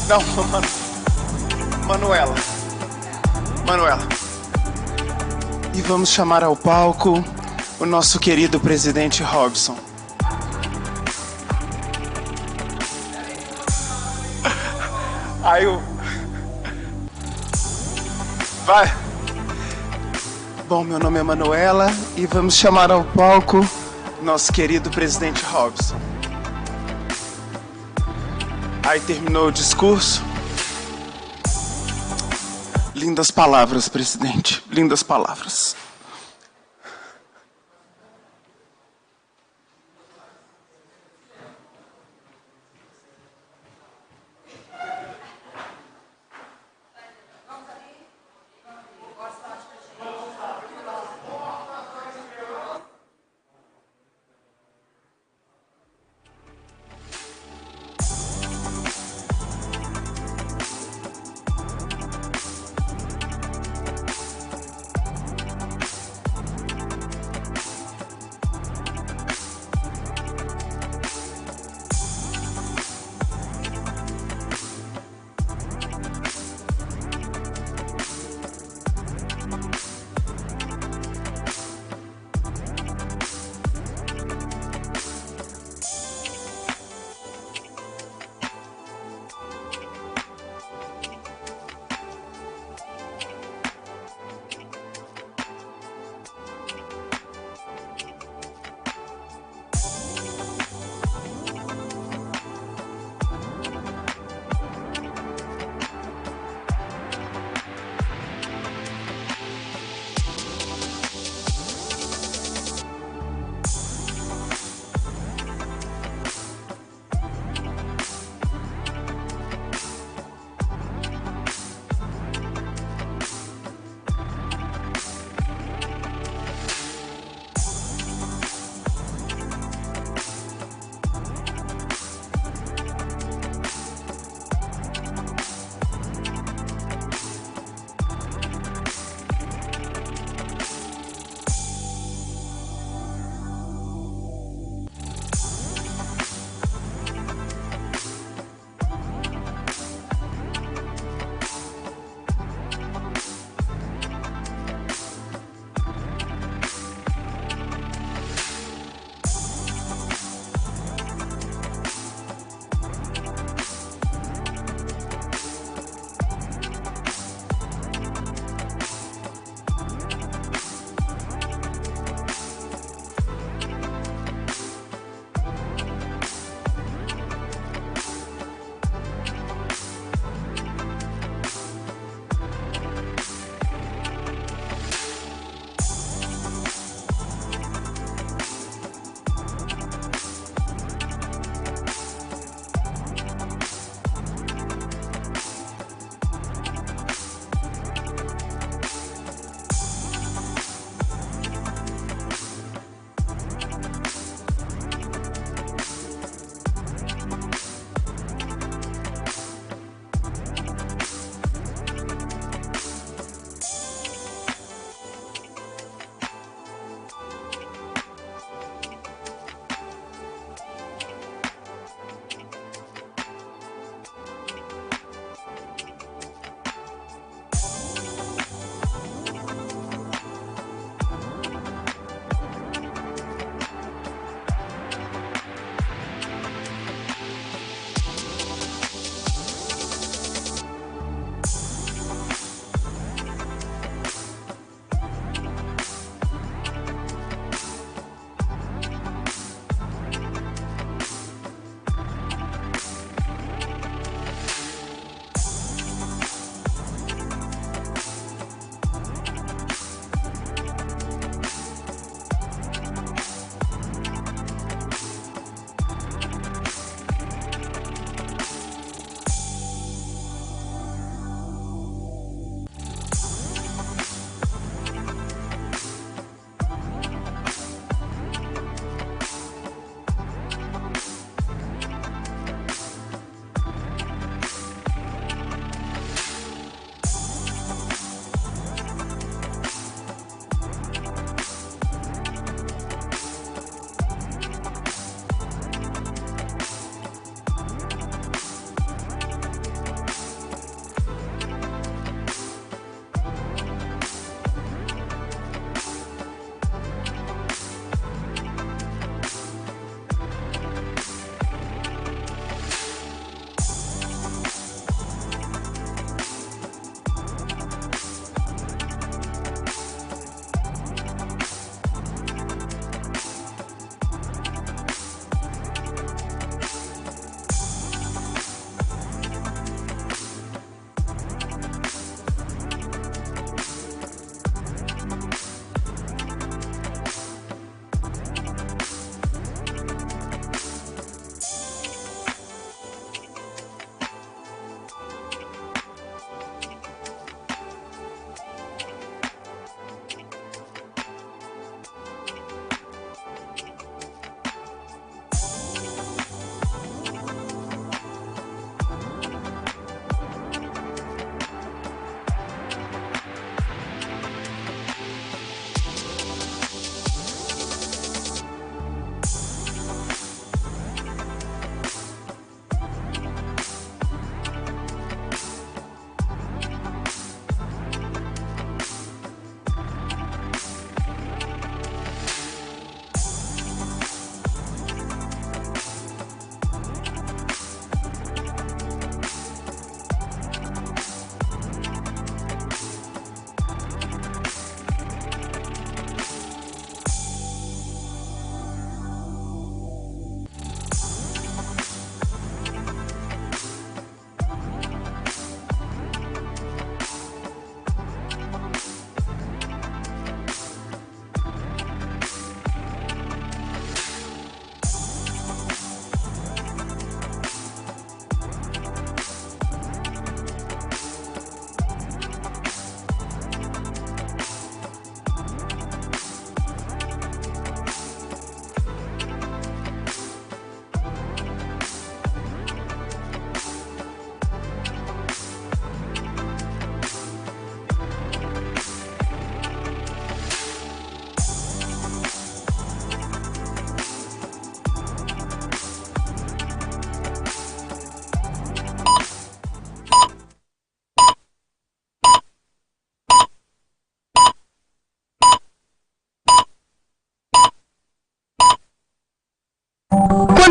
Não, Manuela. Manuela. E vamos chamar ao palco o nosso querido presidente Robson. Aí o... Vai. Bom, meu nome é Manuela e vamos chamar ao palco nosso querido presidente Robson. Aí terminou o discurso. Lindas palavras, presidente. Lindas palavras.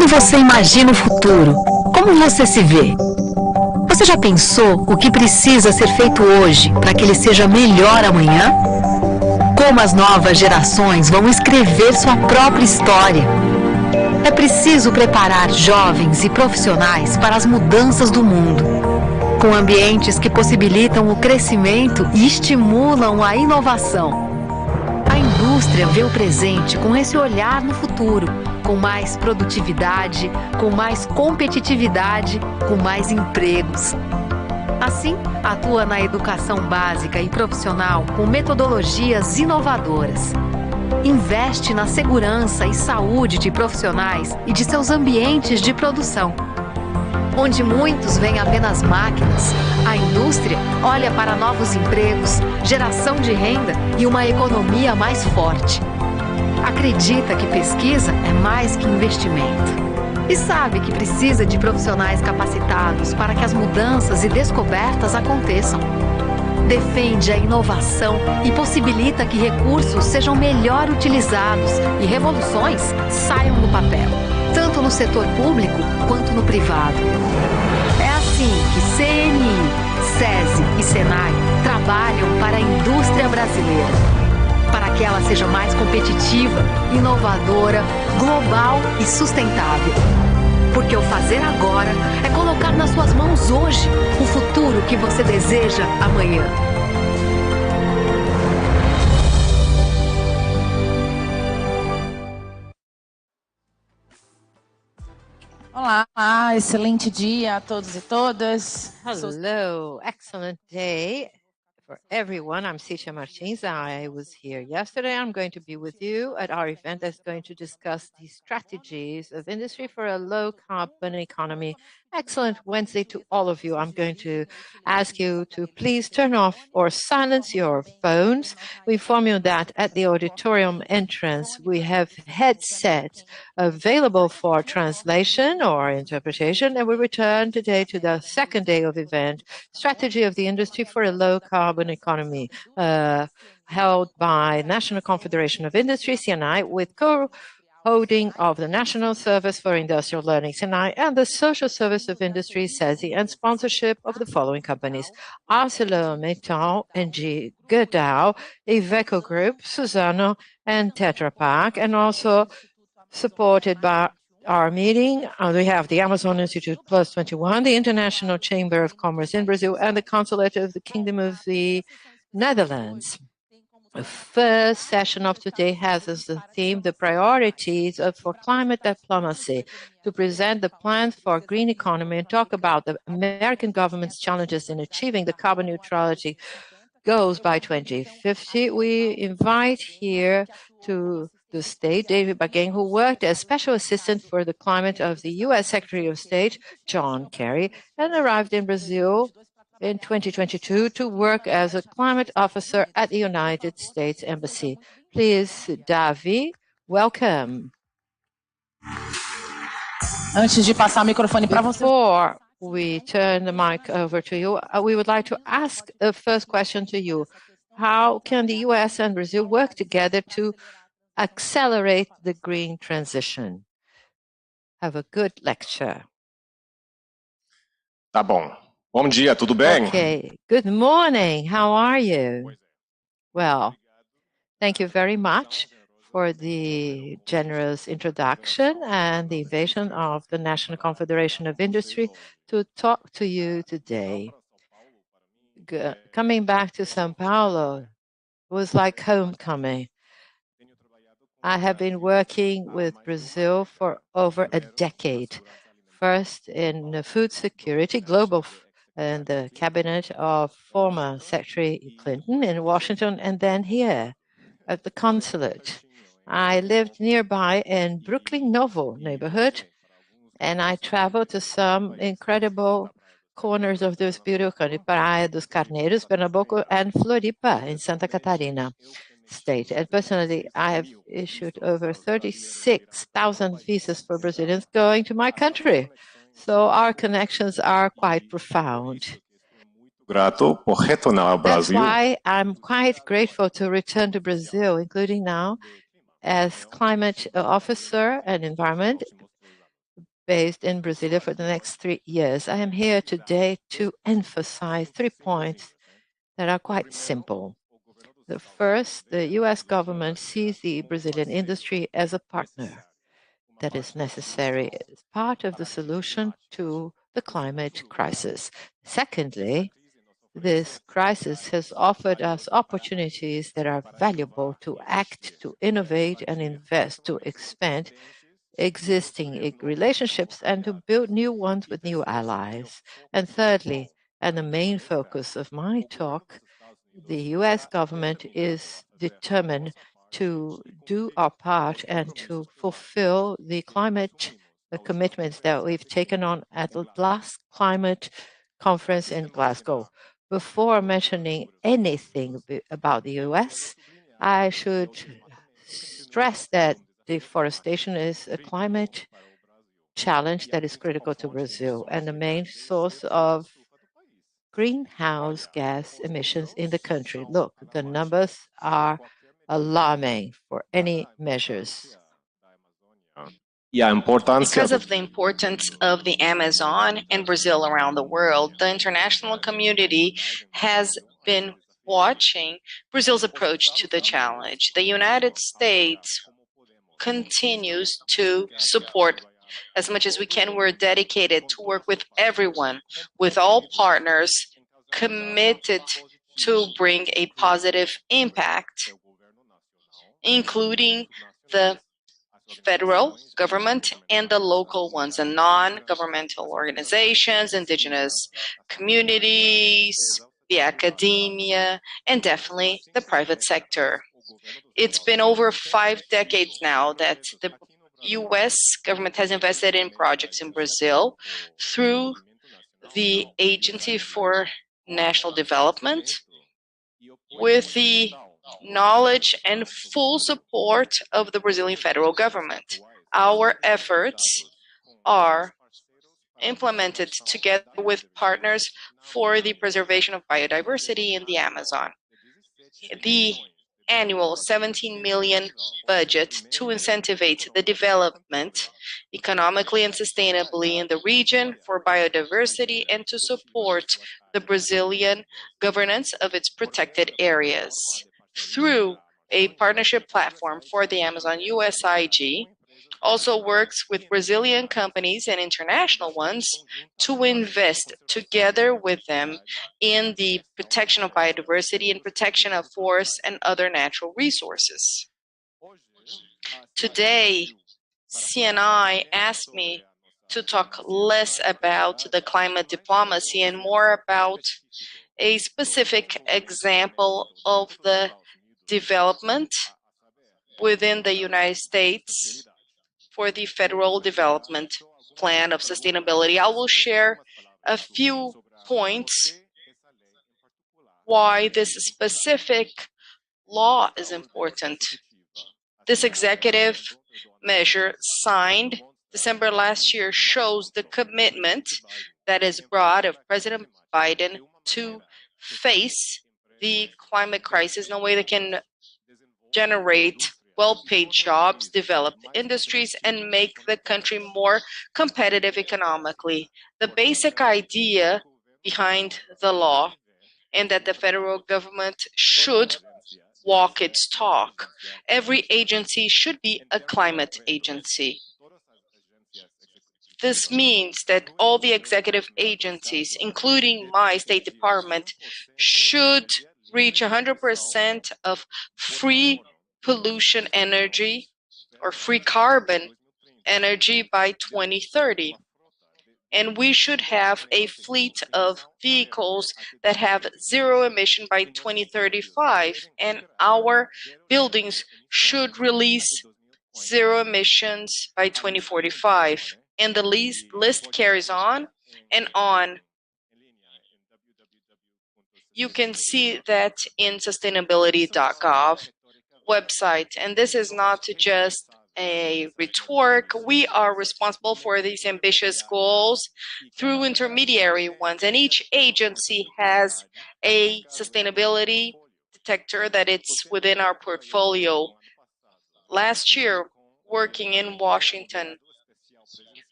Como você imagina o futuro? Como você se vê? Você já pensou o que precisa ser feito hoje para que ele seja melhor amanhã? Como as novas gerações vão escrever sua própria história? É preciso preparar jovens e profissionais para as mudanças do mundo, com ambientes que possibilitam o crescimento e estimulam a inovação. A indústria vê o presente com esse olhar no futuro, com mais produtividade, com mais competitividade, com mais empregos. Assim, atua na educação básica e profissional com metodologias inovadoras. Investe na segurança e saúde de profissionais e de seus ambientes de produção. Onde muitos veem apenas máquinas, a indústria olha para novos empregos, geração de renda e uma economia mais forte. Acredita que pesquisa é mais que investimento. E sabe que precisa de profissionais capacitados para que as mudanças e descobertas aconteçam. Defende a inovação e possibilita que recursos sejam melhor utilizados e revoluções saiam do papel, tanto no setor público quanto no privado. É assim que CNI, SESI e SENAI trabalham para a indústria brasileira, para que ela seja mais competitiva, inovadora, global e sustentável. Porque o fazer agora é colocar nas suas mãos hoje o futuro que você deseja amanhã. Olá, excelente dia a todos e todas. Hello, excellent day for everyone. I'm Cítia Martins. I was here yesterday. I'm going to be with you at our event that's going to discuss the strategies of industry for a low carbon economy. Excellent Wednesday to all of you. I'm going to ask you to please turn off or silence your phones. We inform you that at the auditorium entrance, we have headsets available for translation or interpretation, and we return today to the second day of event, Strategy of the Industry for a Low Carbon Economy, held by National Confederation of Industry, CNI, with co-holding of the National Service for Industrial Learning, CNI, and the Social Service of Industry, SESI, and sponsorship of the following companies: ArcelorMittal, NG Gerdau, Iveco Group, Suzano, and Tetra Pak, and also supported by our meeting. We have the Amazon Institute Plus 21, the International Chamber of Commerce in Brazil, and the Consulate of the Kingdom of the Netherlands. The first session of today has as the theme the priorities for climate diplomacy, to present the plans for green economy and talk about the American government's challenges in achieving the carbon neutrality goals by 2050. We invite here to the state David Begg, who worked as Special Assistant for the Climate of the U.S. Secretary of State, John Kerry, and arrived in Brazil in 2022 to work as a climate officer at the United States Embassy. Please, Davi, welcome. Antes de passar o microfone para você. Before we turn the mic over to you, we would like to ask the first question to you. How can the U.S. and Brazil work together to accelerate the green transition? Have a good lecture. Tá bom. Bom dia, tudo bem? Okay, good morning. How are you? Well, thank you very much for the generous introduction and the invitation of the National Confederation of Industry to talk to you today. Coming back to São Paulo was like homecoming. I have been working with Brazil for over a decade, first in food security, global, in the cabinet of former Secretary Clinton in Washington, and then here at the consulate. I lived nearby in Brooklyn Novo neighborhood, and I traveled to some incredible corners of this beautiful country, Praia dos Carneiros, Pernambuco, and Floripa in Santa Catarina state. And personally, I have issued over 36,000 visas for Brazilians going to my country. So our connections are quite profound. Grato por retornar ao That's Brasil. why I'm quite grateful to return to Brazil, including now as climate officer and environment, based in Brasilia for the next 3 years. I am here today to emphasize 3 points that are quite simple. The first, the US government sees the Brazilian industry as a partner that is necessary as part of the solution to the climate crisis. Secondly, this crisis has offered us opportunities that are valuable to act, to innovate and invest, to expand existing relationships and to build new ones with new allies. And thirdly, and the main focus of my talk, the US government is determined to do our part and to fulfill the climate commitments that we've taken on at the last climate conference in Glasgow. Before mentioning anything about the US, I should stress that deforestation is a climate challenge that is critical to Brazil and the main source of greenhouse gas emissions in the country. Look, the numbers are alarming for any measures. Because of the importance of the Amazon and Brazil around the world, the international community has been watching Brazil's approach to the challenge. The United States continues to support as much as we can. We're dedicated to work with everyone, with all partners, committed to bring a positive impact, including the federal government and the local ones, and non-governmental organizations, indigenous communities, the academia, and definitely the private sector. It's been over 5 decades now that the US government has invested in projects in Brazil through the Agency for National Development, with the knowledge and full support of the Brazilian federal government. Our efforts are implemented together with partners for the preservation of biodiversity in the Amazon. The annual 17 million budget to incentivize the development economically and sustainably in the region for biodiversity and to support the Brazilian governance of its protected areas. Through a partnership platform for the Amazon, USIG also works with Brazilian companies and international ones to invest together with them in the protection of biodiversity and protection of forests and other natural resources. Today, CNI asked me to talk less about the climate diplomacy and more about a specific example of the development within the United States for the Federal Development Plan of Sustainability. I will share a few points why this specific law is important. This executive measure signed December last year shows the commitment that is brought of President Biden to face the climate crisis in a way that can generate well-paid jobs, develop industries, and make the country more competitive economically. The basic idea behind the law, and that the federal government should walk its talk. Every agency should be a climate agency. This means that all the executive agencies, including my State Department, should reach 100% of free pollution energy or free carbon energy by 2030. And we should have a fleet of vehicles that have zero emission by 2035. And our buildings should release zero emissions by 2045. And the list carries on and on. You can see that in sustainability.gov website. And this is not just a rhetoric. We are responsible for these ambitious goals through intermediary ones. And each agency has a sustainability detector that it's within our portfolio. Last year, working in Washington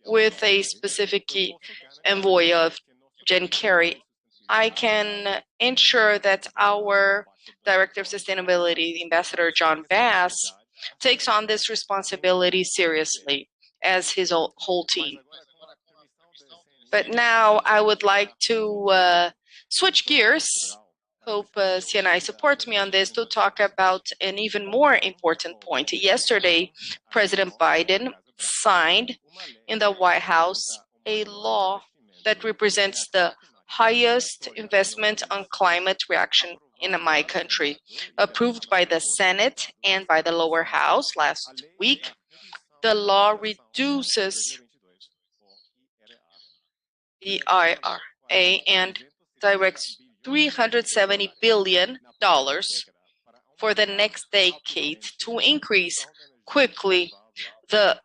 with a specific envoy of Jen Kerry, I can ensure that our Director of Sustainability, Ambassador John Bass, takes on this responsibility seriously, as his whole team. But now I would like to switch gears. Hope CNI supports me on this to talk about an even more important point. Yesterday, President Biden signed in the White House a law that represents the highest investment on climate reaction in my country. Approved by the Senate and by the lower house last week, the law reduces the IRA and directs $370 billion for the next decade to increase quickly the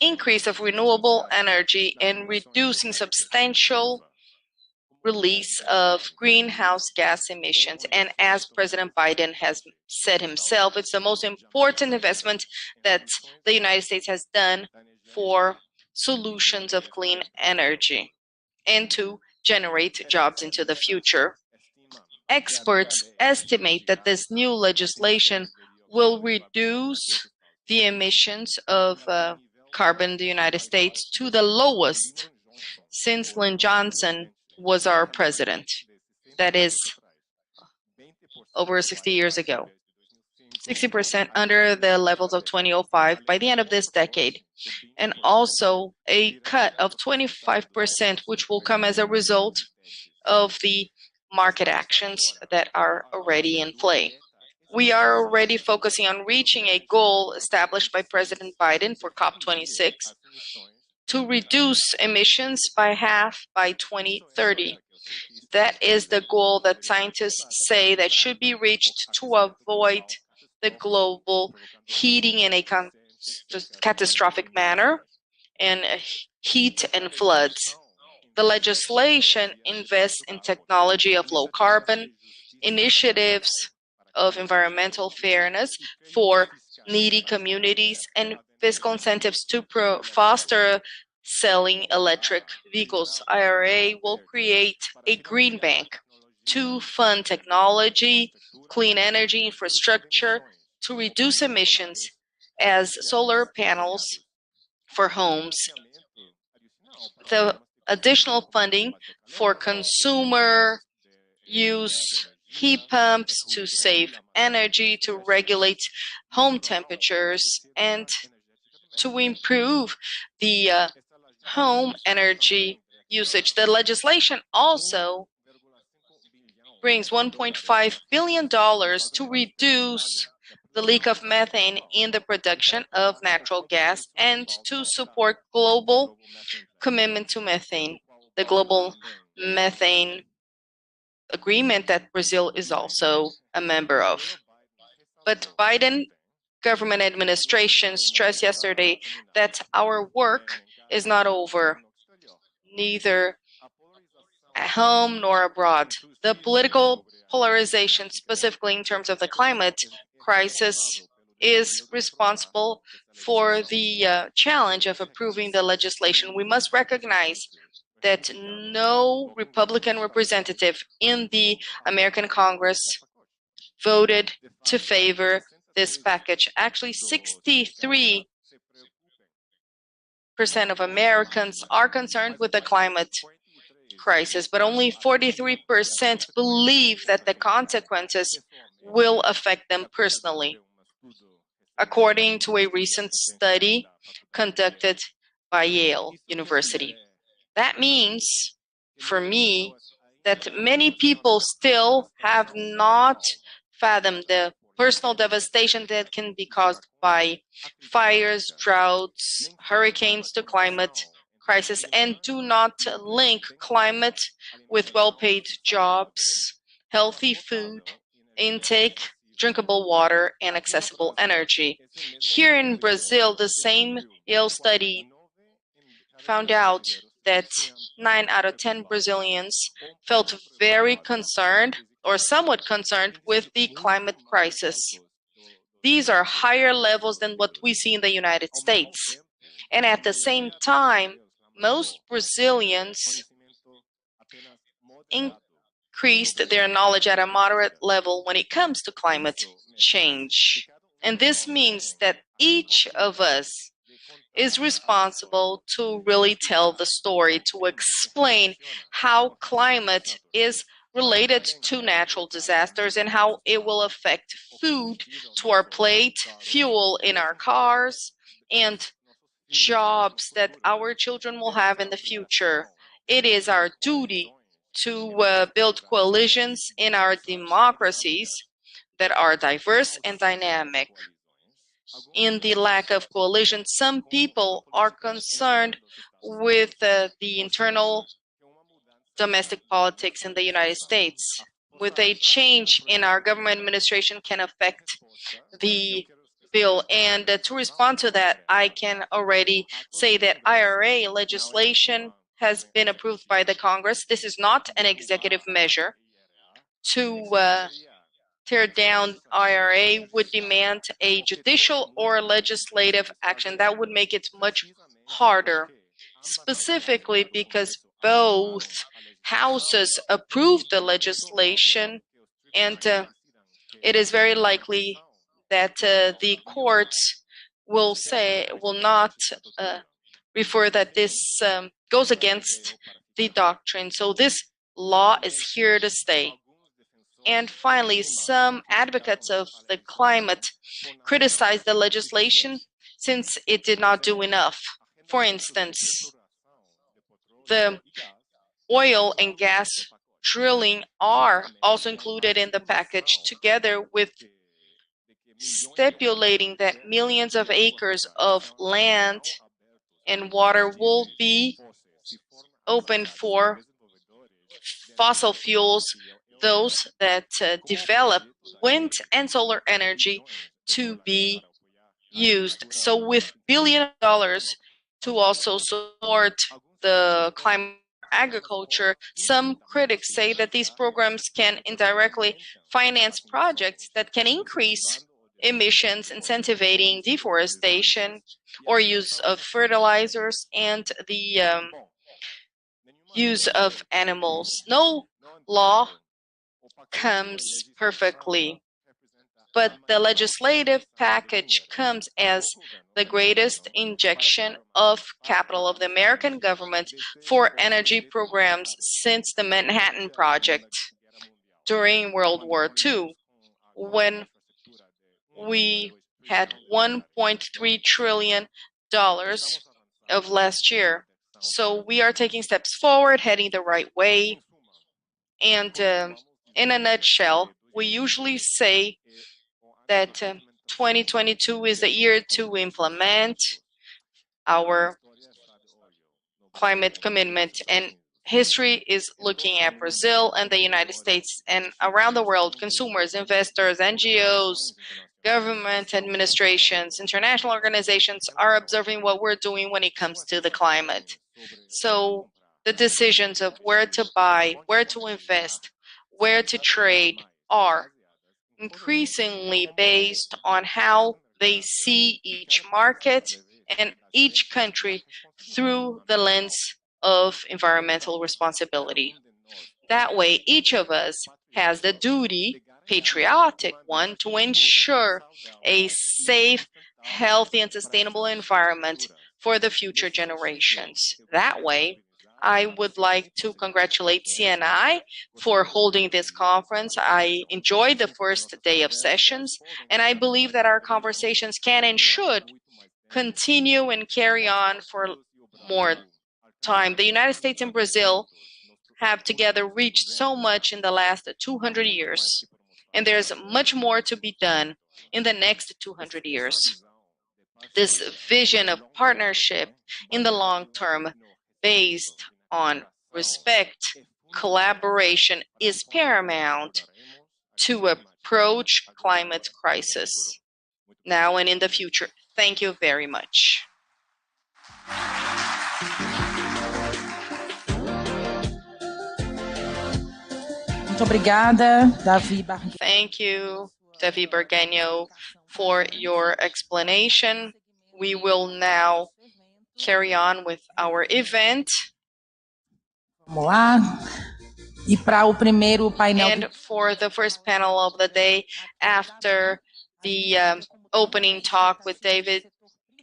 increase of renewable energy and reducing substantial release of greenhouse gas emissions. And as President Biden has said himself, it's the most important investment that the United States has done for solutions of clean energy and to generate jobs into the future. Experts estimate that this new legislation will reduce the emissions of carbon in the United States to the lowest since Lyndon Johnson was our president. That is over 60 years ago. 60% under the levels of 2005 by the end of this decade. And also a cut of 25%, which will come as a result of the market actions that are already in play. We are already focusing on reaching a goal established by President Biden for COP26 to reduce emissions by half by 2030. That is the goal that scientists say that should be reached to avoid the global heating in a catastrophic manner and heat and floods. The legislation invests in technology of low carbon, initiatives of environmental fairness for needy communities, and fiscal incentives to foster selling electric vehicles. IRA will create a green bank to fund technology, clean energy infrastructure to reduce emissions as solar panels for homes. The additional funding for consumer use heat pumps to save energy, to regulate home temperatures, and to improve the home energy usage. The legislation also brings $1.5 billion to reduce the leak of methane in the production of natural gas and to support global commitment to methane, the global methane agreement that Brazil is also a member of. But Biden government administration stressed yesterday that our work is not over, neither at home nor abroad. The political polarization, specifically in terms of the climate crisis, is responsible for the challenge of approving the legislation. We must recognize that no Republican representative in the American Congress voted to favor this package. Actually, 63% of Americans are concerned with the climate crisis, but only 43% believe that the consequences will affect them personally, according to a recent study conducted by Yale University. That means, for me, that many people still have not fathomed the personal devastation that can be caused by fires, droughts, hurricanes to climate crisis, and do not link climate with well-paid jobs, healthy food intake, drinkable water, and accessible energy. Here in Brazil, the same Yale study found out that 9 out of 10 Brazilians felt very concerned or somewhat concerned with the climate crisis. These are higher levels than what we see in the United States. And at the same time, most Brazilians increased their knowledge at a moderate level when it comes to climate change. And this means that each of us is responsible to really tell the story, to explain how climate is related to natural disasters and how it will affect food to our plate, fuel in our cars, and jobs that our children will have in the future. It is our duty to build coalitions in our democracies that are diverse and dynamic. In the lack of coalition, some people are concerned with the internal domestic politics in the United States. With a change in our government administration can affect the bill. And to respond to that, I can already say that IRA legislation has been approved by the Congress. This is not an executive measure. To tear down IRA would demand a judicial or legislative action. That would make it much harder, specifically because both houses approved the legislation, and it is very likely that the courts will not refer that this goes against the doctrine. So this law is here to stay. And finally, some advocates of the climate criticize the legislation since it did not do enough. For instance, the oil and gas drilling are also included in the package, together with stipulating that millions of acres of land and water will be open for fossil fuels, those that develop wind and solar energy to be used. So with billions of dollars to also support the climate agriculture, some critics say that these programs can indirectly finance projects that can increase emissions, incentivizing deforestation or use of fertilizers and the use of animals. No law comes perfectly, but the legislative package comes as the greatest injection of capital of the American government for energy programs since the Manhattan Project during World War II, when we had $1.3 trillion of last year. So we are taking steps forward, heading the right way. And in a nutshell, we usually say that 2022 is the year to implement our climate commitment. And history is looking at Brazil and the United States, and around the world, consumers, investors, NGOs, government administrations, international organizations are observing what we're doing when it comes to the climate. So the decisions of where to buy, where to invest, where to trade are increasingly based on how they see each market and each country through the lens of environmental responsibility. That way, each of us has the duty, patriotic one, to ensure a safe, healthy, and sustainable environment for the future generations. That way, I would like to congratulate CNI for holding this conference. I enjoyed the first day of sessions, and I believe that our conversations can and should continue and carry on for more time. The United States and Brazil have together reached so much in the last 200 years, and there's much more to be done in the next 200 years. This vision of partnership in the long term, based on respect, collaboration, is paramount to approach climate crisis now and in the future. Thank you very much. Muito obrigada, Davi Barguinho. Thank you, Davi Barguinho, for your explanation. We will now carry on with our event. Vamos lá. E para o primeiro painel. And for the first panel of the day, after the opening talk with David,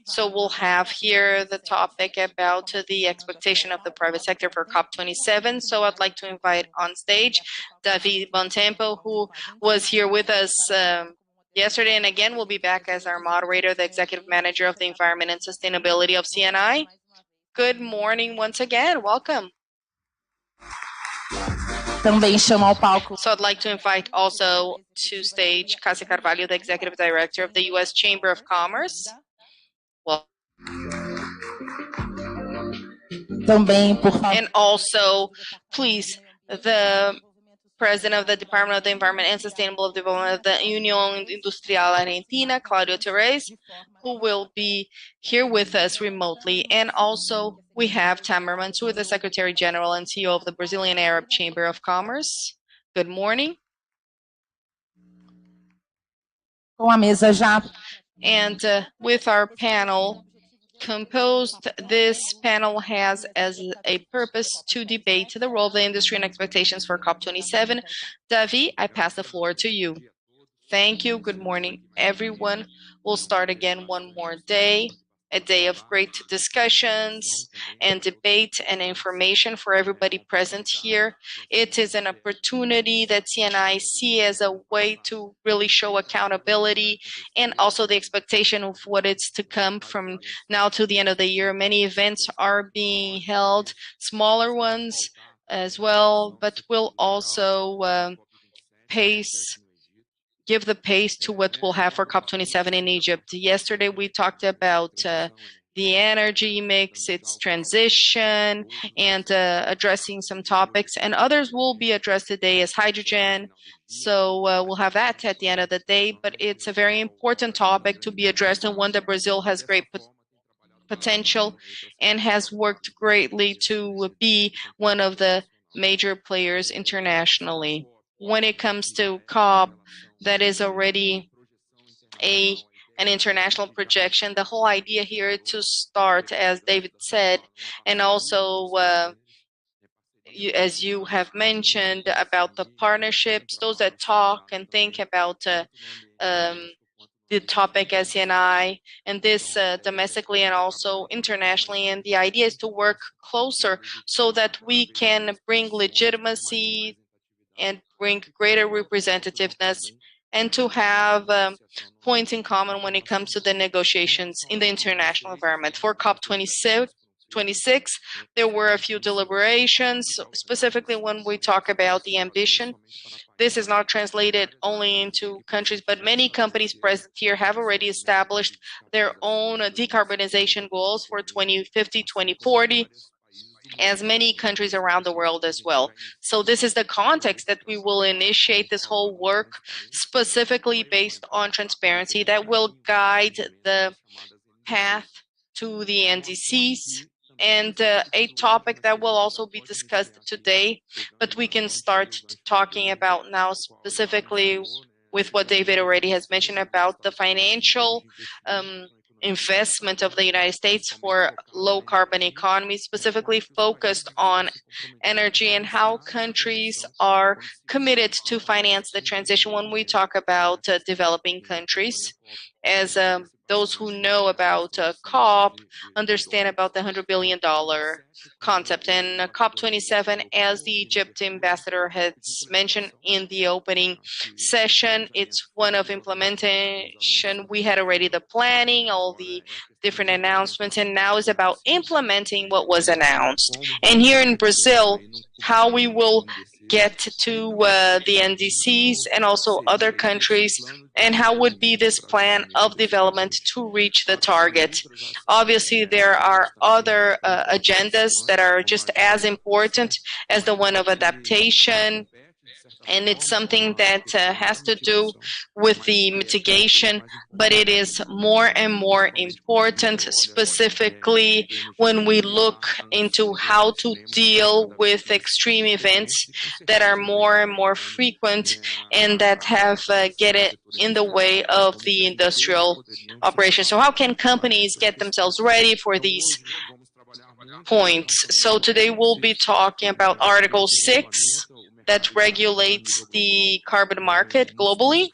so we'll have here the topic about the expectation of the private sector for COP27. So I'd like to invite on stage David Bontempo, who was here with us yesterday, and again will be back as our moderator, the executive manager of the environment and sustainability of CNI. Good morning once again. Welcome. Também chamo ao palco. So I'd like to invite also to stage Cássia Carvalho, the executive director of the U.S. Chamber of Commerce. Well, Também, por favor. and also, please, the president of the Department of the Environment and Sustainable Development of the Unión Industrial Argentina, Claudio Terés, who will be here with us remotely. And also, we have Tamar Mansour, the Secretary General and CEO of the Brazilian Arab Chamber of Commerce. Good morning. Com a mesa já. And with our panel composed, this panel has as a purpose to debate the role of the industry and expectations for COP27. Davi, I pass the floor to you. Thank you. Good morning, everyone. We'll start again one more day, a day of great discussions and debate and information for everybody present here. It is an opportunity that CNI see as a way to really show accountability and also the expectation of what is to come from now to the end of the year. Many events are being held, smaller ones as well, but will also give the pace to what we'll have for COP27 in Egypt. Yesterday, we talked about the energy mix, its transition, and addressing some topics. And others will be addressed today as hydrogen. So we'll have that at the end of the day. But it's a very important topic to be addressed and one that Brazil has great potential and has worked greatly to be one of the major players internationally. When it comes to COP, that is already an international projection. The whole idea here to start, as David said, and also as you have mentioned about the partnerships, those that talk and think about the topic as CNI, and this domestically and also internationally. And the idea is to work closer so that we can bring legitimacy and bring greater representativeness and to have points in common when it comes to the negotiations in the international environment. For COP26, there were a few deliberations, specifically when we talk about the ambition. This is not translated only into countries, but many companies present here have already established their own decarbonization goals for 2050, 2040, as many countries around the world as well. So this is the context that we will initiate this whole work, specifically based on transparency that will guide the path to the NDCs, and a topic that will also be discussed today, but we can start talking about now specifically with what David already has mentioned about the financial investment of the United States for low carbon economy, specifically focused on energy and how countries are committed to finance the transition when we talk about developing countries. As those who know about COP understand about the $100 billion concept. And COP27, as the Egypt ambassador has mentioned in the opening session, it's one of implementation. We had already the planning, all the different announcements, and now is about implementing what was announced. And here in Brazil, how we will get to the NDCs and also other countries, and how would be this plan of development to reach the target. Obviously, there are other agendas that are just as important as the one of adaptation and it's something that has to do with the mitigation, but it is more and more important, specifically when we look into how to deal with extreme events that are more and more frequent and that have get it in the way of the industrial operation. So how can companies get themselves ready for these points? So today we'll be talking about Article 6, that regulates the carbon market globally.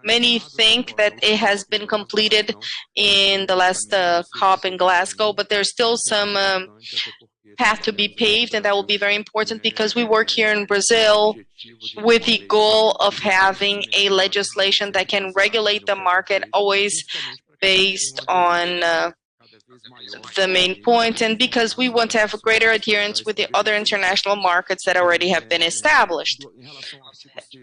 Many think that it has been completed in the last COP in Glasgow, but there's still some path to be paved, and that will be very important because we work here in Brazil with the goal of having a legislation that can regulate the market always based on the main point, and because we want to have a greater adherence with the other international markets that already have been established.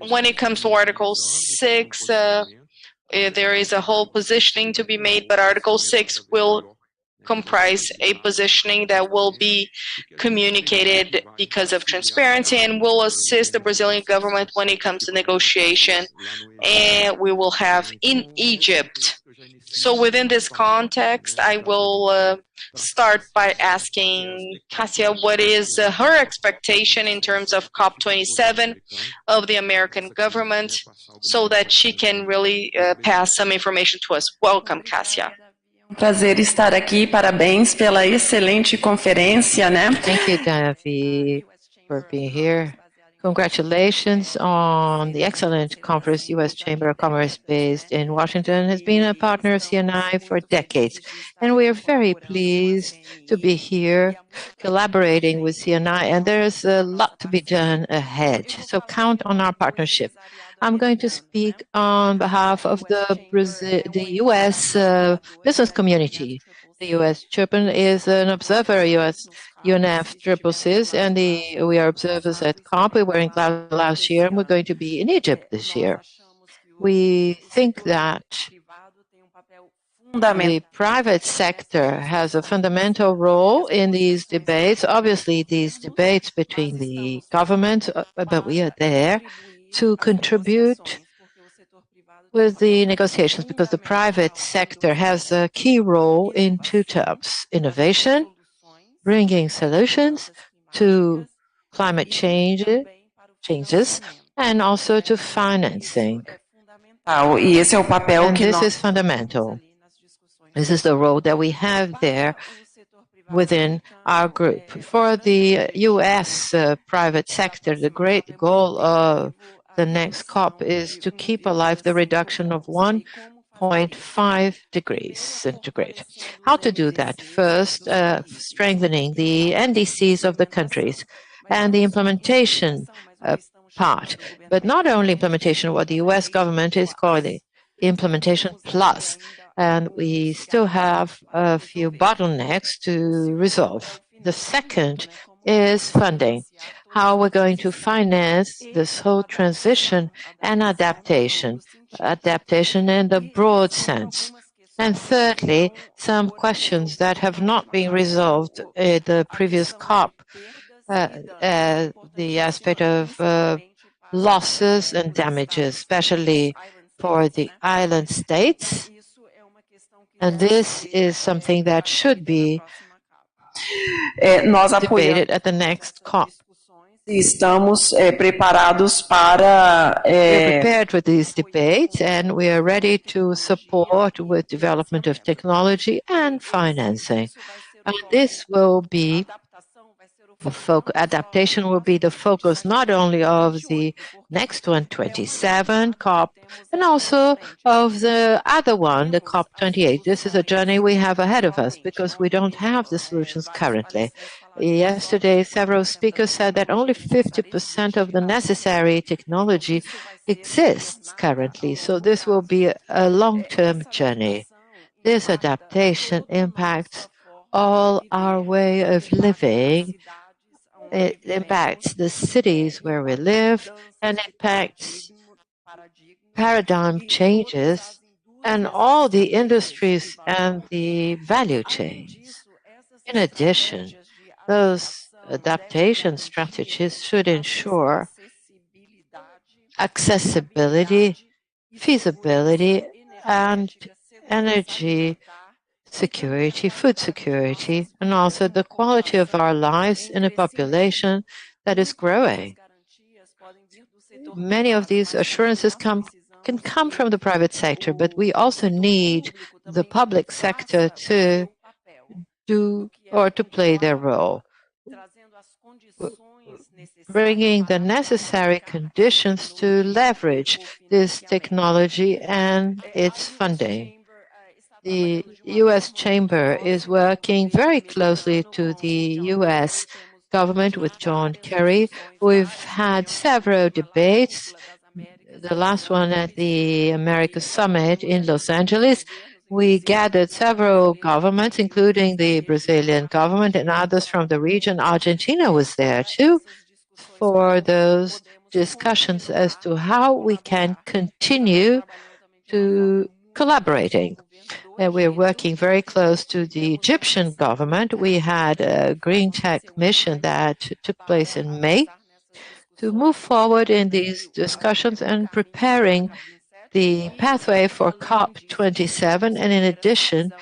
When it comes to Article 6, there is a whole positioning to be made, but Article 6 will comprise a positioning that will be communicated because of transparency and will assist the Brazilian government when it comes to negotiation. And we will have in Egypt. So within this context, I will start by asking Cassia what is her expectation in terms of COP27 of the American government so that she can really pass some information to us. Welcome, Cassia. Prazer estar aqui, parabéns pela excelente conferência, né? Thank you, Davi, for being here. Congratulations on the excellent conference. U.S. Chamber of Commerce based in Washington has been a partner of CNI for decades, and we are very pleased to be here collaborating with CNI, and there's a lot to be done ahead, so count on our partnership. I'm going to speak on behalf of the U.S. Business community. The U.S. Chairman is an observer, U.S. UNFCCC, and we are observers at COP. We were in Glasgow last year, and we're going to be in Egypt this year. We think that the private sector has a fundamental role in these debates. Obviously, these debates between the government, but we are there to contribute with the negotiations because the private sector has a key role in two terms: innovation, bringing solutions to climate changes, and also to financing. E esse é o papel And que this nós is fundamental. This is the role that we have there within our group. For the U.S. Private sector, the great goal of the next COP is to keep alive the reduction of 1.5 degrees centigrade. How to do that? First, strengthening the NDCs of the countries and the implementation part, but not only implementation, what the U.S. government is calling implementation plus, and we still have a few bottlenecks to resolve. The second is funding. How we're going to finance this whole transition and adaptation in the broad sense. And thirdly, some questions that have not been resolved at the previous COP, the aspect of losses and damages, especially for the island states. And this is something that should be debated at the next COP. Estamos preparados para. We're prepared for these debates, and we are ready to support with development of technology and financing. And this will be adaptation will be the focus not only of the next 127 COP, and also of the other one, the COP28. This is a journey we have ahead of us because we don't have the solutions currently. Yesterday, several speakers said that only 50% of the necessary technology exists currently. So this will be a long-term journey. This adaptation impacts all our way of living. It impacts the cities where we live and impacts paradigm changes and all the industries and the value chains. In addition, those adaptation strategies should ensure accessibility, feasibility, and energy security, food security, and also the quality of our lives in a population that is growing. Many of these assurances can come from the private sector, but we also need the public sector to do or to play their role, bringing the necessary conditions to leverage this technology and its funding. The U.S. Chamber is working very closely to the U.S. government with John Kerry. We've had several debates, the last one at the America Summit in Los Angeles. We gathered several governments, including the Brazilian government and others from the region. Argentina was there too, for those discussions as to how we can continue to collaborating. And we're working very close to the Egyptian government. We had a green tech mission that took place in May to move forward in these discussions and preparing the pathway for COP27. And in addition,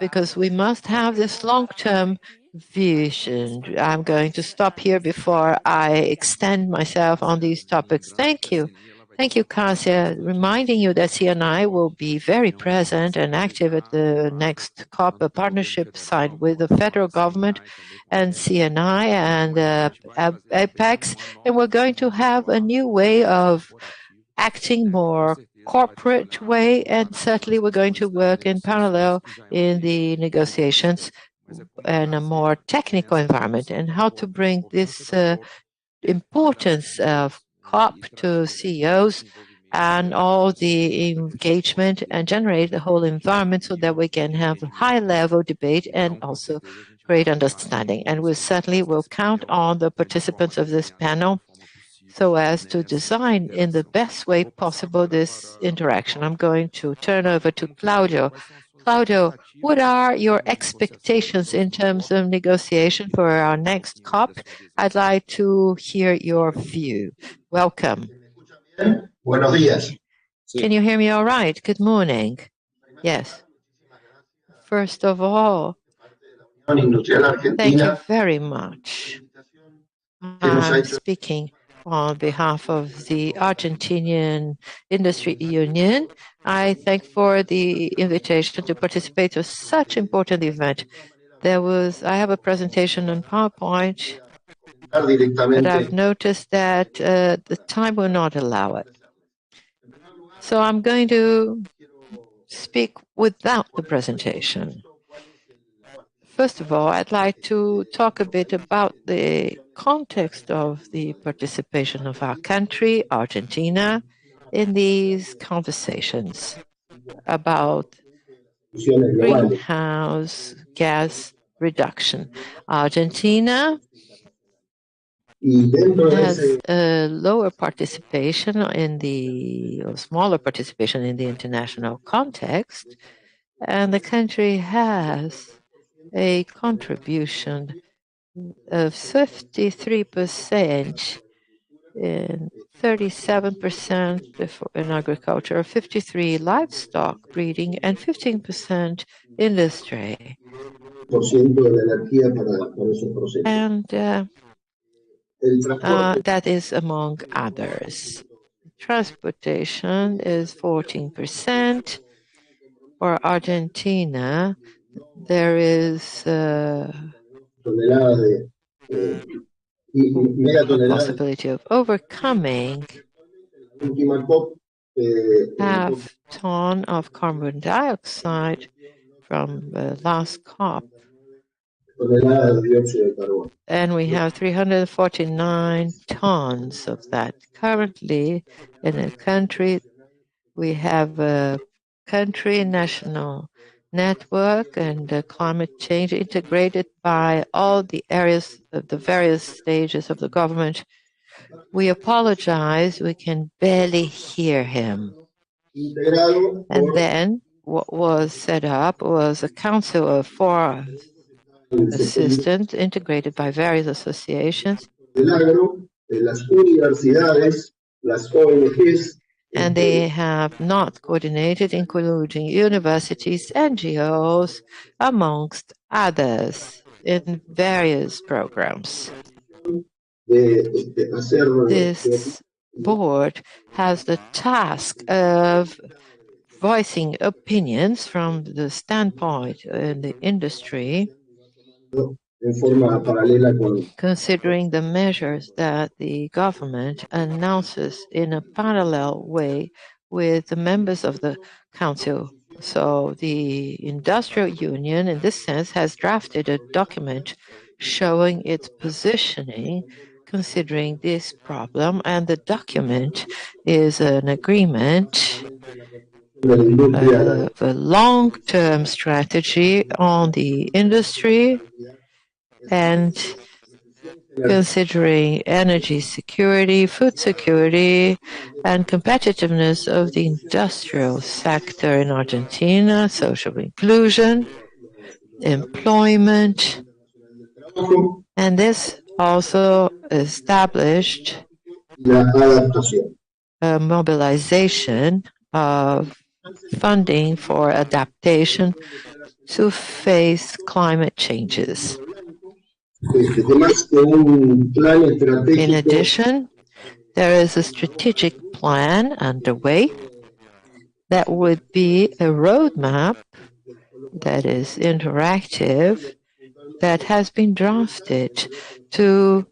because we must have this long-term vision. I'm going to stop here before I extend myself on these topics. Thank you. Thank you, Kasia. Reminding you that CNI will be very present and active at the next COP, a partnership signed with the federal government and CNI and APEX. And we're going to have a new way of acting, more corporate way, and certainly we're going to work in parallel in the negotiations in a more technical environment, and how to bring this importance of COP to CEOs and all the engagement and generate the whole environment so that we can have high-level debate and also great understanding. And we certainly will count on the participants of this panel so as to design in the best way possible this interaction. I'm going to turn over to Claudio. Claudio, what are your expectations in terms of negotiation for our next COP? I'd like to hear your view. Welcome. Buenos días. Can you hear me all right? Good morning. Yes. First of all, thank you very much. I'm speaking on behalf of the Argentinian Industry Union. I thank for the invitation to participate in such an important event. I have a presentation on PowerPoint, but I've noticed that the time will not allow it. So I'm going to speak without the presentation. First of all, I'd like to talk a bit about the context of the participation of our country, Argentina, in these conversations about greenhouse gas reduction. Argentina has a lower participation or smaller participation in the international context, and the country has a contribution of 53% in 37% in agriculture, 53% livestock breeding, and 15% industry. And that is among others. Transportation is 14%. For Argentina, there is the possibility of overcoming half ton of carbon dioxide from the last COP. And we have 349 tons of that. Currently, in the country, we have a country national network and climate change integrated by all the areas of the various stages of the government. We apologize, we can barely hear him. And then what was set up was a council of 4 assistants integrated by various associations. and they have not coordinated, including universities, NGOs, amongst others, in various programs. This board has the task of voicing opinions from the standpoint in the industry, considering the measures that the government announces in a parallel way with the members of the council. So the industrial union, in this sense, has drafted a document showing its positioning considering this problem, and the document is an agreement of a long-term strategy on the industry and considering energy security, food security, and competitiveness of the industrial sector in Argentina, social inclusion, employment, and this also established a mobilization of funding for adaptation to face climate changes. In addition, there is a strategic plan underway that would be a roadmap that is interactive, that has been drafted to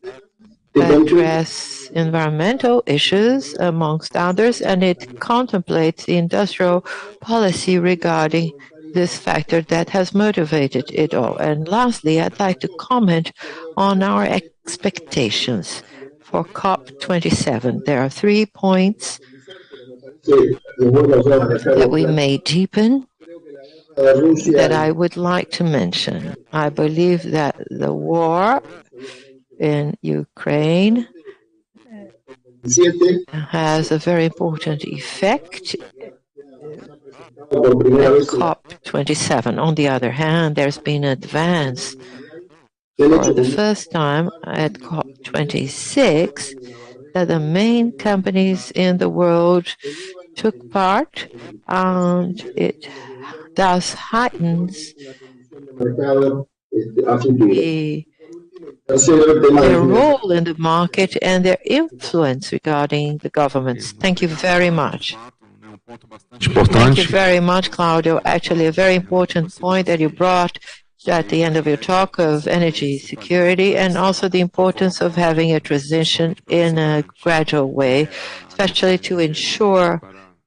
address environmental issues, amongst others, and it contemplates the industrial policy regarding this factor that has motivated it all. And lastly, I'd like to comment on our expectations for COP27. There are 3 points that we may deepen that I would like to mention. I believe that the war in Ukraine has a very important effect at COP27. On the other hand, there's been advance for the first time at COP26 that the main companies in the world took part, and it thus heightens their role in the market and their influence regarding the governments. Thank you very much. Thank you very much, Claudio. Actually, a very important point that you brought at the end of your talk of energy security, and also the importance of having a transition in a gradual way, especially to ensure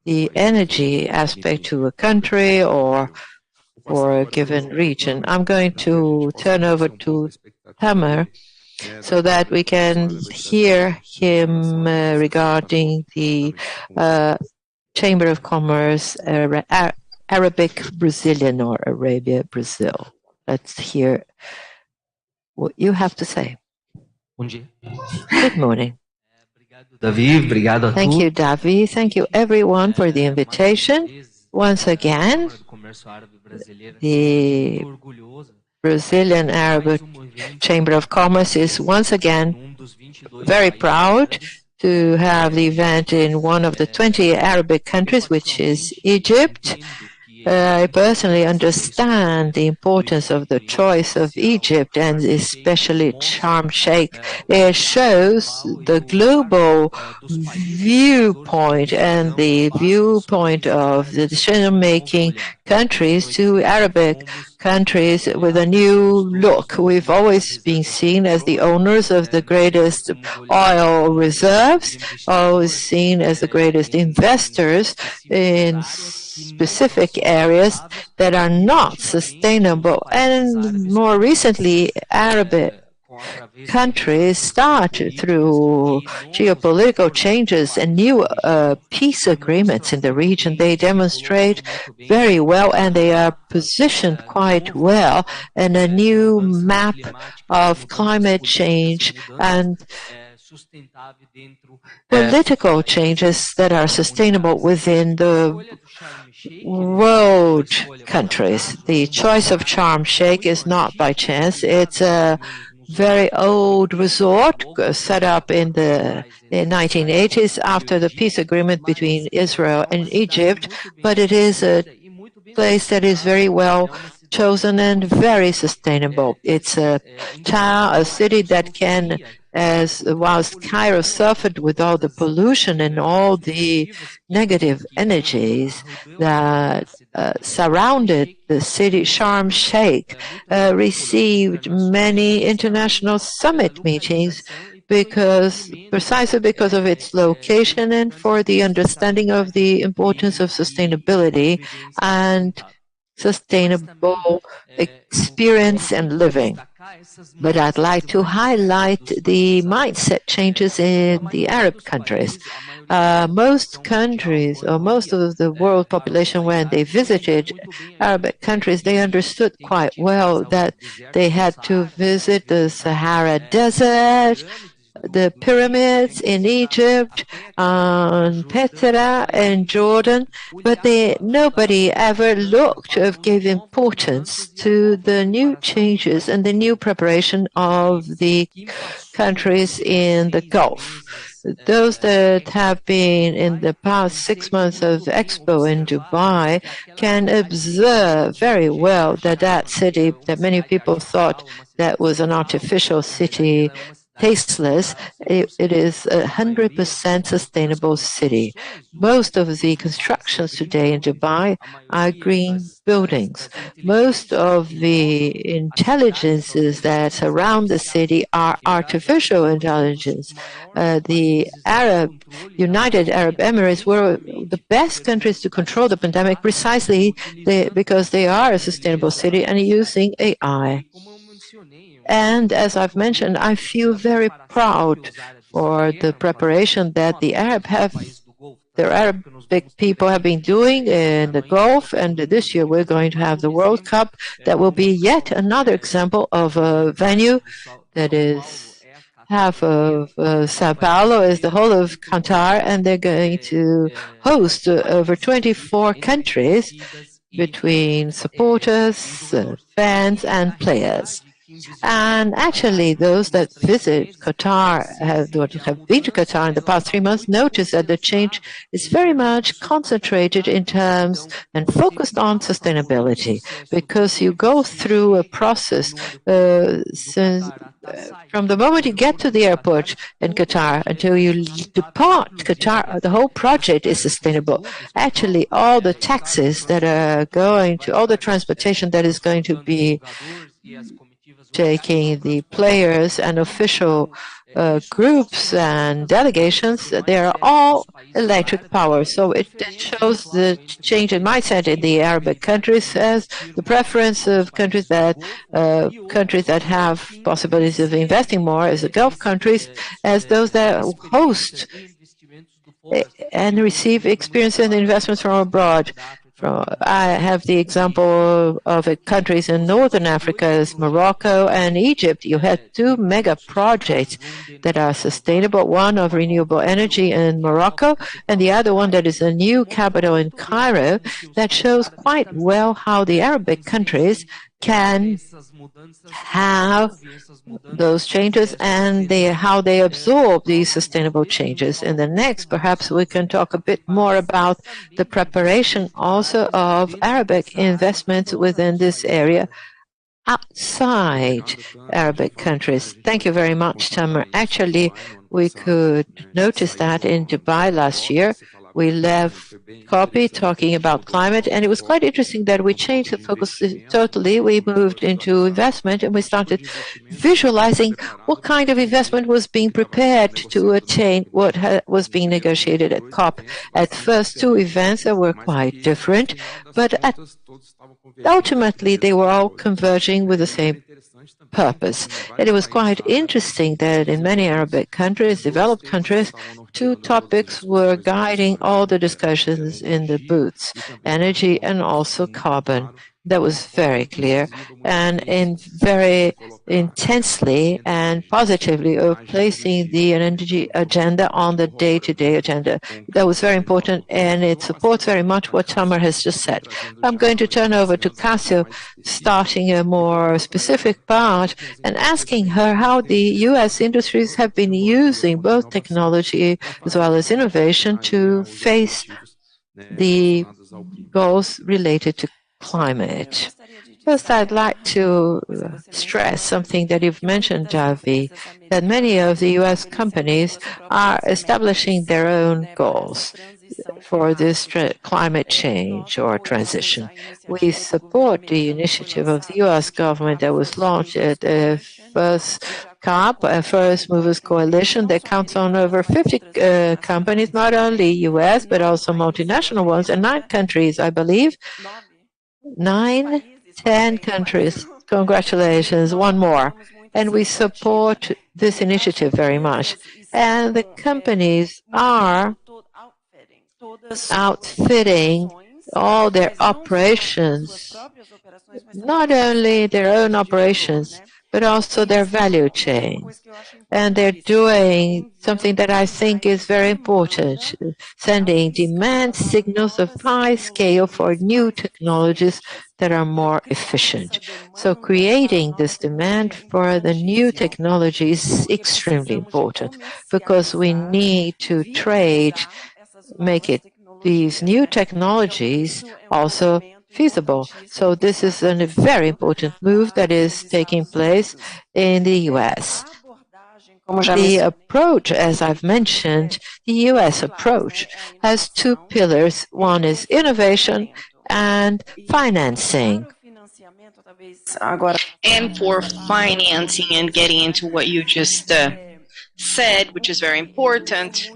the energy aspect to a country or for a given region. I'm going to turn over to Tamer so that we can hear him regarding the Chamber of Commerce, Arabic Brazilian or Arabia, Brazil. Let's hear what you have to say. Good morning. Thank you, Davi. Thank you, everyone, for the invitation. Once again, the Brazilian Arab Chamber of Commerce is once again very proud to have the event in one of the 20 Arabic countries, which is Egypt. I personally understand the importance of the choice of Egypt, and especially Sharm el-Sheikh. It shows the global viewpoint and the viewpoint of the decision-making countries to Arabic countries with a new look. We've always been seen as the owners of the greatest oil reserves, always seen as the greatest investors in specific areas that are not sustainable. And more recently, Arab countries start through geopolitical changes and new peace agreements in the region. They demonstrate very well, and they are positioned quite well in a new map of climate change and political changes that are sustainable within the world countries. The choice of Sharm el-Sheikh is not by chance. It's a very old resort set up in the 1980s after the peace agreement between Israel and Egypt, but it is a place that is very well chosen and very sustainable. It's a town, a city that can, as whilst Cairo suffered with all the pollution and all the negative energies that surrounded the city, Sharm el-Sheikh received many international summit meetings precisely because of its location and for the understanding of the importance of sustainability and sustainable experience and living. But I'd like to highlight the mindset changes in the Arab countries. Most countries, or most of the world population, when they visited Arabic countries, they understood quite well that they had to visit the Sahara Desert, the pyramids in Egypt, Petra and Jordan, but nobody ever looked or gave importance to the new changes and the new preparation of the countries in the Gulf. Those that have been in the past 6 months of Expo in Dubai can observe very well that city that many people thought that was an artificial city, tasteless, it is 100% sustainable city. Most of the constructions today in Dubai are green buildings. Most of the intelligences that surround the city are artificial intelligence. The United Arab Emirates were the best countries to control the pandemic precisely because they are a sustainable city and using AI. And as I've mentioned, I feel very proud for the preparation that the Arabic people have been doing in the Gulf, and this year we're going to have the World Cup. That will be yet another example of a venue that is half of Sao Paulo, is the whole of Qatar, and they're going to host over 24 countries between supporters, fans, and players. And actually, those that visit Qatar, have been to Qatar in the past 3 months, notice that the change is very much concentrated in terms and focused on sustainability, because you go through a process from the moment you get to the airport in Qatar until you depart Qatar, the whole project is sustainable. Actually, all the taxis that are going to, all the transportation that is going to be taking the players and official groups and delegations, they are all electric power. So it shows the change in mindset in the Arabic countries as the preference of countries that have possibilities of investing more as the Gulf countries, as those that host and receive experience and investments from abroad. I have the example of countries in Northern Africa, as Morocco and Egypt. You had 2 mega projects that are sustainable, one of renewable energy in Morocco, and the other one that is a new capital in Cairo, that shows quite well how the Arabic countries can have those changes and how they absorb these sustainable changes. In the next, perhaps we can talk a bit more about the preparation also of Arabic investments within this area outside Arabic countries. Thank you very much, Tamer. Actually, we could notice that in Dubai last year, we left copy talking about climate, and it was quite interesting that we changed the focus totally. We moved into investment, and we started visualizing what kind of investment was being prepared to attain what was being negotiated at COP. At first, 2 events that were quite different, but ultimately they were all converging with the same purpose. And it was quite interesting that in many Arabic countries, developed countries, 2 topics were guiding all the discussions in the booths: energy and also carbon. that was very clear and very intensely and positively of placing the energy agenda on the day-to-day agenda. That was very important, and it supports very much what Tamar has just said. I'm going to turn over to Cássio, starting a more specific part and asking her how the U.S. industries have been using both technology as well as innovation to face the goals related to climate. First, I'd like to stress something that you've mentioned, Javi, that many of the U.S. companies are establishing their own goals for this climate change or transition. We support the initiative of the U.S. government that was launched at the first COP, a First Movers Coalition that counts on over 50 companies, not only U.S., but also multinational ones, and 9 countries, I believe. 10 countries. Congratulations, one more. And we support this initiative very much. And the companies are outfitting all their operations, not only their own operations, but also their value chain. And they're doing something that I think is very important, sending demand signals of high scale for new technologies that are more efficient. So creating this demand for the new technology is extremely important because we need to make these new technologies also feasible. So this is a very important move that is taking place in the U.S. The approach, as I've mentioned, the U.S. approach has 2 pillars. One is innovation and financing. And for financing and getting into what you just said, which is very important,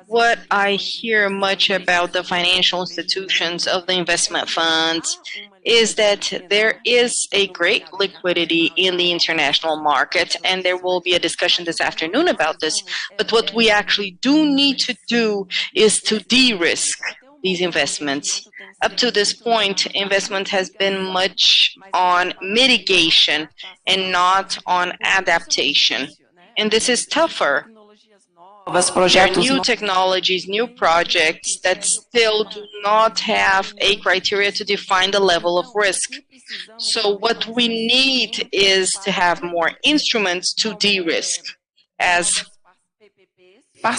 what I hear much about the financial institutions of the investment funds is that there is a great liquidity in the international market, and there will be a discussion this afternoon about this. But what we actually do need to do is to de-risk these investments. Up to this point, investment has been much on mitigation and not on adaptation. And this is tougher. There are new technologies, new projects that still do not have a criteria to define the level of risk. So what we need is to have more instruments to de-risk, as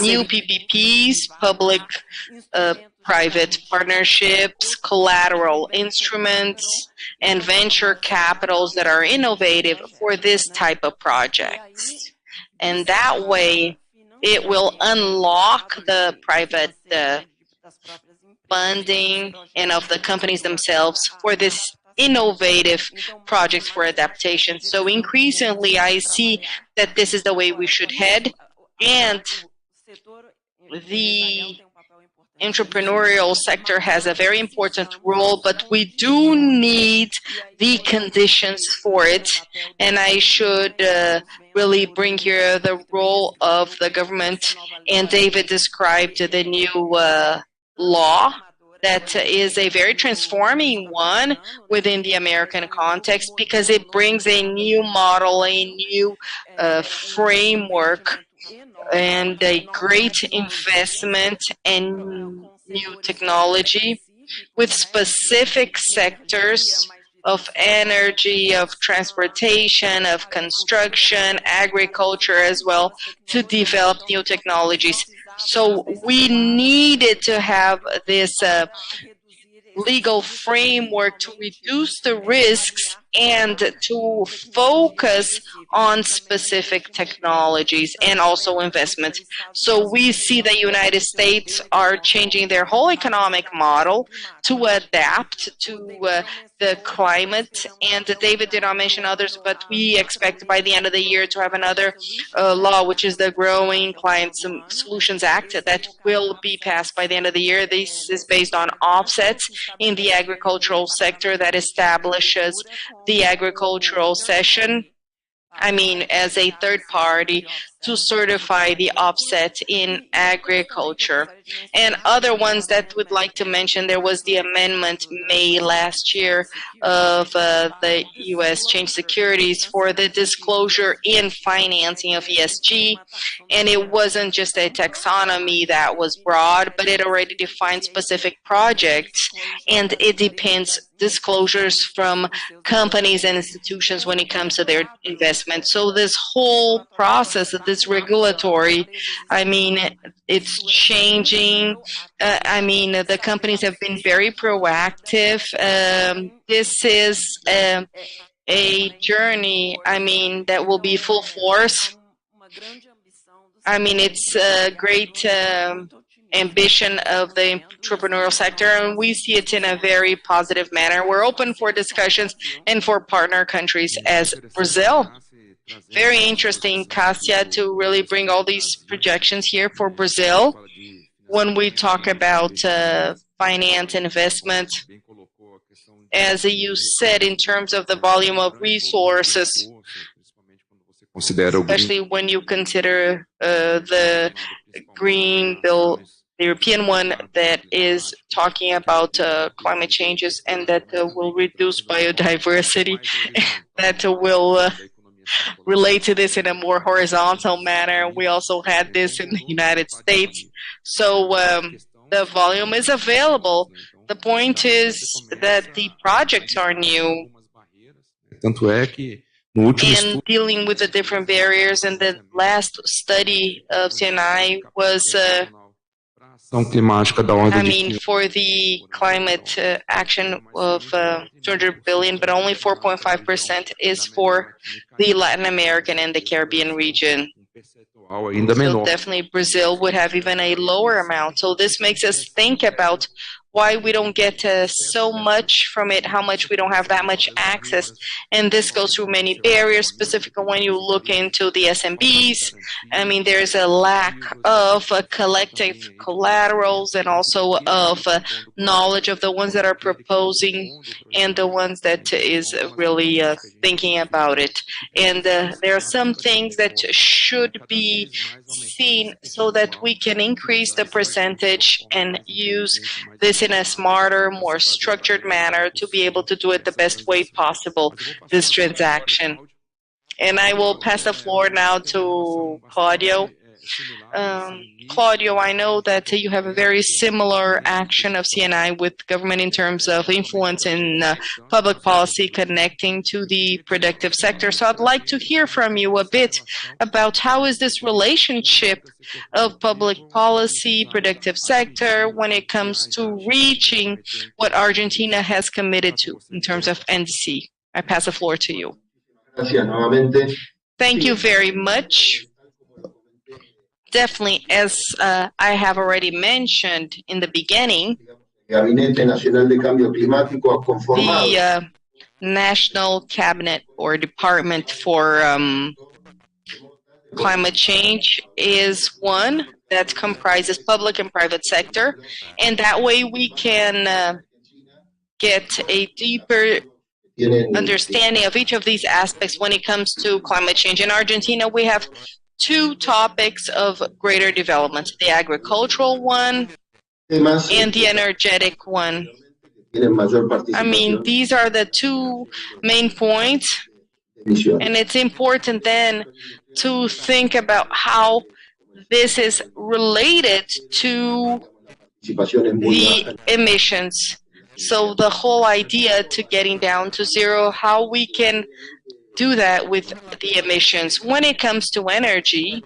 new PPPs, public-private partnerships, collateral instruments, and venture capitals that are innovative for this type of projects. And that way, it will unlock the private funding and of the companies themselves for this innovative projects for adaptation. So increasingly, I see that this is the way we should head, and the entrepreneurial sector has a very important role, but we do need the conditions for it. And I should really bring here the role of the government. And David described the new law that is a very transforming one within the American context, because it brings a new model, a new framework, and a great investment in new technology with specific sectors of energy, of transportation, of construction, agriculture as well, to develop new technologies. So we needed to have this legal framework to reduce the risks and to focus on specific technologies and also investment. So we see the United States are changing their whole economic model to adapt to the climate. And David did not mention others, but we expect by the end of the year to have another law, which is the Growing Climate Solutions Act, that will be passed by the end of the year. This is based on offsets in the agricultural sector that establishes the agricultural cession, as a third party to certify the offset in agriculture. And other ones that would like to mention, there was the amendment May last year of the U.S. Change Securities for the disclosure in financing of ESG. And it wasn't just a taxonomy that was broad, but it already defined specific projects, and it depends disclosures from companies and institutions when it comes to their investment. So this whole process of this regulatory, I mean, it's changing. The companies have been very proactive. This is a journey, that will be full force. It's a great ambition of the entrepreneurial sector, and we see it in a very positive manner. We're open for discussions and for partner countries as Brazil. Very interesting, Cássia, to really bring all these projections here for Brazil. When we talk about finance and investment, as you said, in terms of the volume of resources, especially when you consider the Green Bill, the European one that is talking about climate changes and that will reduce biodiversity, that will relate to this in a more horizontal manner. We also had this in the United States. So the volume is available. The point is that the projects are new. And dealing with the different barriers, and the last study of CNI was for the climate action of 200 billion, but only 4.5% is for the Latin American and the Caribbean region. So definitely Brazil would have even a lower amount. So this makes us think about why we don't get so much from it, how much we don't have that much access. And this goes through many barriers, specifically when you look into the SMBs. There's a lack of collective collaterals and also of knowledge of the ones that are proposing and the ones that is really thinking about it. And there are some things that should be seen so that we can increase the percentage and use this in a smarter, more structured manner to be able to do it the best way possible, this transaction. And I will pass the floor now to Claudio. Claudio, I know that you have a very similar action of CNI with government in terms of influence in public policy connecting to the productive sector. So I'd like to hear from you a bit about how is this relationship of public policy, productive sector, when it comes to reaching what Argentina has committed to in terms of NDC. I pass the floor to you. Thank you very much. Definitely, as I have already mentioned in the beginning, the National Cabinet or Department for Climate Change is one that comprises public and private sector, and that way we can get a deeper understanding of each of these aspects when it comes to climate change. In Argentina, we have two topics of greater development, the agricultural one and the energetic one. These are the two main points, and it's important then to think about how this is related to the emissions. So the whole idea to getting down to zero, how we can do that with the emissions. When it comes to energy,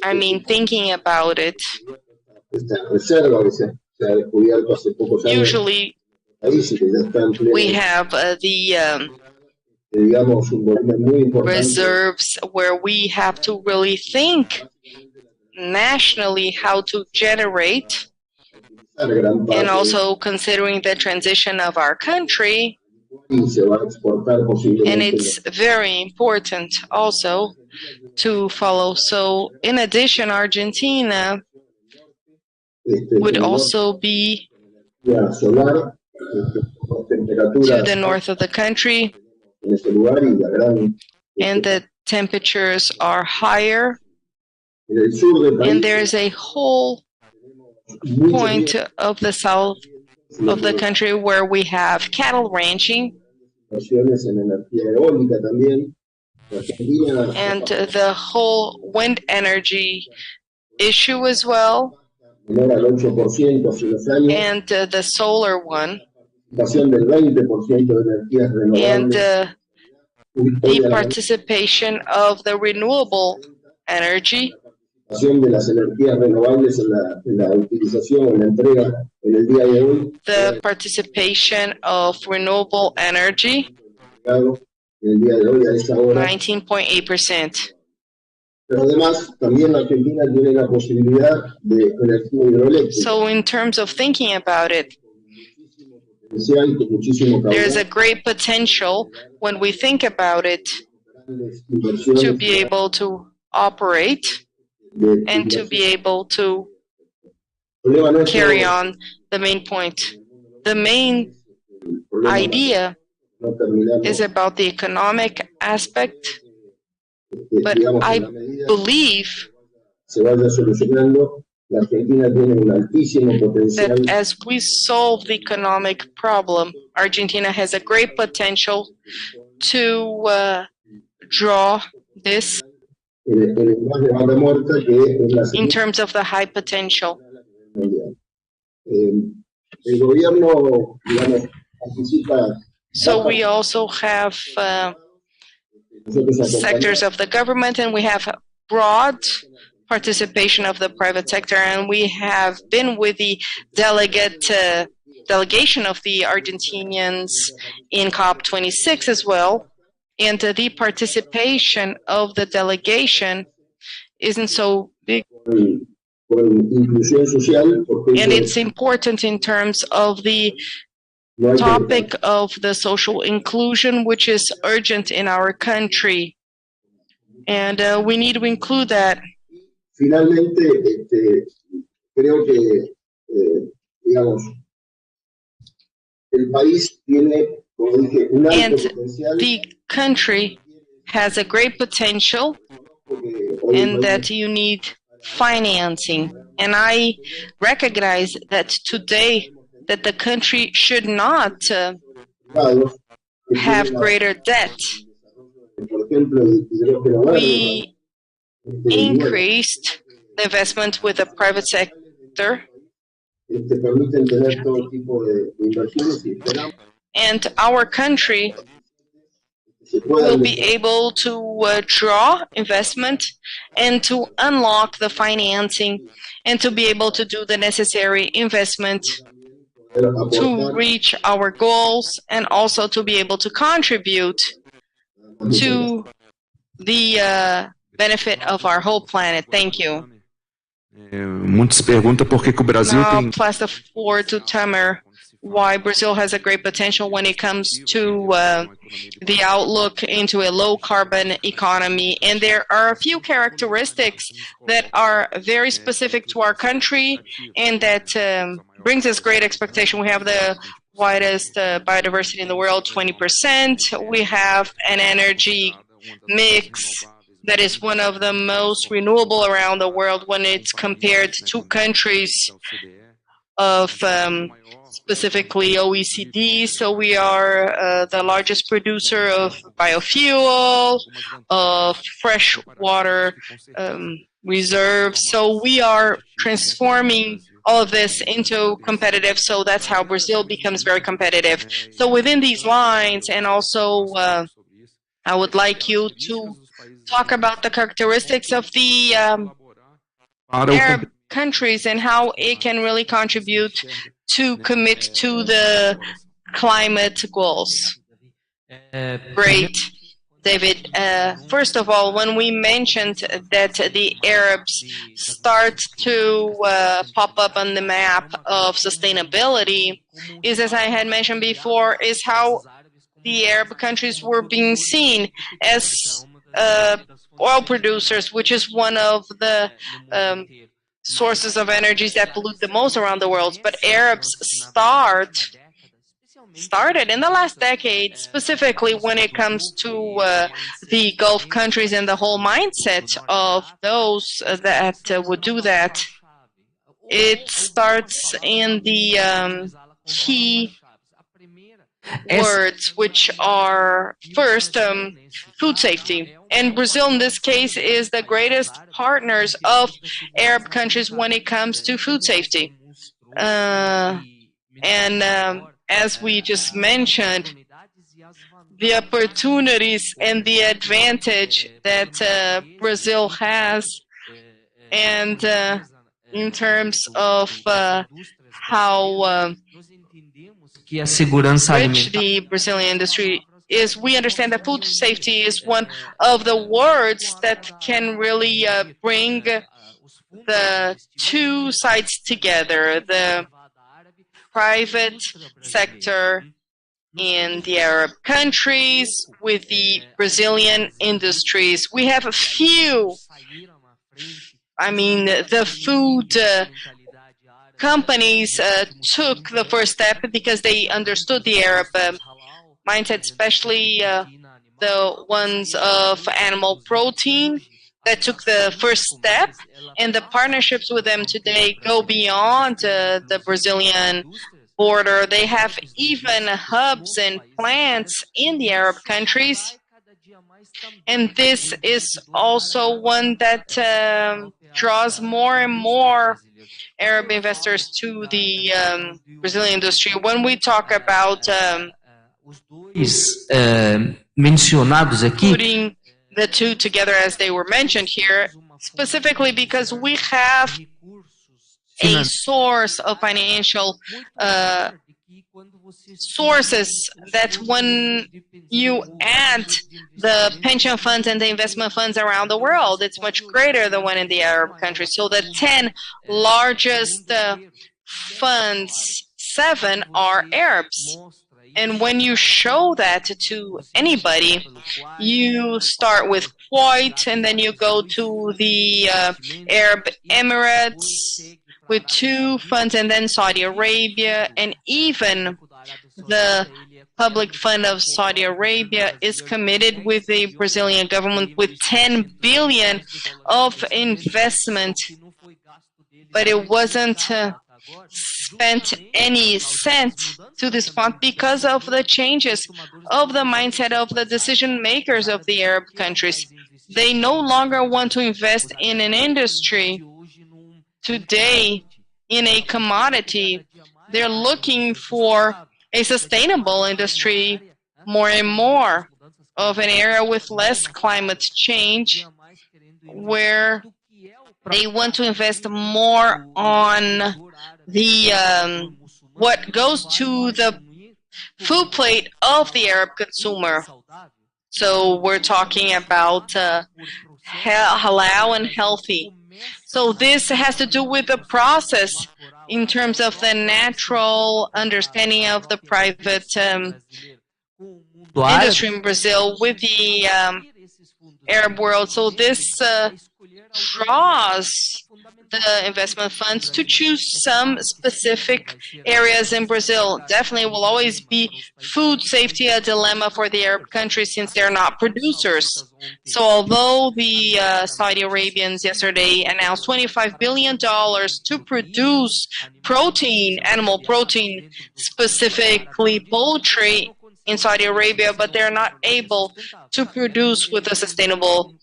thinking about it, usually we have the reserves where we have to really think nationally how to generate, and also considering the transition of our country. And it's very important also to follow. So in addition, Argentina would also be to the north of the country, and the temperatures are higher, and there's a whole point of the south of the country where we have cattle ranching, and the whole wind energy issue as well, and the solar one, and the participation of the renewable energy, the participation of renewable energy, 19.8%. So in terms of thinking about it, there's a great potential when we think about it to be able to operate and to be able to carry on the main point. The main idea is about the economic aspect, but I believe that as we solve the economic problem, Argentina has a great potential to draw this in terms of the high potential. So we also have sectors of the government, and we have broad participation of the private sector, and we have been with the delegation of the Argentinians in COP26 as well, and the participation of the delegation isn't so big. And it's important in terms of the topic of the social inclusion, which is urgent in our country. And we need to include that. And the country has a great potential, and that you need financing. And I recognize that today that the country should not have greater debt. We increased the investment with the private sector, and our country will be able to draw investment and to unlock the financing and to be able to do the necessary investment to reach our goals, and also to be able to contribute to the benefit of our whole planet. Thank you. Muitos perguntam por que o Brasil Now, tem. pass the floor to Tamer. Why Brazil has a great potential when it comes to the outlook into a low-carbon economy. And there are a few characteristics that are very specific to our country and that brings us great expectation. We have the widest biodiversity in the world, 20%. We have an energy mix that is one of the most renewable around the world when it's compared to countries of specifically OECD. So we are the largest producer of biofuel, of fresh water reserves. So we are transforming all of this into competitive. So that's how Brazil becomes very competitive. So within these lines, and also I would like you to talk about the characteristics of the Arab countries and how it can really contribute to commit to the climate goals. Great, David. First of all, when we mentioned that the Arabs start to pop up on the map of sustainability, is, as I had mentioned before, is how the Arab countries were being seen as oil producers, which is one of the sources of energies that pollute the most around the world. But Arabs start started in the last decade, specifically when it comes to the Gulf countries and the whole mindset of those that would do that. It starts in the key words, which are first, food safety. And Brazil, in this case, is the greatest partners of Arab countries when it comes to food safety. As we just mentioned, the opportunities and the advantage that Brazil has, and in terms of how rich the Brazilian industry is, we understand that food safety is one of the words that can really bring the two sides together, the private sector in the Arab countries with the Brazilian industries. We have a few, the food companies took the first step because they understood the Arab mindset, especially the ones of animal protein that took the first step, and the partnerships with them today go beyond the Brazilian border. They have even hubs and plants in the Arab countries, and this is also one that draws more and more Arab investors to the Brazilian industry. When we talk about putting the two together as they were mentioned here, specifically because we have a source of financial sources that when you add the pension funds and the investment funds around the world, it's much greater than one in the Arab countries. So the 10 largest funds, 7 are Arabs. And when you show that to anybody, you start with Kuwait, and then you go to the Arab Emirates with 2 funds, and then Saudi Arabia, and even the public fund of Saudi Arabia is committed with the Brazilian government with 10 billion of investment, but it wasn't spent any cent to this point because of the changes of the mindset of the decision makers of the Arab countries. They no longer want to invest in an industry today, in a commodity. They're looking for a sustainable industry, more and more of an area with less climate change, where they want to invest more on the what goes to the food plate of the Arab consumer. So we're talking about halal and healthy. So this has to do with the process in terms of the natural understanding of the private industry in Brazil with the Arab world. So this draws the investment funds to choose some specific areas in Brazil. Definitely will always be food safety a dilemma for the Arab countries since they're not producers. So although the Saudi Arabians yesterday announced $25 billion to produce protein, animal protein, specifically poultry in Saudi Arabia, but they're not able to produce with a sustainable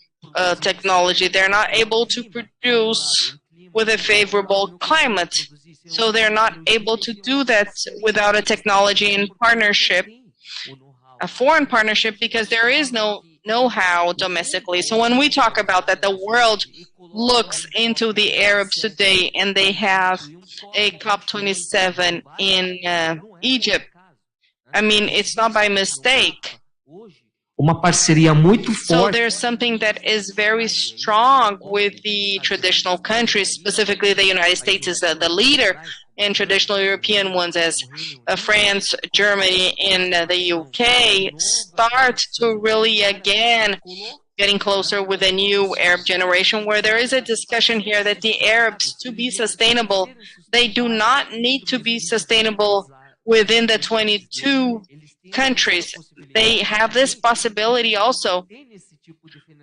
technology. They're not able to produce with a favorable climate. So they're not able to do that without a technology and partnership, a foreign partnership, because there is no know-how domestically. So when we talk about that, the world looks into the Arabs today, and they have a COP27 in Egypt. I mean, it's not by mistake. So there's something that is very strong with the traditional countries, specifically the United States is the leader, and traditional European ones as France, Germany, and the UK start to really again getting closer with a new Arab generation, where there is a discussion here that the Arabs, to be sustainable, they do not need to be sustainable within the 22 countries, they have this possibility also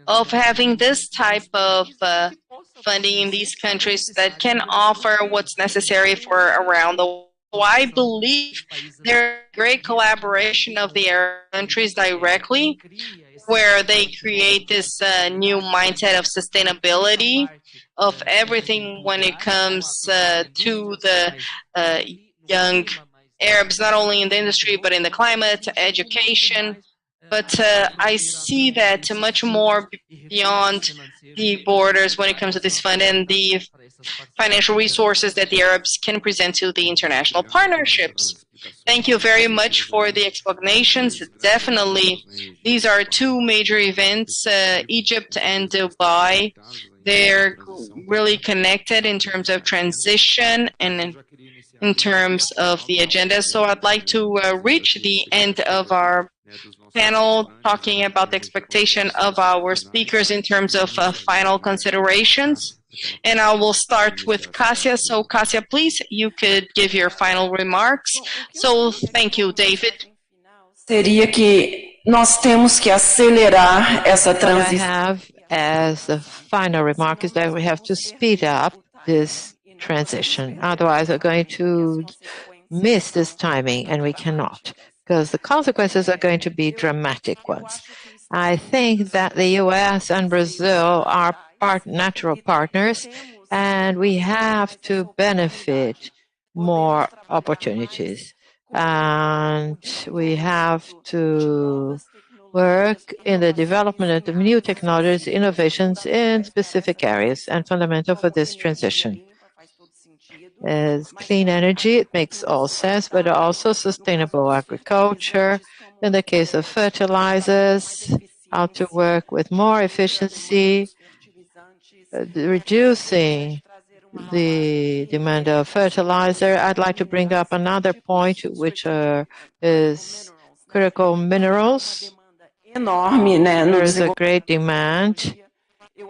of having this type of funding in these countries that can offer what's necessary for around the world. So I believe there's great collaboration of the Arab countries directly, where they create this new mindset of sustainability of everything when it comes to the young Arabs, not only in the industry, but in the climate, education. But I see that much more beyond the borders when it comes to this fund and the financial resources that the Arabs can present to the international partnerships. Thank you very much for the explanations. Definitely, these are two major events, Egypt and Dubai. They're really connected in terms of transition and in terms of the agenda. So I'd like to reach the end of our panel talking about the expectation of our speakers in terms of final considerations. And I will start with Cássia. So Cássia, please, you could give your final remarks. So thank you, David. Seria que nós temos que acelerar essa transição. What I have as a final remark is that we have to speed up this transition. Otherwise, we're going to miss this timing, and we cannot, because the consequences are going to be dramatic ones. I think that the US and Brazil are natural partners, and we have to benefit more opportunities. And we have to work in the development of new technologies, innovations in specific areas, and fundamental for this transition. As clean energy, it makes all sense, but also sustainable agriculture. In the case of fertilizers, how to work with more efficiency, reducing the demand of fertilizer. I'd like to bring up another point, which is critical minerals. There is a great demand in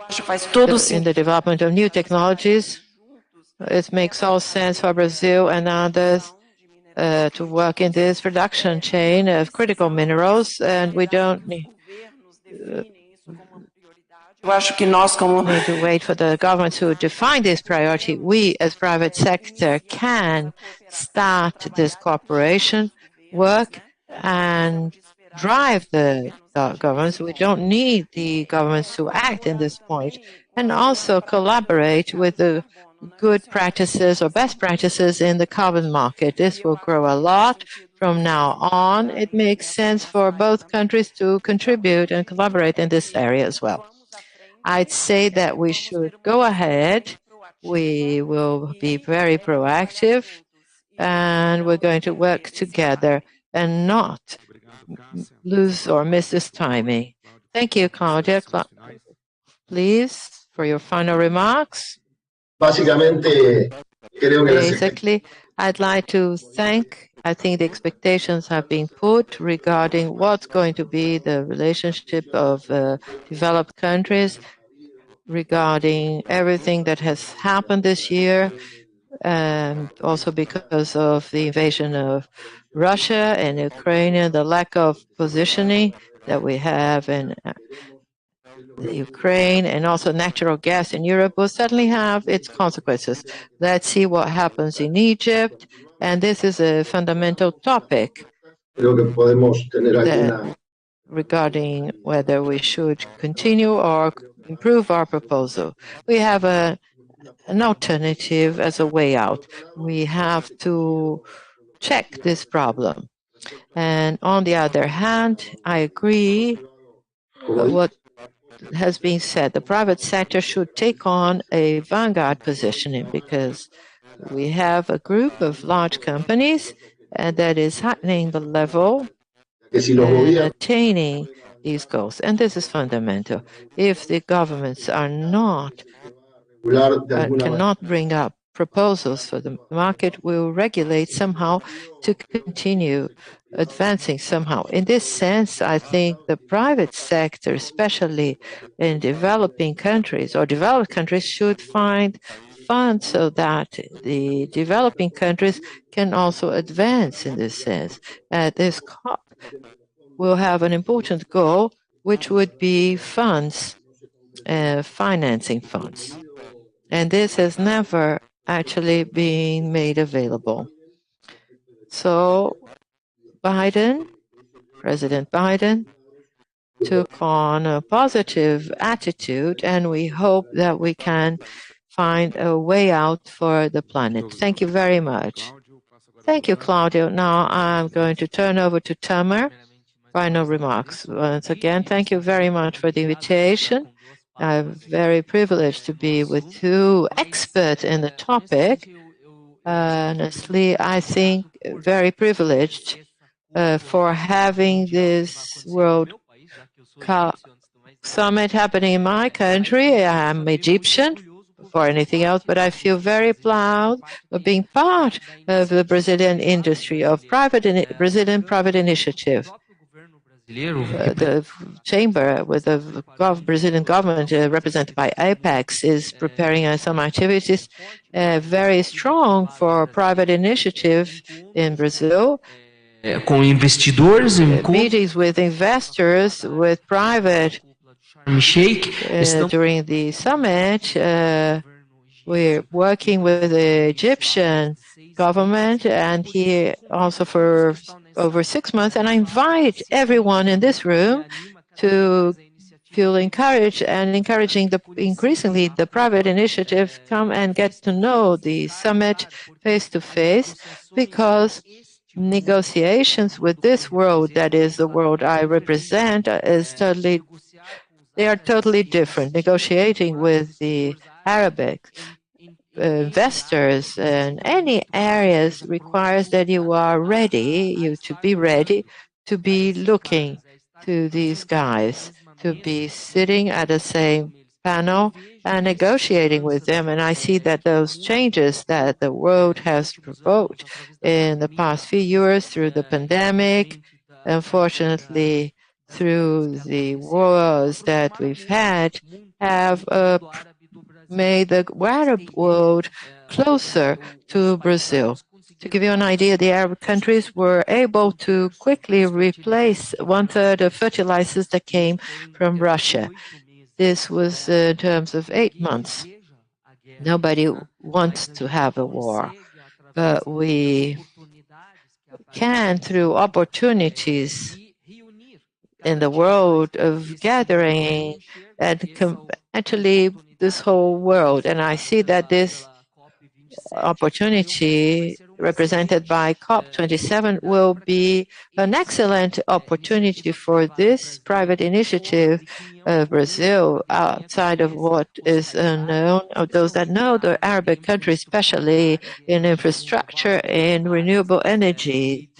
the development of new technologies. It makes all sense for Brazil and others to work in this production chain of critical minerals, and we don't need to wait for the government to define this priority. We, as private sector, can start this cooperation work and drive the governments. We don't need the governments to act in this point, and also collaborate with the good practices or best practices in the carbon market. This will grow a lot from now on. It makes sense for both countries to contribute and collaborate in this area as well. I'd say that we should go ahead. We will be very proactive, and we're going to work together and not lose or miss this timing. Thank you, Claudia. Please, for your final remarks. Basically, I'd like to thank, I think the expectations have been put regarding what's going to be the relationship of developed countries regarding everything that has happened this year, and also because of the invasion of Russia and Ukraine and the lack of positioning that we have in Ukraine, and also natural gas in Europe will certainly have its consequences. Let's see what happens in Egypt, and this is a fundamental topic regarding whether we should continue or improve our proposal. We have an alternative as a way out. We have to check this problem. And on the other hand, I agree with what has been said. The private sector should take on a vanguard positioning, because we have a group of large companies that is heightening the level and attaining these goals. And this is fundamental. If the governments are not, cannot bring up proposals for the market, will regulate somehow to continue advancing somehow. In this sense, I think the private sector, especially in developing countries or developed countries, should find funds so that the developing countries can also advance in this sense. At this COP, we'll have an important goal, which would be funds, financing funds. And this has never actually been made available. So President Biden, took on a positive attitude, and we hope that we can find a way out for the planet. Thank you very much. Thank you, Claudio. Now I'm going to turn over to Tamar. Final remarks. Once again, thank you very much for the invitation. I'm very privileged to be with two experts in the topic. Honestly, I think very privileged for having this World Summit happening in my country. I'm Egyptian before anything else, but I feel very proud of being part of the Brazilian industry of Brazilian private initiative. The chamber with the Brazilian government represented by Apex is preparing some activities very strong for private initiative in Brazil. Com investidores, meetings with investors, with private during the summit. We're working with the Egyptian government and here also for over 6 months. And I invite everyone in this room to feel encouraged and encouraging increasingly the private initiative come and get to know the summit face to face, because negotiations with this world, that is the world I represent, they are totally different. Negotiating with the Arabic investors in any areas requires that you are ready, to be looking to these guys, to be sitting at the same panel and negotiating with them. And I see that those changes that the world has provoked in the past few years through the pandemic, unfortunately through the wars that we've had, have made the Arab world closer to Brazil. To give you an idea, the Arab countries were able to quickly replace 1/3 of fertilizers that came from Russia. This was in terms of 8 months. Nobody wants to have a war, but we can, through opportunities in the world of gathering and actually this whole world. And I see that this opportunity represented by COP27 will be an excellent opportunity for this private initiative of Brazil, outside of what is unknown, of those that know the Arabic countries, especially in infrastructure and renewable energy,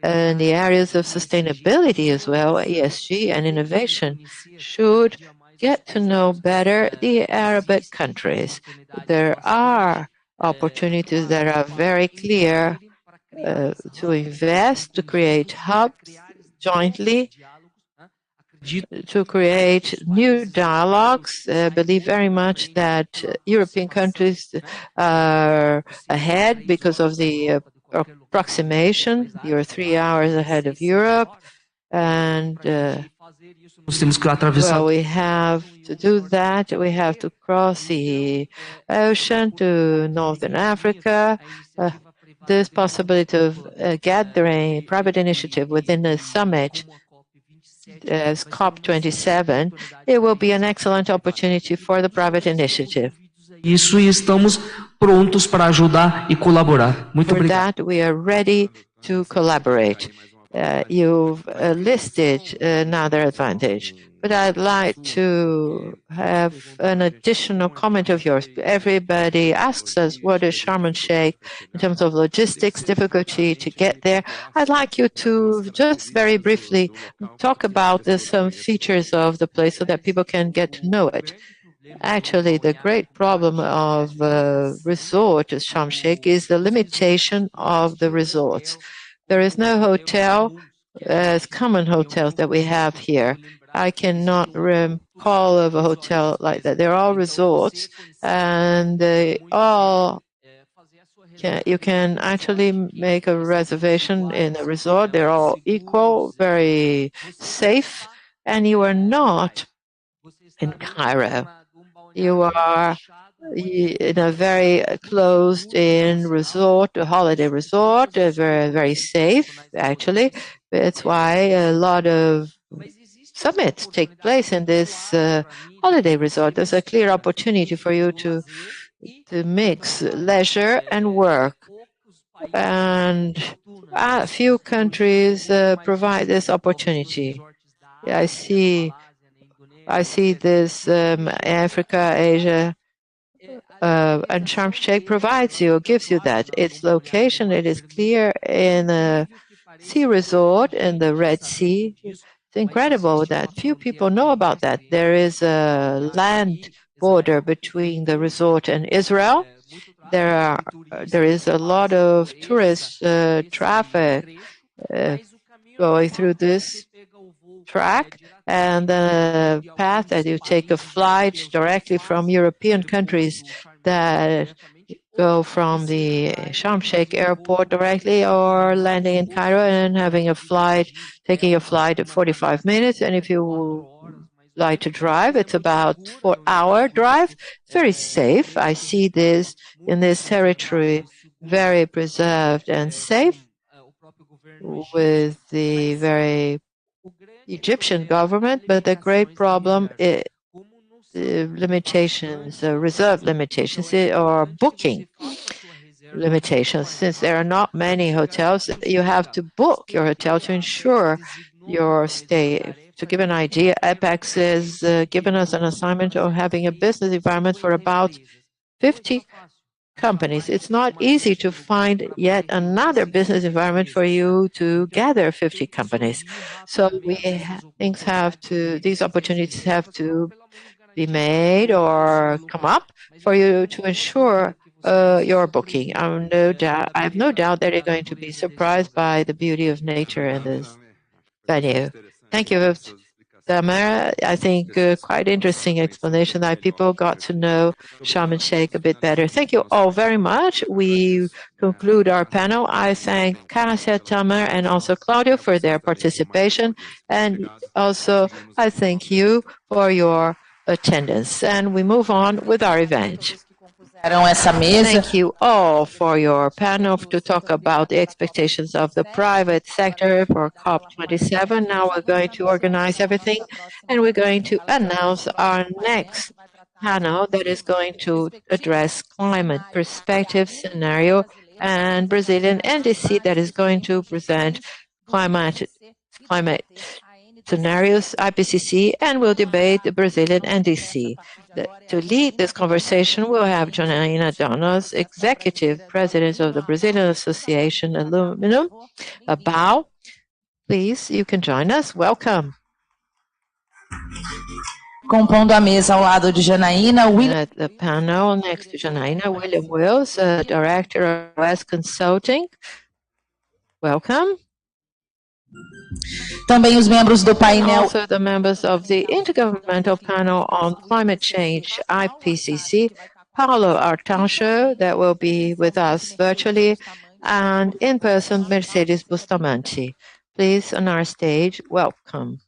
and the areas of sustainability as well, ESG and innovation, should get to know better the Arabic countries. There are opportunities that are very clear to invest, to create hubs jointly, to create new dialogues. I believe very much that European countries are ahead because of the approximation. You're 3 hours ahead of Europe. And well, we have to do that. We have to cross the ocean to Northern Africa. This possibility of gathering private initiative within the summit as COP27, it will be an excellent opportunity for the private initiative. Isso, e estamos prontos para ajudar e colaborar. Muito obrigado. For that, we are ready to collaborate. You've listed another advantage, but I'd like to have an additional comment of yours. Everybody asks us what is Sharm el-Sheikh in terms of logistics, difficulty to get there. I'd like you to just very briefly talk about some features of the place so that people can get to know it. Actually, the great problem of resort at Sharm el-Sheikh is the limitation of the resorts. There is no hotel as common hotels that we have here. I cannot call of a hotel like that. They're all resorts, and they all you can actually make a reservation in a resort. They're all equal, very safe, and you are not in Cairo. You are in a very closed-in resort, a holiday resort, very, very safe, actually. That's why a lot of summits take place in this holiday resort. There's a clear opportunity for you to mix leisure and work. And a few countries provide this opportunity. I see this Africa, Asia, and Sharm el-Sheikh gives you that. Its location, it is clear in a sea resort in the Red Sea. It's incredible that few people know about that. There is a land border between the resort and Israel. There is a lot of tourist traffic going through this track, and the path that you take a flight directly from European countries that go from the Sharm el-Sheikh airport directly, or landing in Cairo and taking a flight of 45 minutes. And if you like to drive, it's about 4-hour drive. It's very safe. I see this in this territory very preserved and safe, with the very Egyptian government, but the great problem is limitations, reserve limitations, or booking limitations. Since there are not many hotels, you have to book your hotel to ensure your stay. To give an idea, Apex has given us an assignment of having a business environment for about 50 companies. It's not easy to find yet another business environment for you to gather 50 companies. So these opportunities have to be made or come up for you to ensure your booking. I have no doubt that you're going to be surprised by the beauty of nature in this venue. Thank you, Tamara. I think quite interesting explanation that people got to know Sharm el-Sheikh a bit better. Thank you all very much. We conclude our panel. I thank Kasia, Tamara, and also Claudio for their participation. And also, I thank you for your attendance. And we move on with our event. Thank you all for your panel to talk about the expectations of the private sector for COP27. Now we're going to organize everything, and we're going to announce our next panel that is going to address climate perspective scenario, and Brazilian NDC that is going to present climate scenarios, IPCC, and will debate the Brazilian NDC. To lead this conversation, we'll have Janaína Donos, Executive President of the Brazilian Association Aluminum, ABAL. Please, you can join us. Welcome. Compondo a mesa ao lado de Janaína, At the panel next to Janaína, William Wills, Director of West Consulting. Welcome. Também os membros do painel. Also the members of the Intergovernmental Panel on Climate Change, IPCC, Paulo Artacho, that will be with us virtually, and in person, Mercedes Bustamante. Please, on our stage, welcome.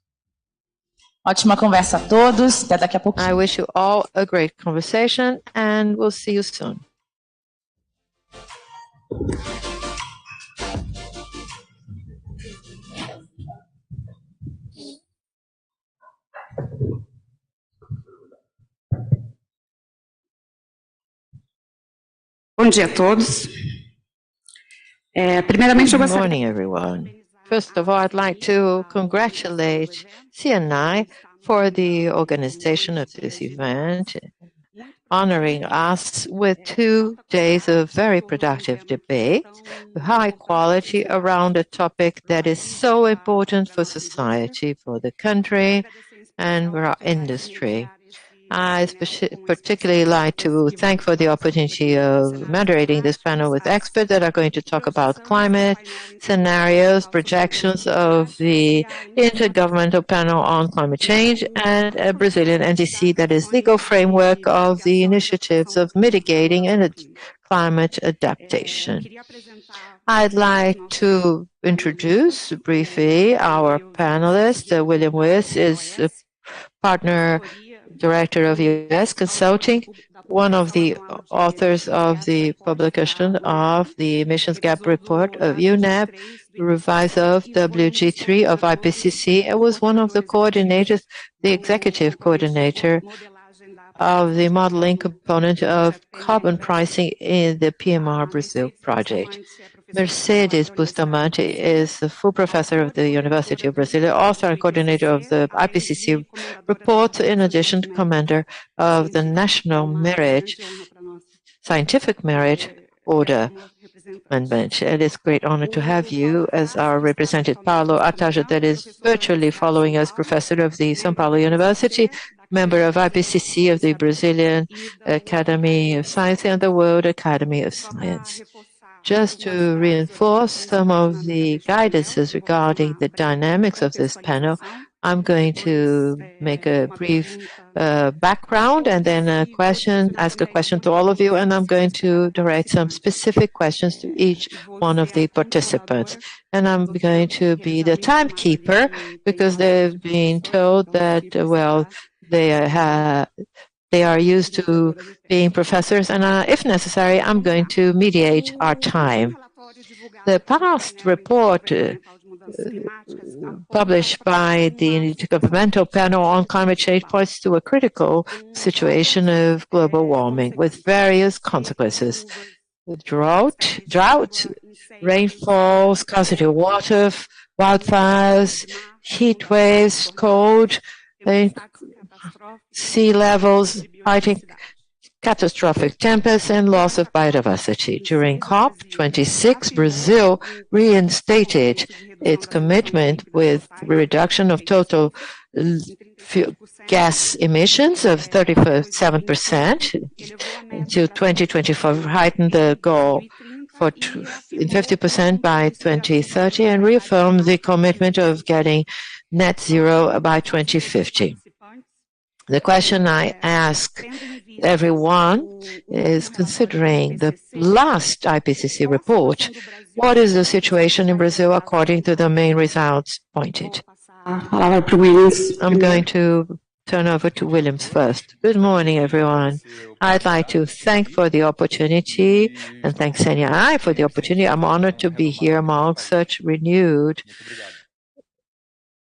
Ótima conversa a todos. Até daqui a pouco. I wish you all a great conversation, and we'll see you soon. Bom dia a todos. Primeiramente, eu Good gostaria... morning, everyone. First of all, I'd like to congratulate CNI for the organization of this event, honoring us with 2 days of very productive debate, high quality around a topic that is so important for society, for the country, and for our industry. I particularly like to thank for the opportunity of moderating this panel with experts that are going to talk about climate scenarios, projections of the Intergovernmental Panel on Climate Change, and a Brazilian NDC, that is legal framework of the initiatives of mitigating and climate adaptation. I'd like to introduce briefly our panelist. William Wiss is a partner director of U.S. Consulting, one of the authors of the publication of the Emissions Gap Report of UNEP, revise of WG3 of IPCC, and was one of the coordinators, the executive coordinator of the modeling component of carbon pricing in the PMR Brazil project. Mercedes Bustamante is a full professor of the University of Brasilia, author and coordinator of the IPCC report, in addition to commander of the National Merit, Scientific Merit Order Amendment. It is a great honor to have you as our representative. Paulo Ataja, that is virtually following us, professor of the São Paulo University, member of IPCC of the Brazilian Academy of Science and the World Academy of Science. Just to reinforce some of the guidances regarding the dynamics of this panel, I'm going to make a brief background and then ask a question to all of you, and I'm going to direct some specific questions to each one of the participants. And I'm going to be the timekeeper because they've been told that, well, they are used to being professors, and if necessary, I'm going to mediate our time. The past report published by the Intergovernmental Panel on Climate Change points to a critical situation of global warming with various consequences. With drought, rainfall, scarcity of water, wildfires, heat waves, cold, sea levels, fighting catastrophic tempests, and loss of biodiversity. During COP26, Brazil reinstated its commitment with reduction of total gas emissions of 37% until 2024, heightened the goal for 50% by 2030, and reaffirmed the commitment of getting net zero by 2050. The question I ask everyone is, considering the last IPCC report, what is the situation in Brazil according to the main results pointed? I'm going to turn over to Williams first. Good morning, everyone. I'd like to thank for the opportunity and thank Senia for the opportunity. I'm honored to be here among such renewed.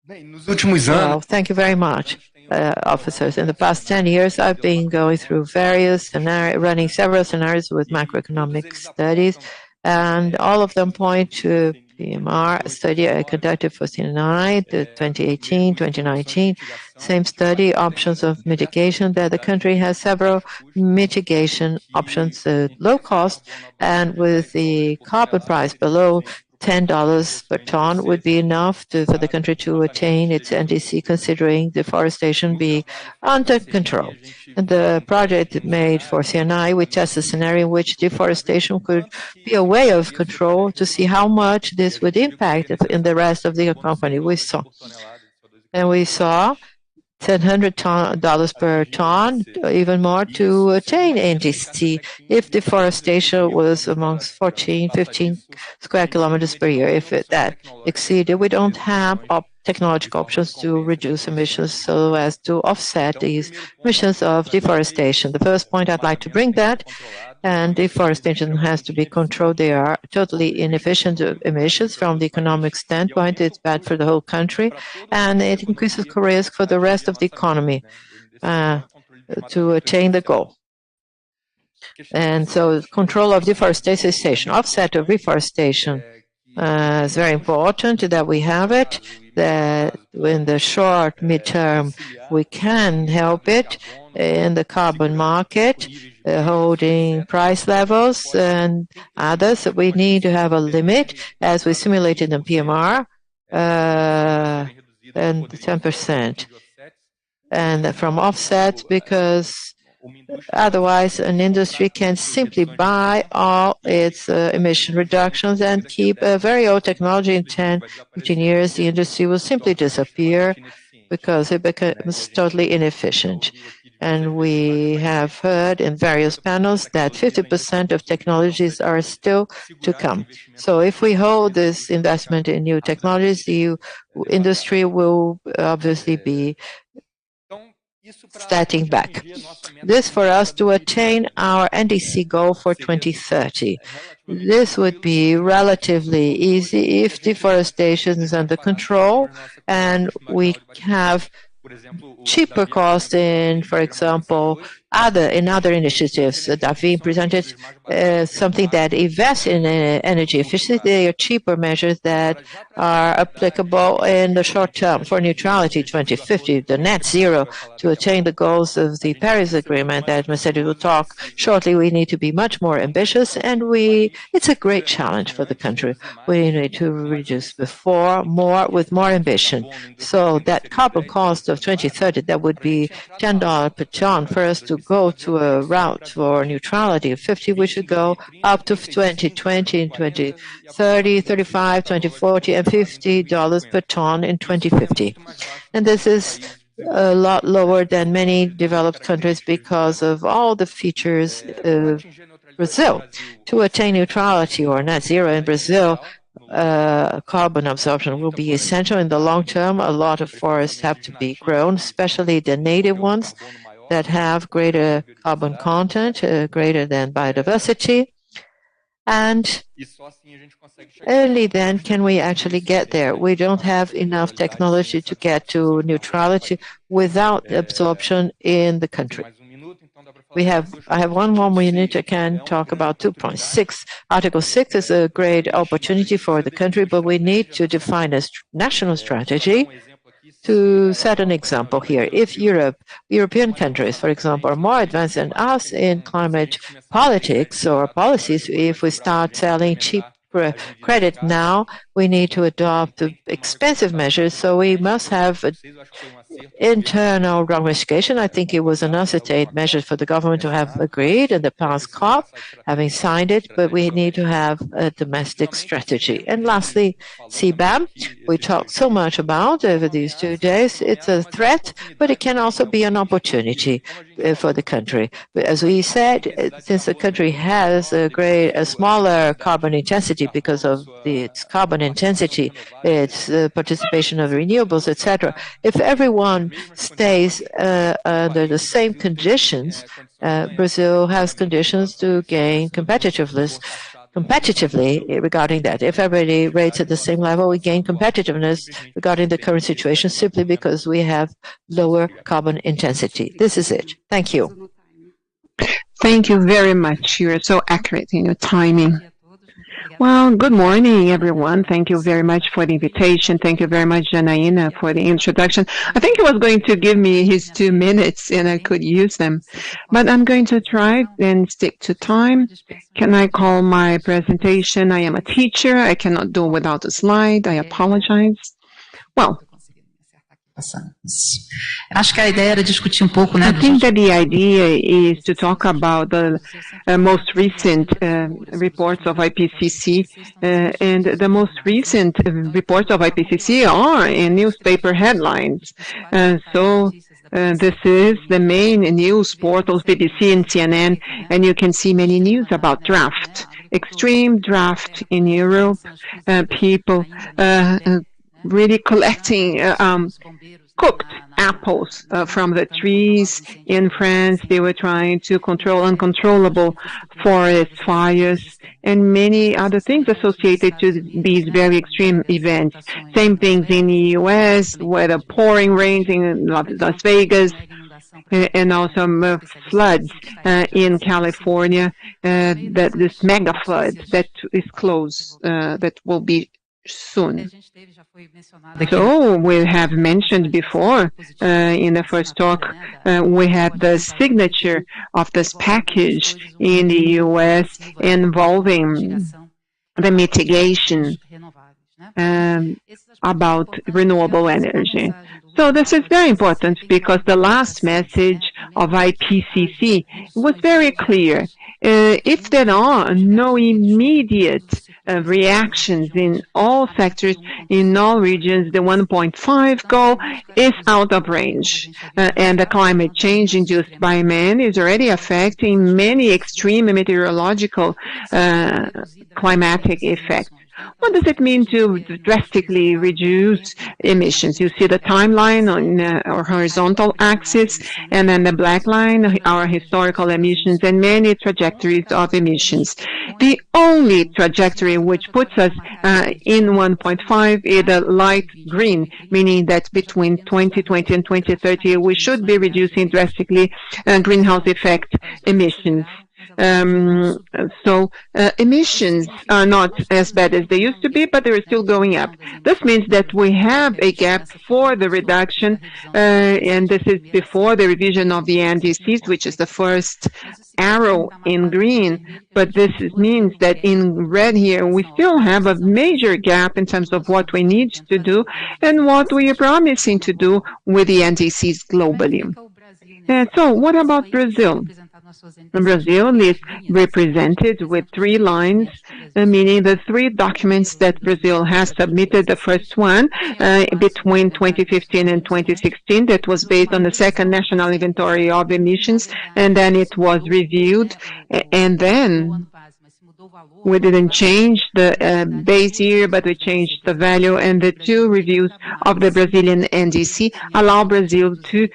Well, thank you very much. Officers. In the past 10 years, I've been going through various scenarios, running several scenarios with macroeconomic studies, and all of them point to PMR, a study I conducted for CNI, the 2018, 2019, same study, options of mitigation, that the country has several mitigation options at low cost, and with the carbon price below $10 per ton would be enough for the country to attain its NDC, considering deforestation being under control. And the project made for CNI, we test a scenario in which deforestation could be a way of control to see how much this would impact in the rest of the company. We saw $1,000 per ton, even more, to attain NDC if deforestation was amongst 14, 15 square kilometers per year. If that exceeded, we don't have technological options to reduce emissions so as to offset these emissions of deforestation. The first point I'd like to bring that, and deforestation has to be controlled. They are totally inefficient emissions from the economic standpoint. It's bad for the whole country, and it increases risk for the rest of the economy to attain the goal. And so control of deforestation, offset of reforestation is very important that we have it, that in the short, midterm, we can help it in the carbon market, holding price levels and others. We need to have a limit, as we simulated in PMR, and 10%. and from offsets, because otherwise an industry can simply buy all its emission reductions and keep a very old technology. In 10, 15 years, the industry will simply disappear because it becomes totally inefficient. And we have heard in various panels that 50% of technologies are still to come. So if we hold this investment in new technologies, the industry will obviously be starting back. This for us to attain our NDC goal for 2030. This would be relatively easy if deforestation is under control and we have cheaper cost in, for example, other initiatives. Davin presented something that invests in energy efficiency. They are cheaper measures that are applicable in the short term for neutrality 2050, the net zero, to attain the goals of the Paris Agreement that Mercedes will talk shortly. We need to be much more ambitious, and it's a great challenge for the country. We need to reduce more with more ambition. So that carbon cost of 2030, that would be $10 per ton. For us to go to a route for neutrality of 50, we should go up to 2020 and 2030, 35, 2040, and $50 per ton in 2050. And this is a lot lower than many developed countries because of all the features of Brazil. To attain neutrality or net zero in Brazil, carbon absorption will be essential in the long term. A lot of forests have to be grown, especially the native ones that have greater carbon content, greater than biodiversity. And only then can we actually get there. We don't have enough technology to get to neutrality without absorption in the country. I have 1 more minute. I can talk about 2.6. Article 6 is a great opportunity for the country, but we need to define a national strategy to set an example here. If European countries, for example, are more advanced than us in climate politics or policies, if we start selling cheap credit now, we need to adopt expensive measures. So we must have internal ramification. I think it was an uncertain measure for the government to have agreed in the past COP, having signed it, but we need to have a domestic strategy. And lastly, CBAM, we talked so much about over these 2 days. It's a threat, but it can also be an opportunity for the country. But as we said, since the country has a smaller carbon intensity because of its carbon intensity, its participation of renewables, etc., if everyone stays under the same conditions, Brazil has conditions to gain competitively regarding that. If everybody rates at the same level, we gain competitiveness regarding the current situation simply because we have lower carbon intensity. This is it. Thank you. Thank you very much. You're so accurate in your timing. Well, good morning, everyone. Thank you very much for the invitation. Thank you very much, Janaína, for the introduction. I think he was going to give me his 2 minutes, and I could use them. But I'm going to try and stick to time. Can I call my presentation? I am a teacher. I cannot do without a slide. I apologize. Well, Acho que a ideia era discutir pouco, né? I think that the idea is to talk about the most recent reports of IPCC, and the most recent reports of IPCC are in newspaper headlines. So this is the main news portals, BBC and CNN, and you can see many news about drought, extreme drought in Europe, people really collecting cooked apples from the trees. In France, they were trying to control uncontrollable forest fires and many other things associated to these very extreme events. Same things in the U.S., where the pouring rains in Las Vegas, and also floods in California, this mega flood that is close, that will be soon. So we have mentioned before in the first talk, we had the signature of this package in the U.S. involving the mitigation about renewable energy. So this is very important because the last message of IPCC was very clear. If there are no immediate reactions in all sectors, in all regions, the 1.5 goal is out of range. And the climate change induced by man is already affecting many extreme meteorological climatic effects. What does it mean to drastically reduce emissions? You see the timeline on our horizontal axis, and then the black line, our historical emissions, and many trajectories of emissions. The only trajectory which puts us in 1.5 is the light green, meaning that between 2020 and 2030, we should be reducing drastically greenhouse effect emissions. Emissions are not as bad as they used to be, but they're still going up. This means that we have a gap for the reduction, and this is before the revision of the NDCs, which is the first arrow in green. But this means that in red here, we still have a major gap in terms of what we need to do and what we are promising to do with the NDCs globally. So what about Brazil? Brazil is represented with 3 lines, meaning the 3 documents that Brazil has submitted. The first one between 2015 and 2016, that was based on the second national inventory of emissions, and then it was reviewed, and then we didn't change the base year, but we changed the value, and the 2 reviews of the Brazilian NDC allow Brazil to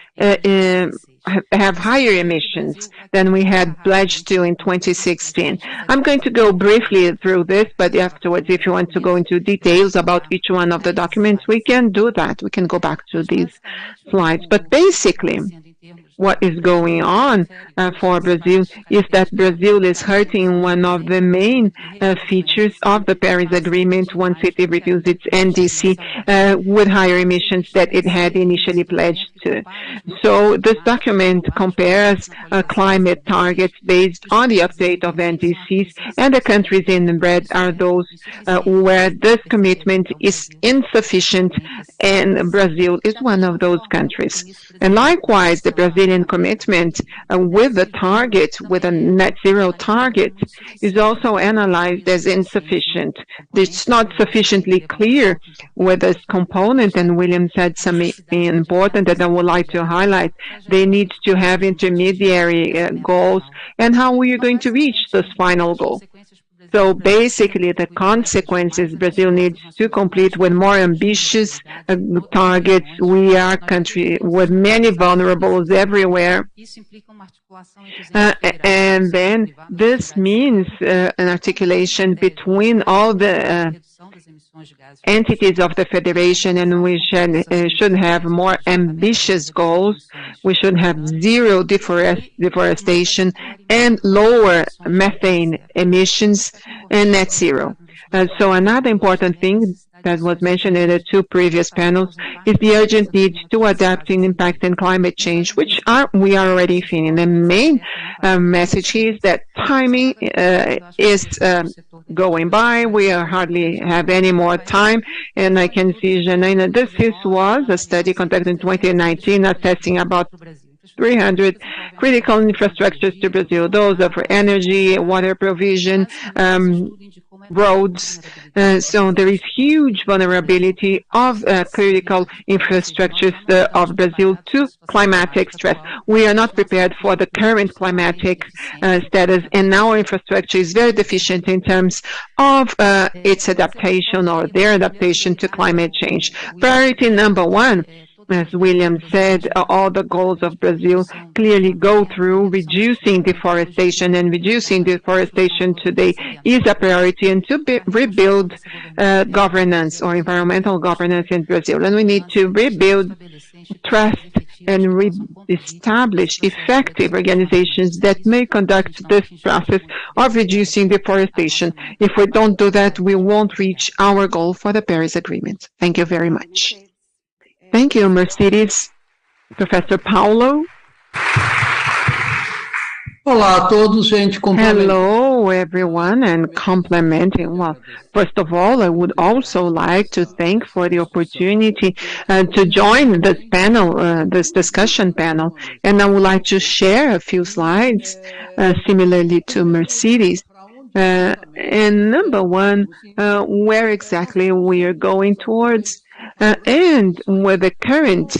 have higher emissions than we had pledged to in 2016. I'm going to go briefly through this, but afterwards, if you want to go into details about each one of the documents, we can do that. We can go back to these slides. But basically, what is going on for Brazil is that Brazil is hurting one of the main features of the Paris Agreement once it reviews its NDC with higher emissions that it had initially pledged to. So this document compares climate targets based on the update of NDCs, and the countries in red are those where this commitment is insufficient, and Brazil is one of those countries. And likewise, the Brazilian commitment with the target, with a net zero target, is also analyzed as insufficient. It's not sufficiently clear with this component, and William said something important that I would like to highlight. They need to have intermediary goals, and how we are going to reach this final goal. So basically, the consequences Brazil needs to complete with more ambitious targets. We are a country with many vulnerables everywhere. And then this means an articulation between all the entities of the Federation, and we should have more ambitious goals. We should have zero deforestation and lower methane emissions and net zero. So another important thing that was mentioned in the 2 previous panels is the urgent need to adapt in impact and climate change, which we are already feeling. The main message is that timing is going by. We hardly have any more time, and I can see, Janaina, this was a study conducted in 2019 assessing about 300 critical infrastructures to Brazil. Those are for energy, water provision, roads. So there is huge vulnerability of critical infrastructures of Brazil to climatic stress. We are not prepared for the current climatic status, and our infrastructure is very deficient in terms of its adaptation or their adaptation to climate change. Priority number 1, as William said, all the goals of Brazil clearly go through reducing deforestation, and reducing deforestation today is a priority, and to rebuild governance or environmental governance in Brazil. And we need to rebuild trust and re-establish effective organizations that may conduct this process of reducing deforestation. If we don't do that, we won't reach our goal for the Paris Agreement. Thank you very much. Thank you, Mercedes. Professor Paulo. Olá a todos, gente. Hello, Hello, everyone, and complimenting. Well, first of all, I would also like to thank for the opportunity to join this panel, this discussion panel, and I would like to share a few slides similarly to Mercedes. And number one, where exactly we are going towards, and with the current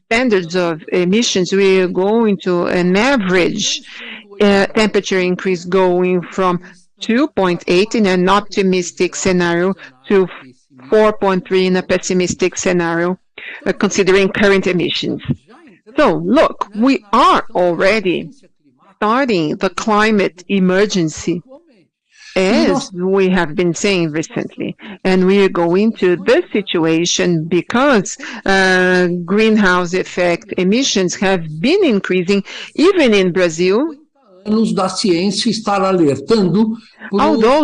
standards of emissions, we are going to an average temperature increase going from 2.8 in an optimistic scenario to 4.3 in a pessimistic scenario, considering current emissions. So, look, we are already starting the climate emergency, as we have been saying recently. And we are going to this situation because greenhouse effect emissions have been increasing, even in Brazil. Although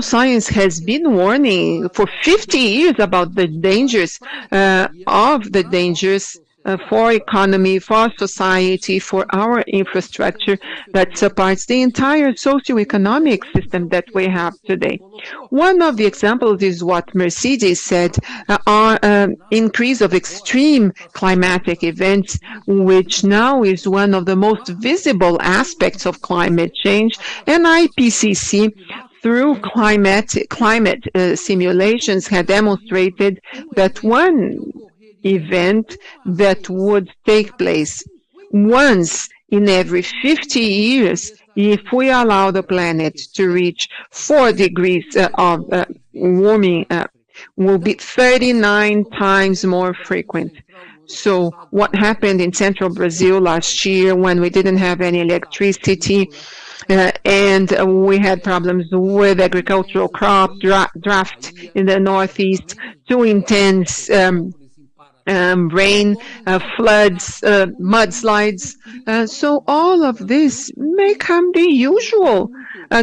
science has been warning for 50 years about the dangers for economy, for society, for our infrastructure that supports the entire socioeconomic system that we have today. One of the examples is what Mercedes said, our increase of extreme climatic events, which now is one of the most visible aspects of climate change, and IPCC through climate simulations had demonstrated that one event that would take place once in every 50 years, if we allow the planet to reach 4 degrees of warming, will be 39 times more frequent. So what happened in central Brazil last year when we didn't have any electricity, and we had problems with agricultural crop drought in the northeast, too intense rain, floods, mudslides. So all of this may become the usual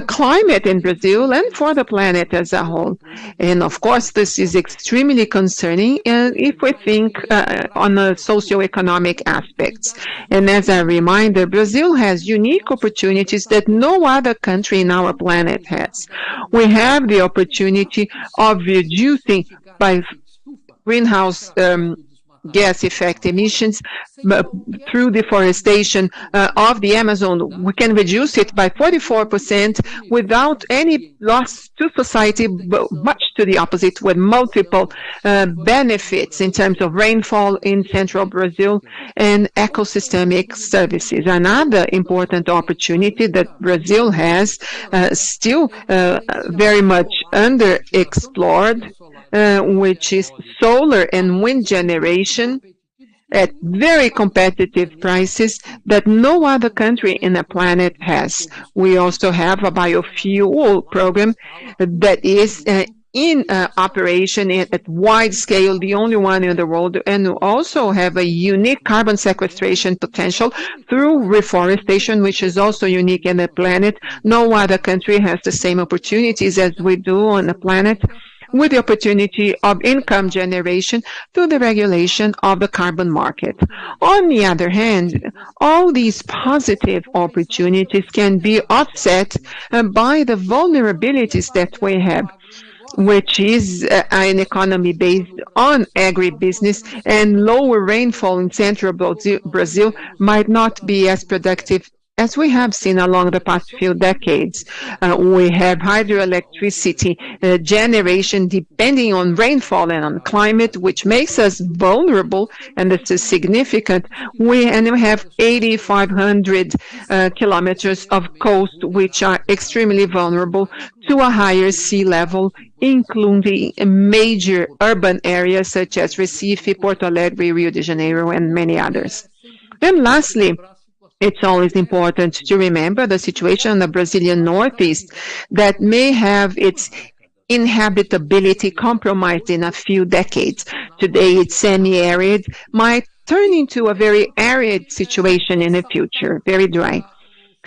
climate in Brazil and for the planet as a whole. And of course, this is extremely concerning if we think on the socioeconomic aspects. And as a reminder, Brazil has unique opportunities that no other country in our planet has. We have the opportunity of reducing by greenhouse gas effect emissions through deforestation of the Amazon. We can reduce it by 44% without any loss to society, but much to the opposite, with multiple benefits in terms of rainfall in central Brazil and ecosystemic services. Another important opportunity that Brazil has still very much underexplored, which is solar and wind generation at very competitive prices that no other country in the planet has. We also have a biofuel program that is in operation at wide scale, the only one in the world, and also have a unique carbon sequestration potential through reforestation, which is also unique in the planet. No other country has the same opportunities as we do on the planet, with the opportunity of income generation through the regulation of the carbon market. On the other hand, all these positive opportunities can be offset by the vulnerabilities that we have, which is an economy based on agribusiness, and lower rainfall in central Brazil might not be as productive as we have seen along the past few decades. We have hydroelectricity generation depending on rainfall and on climate, which makes us vulnerable, and this is significant. We have 8,500 kilometers of coast, which are extremely vulnerable to a higher sea level, including major urban areas such as Recife, Porto Alegre, Rio de Janeiro, and many others. Then lastly, it's always important to remember the situation in the Brazilian Northeast that may have its inhabitability compromised in a few decades. Today it's semi-arid, might turn into a very arid situation in the future, very dry.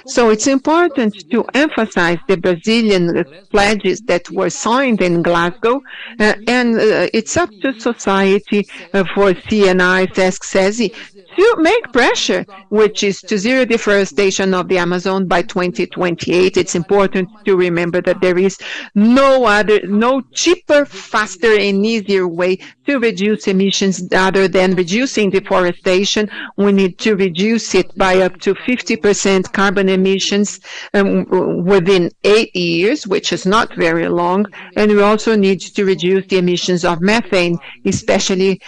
So it's important to emphasize the Brazilian pledges that were signed in Glasgow, and it's up to society for CNI, SESC, SESI, to make pressure, which is to zero deforestation of the Amazon by 2028. It's important to remember that there is no cheaper, faster, and easier way to reduce emissions other than reducing deforestation. We need to reduce it by up to 50% carbon emissions within 8 years, which is not very long. And we also need to reduce the emissions of methane, especially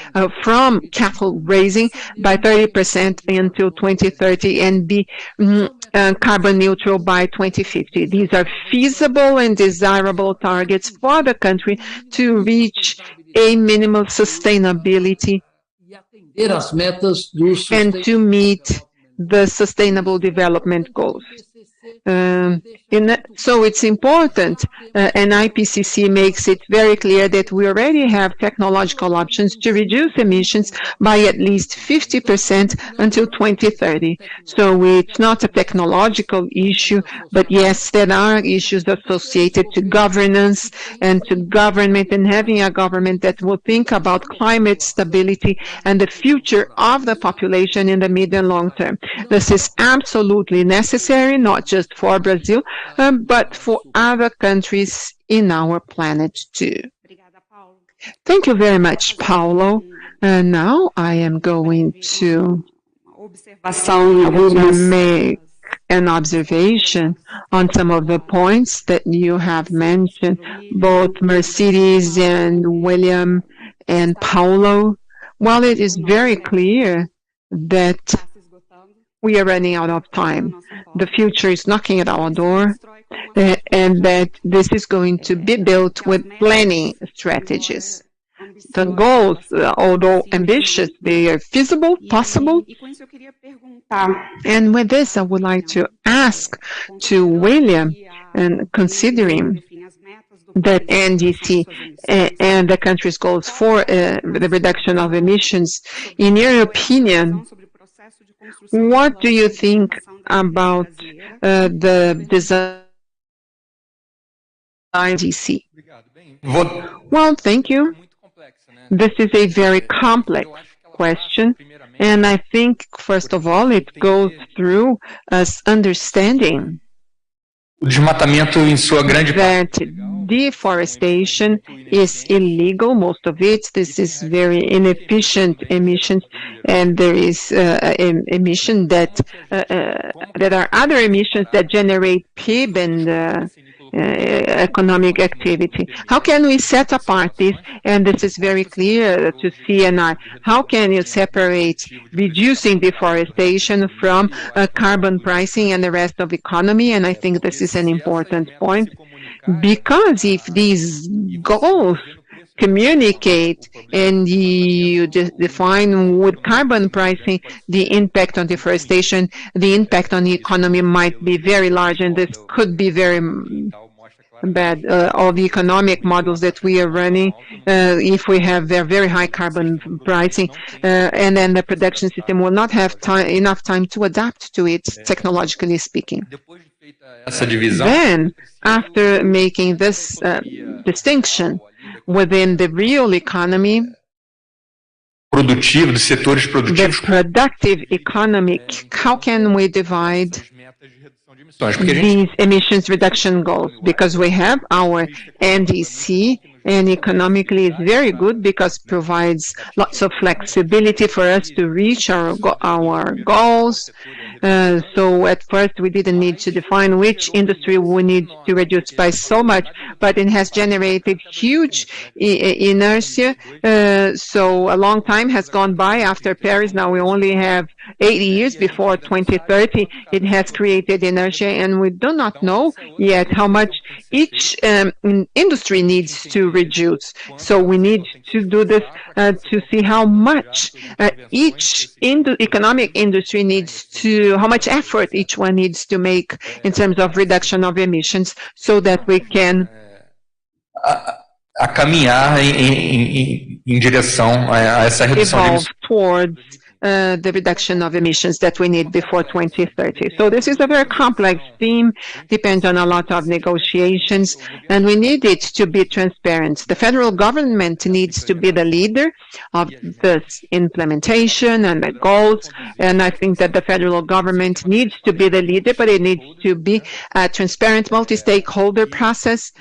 from cattle raising, by 30% until 2030 and be carbon neutral by 2050. These are feasible and desirable targets for the country to reach a minimal sustainability and to meet the Sustainable Development Goals. So it's important, and IPCC makes it very clear that we already have technological options to reduce emissions by at least 50% until 2030. So it's not a technological issue, but yes, there are issues associated to governance and to government, and having a government that will think about climate stability and the future of the population in the mid and long term. This is absolutely necessary, not just for Brazil, but for other countries in our planet too. Thank you very much, Paulo. Now I am going to make an observation on some of the points that you have mentioned, both Mercedes and William and Paulo. While it is very clear that we are running out of time, the future is knocking at our door, and that this is going to be built with planning strategies. The goals, although ambitious, they are feasible, possible. And with this, I would like to ask to William, and considering that NDC and the country's goals for the reduction of emissions, in your opinion, what do you think about the design NDC? Well, thank you. This is a very complex question, and I think, first of all, it goes through us understanding that deforestation is illegal, most of it. This is very inefficient emissions, and there is emission that there are other emissions that generate PIB and economic activity. How can we set apart this? And this is very clear to CNI. How can you separate reducing deforestation from carbon pricing and the rest of the economy? And I think this is an important point, because if these goals communicate and you define with carbon pricing the impact on deforestation, the impact on the economy might be very large, and this could be very bad. All the economic models that we are running, if we have very high carbon pricing, and then the production system will not have enough time to adapt to it, technologically speaking. Then, after making this distinction within the real economy, the productive economy, how can we divide these emissions reduction goals? Because we have our NDC, and economically it's very good because it provides lots of flexibility for us to reach our goals. So at first we didn't need to define which industry we need to reduce by so much, but it has generated huge inertia. So a long time has gone by after Paris. Now we only have 80 years before 2030. It has created inertia, and we do not know yet how much each industry needs to reduce. So we need to do this to see how much each economic industry needs to, how much effort each one needs to make in terms of reduction of emissions, so that we can caminhar em direção a essa redução de evolve towards the reduction of emissions that we need before 2030. So this is a very complex theme, depends on a lot of negotiations, and we need it to be transparent. The federal government needs to be the leader of this implementation and the goals, and I think that the federal government needs to be the leader, but it needs to be a transparent multi-stakeholder process,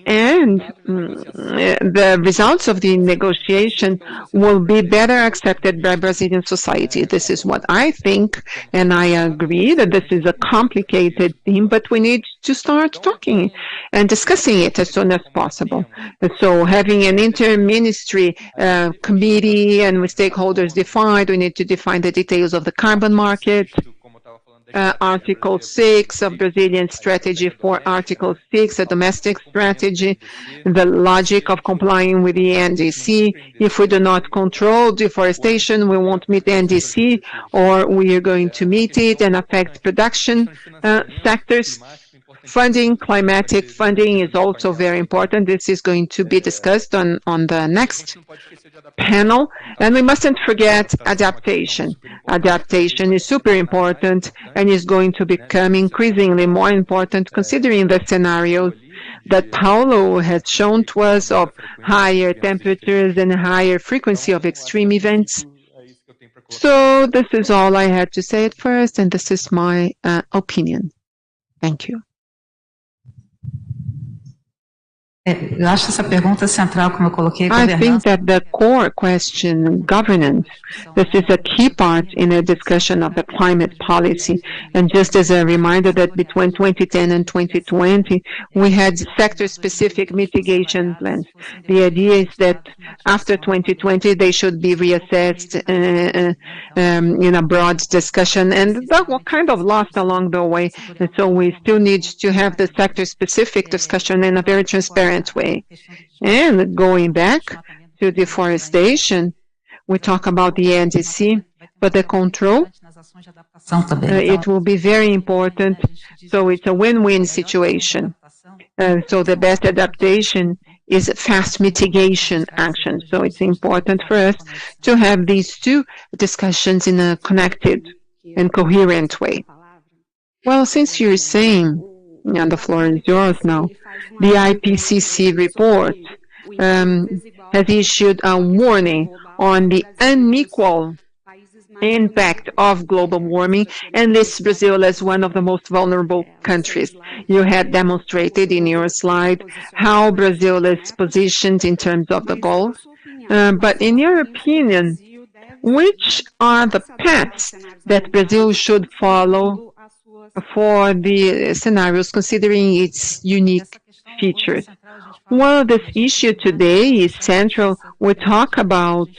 and the results of the negotiation will be better accepted by Brazilian society. This is what I think, and I agree that this is a complicated theme, but we need to start talking and discussing it as soon as possible. So having an inter-ministry committee and with stakeholders defined, we need to define the details of the carbon market. Article 6 of Brazilian strategy for Article 6, a domestic strategy, the logic of complying with the NDC. If we do not control deforestation, we won't meet the NDC, or we are going to meet it and affect production sectors. Funding, climatic funding is also very important. This is going to be discussed on the next panel. And we mustn't forget adaptation. Adaptation is super important and is going to become increasingly more important considering the scenarios that Paulo has shown to us of higher temperatures and higher frequency of extreme events. So this is all I had to say at first, and this is my opinion. Thank you. Eu acho essa pergunta central, como eu coloquei, I think that the core question, governance, this is a key part in a discussion of the climate policy. And just as a reminder that between 2010 and 2020, we had sector-specific mitigation plans. The idea is that after 2020, they should be reassessed in a broad discussion, and that was kind of lost along the way. And so we still need to have the sector-specific discussion in a very transparent way. And going back to deforestation, we talk about the NDC, but the control, it will be very important. So it's a win-win situation. So the best adaptation is fast mitigation action. So it's important for us to have these two discussions in a connected and coherent way. Well, since you're saying, and the floor is yours now, the IPCC report has issued a warning on the unequal impact of global warming and lists Brazil as one of the most vulnerable countries. You had demonstrated in your slide how Brazil is positioned in terms of the goals. But in your opinion, which are the paths that Brazil should follow for the scenarios considering its unique features? Well, this issue today is central. We talk about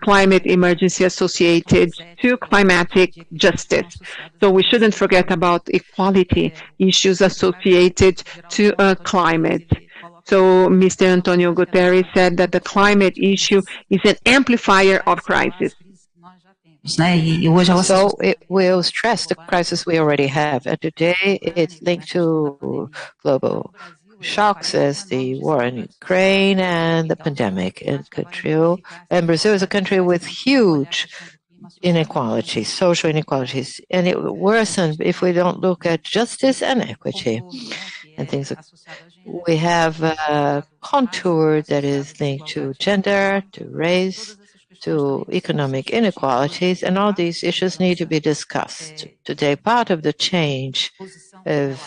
climate emergency associated to climatic justice. So we shouldn't forget about equality issues associated to climate. So Mr. Antonio Guterres said that the climate issue is an amplifier of crisis. So it will stress the crisis we already have. And today it's linked to global shocks as the war in Ukraine and the pandemic in country. And Brazil is a country with huge inequalities, social inequalities, and it will worsen if we don't look at justice and equity and things. We have a contour that is linked to gender, to race, to economic inequalities, and all these issues need to be discussed. Today, part of the change of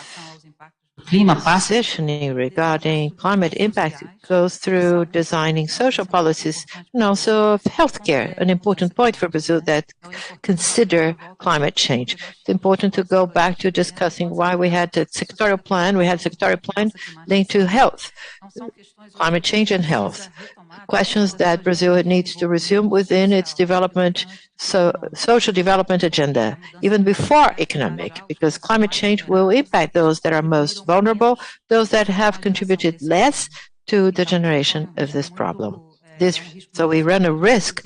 positioning regarding climate impact goes through designing social policies and also of healthcare, an important point for Brazil that consider climate change. It's important to go back to discussing why we had the sectorial plan. We had a sectorial plan linked to health, climate change and health. Questions that Brazil needs to resume within its development, social development agenda, even before economic, because climate change will impact those that are most vulnerable, those that have contributed less to the generation of this problem. So we run a risk,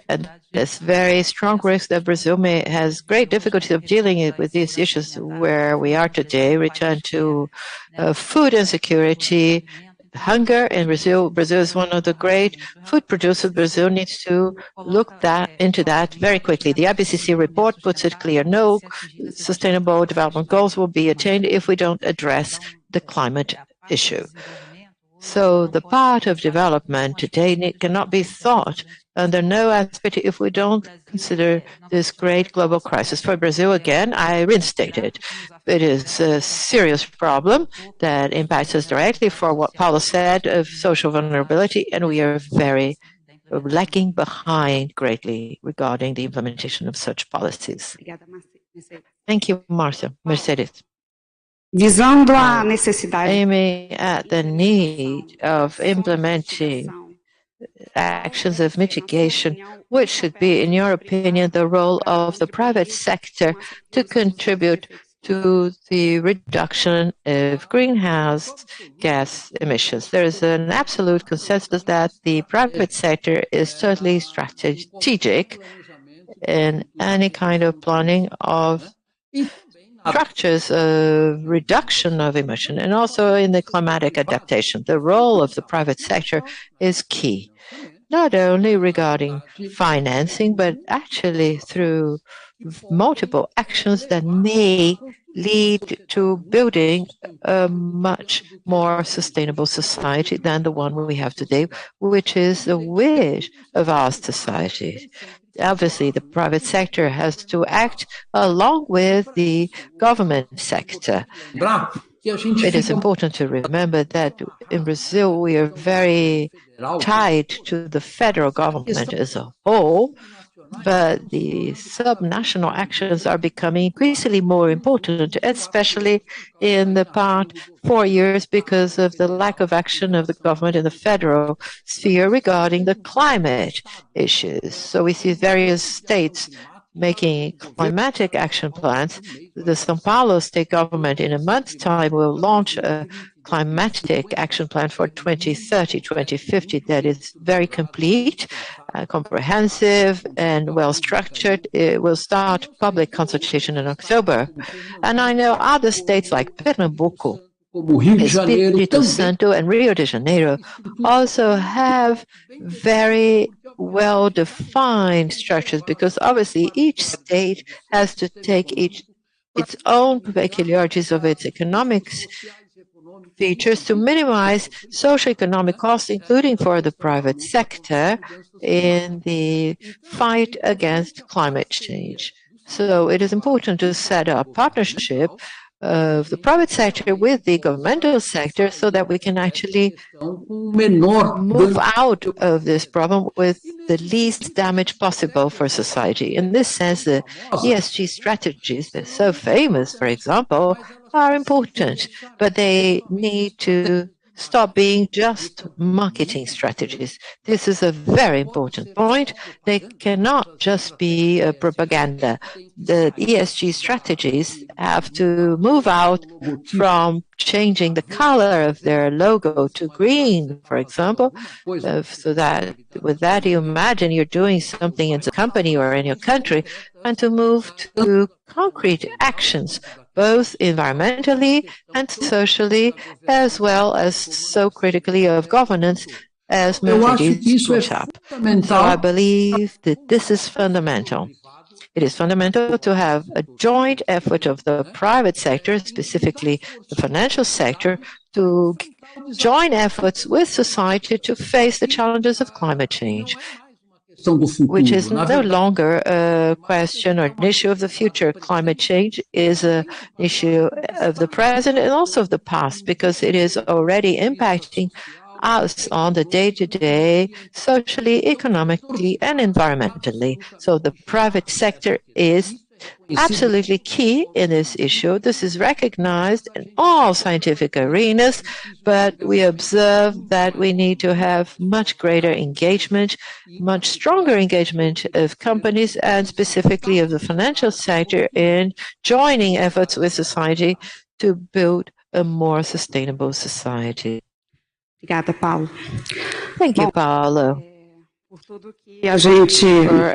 and this very strong risk that Brazil has great difficulty of dealing with these issues where we are today, return to food insecurity, hunger in Brazil. Brazil is one of the great food producers. Brazil needs to look into that very quickly. The IPCC report puts it clear. No sustainable development goals will be attained if we don't address the climate issue. So the part of development today cannot be thought under no aspect if we don't consider this great global crisis. For Brazil, again, I reinstate it. It is a serious problem that impacts us directly for what Paulo said of social vulnerability, and we are very lagging behind greatly regarding the implementation of such policies. Thank you, Marcia. Mercedes. Visando a necessidade, aiming at the need of implementing actions of mitigation, which should be, in your opinion, the role of the private sector to contribute to the reduction of greenhouse gas emissions? There is an absolute consensus that the private sector is totally strategic in any kind of planning of structures of reduction of emission and also in the climatic adaptation. The role of the private sector is key, not only regarding financing, but actually through multiple actions that may lead to building a much more sustainable society than the one we have today, which is the wish of our society. Obviously, the private sector has to act along with the government sector. It is important to remember that in Brazil, we are very tied to the federal government as a whole, but the subnational actions are becoming increasingly more important, especially in the past 4 years because of the lack of action of the government in the federal sphere regarding the climate issues. So we see various states making climatic action plans. The São Paulo state government in a month's time will launch a climatic action plan for 2030, 2050 that is very complete, comprehensive, and well-structured. It will start public consultation in October. And I know other states like Pernambuco, Espírito Santo, and Rio de Janeiro also have very well-defined structures, because obviously each state has to take its own peculiarities of its economics features to minimize socioeconomic costs, including for the private sector, in the fight against climate change. So it is important to set up partnership of the private sector with the governmental sector so that we can actually move out of this problem with the least damage possible for society. In this sense, the ESG strategies that are so famous, for example, are important, but they need to stop being just marketing strategies. This is a very important point. They cannot just be propaganda. The ESG strategies have to move out from changing the color of their logo to green, for example, so that with that you imagine you're doing something in the company or in your country, and to move to concrete actions, both environmentally and socially, as well as so critically of governance, as Mercedes brought up. So I believe that this is fundamental. It is fundamental to have a joint effort of the private sector, specifically the financial sector, to join efforts with society to face the challenges of climate change, which is no longer a question or an issue of the future. Climate change is an issue of the present and also of the past, because it is already impacting us on the day-to-day, socially, economically, and environmentally. So the private sector is absolutely key in this issue. This is recognized in all scientific arenas, but we observe that we need to have much greater engagement, much stronger engagement of companies and specifically of the financial sector in joining efforts with society to build a more sustainable society. Obrigada, Paulo. Thank you, Paulo. A gente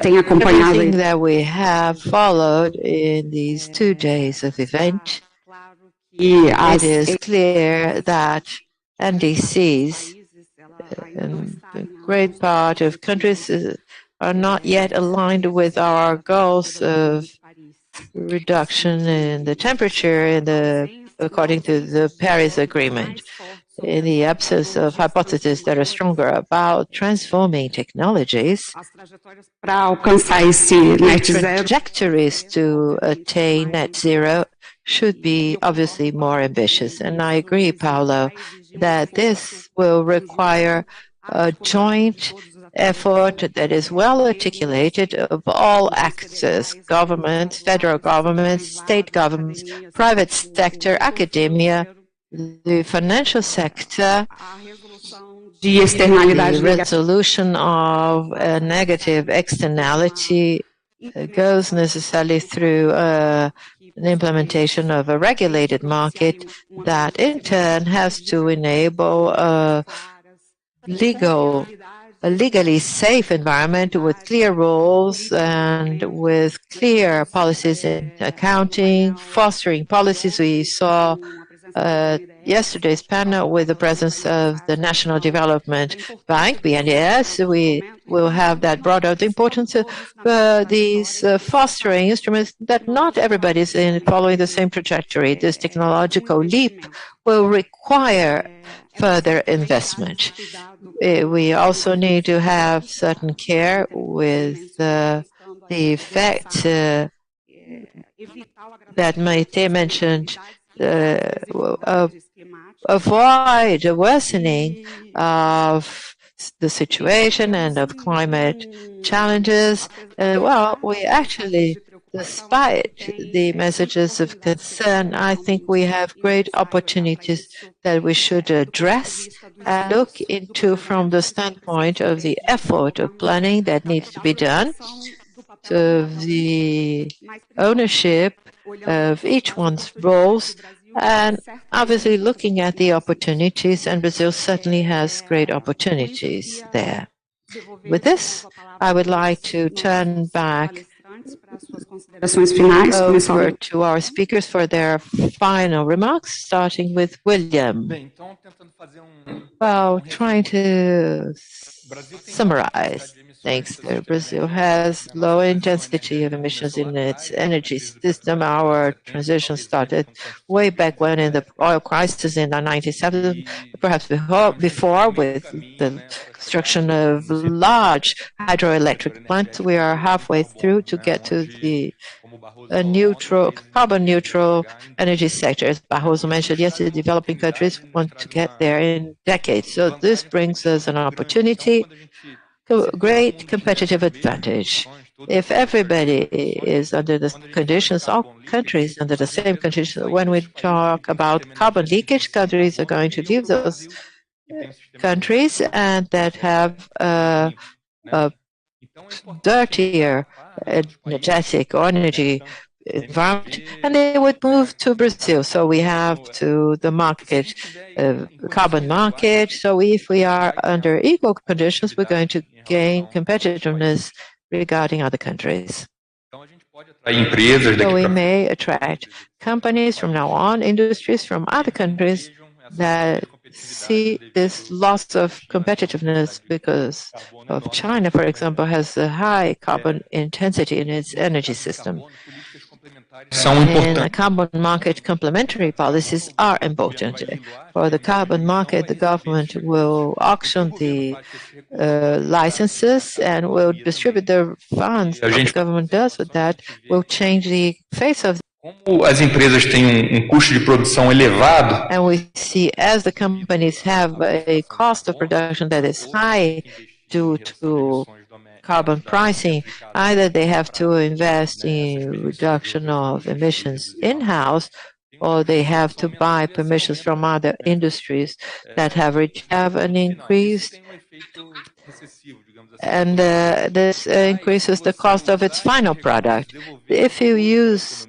tem acompanhado everything that we have followed in these 2 days of event. It is clear that NDCs, a great part of countries are not yet aligned with our goals of reduction in the temperature according to the Paris Agreement. In the absence of hypotheses that are stronger about transforming technologies, trajectories to attain net zero should be obviously more ambitious. And I agree, Paulo, that this will require a joint effort that is well articulated of all actors, governments, federal governments, state governments, private sector, academia, the financial sector. The resolution of a negative externality goes necessarily through an implementation of a regulated market that in turn has to enable a legally safe environment with clear rules and with clear policies in accounting, fostering policies. We saw yesterday's panel with the presence of the National Development Bank, BNDES. We will have that brought out the importance of these fostering instruments that not everybody is following the same trajectory. This technological leap will require further investment. We also need to have certain care with the effect that Maite mentioned, avoid a worsening of the situation and of climate challenges. Well, we actually, despite the messages of concern, I think we have great opportunities that we should address and look into from the standpoint of the effort of planning that needs to be done, to the ownership of each one's roles, and obviously looking at the opportunities, and Brazil certainly has great opportunities there. With this, I would like to turn back over to our speakers for their final remarks, starting with William. Well, trying to summarize things there. Brazil has low intensity of emissions in its energy system. Our transition started way back when in the oil crisis in the 1970s, perhaps before with the construction of large hydroelectric plants. We are halfway through to get to the carbon neutral energy sector. As Barroso mentioned yesterday, developing countries want to get there in decades. So this brings us an opportunity, great competitive advantage. If everybody is under the conditions, all countries under the same conditions, when we talk about carbon leakage, countries are going to leave those countries and that have a dirtier energetic or energy environment, and they would move to Brazil. So we have to the market, carbon market. So if we are under equal conditions, we're going to gain competitiveness regarding other countries. So we may attract companies from now on, industries from other countries that see this loss of competitiveness because of China, for example, has a high carbon intensity in its energy system. And carbon market complementary policies are important. For the carbon market, the government will auction the licenses and will distribute the funds. What the government does with that will change the face of As empresas têm custo de produção elevado, and we see as the companies have a cost of production that is high due to carbon pricing, either they have to invest in reduction of emissions in-house, or they have to buy permissions from other industries that have an increased, and this increases the cost of its final product. If you use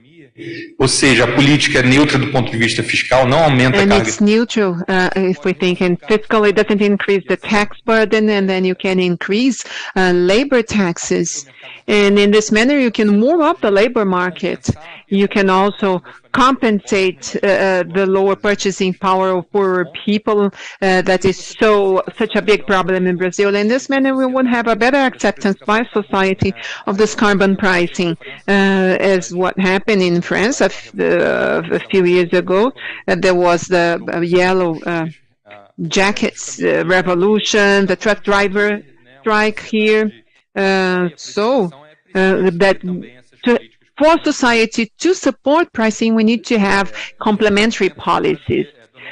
ou seja, a política é neutra do ponto de vista fiscal, não aumenta a carga. It's neutral if we think in fiscal, it doesn't increase the tax burden, and then you can increase labor taxes. And in this manner, you can warm up the labor market. You can also compensate the lower purchasing power of poorer people that is such a big problem in Brazil. In this manner, we would have a better acceptance by society of this carbon pricing, as what happened in France a few years ago. There was the yellow jackets revolution, the truck driver strike here. For society to support pricing, we need to have complementary policies.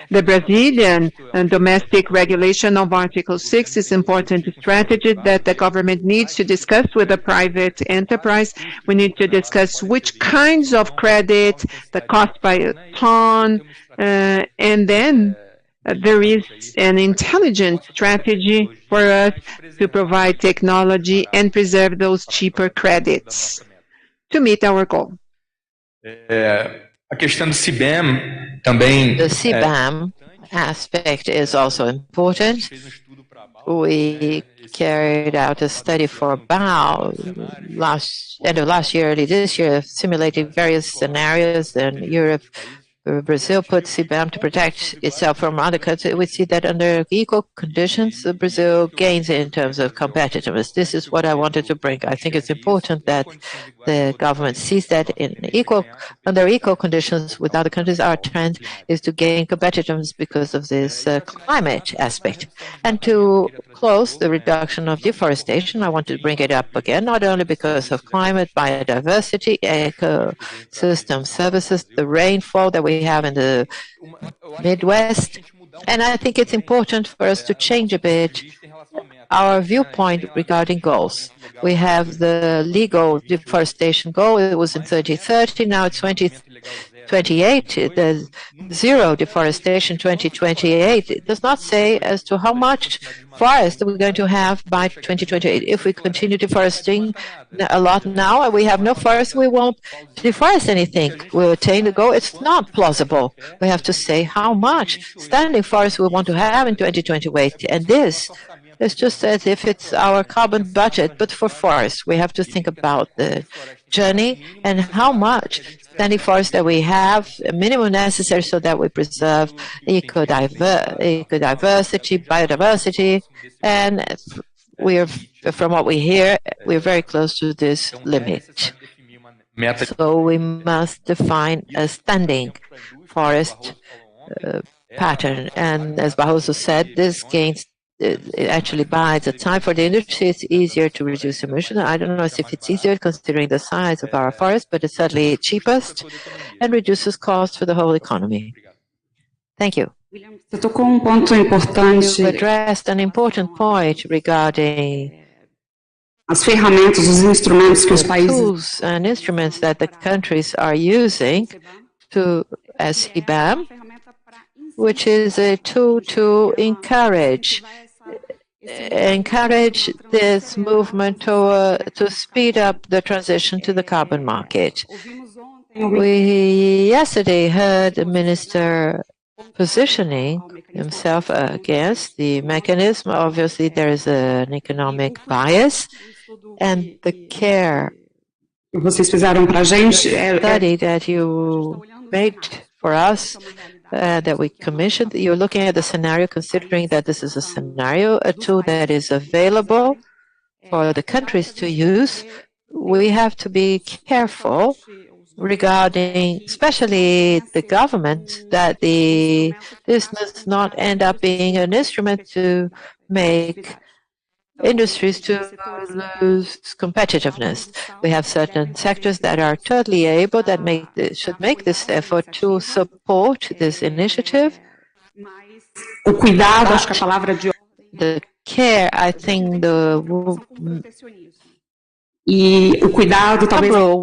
The Brazilian domestic regulation of Article 6 is an important strategy that the government needs to discuss with the private enterprise. We need to discuss which kinds of credit, the cost by a ton, and then there is an intelligent strategy for us to provide technology and preserve those cheaper credits to meet our goal. A questão do CBAM também. The CBAM aspect is also important. We carried out a study for about end of last year, early this year, simulating various scenarios in Europe. Brazil put CBAM to protect itself from other countries. We see that under equal conditions, Brazil gains in terms of competitiveness. This is what I wanted to bring. I think it's important that the government sees that under equal conditions with other countries, our trend is to gain competitiveness because of this climate aspect. And to close the reduction of deforestation, I want to bring it up again, not only because of climate, biodiversity, ecosystem services, the rainfall that we have in the Midwest. And I think it's important for us to change a bit our viewpoint regarding goals. We have the legal deforestation goal. It was in 2030. Now it's 2028. The zero deforestation 2028. It does not say as to how much forest we're going to have by 2028. If we continue deforesting a lot now and we have no forest, we won't deforest anything. We'll attain the goal. It's not plausible. We have to say how much standing forest we want to have in 2028. And this is just as if it's our carbon budget, but for forests. We have to think about the journey and how much standing forest that we have, a minimum necessary so that we preserve ecodiversity, biodiversity, and from what we hear, we're very close to this limit. So we must define a standing forest pattern. And as Barroso said, this gains it actually buys the time for the industry. It's easier to reduce emissions. I don't know if it's easier considering the size of our forest, but it's certainly cheapest and reduces costs for the whole economy. Thank you. You addressed an important point regarding the tools and instruments that the countries are using as CBAM, which is a tool to encourage this movement to speed up the transition to the carbon market. We yesterday heard the minister positioning himself against the mechanism. Obviously, there is an economic bias, and the CARE study that you made for us, that we commissioned, you're looking at the scenario, considering that this is a scenario, a tool that is available for the countries to use. We have to be careful regarding, especially the government, that this does not end up being an instrument to make industries to lose competitiveness. We have certain sectors that are totally able, that should make this effort to support this initiative. The care, I think, the rule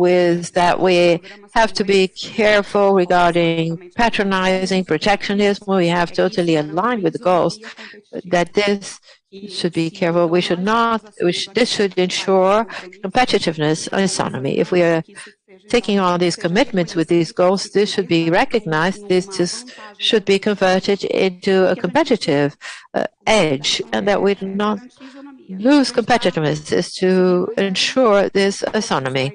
is that we have to be careful regarding patronizing, protectionism. We have totally aligned with the goals that this should be careful. We should not. This should ensure competitiveness and autonomy. If we are taking on these commitments with these goals, this should be recognized. This should be converted into a competitive edge, and that we do not lose competitiveness is to ensure this autonomy.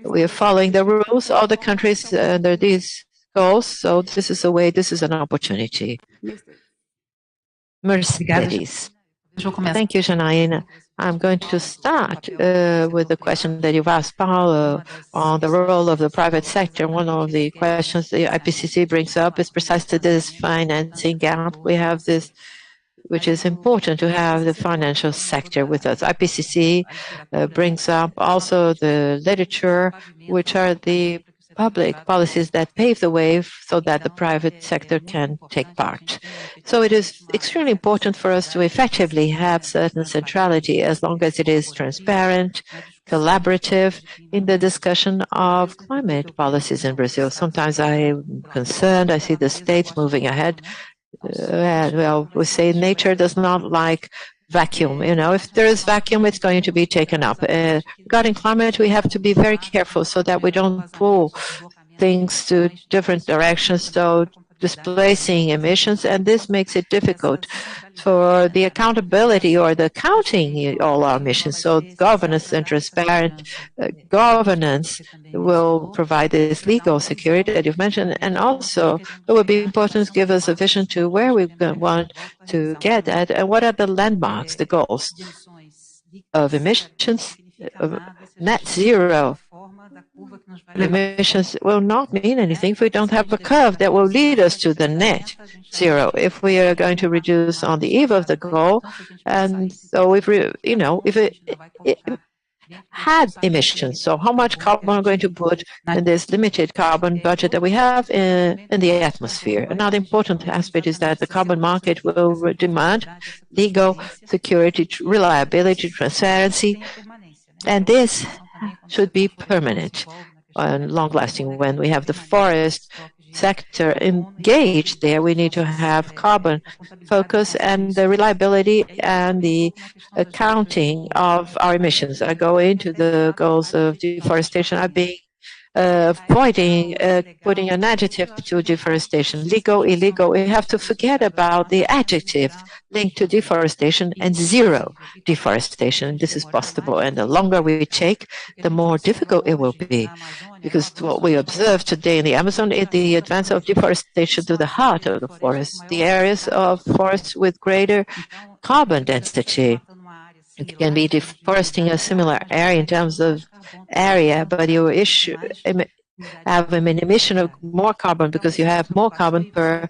We are following the rules. All the countries under these goals. So this is a way, this is an opportunity. Mercedes. Thank you, Janaína. I'm going to start with the question that you've asked Paulo on the role of the private sector. One of the questions the IPCC brings up is precisely this financing gap. We have this, which is important to have the financial sector with us. IPCC brings up also the literature, which are the public policies that pave the way so that the private sector can take part. So it is extremely important for us to effectively have certain centrality as long as it is transparent, collaborative in the discussion of climate policies in Brazil. Sometimes I'm concerned, I see the states moving ahead. Well, we say nature does not like vacuum. If there is vacuum, it's going to be taken up. Regarding climate, we have to be very careful so that we don't pull things to different directions, so displacing emissions, and this makes it difficult for the accountability or the counting all our emissions. So governance and transparent governance will provide this legal security that you've mentioned, and also it would be important to give us a vision to where we want to get at and what are the landmarks, the goals of emissions, of net zero. Emissions will not mean anything if we don't have a curve that will lead us to the net zero. If we are going to reduce on the eve of the goal, and so if it had emissions, so how much carbon are we going to put in this limited carbon budget that we have in the atmosphere? Another important aspect is that the carbon market will demand legal security, reliability, transparency, and this should be permanent and long-lasting. When we have the forest sector engaged there, we need to have carbon focus and the reliability and the accounting of our emissions. I go into the goals of deforestation. I've been avoiding putting an adjective to deforestation. Legal, illegal, we have to forget about the adjective linked to deforestation and zero deforestation. This is possible, and the longer we take, the more difficult it will be. Because what we observe today in the Amazon is the advance of deforestation to the heart of the forest, the areas of forests with greater carbon density. It can be deforesting a similar area in terms of area, but you have an emission of more carbon because you have more carbon per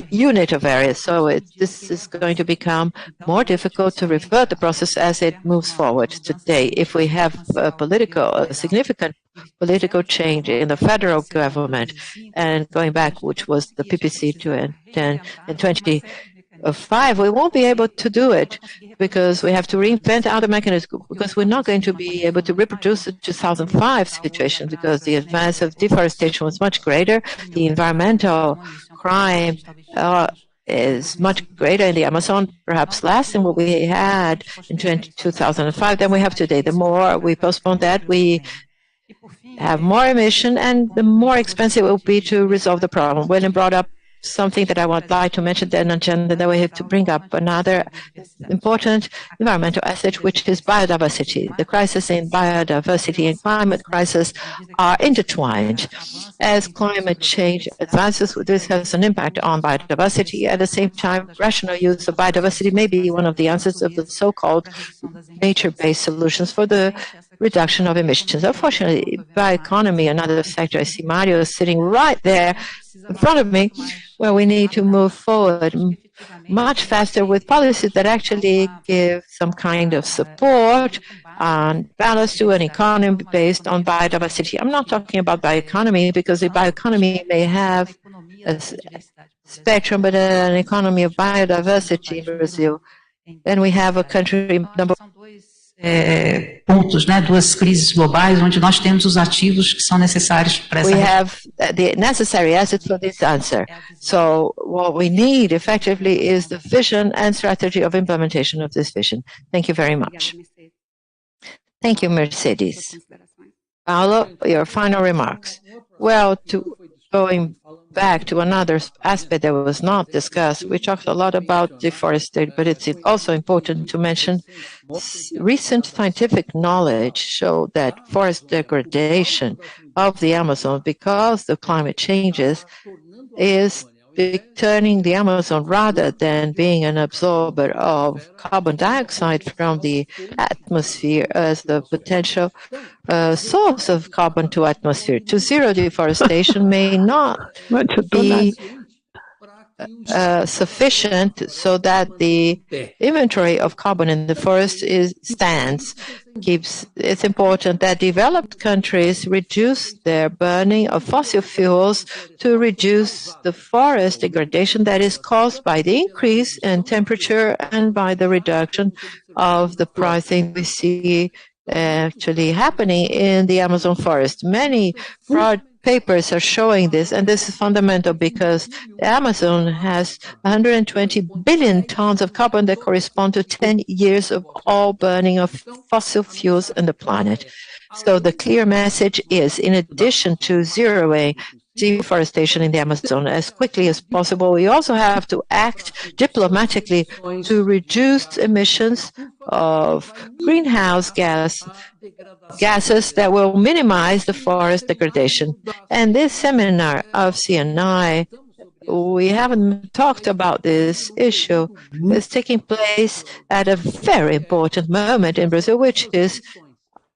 unit of area. So this is going to become more difficult to revert the process as it moves forward. Today, if we have a significant political change in the federal government, and going back, which was the PPC 2010 and 2005, we won't be able to do it because we have to reinvent other mechanisms, because we're not going to be able to reproduce the 2005 situation because the advance of deforestation was much greater. The environmental crime is much greater in the Amazon, perhaps less than what we had in 2005 than we have today. The more we postpone that, we have more emission, and the more expensive it will be to resolve the problem. William brought up something that I would like to mention, then agenda that we have to bring up another important environmental asset, which is biodiversity. The crisis in biodiversity and climate crisis are intertwined. As climate change advances, this has an impact on biodiversity. At the same time, rational use of biodiversity may be one of the answers of the so-called nature-based solutions for the reduction of emissions. Unfortunately, bioeconomy, another sector, I see Mario sitting right there in front of me, where we need to move forward much faster with policies that actually give some kind of support and balance to an economy based on biodiversity. I'm not talking about bioeconomy because the bioeconomy may have a spectrum, but an economy of biodiversity in Brazil. Then we have a country number pontos, né, duas crises globais, onde nós temos os ativos que são necessários para essa. We have the necessary assets for this answer. So what we need effectively is the vision and strategy of implementation of this vision. Thank you very much. Thank you, Mercedes. Paulo, your final remarks. Well, going back to another aspect that was not discussed, we talked a lot about deforestation, but it's also important to mention recent scientific knowledge show that forest degradation of the Amazon, because the climate changes, is turning the Amazon, rather than being an absorber of carbon dioxide from the atmosphere, as the potential source of carbon to atmosphere. To zero deforestation may not be sufficient so that the inventory of carbon in the forest stands. It's important that developed countries reduce their burning of fossil fuels to reduce the forest degradation that is caused by the increase in temperature and by the reduction of the pricing we see actually happening in the Amazon forest. Many papers are showing this, and this is fundamental because the Amazon has 120 billion tons of carbon that correspond to 10 years of all burning of fossil fuels on the planet. So the clear message is, in addition to zeroing deforestation in the Amazon as quickly as possible, we also have to act diplomatically to reduce emissions of greenhouse gases that will minimize the forest degradation. And this seminar of CNI, we haven't talked about this issue. It's taking place at a very important moment in Brazil, which is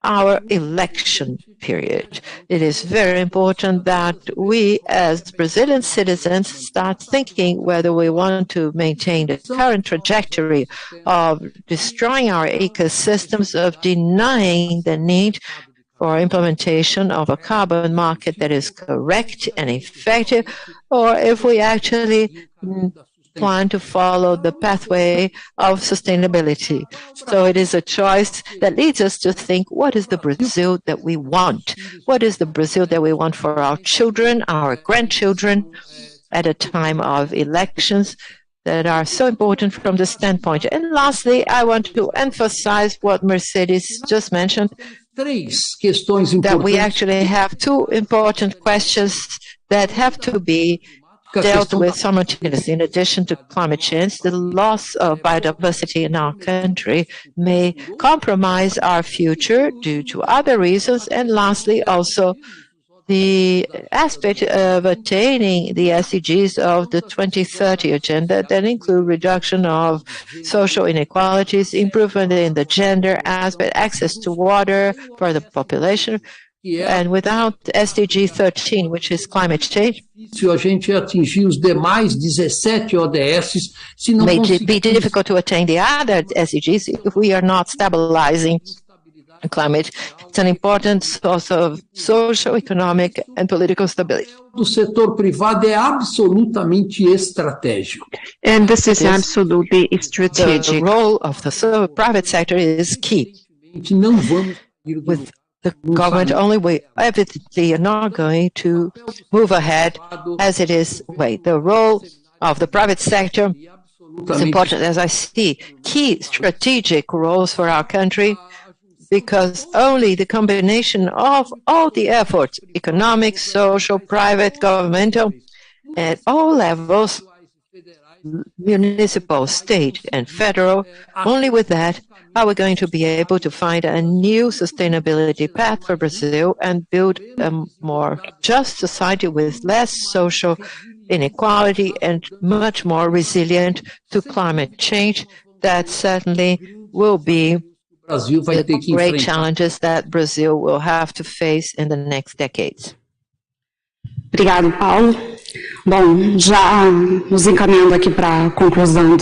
our election period. It is very important that we, as Brazilian citizens, start thinking whether we want to maintain the current trajectory of destroying our ecosystems, of denying the need for implementation of a carbon market that is correct and effective, or if we actually plan to follow the pathway of sustainability. So it is a choice that leads us to think, what is the Brazil that we want? What is the Brazil that we want for our children, our grandchildren, at a time of elections that are so important from this standpoint? And lastly, I want to emphasize what Mercedes just mentioned, that we actually have two important questions that have to be dealt with simultaneously. In addition to climate change, the loss of biodiversity in our country may compromise our future due to other reasons. And lastly, also the aspect of attaining the SDGs of the 2030 agenda that include reduction of social inequalities, improvement in the gender aspect, access to water for the population. And without SDG 13, which is climate change, may be difficult to attain the other SDGs if we are not stabilizing climate. It's an important source of social, economic, and political stability. Do setor privado é absolutamente estratégico. And this is absolutely strategic. The role of the private sector is key. With the government only way, evidently are not going to move ahead as it is. The role of the private sector is important, as I see key strategic roles for our country, because only the combination of all the efforts, economic, social, private, governmental, at all levels, municipal, state, and federal, only with that are we going to be able to find a new sustainability path for Brazil and build a more just society with less social inequality and much more resilient to climate change. That certainly will be the great challenges that Brazil will have to face in the next decades. Obrigado, Paulo. Bom, já nos encaminhando aqui para a conclusão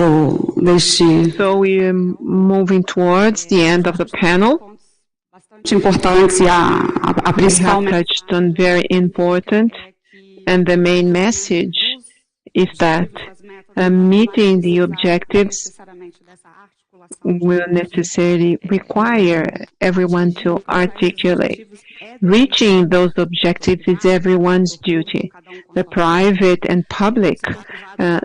deste. So we are moving towards the end of the panel. Importantes e a principal. We have touched on very important, and the main message is that meeting the objectives will necessarily require everyone to articulate. Reaching those objectives is everyone's duty. The private and public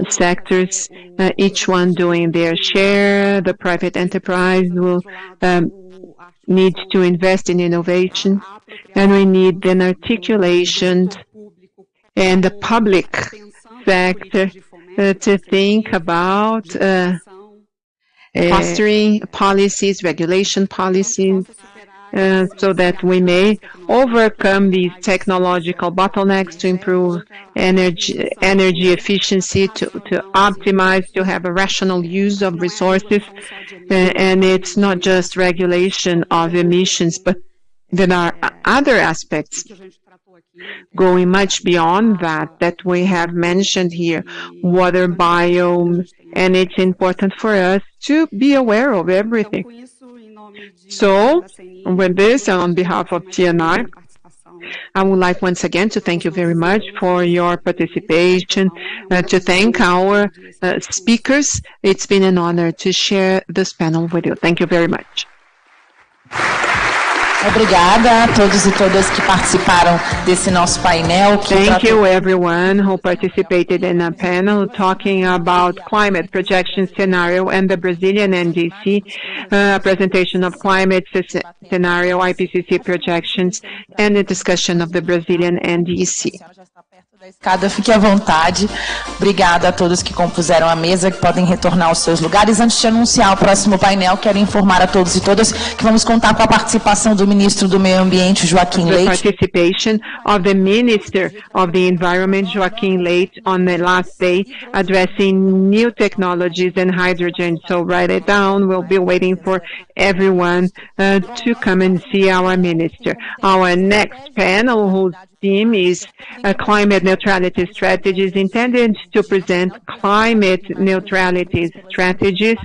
sectors, each one doing their share. The private enterprise will need to invest in innovation, and we need an articulation and the public sector to think about fostering policies, regulation policies, so that we may overcome these technological bottlenecks to improve energy efficiency, to optimize, to have a rational use of resources. And it's not just regulation of emissions, but there are other aspects going much beyond that we have mentioned here, water, biome, and it's important for us to be aware of everything. So, with this, on behalf of TNI, I would like once again to thank you very much for your participation, to thank our speakers. It's been an honor to share this panel with you. Thank you very much. Obrigada a todos e todas que participaram desse nosso painel. Thank you everyone who participated in a panel talking about climate projection scenario and the Brazilian NDC, presentation of climate scenario, IPCC projections, and the discussion of the Brazilian NDC. Cada fique à vontade. Obrigada a todos que compuseram a mesa, que podem retornar aos seus lugares. Antes de anunciar o próximo painel, quero informar a todos e todas que vamos contar com a participação do ministro do Meio Ambiente, Joaquim Leite. The participation of the Minister of the Environment, Joaquim Leite, on the last day, addressing new technologies and hydrogen. So write it down. We'll be waiting for everyone to come and see our minister. Our next panel, whose theme is climate neutrality strategies, intended to present climate neutrality strategies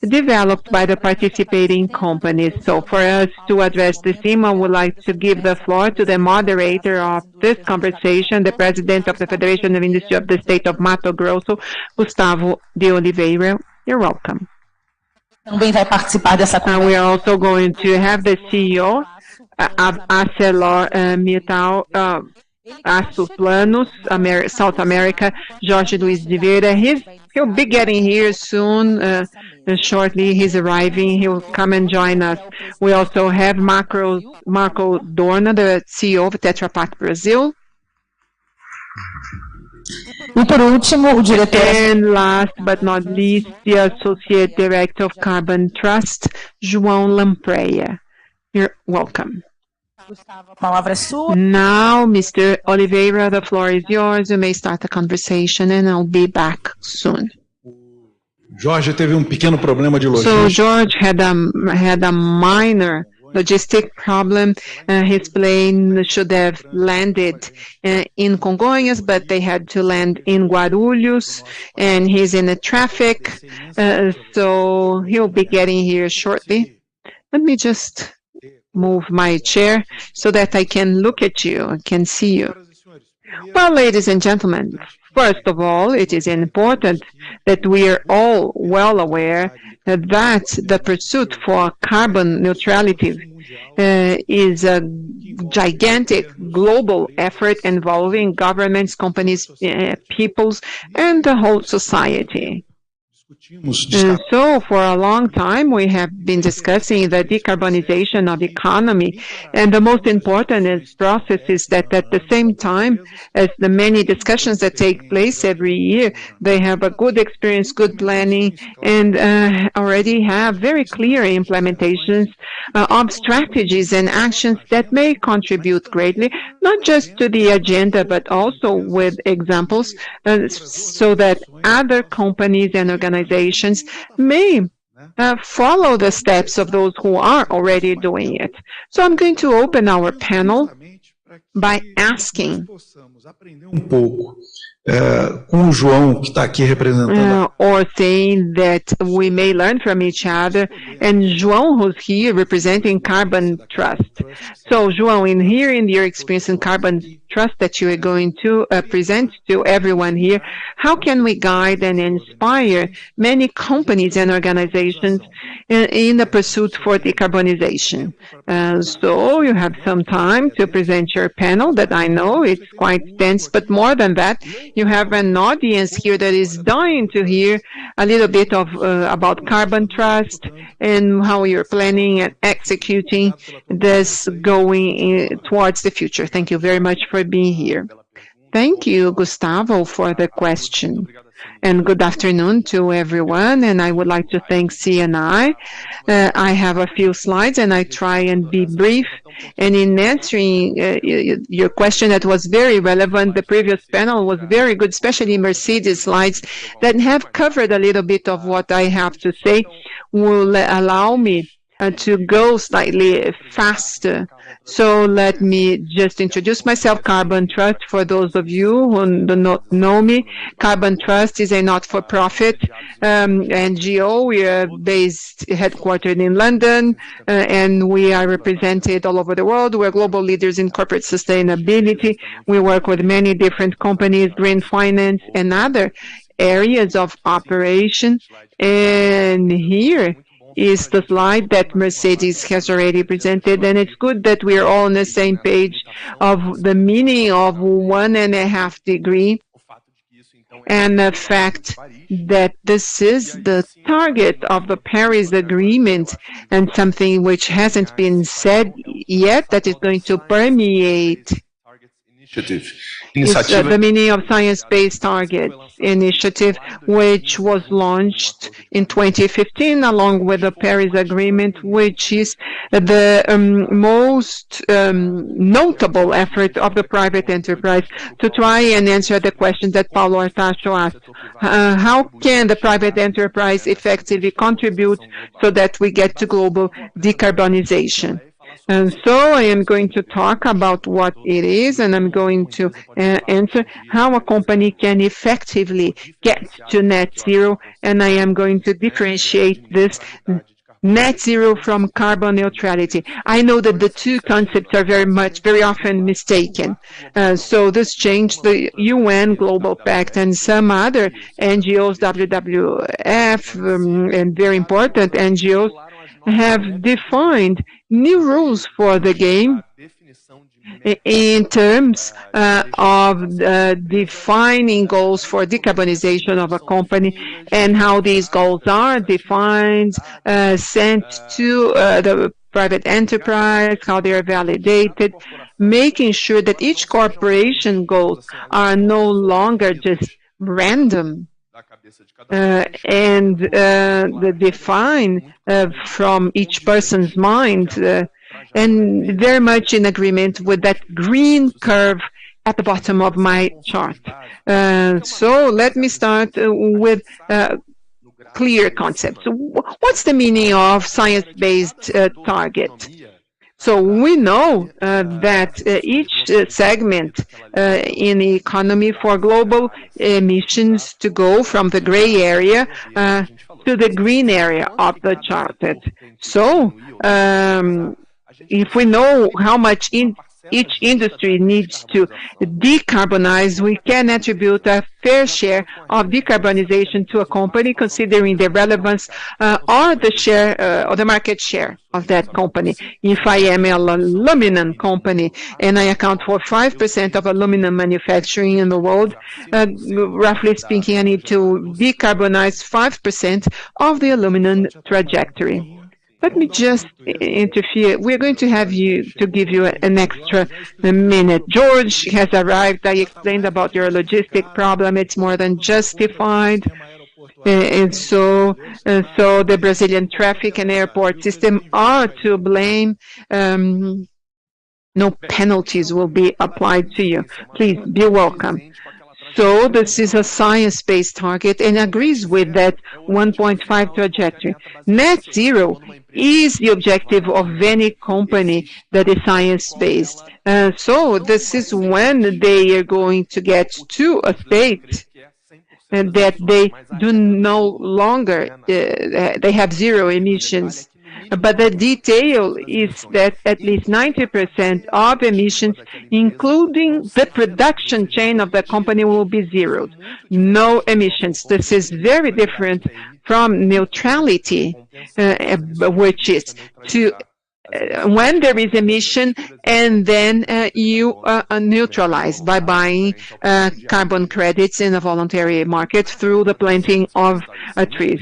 developed by the participating companies. So for us to address the theme, I would like to give the floor to the moderator of this conversation, the president of the Federation of Industry of the State of Mato Grosso, Gustavo de Oliveira. You're welcome. Também vai participar dessa conversa. We are also going to have the CEO of ArcelorMittal, Açoplanos, South America, Jorge Luiz de Vera. He'll be getting here soon. Shortly, he's arriving. He'll come and join us. We also have Marco Dorna, the CEO of Tetra Pak Brazil. And last but not least, the Associate Director of Carbon Trust, João Lampreia. You're welcome. Now, Mr. Oliveira, the floor is yours. You may start the conversation, and I'll be back soon. Jorge teve pequeno problema de logística. So George had a minor logistic problem. His plane should have landed in Congonhas, but they had to land in Guarulhos, and he's in the traffic, so he'll be getting here shortly. Let me just move my chair so that I can look at you, I can see you. Well, ladies and gentlemen, first of all, it is important that we are all well aware that the pursuit for carbon neutrality is a gigantic global effort involving governments, companies, peoples, and the whole society. So for a long time, we have been discussing the decarbonization of the economy, and the most important process is that at the same time as the many discussions that take place every year, they have a good experience, good planning, and already have very clear implementations of strategies and actions that may contribute greatly, not just to the agenda, but also with examples, so that other companies and organizations may follow the steps of those who are already doing it. So I'm going to open our panel by asking com o João, que está aqui representando. Or saying that we may learn from each other, and João, who's here representing Carbon Trust. So, João, in your experience in Carbon Trust that you are going to present to everyone here, how can we guide and inspire many companies and organizations in the pursuit for decarbonization? So, you have some time to present your panel that I know it's quite dense, but more than that, you have an audience here that is dying to hear a little bit of about Carbon Trust and how you're planning and executing this going towards the future. Thank you very much for being here. Thank you, Gustavo, for the question. and good afternoon to everyone. And I would like to thank CNI. I have a few slides, and I try and be brief. And in answering your question that was very relevant, the previous panel was very good, especially Mercedes slides that have covered a little bit of what I have to say, will allow me to go slightly faster. So let me just introduce myself. Carbon Trust, for those of you who do not know me, Carbon Trust is a not-for-profit NGO. We are headquartered in London, and we are represented all over the world. We're global leaders in corporate sustainability. We work with many different companies, green finance, and other areas of operation. And here is the slide that Mercedes has already presented, and it's good that we are all on the same page of the meaning of 1.5 degrees and the fact that this is the target of the Paris Agreement, and something which hasn't been said yet that is going to permeate the meaning of Science-Based Targets Initiative, which was launched in 2015 along with the Paris Agreement, which is the most notable effort of the private enterprise to try and answer the question that Paulo Artacho asked. How can the private enterprise effectively contribute so that we get to global decarbonization? And so I am going to talk about what it is, and I'm going to answer how a company can effectively get to net zero, and I am going to differentiate this net zero from carbon neutrality. I know that the two concepts are very often mistaken. So this changed the UN Global Pact and some other NGOs, WWF, and very important NGOs, have defined new rules for the game in terms of defining goals for decarbonization of a company, and how these goals are defined, sent to the private enterprise, how they are validated, making sure that each corporation goals are no longer just random, and define from each person's mind, and very much in agreement with that green curve at the bottom of my chart. So let me start with clear concepts. What's the meaning of science-based target? So we know that each segment in the economy for global emissions to go from the gray area to the green area of the chart. So if we know how much each industry needs to decarbonize, we can attribute a fair share of decarbonization to a company, considering the relevance or the share or the market share of that company. If I am an aluminum company and I account for 5% of aluminum manufacturing in the world, roughly speaking, I need to decarbonize 5% of the aluminum trajectory. Let me just interfere. We're going to have to give you an extra minute. George has arrived. I explained about your logistic problem. It's more than justified. And so the Brazilian traffic and airport system are to blame. No penalties will be applied to you. Please be welcome. So this is a science-based target and agrees with that 1.5 trajectory. Net zero is the objective of any company that is science-based. So this is when they are going to get to a state and that they do no longer, they have zero emissions. But the detail is that at least 90% of emissions, including the production chain of the company, will be zeroed. No emissions. This is very different from neutrality, which is to when there is emission, and then you neutralize by buying carbon credits in a voluntary market through the planting of trees.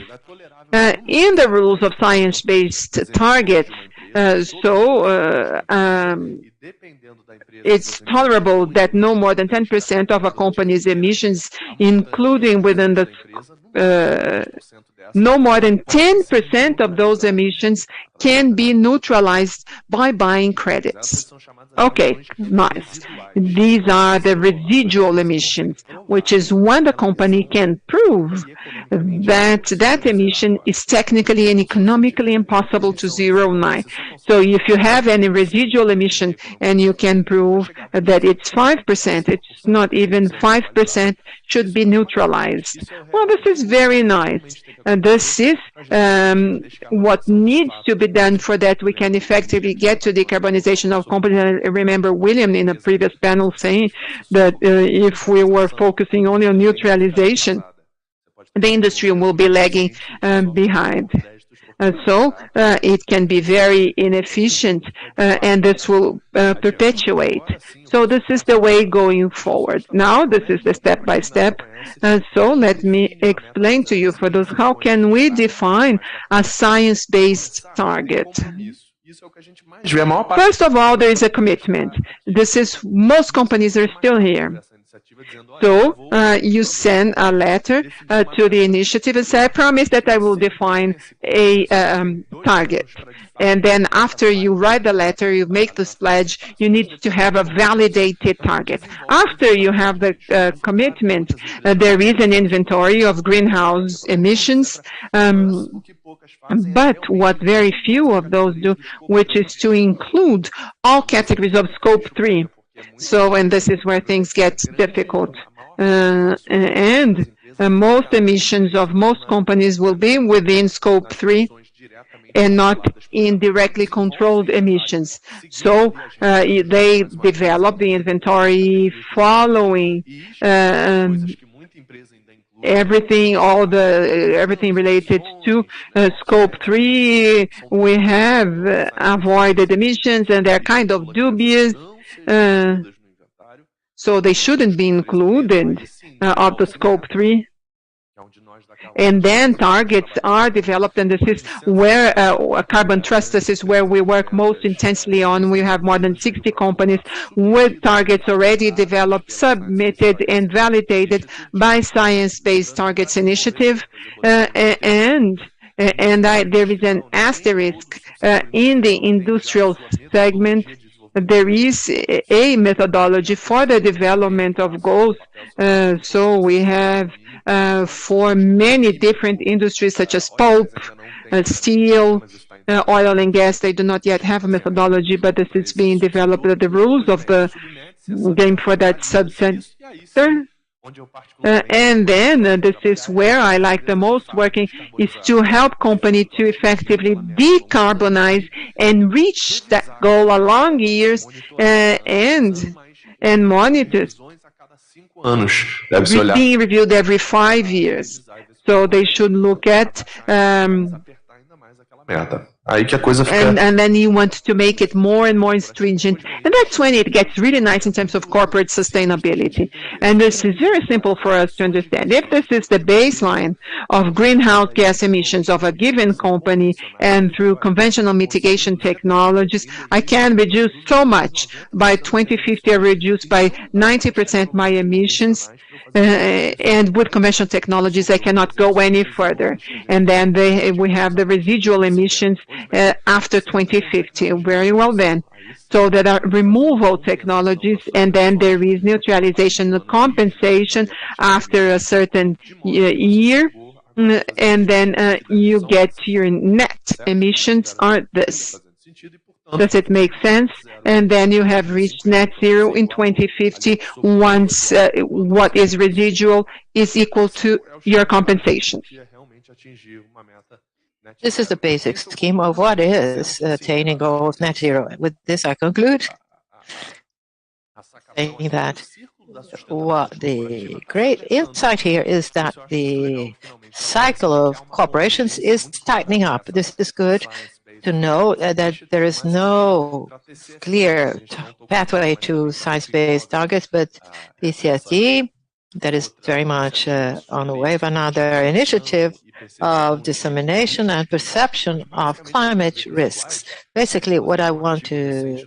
In the rules of science-based targets, it's tolerable that no more than 10% of a company's emissions, including within the no more than 10% of those emissions can be neutralized by buying credits. Okay, nice. These are the residual emissions, which is when the company can prove that that emission is technically and economically impossible to zero now. So if you have any residual emission and you can prove that it's 5%, it's not even 5%, should be neutralized. Well, this is very nice. And this is what needs to be done for that we can effectively get to decarbonization of companies. I remember William in a previous panel saying that if we were focusing only on neutralization, the industry will be lagging behind. So it can be very inefficient, and this will perpetuate. So this is the way going forward. Now, this is the step-by-step. So let me explain to you for those, how can we define a science-based target? First of all, there is a commitment. This is, most companies are still here. So you send a letter to the initiative and say, I promise that I will define a target. And then after you write the letter, you make this pledge, you need to have a validated target. After you have the commitment, there is an inventory of greenhouse emissions. But what very few of those do, which is to include all categories of scope 3. So, and this is where things get difficult. And most emissions of most companies will be within scope 3 and not indirectly controlled emissions. So they develop the inventory following everything, everything related to scope 3. We have avoided emissions, and they're kind of dubious. So they shouldn't be included of the scope 3. And then targets are developed, and this is where Carbon Trust, this is where we work most intensely on. We have more than 60 companies with targets already developed, submitted, and validated by Science Based Targets Initiative. There is an asterisk in the industrial segment. There is a methodology for the development of goals. So we have for many different industries such as pulp, steel, oil and gas. They do not yet have a methodology, but this is being developed. The rules of the game for that subsector. And then this is where I like the most working, is to help companies to effectively decarbonize and reach that goal along years and monitor. Being reviewed every 5 years. So they should look at and then you want to make it more and more stringent. And that's when it gets really nice in terms of corporate sustainability. And this is very simple for us to understand. If this is the baseline of greenhouse gas emissions of a given company, and through conventional mitigation technologies, I can reduce so much. By 2050, I reduce by 90% my emissions. And with conventional technologies, I cannot go any further. And then we have the residual emissions after 2050. Very well then. So there are removal technologies, and then there is neutralization and compensation after a certain year. And then you get your net emissions are this. Does it make sense? And then you have reached net zero in 2050 once what is residual is equal to your compensation. This is the basic scheme of what is attaining goal of net zero. With this, I conclude saying that what the great insight here is that the cycle of corporations is tightening up. This is good to know that there is no clear pathway to science-based targets, but PCSD, that is very much on the way of another initiative of dissemination and perception of climate risks. Basically, what I want to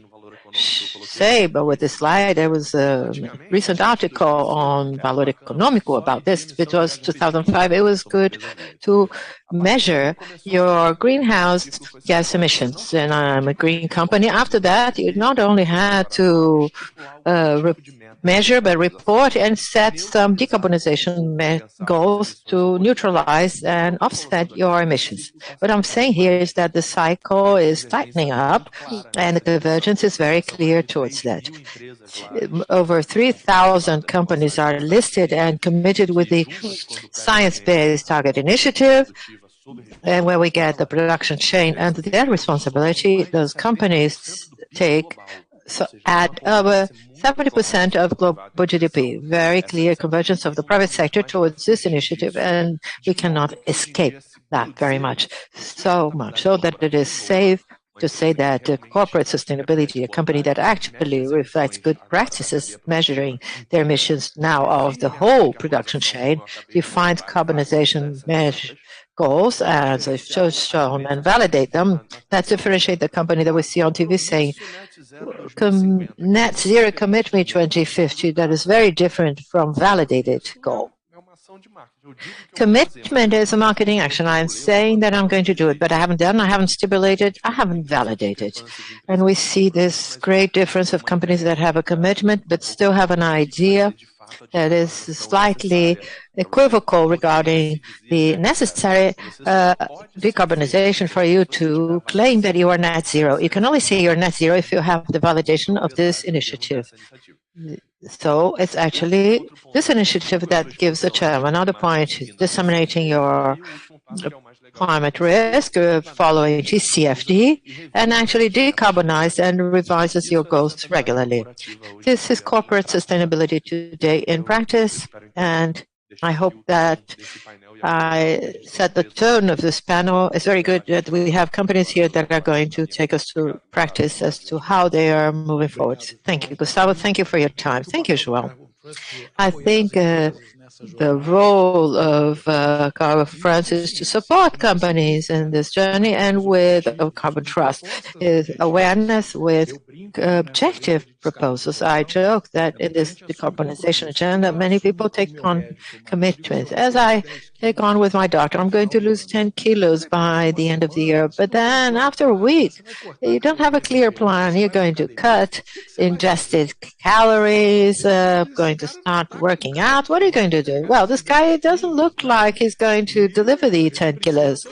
say, but with this slide, there was a recent article on Valor Econômico about this. It was 2005. It was good to measure your greenhouse gas emissions. And I'm a green company. After that, you not only had to measure, but report and set some decarbonization goals to neutralize and offset your emissions. What I'm saying here is that the cycle is tightening up, and the convergence is very clear towards that. Over 3,000 companies are listed and committed with the Science-Based Target Initiative, and where we get the production chain under their responsibility, those companies add over 70% of global GDP. Very clear convergence of the private sector towards this initiative, and we cannot escape that very much. So much so that it is safe to say that corporate sustainability, a company that actually reflects good practices, measuring their emissions now of the whole production chain, defines carbonization goals as they've shown and validate them. That differentiate the company that we see on TV saying net zero commitment 2050. That is very different from validated goal. Commitment is a marketing action. I'm saying that I'm going to do it, but I haven't done, I haven't stipulated, I haven't validated. And we see this great difference of companies that have a commitment but still have an idea that is slightly equivocal regarding the necessary decarbonization for you to claim that you are net zero. You can only say you're net zero if you have the validation of this initiative. So it's actually this initiative that gives a term. Another point is disseminating your climate risk, following TCFD, and actually decarbonize and revises your goals regularly. This is corporate sustainability today in practice, and I hope that I set the tone of this panel. It's very good that we have companies here that are going to take us to practice as to how they are moving forward. Thank you, Gustavo. Thank you for your time. Thank you, João. I think the role of Carbon France is to support companies in this journey, and with Carbon Trust is awareness with objective proposals. I joke that in this decarbonization agenda, many people take on commitments. As I take on with my doctor, I'm going to lose 10 kilos by the end of the year. But then after a week, you don't have a clear plan. You're going to cut ingested calories, going to start working out. What are you going to do? Well, this guy doesn't look like he's going to deliver the 10 kilos.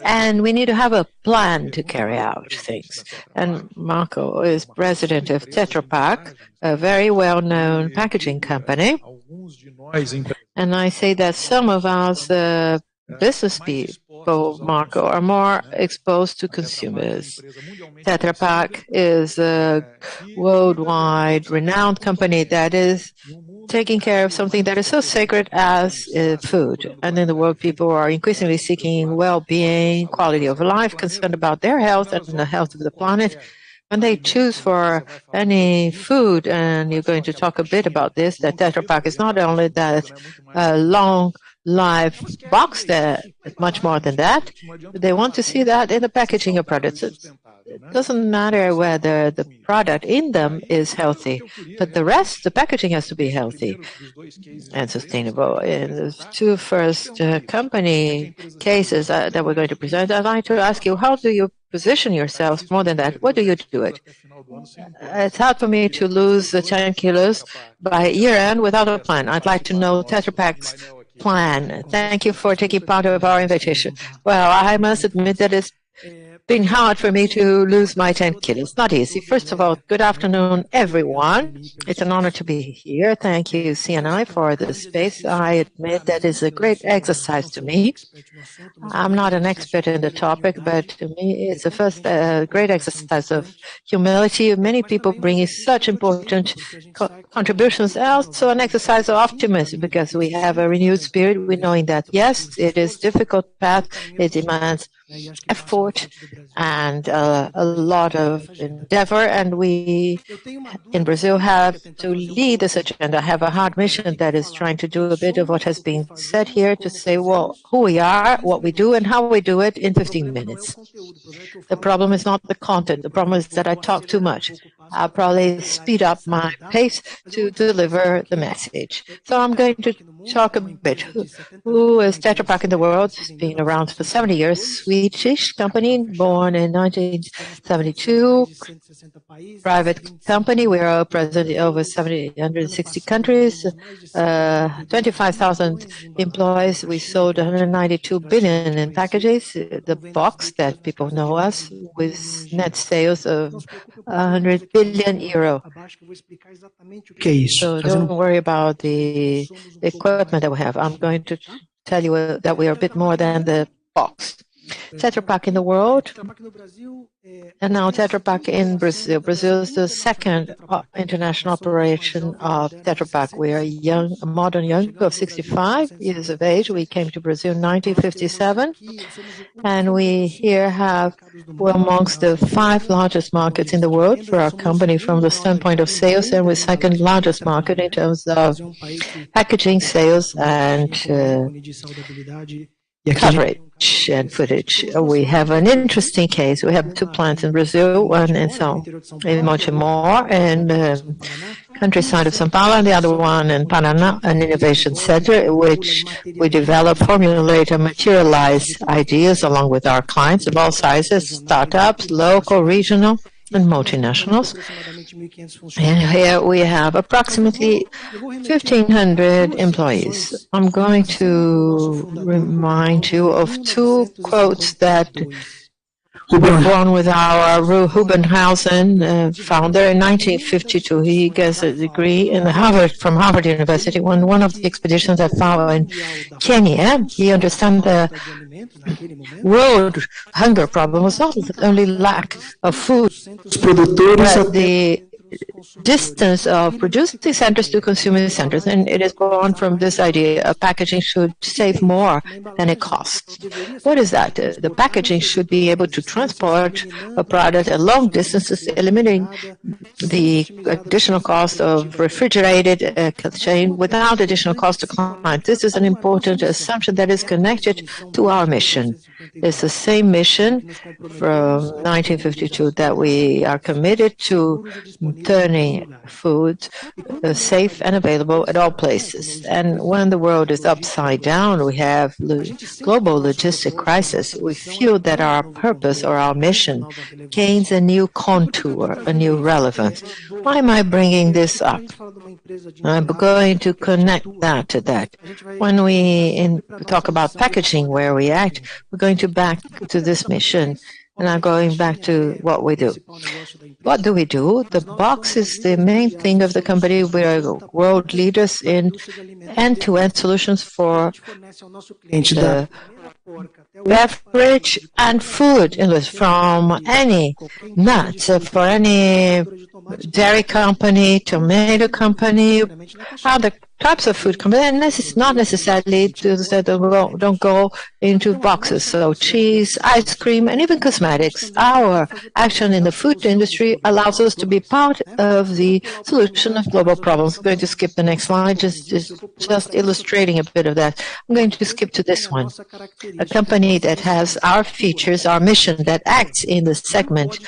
And we need to have a plan to carry out things. And Marco is president of Tetra Pak, a very well-known packaging company. And I say that some of us business people, Marco, are more exposed to consumers. Tetra Pak is a worldwide renowned company that is taking care of something that is so sacred as food. And in the world, people are increasingly seeking well-being, quality of life, concerned about their health and the health of the planet. When they choose for any food, and you're going to talk a bit about this, that Tetra Pak is not only that long life box, that much more than that. They want to see that in the packaging of products. It doesn't matter whether the product in them is healthy, but the rest, the packaging has to be healthy and sustainable. In the two first company cases that we're going to present, I'd like to ask you, how do you position yourselves more than that? What do you do it? It's hard for me to lose the 10 kilos by year end without a plan. I'd like to know Tetra Pak's plan. Thank you for taking part of our invitation. Well, I must admit that it's been hard for me to lose my 10 kilos. Not easy. First of all, good afternoon, everyone. It's an honor to be here. Thank you, CNI, for the space. I admit that is a great exercise to me. I'm not an expert in the topic, but to me, it's the first great exercise of humility. Many people bringing such important contributions. Also an exercise of optimism, because we have a renewed spirit. We're knowing that, yes, it is a difficult path. It demands effort and a lot of endeavor, and we in Brazil have to lead this agenda. I have a hard mission that is trying to do a bit of what has been said here, to say, well, who we are, what we do, and how we do it in 15 minutes. The problem is not the content. The problem is that I talk too much. I'll probably speed up my pace to deliver the message. So I'm going to talk a bit. Who is Tetra Pak in the world? It's been around for 70 years. Swedish company, born in 1972. Private company. We are present in over 160 countries. 25,000 employees. We sold 192 billion in packages. The box that people know us with net sales of 100 billion euro. So don't worry about the equipment that we have. I'm going to tell you that we are a bit more than the box. Tetra Pak in the world, and now Tetra Pak in Brazil. Brazil is the second international operation of Tetra Pak. We are a modern young of 65 years of age. We came to Brazil in 1957, and we here have amongst the 5 largest markets in the world for our company from the standpoint of sales, and we're second largest market in terms of packaging sales and coverage and footage. We have an interesting case. We have 2 plants in Brazil, one in Montemor and countryside of São Paulo, and the other one in Paraná, an innovation center in which we develop, formulate, and materialize ideas along with our clients of all sizes, startups, local, regional, and multinationals. And here we have approximately 1,500 employees. I'm going to remind you of 2 quotes that were born with our Hubenhausen founder in 1952. He gets a degree in from Harvard University. When one of the expeditions that found in Kenya, he understood the world hunger problem was not only lack of food, but the distance of producing centers to consuming centers, and it is born from this idea of packaging should save more than it costs. What is that? The packaging should be able to transport a product at long distances, eliminating the additional cost of refrigerated chain without additional cost to clients. This is an important assumption that is connected to our mission. It's the same mission from 1952 that we are committed to turning food safe and available at all places. And when the world is upside down, we have global logistic crisis. We feel that our purpose or our mission gains a new contour, a new relevance. Why am I bringing this up? I'm going to connect that to that. When we talk about packaging, where we act, we're going to back to this mission. And I'm going back to what we do. What do we do? The box is the main thing of the company. We are world leaders in end-to-end solutions for the beverage and food, from any nuts, for any dairy company, tomato company, other types of food company, and this is not necessarily don't go into boxes. So cheese, ice cream, and even cosmetics. Our action in the food industry allows us to be part of the solution of global problems. I'm going to skip the next slide, just illustrating a bit of that. I'm going to skip to this one. A company that has our features, our mission, that acts in the segment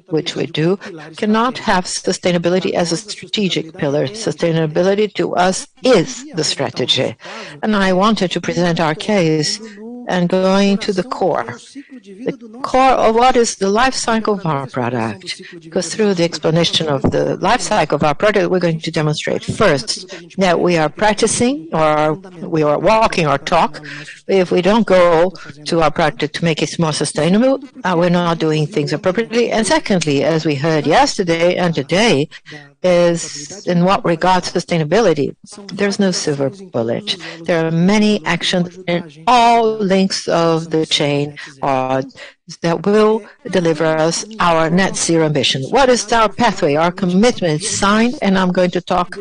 which we do, cannot have sustainability as a strategic pillar. Sustainability to us is the strategy. And I wanted to present our case and going to the core. The core of what is the life cycle of our product. Because through the explanation of the life cycle of our product, we're going to demonstrate first that we are practicing or we are walking our talk. If we don't go to our product to make it more sustainable, we're not doing things appropriately. And secondly, as we heard yesterday and today, is in what regards sustainability, there's no silver bullet. There are many actions in all links of the chain that will deliver us our net zero ambition. What is our pathway? Our commitment is signed, and I'm going to talk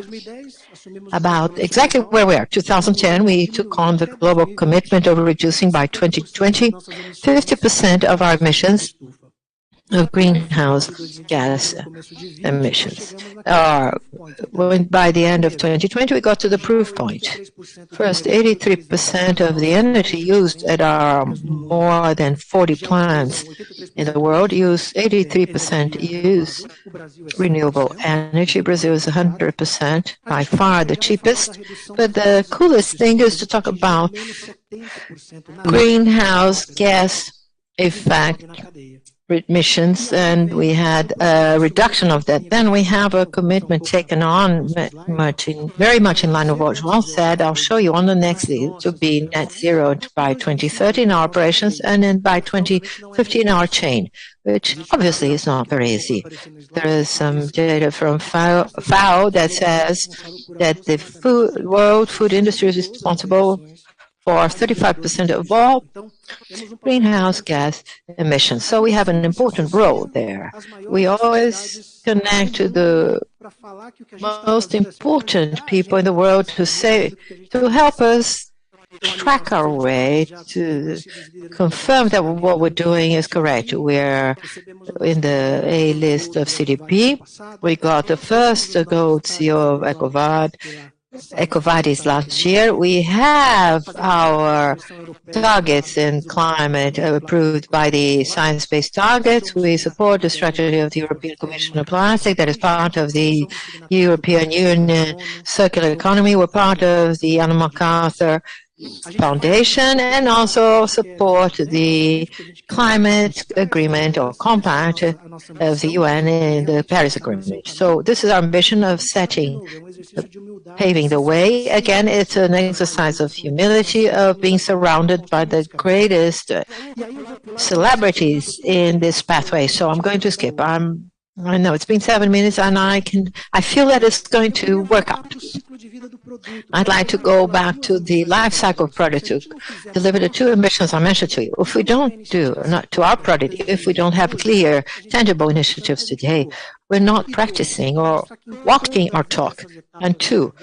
about exactly where we are. 2010, we took on the global commitment of reducing by 2020 50% of our emissions of greenhouse gas emissions. By the end of 2020, we got to the proof point. First, 83% of the energy used at our more than 40 plants in the world use 83% use renewable energy. Brazil is 100%, by far the cheapest. But the coolest thing is to talk about greenhouse gas effect emissions, and we had a reduction of that. Then we have a commitment taken on very much in line with what João said. I'll show you on the next slide, to be net zero by 2030 in our operations, and then by 2050 in our chain, which obviously is not very easy. There is some data from FAO that says that the world food industry is responsible for 35% of all greenhouse gas emissions. So we have an important role there. We always connect to the most important people in the world to help us track our way, to confirm that what we're doing is correct. We're in the A list of CDP. We got the first gold seal of EcoVadis last year. We have our targets in climate approved by the Science-Based Targets. We support the strategy of the European Commission of Plastic that is part of the European Union Circular Economy. We're part of the Ellen MacArthur Foundation, and also support the climate agreement or compact of the UN in the Paris Agreement. So this is our mission of paving the way. Again, it's an exercise of humility, of being surrounded by the greatest celebrities in this pathway. So I'm going to skip. I know it's been 7 minutes, and I feel that it's going to work out. I'd like to go back to the life cycle product to deliver the two emissions I mentioned to you. If we don't to our product, if we don't have clear, tangible initiatives today, we're not practicing or walking our talk. And two,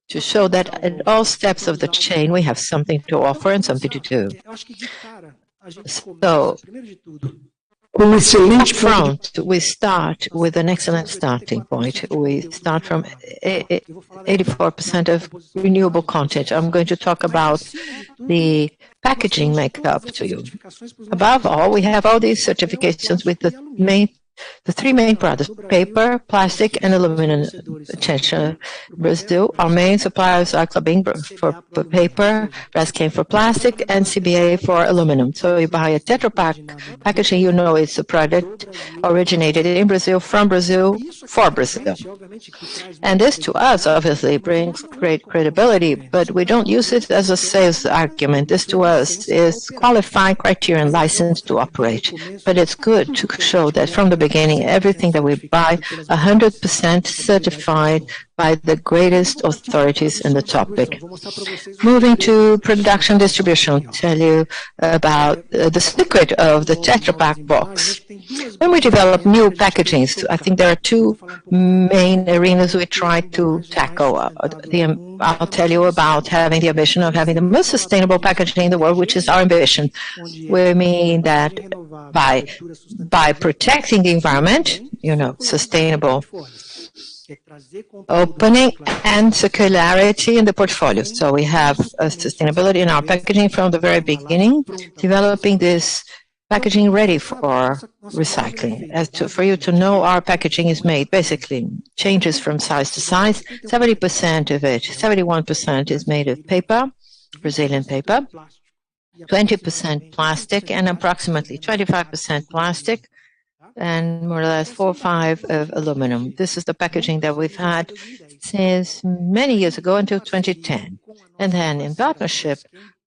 to show that at all steps of the chain, we have something to offer and something to do. So, up front, we start with an excellent starting point. We start from 84% of renewable content. I'm going to talk about the packaging makeup to you. Above all, we have all these certifications with the three main products: paper, plastic, and aluminum. Brazil, our main suppliers are Klabin for paper, Braskem for plastic, and CBA for aluminum. So you buy a Tetra Pak packaging, you know it's a product originated in Brazil, from Brazil, for Brazil. And this to us obviously brings great credibility, but we don't use it as a sales argument. This to us is qualified criterion, license to operate. But it's good to show that from the beginning, everything that we buy, 100% certified by the greatest authorities in the topic. Moving to production distribution, I'll tell you about the secret of the Tetra Pak box. When we develop new packagings, I think there are two main arenas we try to tackle. I'll tell you about having the ambition of having the most sustainable packaging in the world, which is our ambition. We mean that by protecting the environment, sustainable opening and circularity in the portfolio. So we have sustainability in our packaging from the very beginning, developing this packaging ready for recycling. For you to know, our packaging is made, basically changes from size to size. 70% of it, 71% is made of paper, Brazilian paper, 20% plastic, and approximately 25% plastic, and more or less 4 or 5 of aluminum. This is the packaging that we've had since many years ago, until 2010. And then in partnership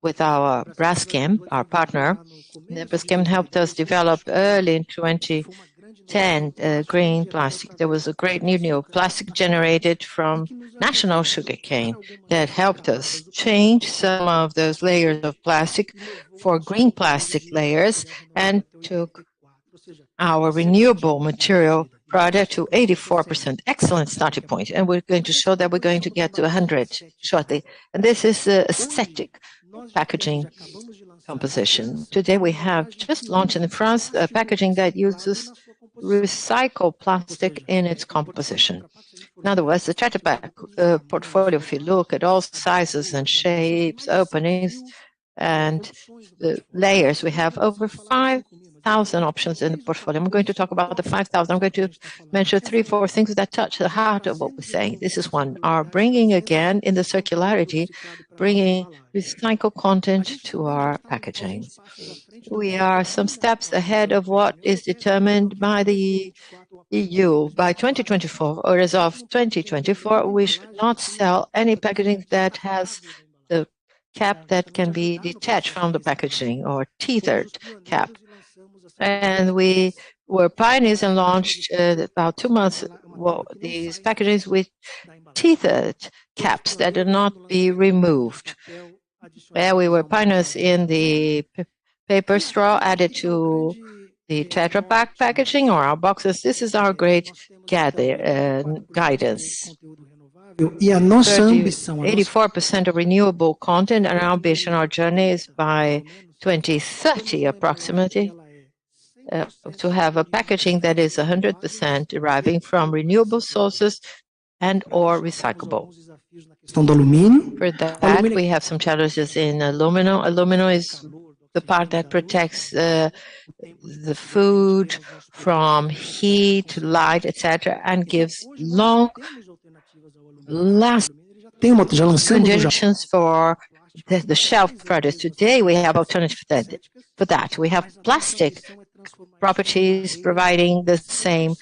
with our Braskem, our partner, Braskem helped us develop early in 2010 green plastic. There was a great new plastic generated from national sugarcane that helped us change some of those layers of plastic for green plastic layers, and took our renewable material product to 84%. Excellent starting point. And we're going to show that we're going to get to 100 shortly. And this is the aesthetic packaging composition. Today we have just launched in France a packaging that uses recycled plastic in its composition. In other words, the Tetra Pak portfolio, if you look at all sizes and shapes, openings, and the layers, we have over 5,000 options in the portfolio. I'm going to talk about the 5,000. I'm going to mention 3-4 things that touch the heart of what we're saying. This is one, our bringing again in the circularity, bringing recycled content to our packaging. We are some steps ahead of what is determined by the EU. By 2024, or as of 2024, we should not sell any packaging that has the cap that can be detached from the packaging or tethered cap. And we were pioneers and launched about 2 months these packages with tethered caps that do not be removed. Where we were pioneers in the paper straw added to the Tetra Pak packaging or our boxes. This is our great guidance. 84% of renewable content, and our ambition, our journey is by 2030 approximately, to have a packaging that is 100% deriving from renewable sources and or recyclable. For that, we have some challenges in aluminum. Aluminum is the part that protects the food from heat, light, etc., and gives long-lasting conditions for the shelf products. Today, we have alternatives for that. We have plastic properties providing the same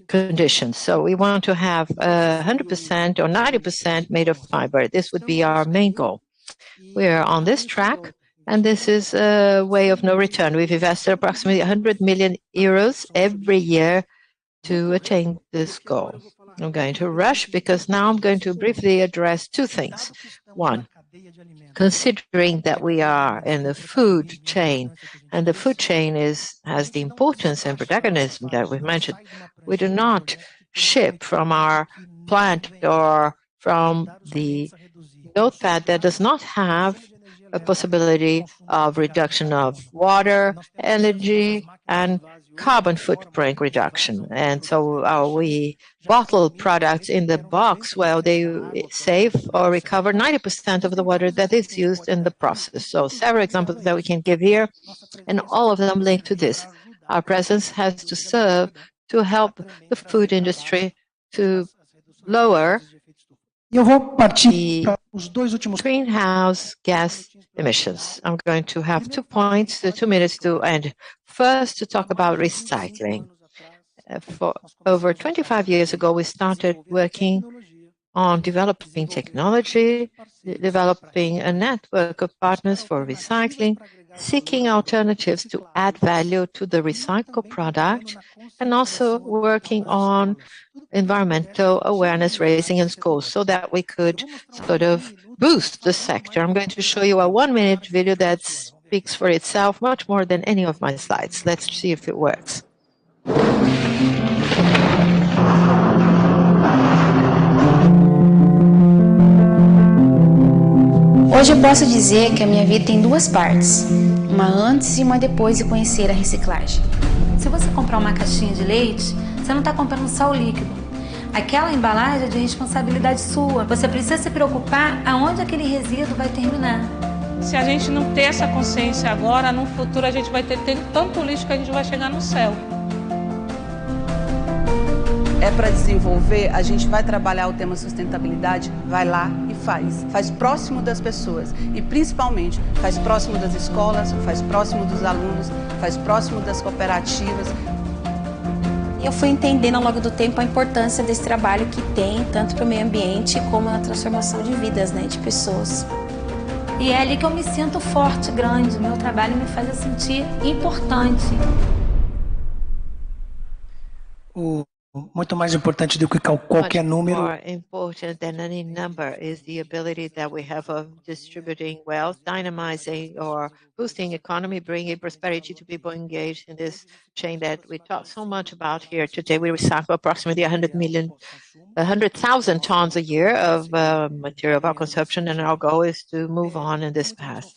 conditions. So we want to have 100% or 90% made of fiber. This would be our main goal. We are on this track, and this is a way of no return. We've invested approximately 100 million euros every year to attain this goal. I'm going to rush because now I'm going to briefly address two things. One, considering that we are in the food chain, and the food chain has the importance and protagonism that we've mentioned, we do not ship from our plant or from the notepad that does not have a possibility of reduction of water, energy, and carbon footprint reduction. And so we bottle products in the box, well, they save or recover 90% of the water that is used in the process. So several examples that we can give here, and all of them linked to this. Our presence has to serve to help the food industry to lower the greenhouse gas emissions. I'm going to have 2 points, 2 minutes to end. First, to talk about recycling. For over 25 years ago, we started working on developing technology, developing a network of partners for recycling, seeking alternatives to add value to the recycled product, and also working on environmental awareness raising in schools so that we could sort of boost the sector. I'm going to show you a 1-minute video that speaks for itself much more than any of my slides. Let's see if it works. Hoje eu posso dizer que a minha vida tem duas partes, uma antes e uma depois de conhecer a reciclagem. Se você comprar uma caixinha de leite, você não está comprando só o líquido. Aquela embalagem é de responsabilidade sua. Você precisa se preocupar aonde aquele resíduo vai terminar. Se a gente não ter essa consciência agora, no futuro a gente vai ter tanto lixo que a gente vai chegar no céu. É para desenvolver, a gente vai trabalhar o tema sustentabilidade, vai lá e faz próximo das pessoas e principalmente faz próximo das escolas, faz próximo dos alunos, faz próximo das cooperativas. Eu fui entendendo ao longo do tempo a importância desse trabalho que tem, tanto para o meio ambiente como na transformação de vidas, né, de pessoas. E é ali que eu me sinto forte, grande, o meu trabalho me faz sentir importante. Muito mais importante do que qualquer número. More important than any number is the ability that we have of distributing wealth, dynamizing or boosting economy, bringing prosperity to people engaged in this chain that we talk so much about here today. We recycle approximately 100,000 tons a year of material of our consumption, and our goal is to move on in this path.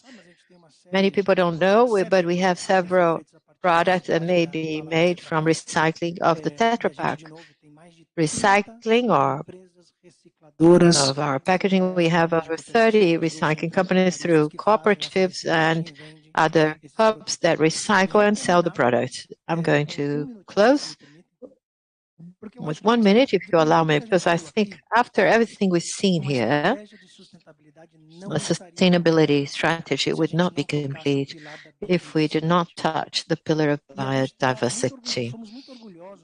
Many people don't know, but we have several products that may be made from recycling of the Tetra Pak. Recycling of our packaging. We have over 30 recycling companies through cooperatives and other hubs that recycle and sell the products. I'm going to close with 1 minute, if you allow me, because I think after everything we've seen here, a sustainability strategy would not be complete if we did not touch the pillar of biodiversity.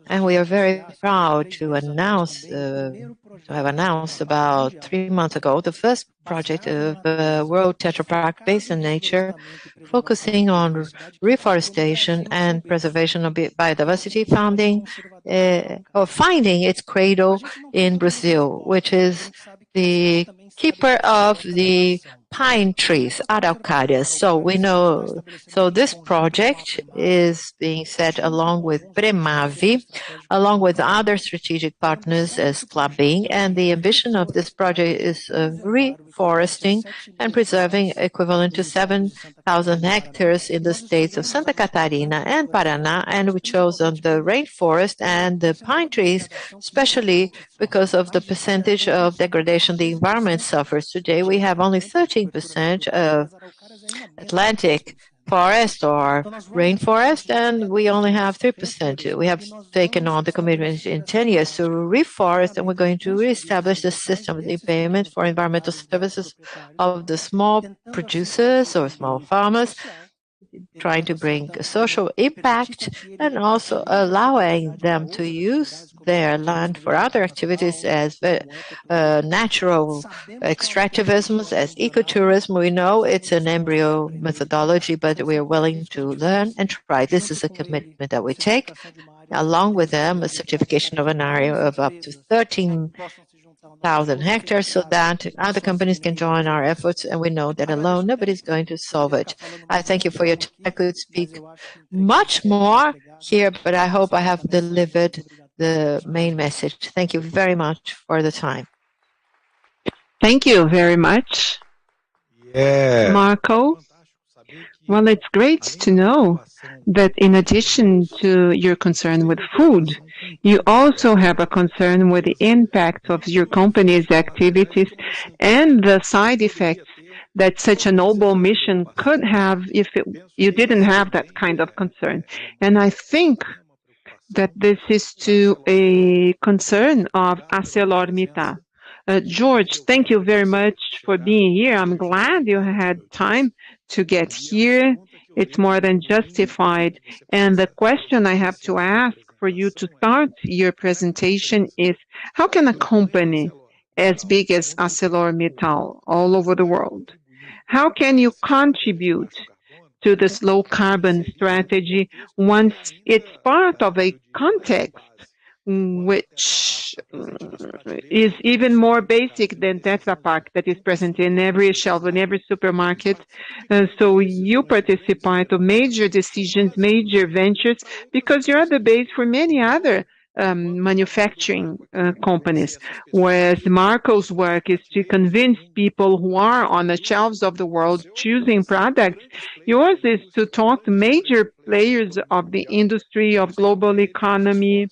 And we are very proud to announce, to have announced about 3 months ago, the first project of World Tetra Pak Basin Nature, focusing on reforestation and preservation of biodiversity, finding its cradle in Brazil, which is the keeper of the pine trees, Araucárias. So we know, so this project is being set along with Premavi, along with other strategic partners as Klabin, and the ambition of this project is reforesting and preserving equivalent to 7,000 hectares in the states of Santa Catarina and Paraná, and we chose on the rainforest and the pine trees, especially because of the percentage of degradation the environment suffers. Today we have only 13% of Atlantic forest or rainforest, and we only have 3%. We have taken on the commitment in 10 years to reforest, and we're going to reestablish the system of the payment for environmental services of the small producers or small farmers, trying to bring a social impact and also allowing them to use their land for other activities as natural extractivism, as ecotourism. We know it's an embryo methodology, but we are willing to learn and try. This is a commitment that we take. Along with them, a certification of an area of up to 13,000 hectares so that other companies can join our efforts, and we know that alone nobody's going to solve it. I thank you for your time. I could speak much more here, but I hope I have delivered the main message. Thank you very much for the time. Thank you very much, Marco. Well, it's great to know that in addition to your concern with food, you also have a concern with the impact of your company's activities and the side effects that such a noble mission could have if you didn't have that kind of concern. And I think that this is to a concern of ArcelorMittal. George, thank you very much for being here. I'm glad you had time to get here. It's more than justified. And the question I have to ask for you to start your presentation is, how can a company as big as ArcelorMittal all over the world, how can you contribute to this low carbon strategy once it's part of a context which is even more basic than Tetra Pak that is present in every shelf, in every supermarket? So you participate of major decisions, major ventures, because you're the base for many other manufacturing companies, whereas Marco's work is to convince people who are on the shelves of the world choosing products. Yours is to talk to major players of the industry, of global economy,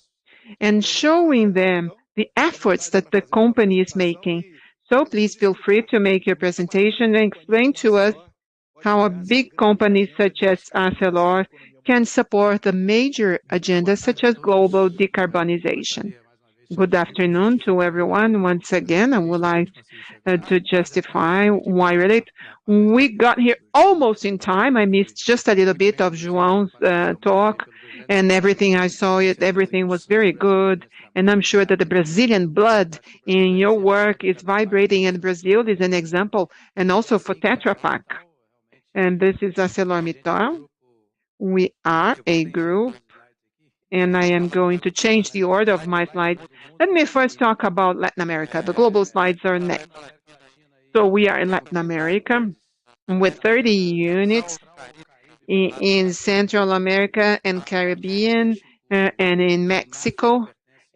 and showing them the efforts that the company is making. So please feel free to make your presentation and explain to us how a big company such as Arcelor can support a major agenda such as global decarbonization. Good afternoon to everyone. Once again, I would like to justify why we're late. We got here almost in time. I missed just a little bit of João's talk, and everything I saw, everything was very good. And I'm sure that the Brazilian blood in your work is vibrating, and Brazil is an example, and also for Tetra Pak. And this is ArcelorMittal. We are a group, and I am going to change the order of my slides. Let me first talk about Latin America. The global slides are next. So we are in Latin America with 30 units in Central America and Caribbean and in Mexico.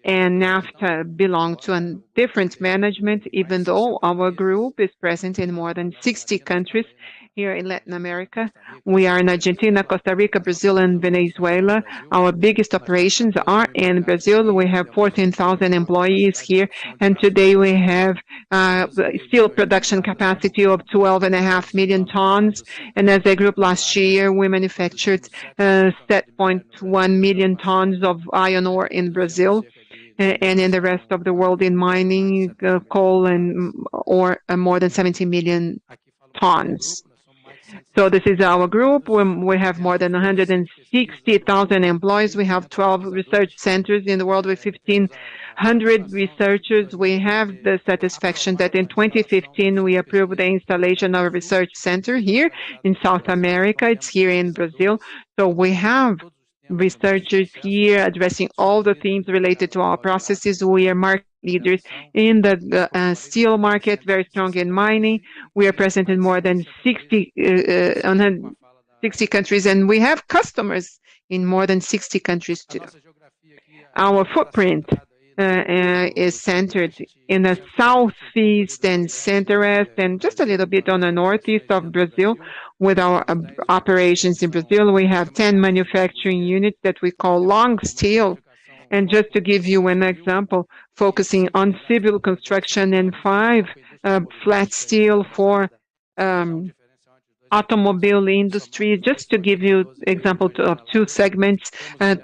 And NAFTA belong to a different management, even though our group is present in more than 60 countries. here in Latin America. We are in Argentina, Costa Rica, Brazil, and Venezuela. Our biggest operations are in Brazil. We have 14,000 employees here, and today we have steel production capacity of 12.5 million tons. And as a group last year, we manufactured 7.1 million tons of iron ore in Brazil. And in the rest of the world in mining, coal and ore, more than 70 million tons. So this is our group. We have more than 160,000 employees. We have 12 research centers in the world with 1,500 researchers. We have the satisfaction that in 2015, we approved the installation of a research center here in South America. It's here in Brazil. So we have researchers here addressing all the themes related to our processes. We are market leaders in the steel market, very strong in mining. We are present in more than 60 countries, and we have customers in more than 60 countries too. Our footprint is centered in the southeast and center-west, and just a little bit on the northeast of Brazil. With our operations in Brazil, we have 10 manufacturing units that we call long steel. And just to give you an example, focusing on civil construction and 5 flat steel for automobile industry, just to give you example of 2 segments,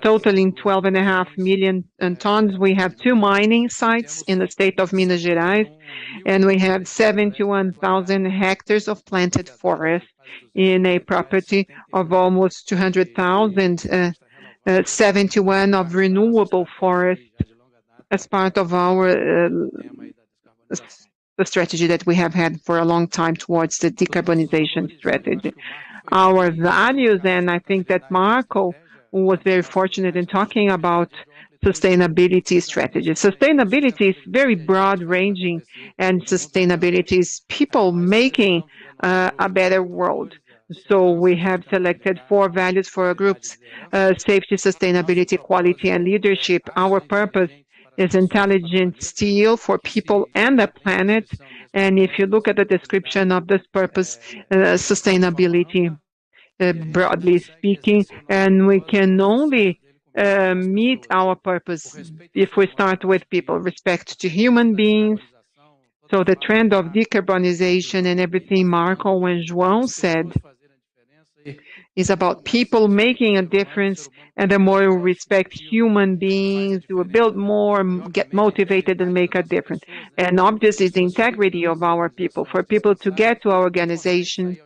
totaling 12.5 million tons. We have 2 mining sites in the state of Minas Gerais, and we have 71,000 hectares of planted forest in a property of almost 200,000, 71 of renewable forest as part of our the strategy that we have had for a long time towards the decarbonization strategy. Our values, and I think that Marco was very fortunate in talking about sustainability strategy. Sustainability is very broad-ranging, and sustainability is people making a better world. So we have selected 4 values for our groups: safety, sustainability, quality, and leadership. Our purpose is intelligent steel for people and the planet. And if you look at the description of this purpose, sustainability, broadly speaking, and we can only meet our purpose if we start with people, respect to human beings. So the trend of decarbonization and everything Marco and João said is about people making a difference, and the more we respect human beings, we will build more, get motivated, and make a difference. And obviously, the integrity of our people, for people to get to our organization,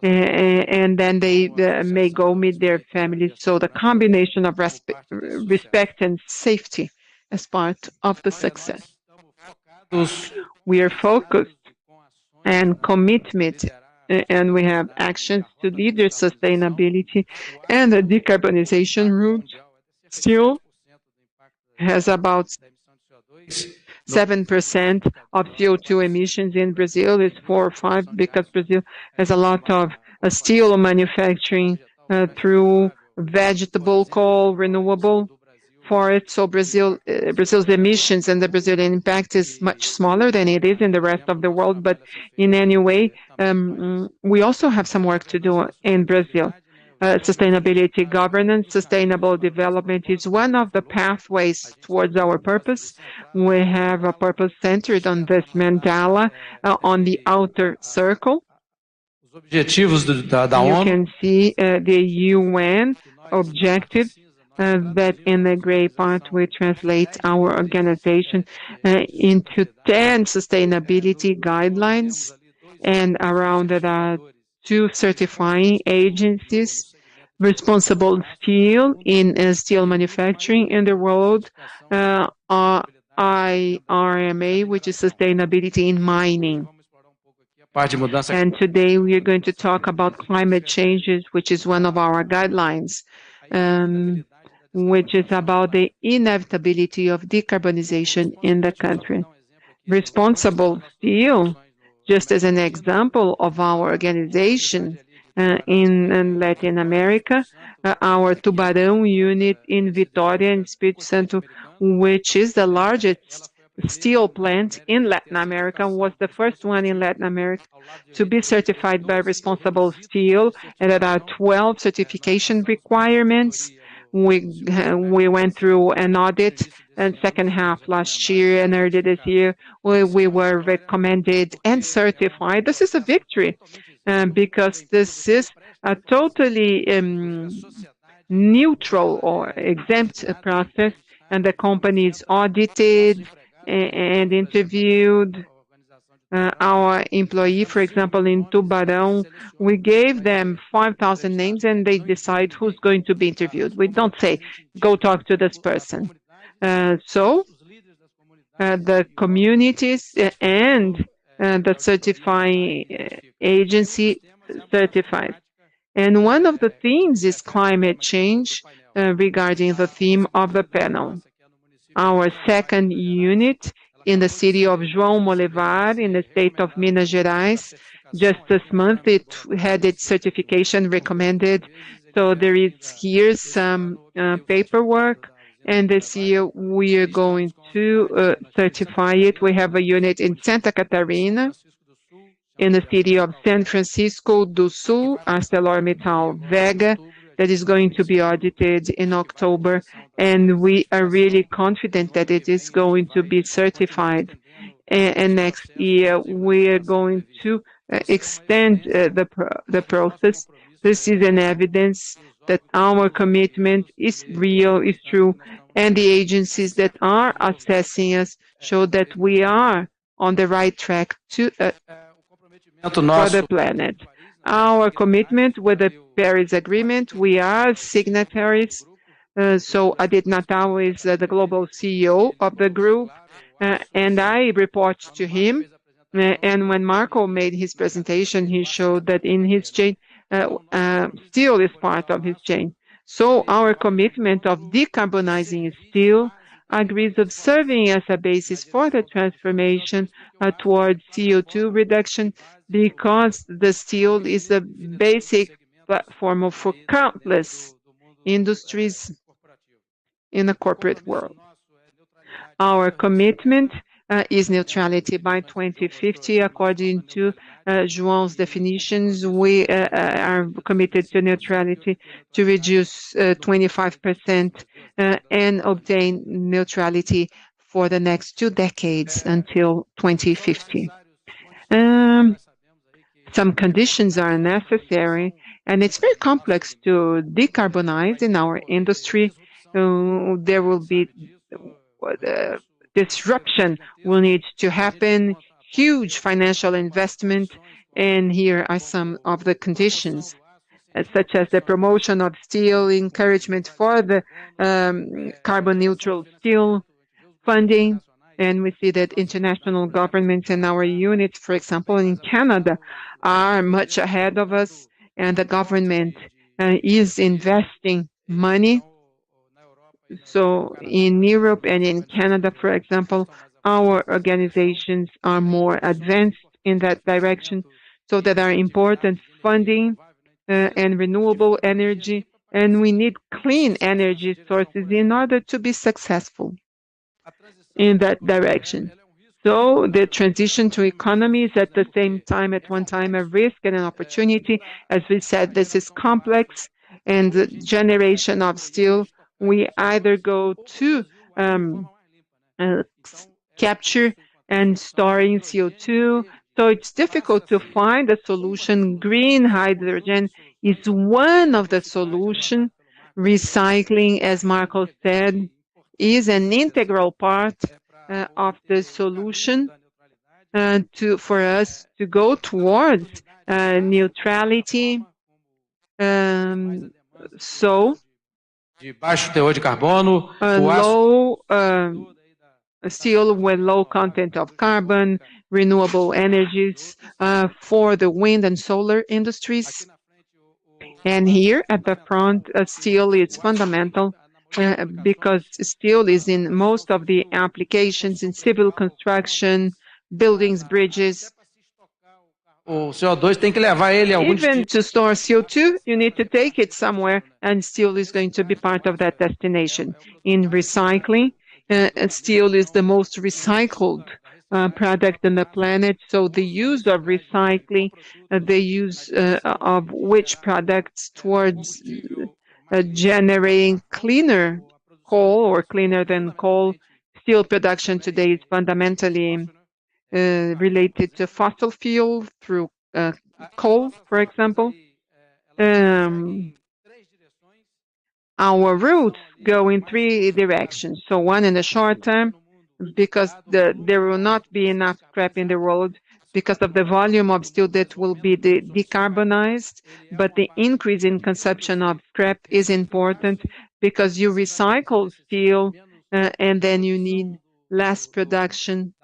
and then they may go meet their families. So the combination of respect and safety as part of the success. We are focused and commitment, and we have actions to lead their sustainability and the decarbonization route. Still has about 7% of CO2 emissions in Brazil. It's 4 or 5 because Brazil has a lot of steel manufacturing through vegetable coal, renewable forest. So Brazil's emissions and the Brazilian impact is much smaller than it is in the rest of the world. But in any way, we also have some work to do in Brazil. Sustainability governance, sustainable development is one of the pathways towards our purpose. We have a purpose centered on this mandala on the outer circle. You can see the UN objectives that in the gray part we translate our organization into 10 sustainability guidelines, and around there are 2 certifying agencies: Responsible Steel in steel manufacturing in the world, IRMA, which is sustainability in mining. And today we are going to talk about climate changes, which is one of our guidelines, which is about the inevitability of decarbonization in the country. Responsible Steel, just as an example of our organization in Latin America, our Tubarão unit in Vitória and Espírito Santo, which is the largest steel plant in Latin America, was the first one in Latin America to be certified by Responsible Steel, and there are 12 certification requirements. We went through an audit in second half last year and early this year. We were recommended and certified. This is a victory because this is a totally neutral or exempt process, and the company is audited and interviewed. Our employee, for example, in Tubarão, we gave them 5,000 names and they decide who's going to be interviewed. We don't say, go talk to this person. So the communities and the certifying agency certifies. And one of the themes is climate change regarding the theme of the panel. Our second unit in the city of João Molivar in the state of Minas Gerais, just this month it had its certification recommended. So there is here some paperwork, and this year we are going to certify it. We have a unit in Santa Catarina, in the city of San Francisco do Sul, ArcelorMittal Vega, that is going to be audited in October, and we are really confident that it is going to be certified. And next year we are going to extend the process. This is an evidence that our commitment is real, is true, and the agencies that are assessing us show that we are on the right track to for the planet. Our commitment with the Paris Agreement, we are signatories. So Adit Natal is the global CEO of the group, and I report to him. And when Marco made his presentation, he showed that in his chain, steel is part of his chain. So our commitment of decarbonizing steel agrees of serving as a basis for the transformation towards CO2 reduction, because the steel is the basic platform for countless industries in the corporate world. Our commitment is neutrality by 2050. According to João's definitions, we are committed to neutrality to reduce 25% and obtain neutrality for the next 2 decades until 2050. Some conditions are necessary, and it's very complex to decarbonize in our industry. There will be disruption will need to happen, huge financial investment, and here are some of the conditions, such as the promotion of steel, encouragement for the carbon neutral steel, funding, and we see that international governments and our units, for example, in Canada, are much ahead of us, and the government is investing money. So in Europe and in Canada, for example, our organizations are more advanced in that direction, so that are important funding and renewable energy, and we need clean energy sources in order to be successful in that direction. So the transition to economy is at the same time, at one time, a risk and an opportunity. As we said, this is complex, and the generation of steel, we either go to capture and storing CO2, so it's difficult to find a solution. Green hydrogen is one of the solutions. Recycling, as Marco said, is an integral part of the solution for us to go towards neutrality. So, de baixo teor de carbono, low steel with low content of carbon, renewable energies for the wind and solar industries. And here at the front, steel is fundamental because steel is in most of the applications in civil construction, buildings, bridges. O CO2 tem que levar ele a algum Even to store CO2, you need to take it somewhere, and steel is going to be part of that destination. In recycling, Steel is the most recycled product on the planet, so the use of recycling, the use of which products towards generating cleaner coal or cleaner than coal. Steel production today is fundamentally related to fossil fuel through coal, for example. Our routes go in three directions. So one in the short term, because there will not be enough scrap in the world because of the volume of steel that will be decarbonized, but the increase in consumption of scrap is important because you recycle steel and then you need less production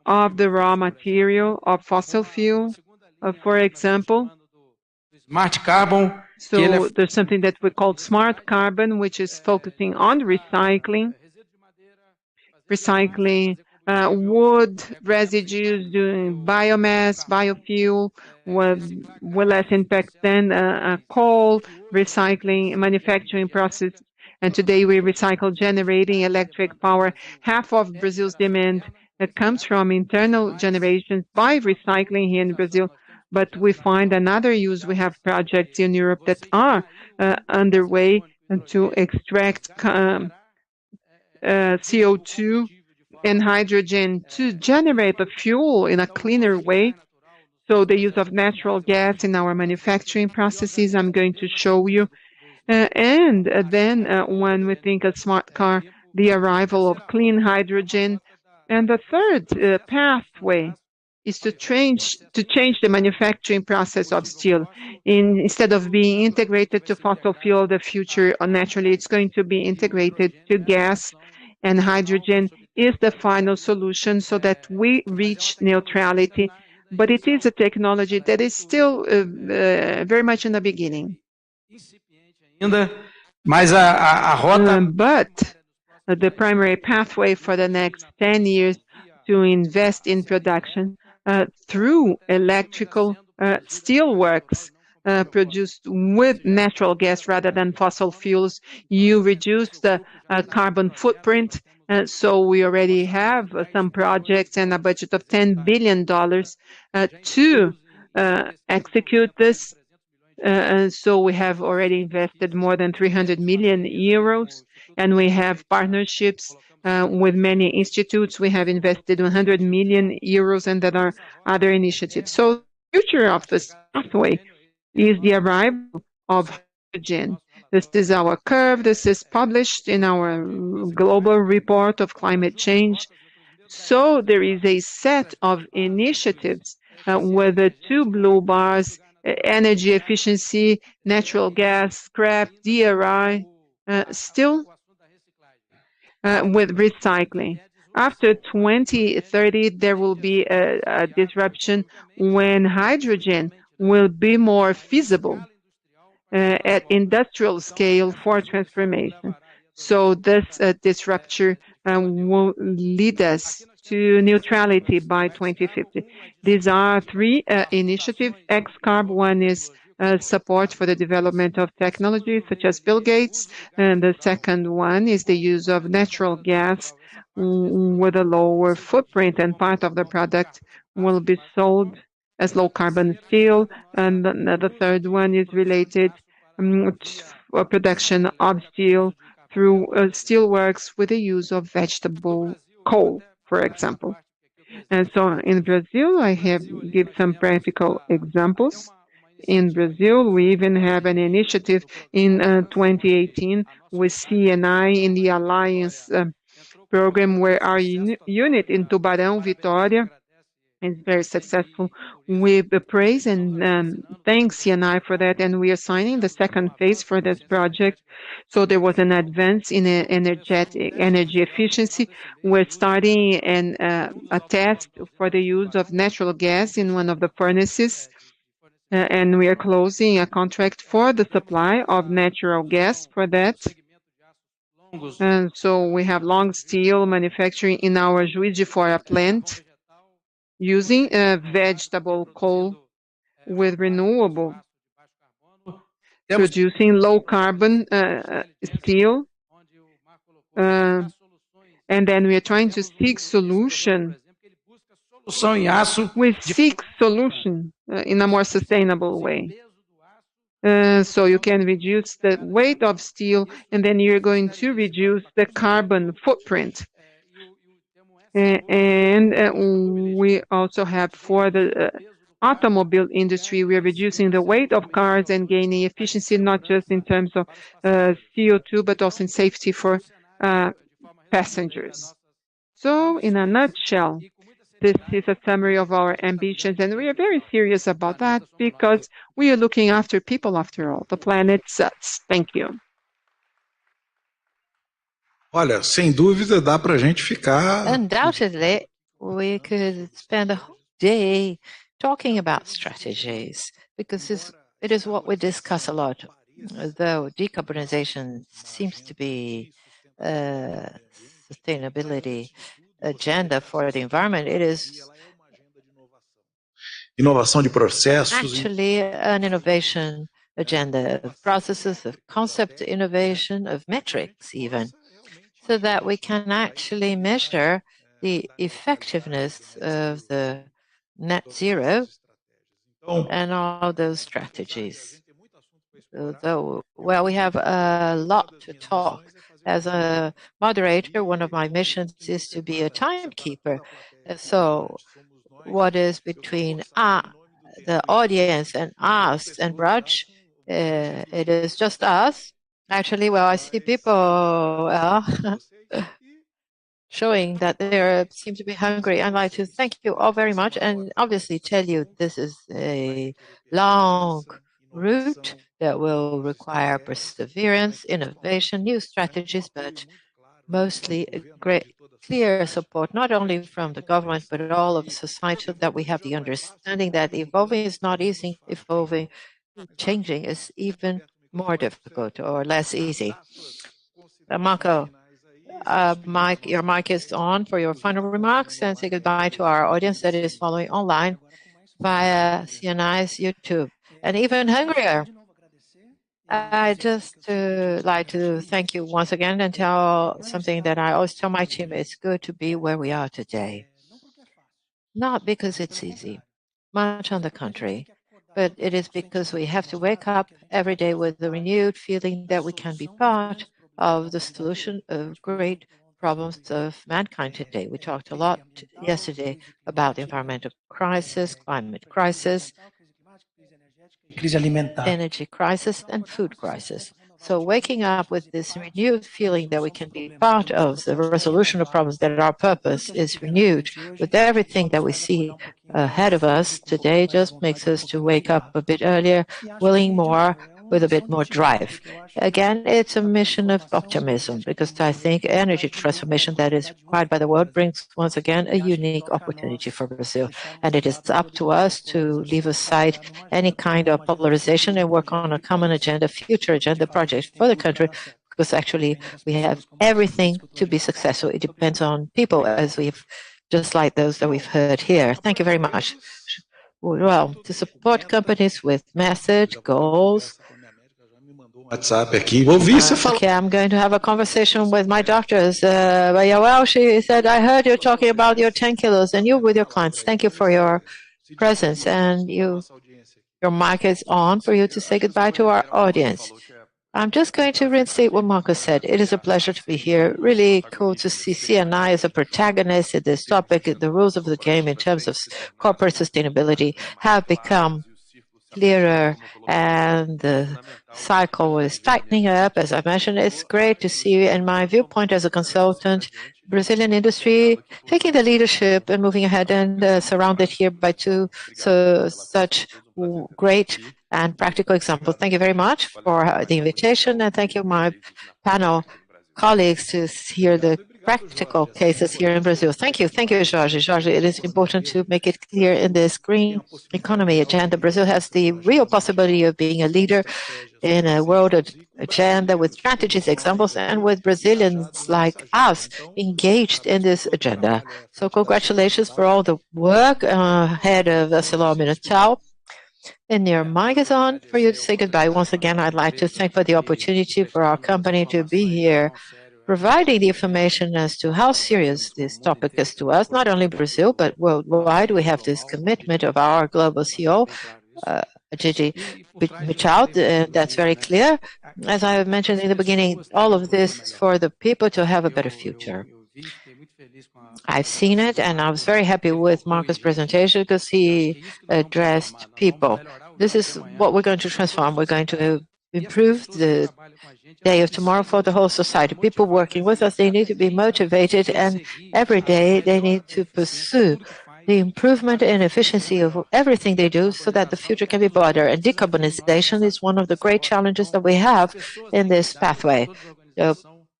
of the raw material of fossil fuel, for example. Smart carbon. So there's something that we call smart carbon, which is focusing on recycling wood residues, doing biomass, biofuel, with less impact than coal, recycling, manufacturing process. And today we recycle generating electric power. Half of Brazil's demand comes from internal generations by recycling here in Brazil. But we find another use. We have projects in Europe that are underway to extract CO2 and hydrogen to generate the fuel in a cleaner way. So the use of natural gas in our manufacturing processes, I'm going to show you. And then when we think of smart car, the arrival of clean hydrogen. And the third pathway is to change the manufacturing process of steel. Instead of being integrated to fossil fuel, the future, naturally, it's going to be integrated to gas, and hydrogen is the final solution so that we reach neutrality. But it is a technology that is still very much in the beginning. But the primary pathway for the next 10 years to invest in production through electrical steelworks produced with natural gas rather than fossil fuels, you reduce the carbon footprint. So we already have some projects and a budget of $10 billion to execute this. So we have already invested more than 300 million euros, and we have partnerships with many institutes. We have invested 100 million euros, and there are other initiatives. So the future of this pathway is the arrival of hydrogen. This is our curve. This is published in our global report of climate change. So there is a set of initiatives with the two blue bars: energy efficiency, natural gas, scrap, DRI, still with recycling. After 2030, there will be a disruption when hydrogen will be more feasible at industrial scale for transformation. So this disruption will lead us to neutrality by 2050. These are three initiatives. XCarb, one is support for the development of technology such as Bill Gates, and the second one is the use of natural gas with a lower footprint, and part of the product will be sold as low carbon steel, and the third one is related to production of steel through steelworks with the use of vegetable coal, for example. And so in Brazil, I have give some practical examples. In Brazil, we even have an initiative in 2018 with CNI in the Alliance program, where our unit in Tubarão, Vitória, is very successful. We praise and thank CNI for that, and we are signing the second phase for this project. So there was an advance in energy efficiency. We're starting a test for the use of natural gas in one of the furnaces, and we are closing a contract for the supply of natural gas for that. And so we have long steel manufacturing in our Juiz de Fora plant, using vegetable coal with renewable, producing low carbon steel And then we are trying to seek solution. We seek solution in a more sustainable way. So you can reduce the weight of steel, and then you're going to reduce the carbon footprint. And we also have for the automobile industry, we are reducing the weight of cars and gaining efficiency, not just in terms of CO2, but also in safety for passengers. So in a nutshell, this is a summary of our ambitions, and we are very serious about that because we are looking after people after all. The planet sucks. Thank you. Olha, sem dúvida dá para a gente ficar. Undoubtedly, we could spend a whole day talking about strategies because it is what we discuss a lot. Though decarbonization seems to be a sustainability agenda for the environment, it is inovação de processos. Actually an innovation agenda of processes, of concept innovation, of metrics even, so that we can actually measure the effectiveness of the net zero and all those strategies. Although, well, we have a lot to talk. As a moderator, one of my missions is to be a timekeeper. So what is between the audience and us and Raj, it is just us. Actually, well, I see people showing that they seem to be hungry. I'd like to thank you all very much and obviously tell you this is a long route that will require perseverance, innovation, new strategies, but mostly a great clear support, not only from the government, but all of society, that we have the understanding that evolving is not easy, changing is even more difficult or less easy. Marco, your mic is on for your final remarks, and say goodbye to our audience that is following online via CNI's YouTube. And even hungrier, I just like to thank you once again and tell something that I always tell my team: it's good to be where we are today. Not because it's easy, much on the contrary, but it is because we have to wake up every day with the renewed feeling that we can be part of the solution of great problems of mankind today. We talked a lot yesterday about the environmental crisis, climate crisis, energy crisis, and food crisis. So waking up with this renewed feeling that we can be part of the resolution of problems, that our purpose is renewed with everything that we see ahead of us today, just makes us to wake up a bit earlier, willing more, with a bit more drive. Again, it's a mission of optimism, because I think energy transformation that is required by the world brings once again a unique opportunity for Brazil. And it is up to us to leave aside any kind of polarization and work on a common agenda, future agenda project for the country, because actually we have everything to be successful. It depends on people, as we've just like those that we've heard here. Thank you very much. Well, to support companies with method, goals. Okay, I'm going to have a conversation with my doctors. Well, she said, I heard you talking about your 10 kilos and you with your clients. Thank you for your presence. And your mic is on for you to say goodbye to our audience. I'm just going to reinstate what Marco said. It is a pleasure to be here. Really cool to see CNI as a protagonist in this topic. The rules of the game in terms of corporate sustainability have become clearer, and the cycle is tightening up. As I mentioned, it's great to see, in my viewpoint as a consultant, Brazilian industry taking the leadership and moving ahead, and surrounded here by such great and practical examples. Thank you very much for the invitation, and thank you, my panel colleagues, to hear the practical cases here in Brazil. Thank you, Jorge. Jorge, it is important to make it clear in this green economy agenda. Brazil has the real possibility of being a leader in a world agenda with strategies, examples, and with Brazilians like us engaged in this agenda. So congratulations for all the work ahead of ArcelorMittal. And your mic is on for you to say goodbye. Once again, I'd like to thank for the opportunity for our company to be here providing the information as to how serious this topic is to us, not only Brazil, but worldwide. We have this commitment of our global CEO, Gigi Michel, that's very clear. As I mentioned in the beginning, all of this is for the people to have a better future. I've seen it, and I was very happy with Marcos' presentation because he addressed people. This is what we're going to transform. We're going to improve the day of tomorrow for the whole society. People working with us, they need to be motivated, and every day they need to pursue the improvement and efficiency of everything they do so that the future can be better. And decarbonization is one of the great challenges that we have in this pathway. So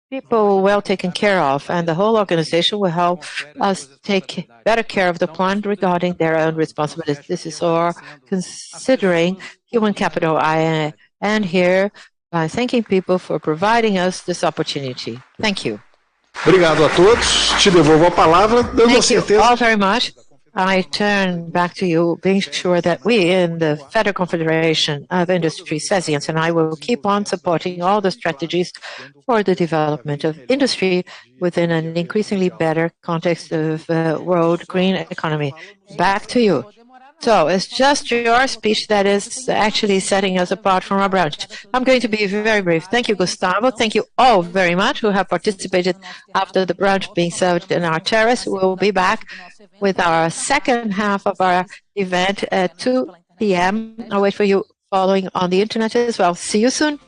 people well taken care of, and the whole organization will help us take better care of the planet regarding their own responsibilities. This is all considering human capital. I end here by thanking people for providing us this opportunity. Thank you. Obrigado a todos. Te devolvo a palavra, dando a Thank you certeza. all very much. I turn back to you, being sure that we in the Federal Confederation of Industry, SESIANS, and I will keep on supporting all the strategies for the development of industry within an increasingly better context of world green economy. Back to you. So it's just your speech that is actually setting us apart from our branch. I'm going to be very brief. Thank you, Gustavo. Thank you all very much who have participated after the brunch being served in our terrace. We'll be back with our second half of our event at 2 p.m. I'll wait for you following on the internet as well. See you soon.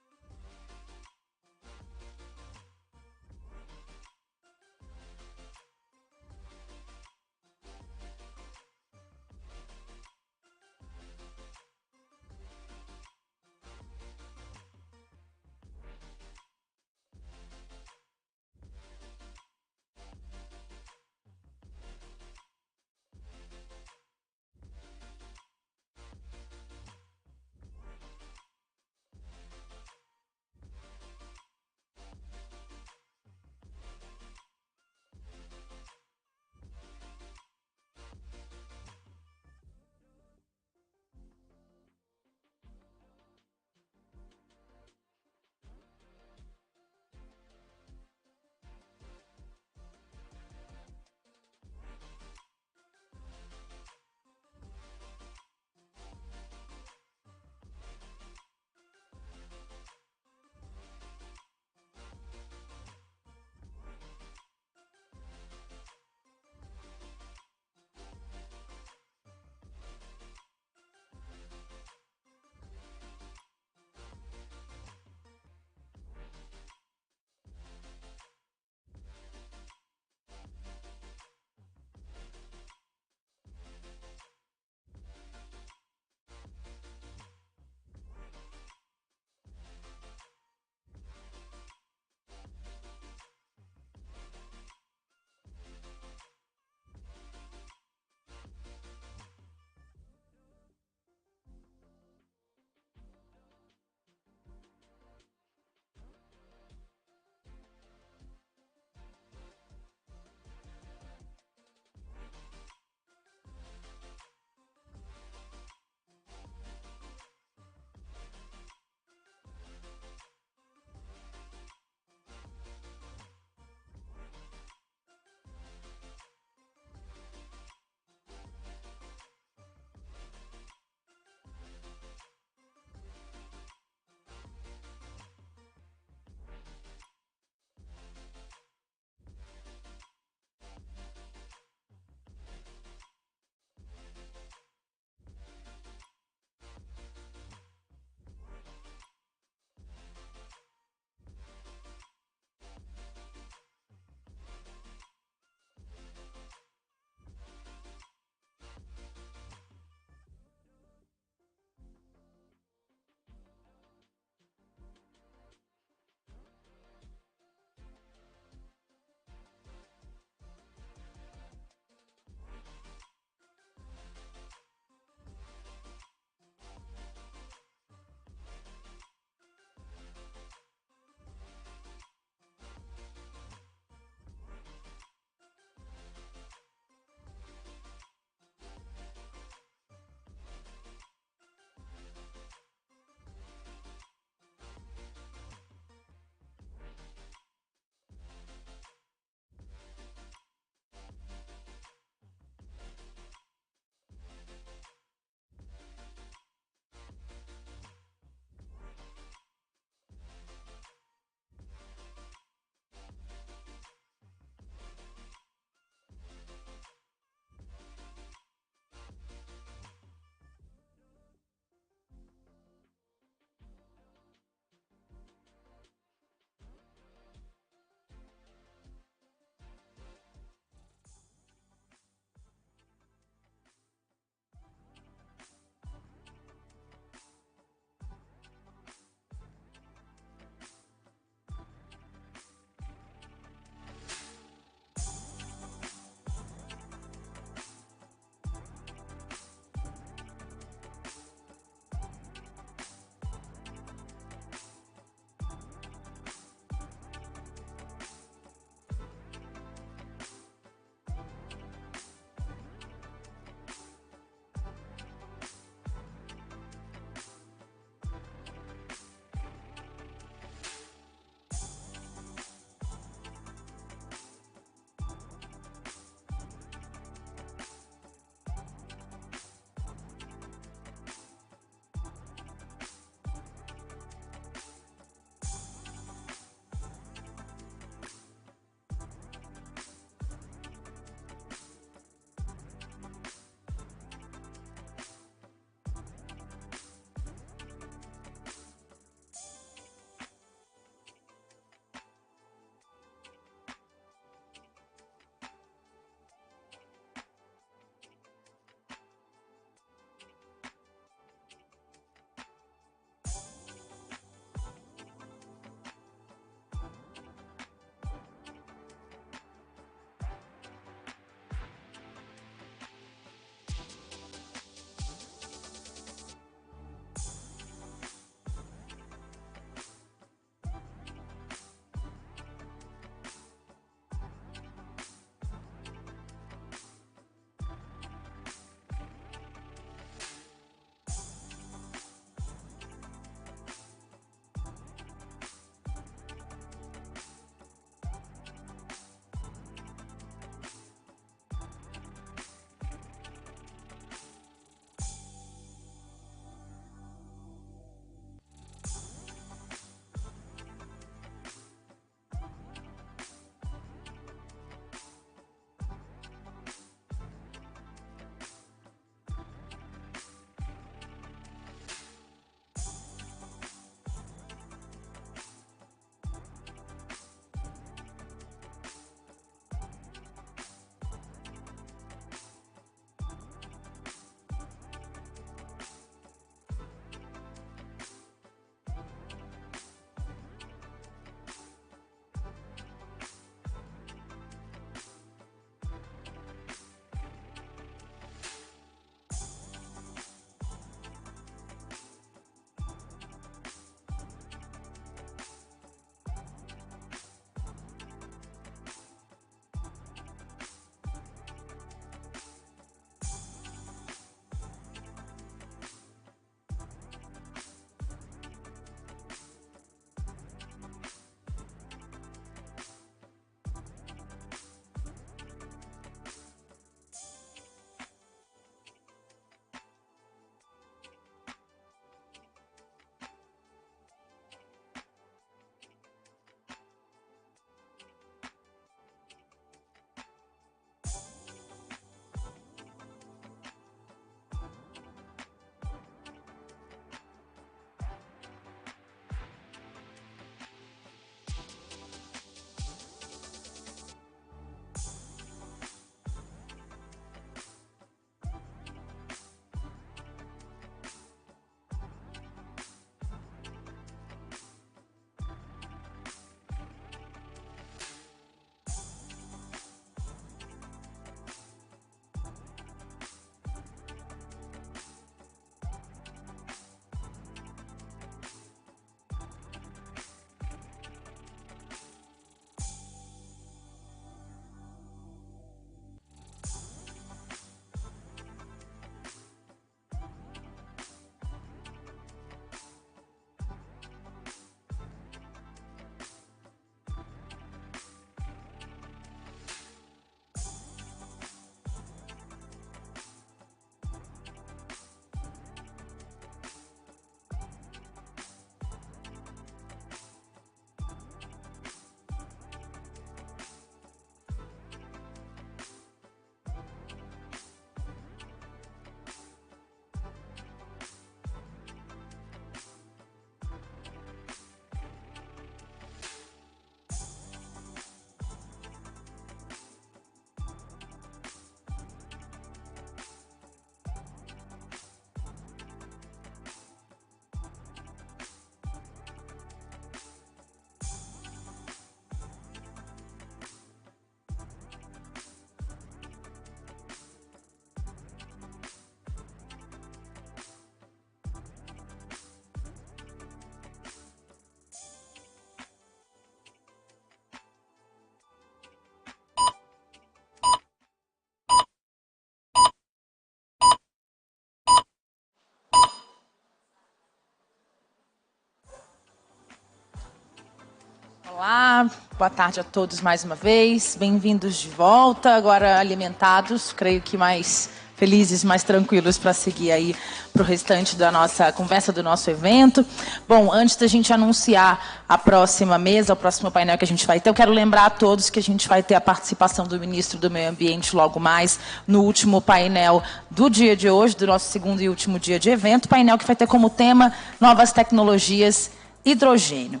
Olá, boa tarde a todos mais uma vez. Bem-vindos de volta, agora alimentados, creio que mais felizes, mais tranquilos para seguir aí para o restante da nossa conversa, do nosso evento. Bom, antes da gente anunciar a próxima mesa, o próximo painel que a gente vai ter, eu quero lembrar a todos que a gente vai ter a participação do Ministro do Meio Ambiente logo mais no último painel do dia de hoje, do nosso segundo e último dia de evento, painel que vai ter como tema Novas Tecnologias, Hidrogênio.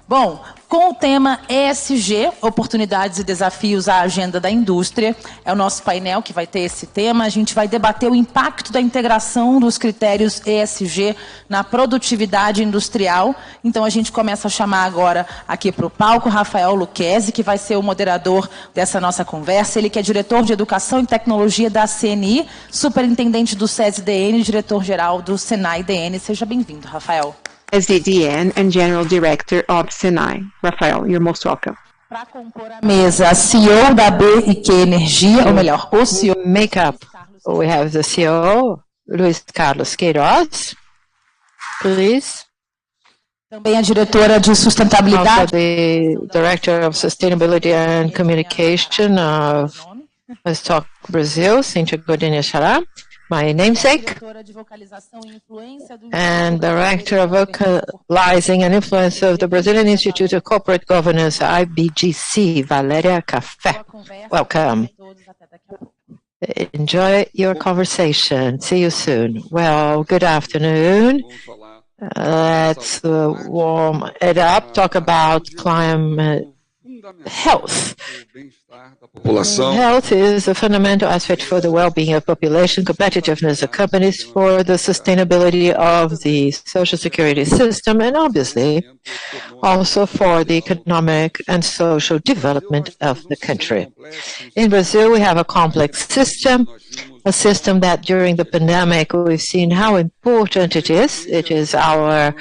Bom, com o tema ESG, Oportunidades e Desafios à Agenda da Indústria, é o nosso painel que vai ter esse tema. A gente vai debater o impacto da integração dos critérios ESG na produtividade industrial. Então, a gente começa a chamar agora aqui para o palco Rafael Lucchesi, que vai ser o moderador dessa nossa conversa. Ele que é diretor de Educação e Tecnologia da CNI, superintendente do SESI-DN e diretor-geral do SENAI-DN. Seja bem-vindo, Rafael. SDDN and General Director of Senai. Rafael, you're most welcome. Para compor a mesa, a CEO da BIQ Energia, ou melhor, o CEO. Makeup. We have the CEO, Luiz Carlos Queiroz. Please. Também a diretora de sustentabilidade. Also the Director of Sustainability and Communication of Let's Talk Brazil, Cíntia Godinha Xará. My namesake, and Director of Vocalizing and Influence of the Brazilian Institute of Corporate Governance, IBGC, Valéria Café. Welcome. Enjoy your conversation. See you soon. Well, good afternoon. Let's warm it up, talk about climate health. Health is a fundamental aspect for the well-being of population, competitiveness of companies, for the sustainability of the social security system, and obviously also for the economic and social development of the country. In Brazil, we have a complex system, a system that during the pandemic we've seen how important it is. It is our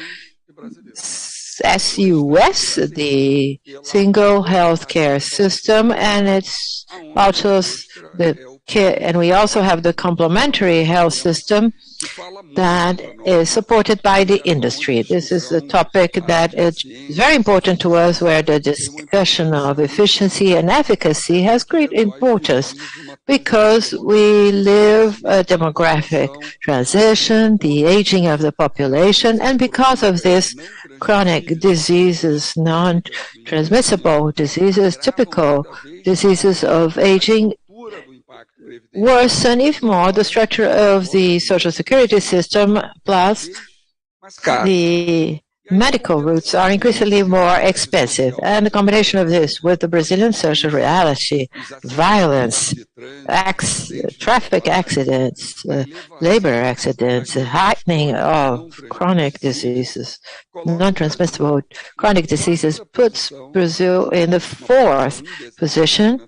SUS, the single healthcare system, and it's also the care, and we also have the complementary health system that is supported by the industry. This is a topic that is very important to us, where the discussion of efficiency and efficacy has great importance, because we live a demographic transition, the aging of the population, and because of this, chronic diseases, non-transmissible diseases, typical diseases of aging worsen even more the structure of the social security system, plus the medical routes are increasingly more expensive. And the combination of this with the Brazilian social reality, violence, traffic accidents, labor accidents, heightening of chronic diseases, non-transmissible chronic diseases, puts Brazil in the 4th position,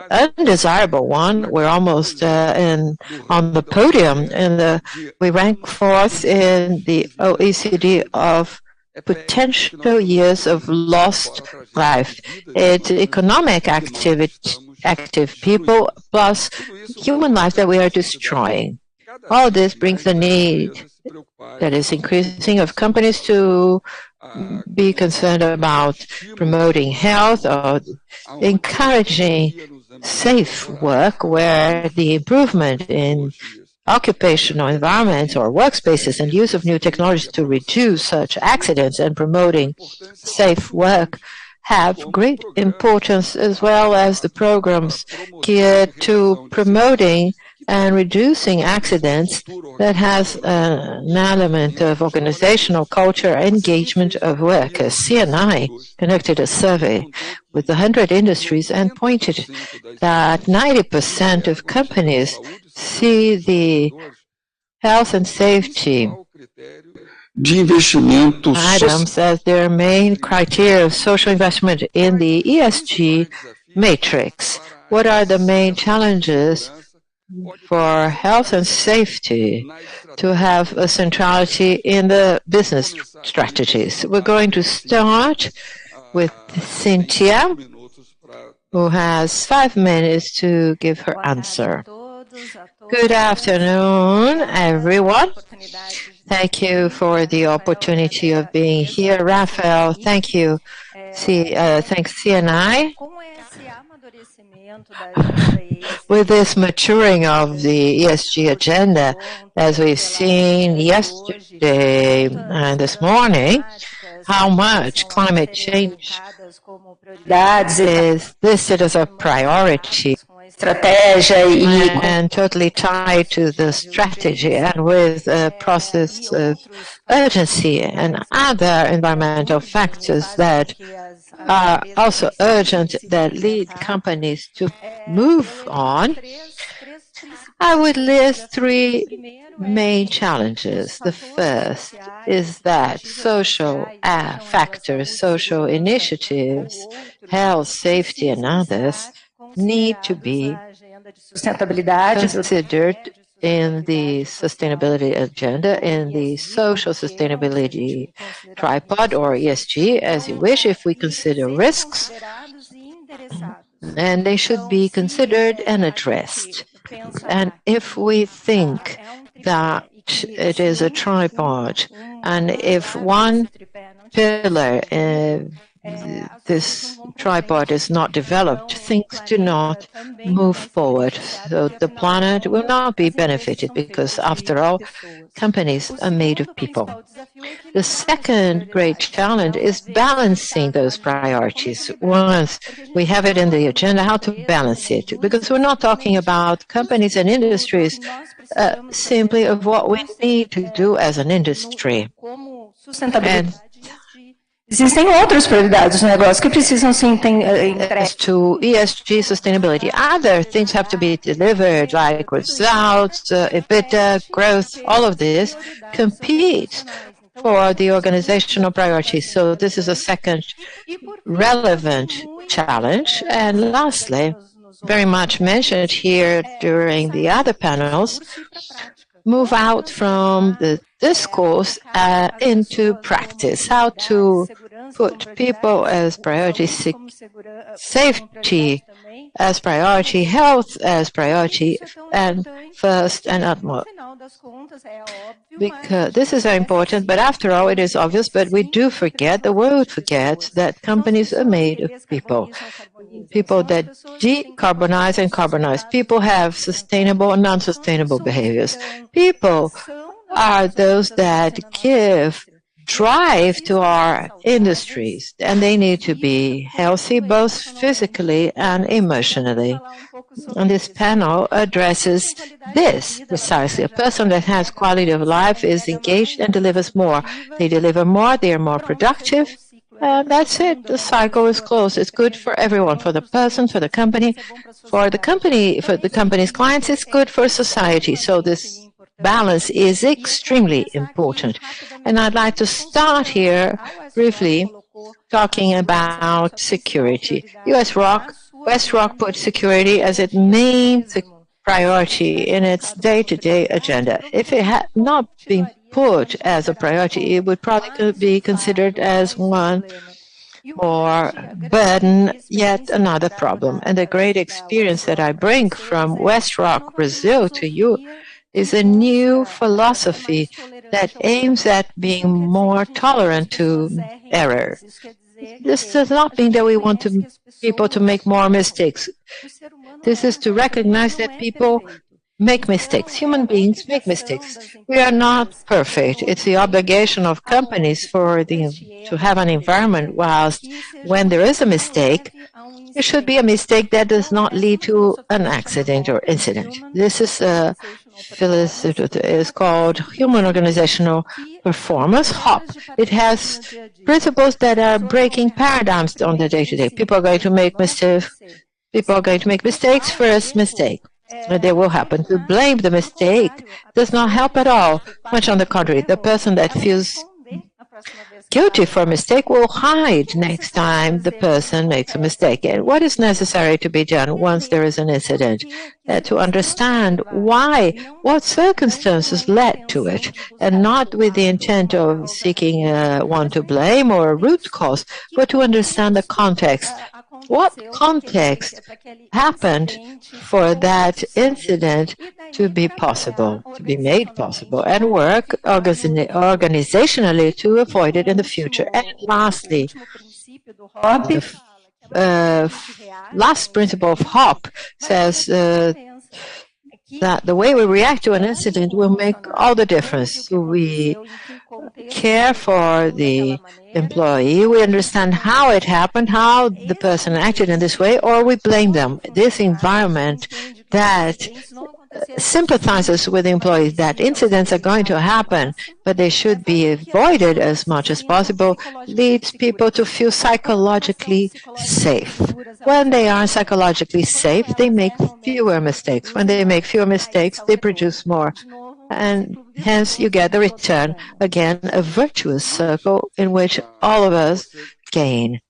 undesirable one. We're almost on the podium, and we rank 4th in the OECD of potential years of lost life. It's economic active people plus human life that we are destroying. All this brings the need that is increasing of companies to be concerned about promoting health or encouraging safe work, where the improvement in occupational environments or workspaces and use of new technologies to reduce such accidents and promoting safe work have great importance, as well as the programs geared to promoting and reducing accidents that has an element of organizational culture, engagement of workers. CNI conducted a survey with 100 industries and pointed that 90% of companies see the health and safety items as their main criteria of social investment in the ESG matrix. What are the main challenges for health and safety to have a centrality in the business strategies? We're going to start with Cynthia, who has 5 minutes to give her answer. Good afternoon, everyone. Thank you for the opportunity of being here, Rafael. Thank you. Thanks, CNI. With this maturing of the ESG agenda, as we've seen yesterday and this morning, how much climate change is listed as a priority and totally tied to the strategy and with a process of urgency and other environmental factors that are also urgent that lead companies to move on. I would list three main challenges. The first is that social factors, social initiatives, health, safety, and others need to be considered in the sustainability agenda, in the social sustainability tripod or ESG, as you wish, if we consider risks, and they should be considered and addressed. And if we think that it is a tripod, and if one pillar, this tripod is not developed, things do not move forward. So the planet will not be benefited because, after all, companies are made of people. The second great challenge is balancing those priorities. Once we have it in the agenda, how to balance it? Because we're not talking about companies and industries simply of what we need to do as an industry. And existem outras prioridades no negócio que precisam sim as to ESG sustainability. Other things have to be delivered, like results, EBITDA, growth, all of this competes for the organizational priorities. So this is a second relevant challenge. And lastly, very much mentioned here during the other panels, move out from the discourse into practice, how to put people as priority, safety as priority, health as priority, and first and utmost. Because this is very important, but after all, it is obvious, but we do forget, the world forgets, that companies are made of people. People that decarbonize and carbonize. People have sustainable and non-sustainable behaviors. People are those that give drive to our industries, and they need to be healthy both physically and emotionally. And this panel addresses this precisely. A person that has quality of life is engaged and delivers more. They deliver more, they are more productive, and that's it. The cycle is closed. It's good for everyone, for the person, for the company, for the company's clients. It's good for society. So this balance is extremely important. And I'd like to start here briefly talking about security. WestRock put security as its main priority in its day-to-day agenda. If it had not been put as a priority, it would probably be considered as one more burden, yet another problem. And the great experience that I bring from WestRock Brazil to you is a new philosophy that aims at being more tolerant to error. This does not mean that we want people to make more mistakes. This is to recognize that people make mistakes. Human beings make mistakes. We are not perfect. It's the obligation of companies to have an environment whilst when there is a mistake, it should be a mistake that does not lead to an accident or incident. This is a philosophy is called Human Organizational Performance, HOP. It has principles that are breaking paradigms on the day-to-day. People are going to make mistakes. People are going to make mistakes. First mistake. They will happen. To blame the mistake does not help at all. Much on the contrary, the person that feels guilty for a mistake will hide next time the person makes a mistake. And what is necessary to be done once there is an incident? To understand why, what circumstances led to it, and not with the intent of seeking one to blame or a root cause, but to understand the context. What context happened for that incident to be possible, to be made possible, and work organizationally to avoid it in the future. And lastly, the last principle of HOP says that the way we react to an incident will make all the difference. We care for the employee, we understand how it happened, how the person acted in this way, or we blame them. This environment that sympathizes with the employees that incidents are going to happen, but they should be avoided as much as possible, leads people to feel psychologically safe. When they are psychologically safe, they make fewer mistakes. When they make fewer mistakes, they produce more. And hence you get the return, again, a virtuous circle in which all of us gain.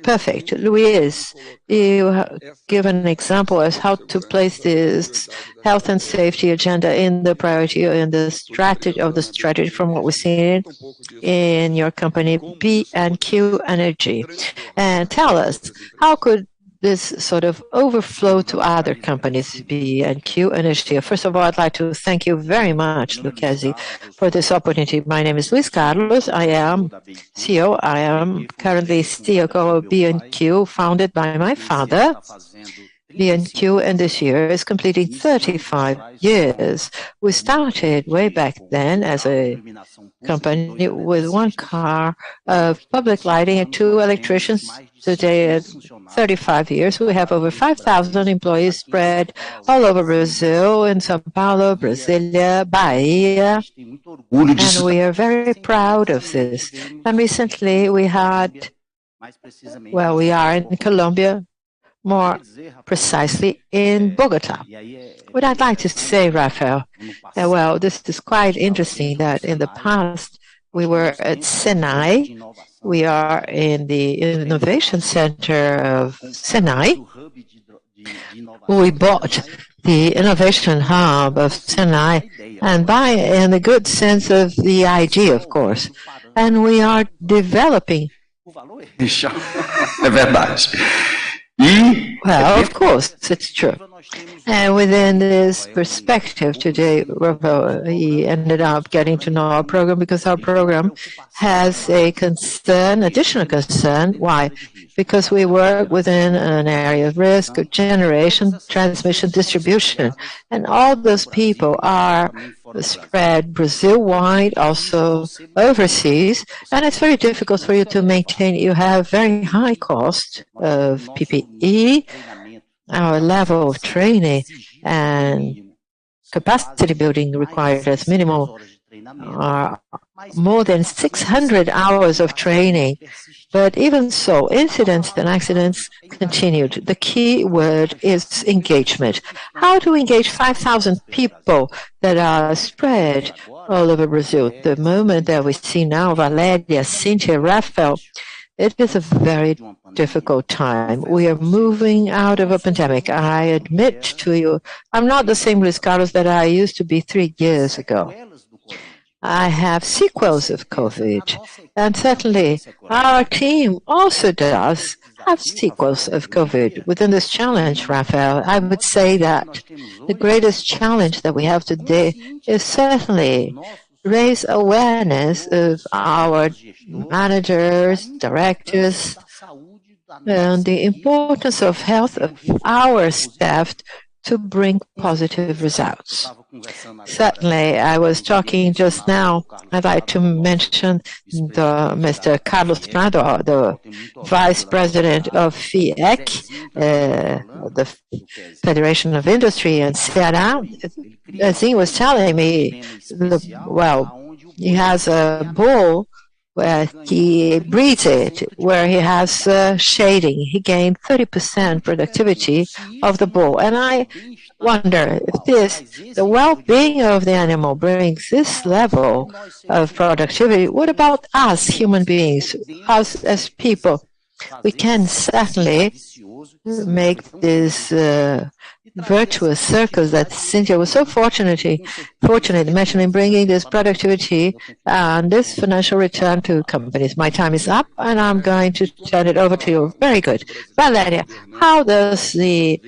Perfect. Luis, you give an example as how to place this health and safety agenda in the priority in the strategy from what we're seeing in your company, B&Q Energy. And tell us, how could this sort of overflow to other companies, B&Q Energy? First of all, I'd like to thank you very much, Lucchesi, for this opportunity. My name is Luis Carlos. I am CEO. I am currently CEO of B&Q, founded by my father. B&Q, and this year is completing 35 years. We started way back then as a company with one car of public lighting and 2 electricians. Today, at 35 years, we have over 5,000 employees spread all over Brazil, in São Paulo, Brasília, Bahia, and we are very proud of this. And recently we had, well, we are in Colombia, more precisely in Bogota. What I'd like to say, Rafael, well, this is quite interesting that in the past we were at Senai. We are in the Innovation Center of Senai. We bought the Innovation Hub of Senai, and in the good sense of the idea, of course. And we are developing. É verdade. Well, of course, it's true. And within this perspective today, Rafael, he ended up getting to know our program because our program has a concern, additional concern. Why? Because we work within an area of risk, generation, transmission, distribution. And all those people are spread Brazil-wide, also overseas, and it's very difficult for you to maintain. You have very high cost of PPE. Our level of training and capacity building required as minimal are more than 600 hours of training. But even so, incidents and accidents continued. The key word is engagement. How to engage 5,000 people that are spread all over Brazil? The moment that we see now, Valéria, Cynthia, Rafael, it is a very difficult time. We are moving out of a pandemic. I admit to you, I'm not the same Luis Carlos that I used to be 3 years ago. I have sequels of COVID, and certainly our team also does have sequels of COVID. Within this challenge, Rafael, I would say that the greatest challenge that we have today is certainly raise awareness of our managers, directors, and the importance of health of our staff to bring positive results. Certainly, I was talking just now, I'd like to mention Mr. Carlos Prado, the Vice President of FIEC, the Federation of Industry in Ceará. As he was telling me, he has a bull where he breeds it, where he has shading. He gained 30% productivity of the bull. And I wonder if the well-being of the animal brings this level of productivity, what about us human beings, us as people? We can certainly make this virtuous circles that Cynthia was so fortunate mentioning, bringing this productivity and this financial return to companies. My time is up, and I'm going to turn it over to you. Very good. Valéria, how does the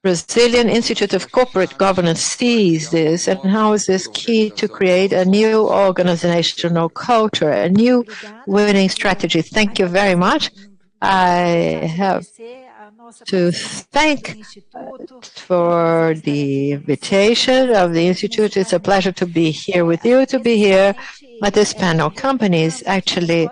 Brazilian Institute of Corporate Governance sees this, and how is this key to create a new organizational culture, a new winning strategy? Thank you very much. I have to thank for the invitation of the Institute. It's a pleasure to be here with you, to be here at this panel. Companies actually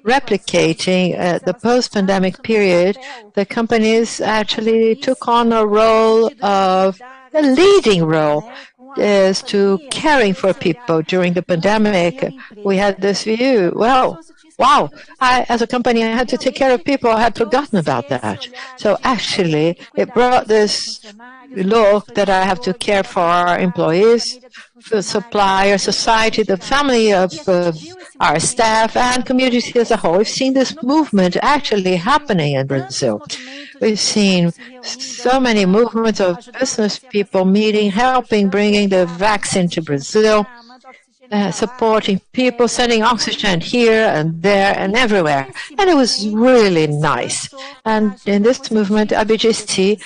replicating the post-pandemic period, the companies actually took on a role of a leading role as to caring for people during the pandemic. We had this view, well, wow, as a company, I had to take care of people. I had forgotten about that. So actually, it brought this look that I have to care for our employees, the supplier, society, the family of our staff, and community as a whole. We've seen this movement actually happening in Brazil. We've seen so many movements of business people meeting, helping, bringing the vaccine to Brazil, supporting people, sending oxygen here and there and everywhere. And it was really nice. And in this movement, IBGC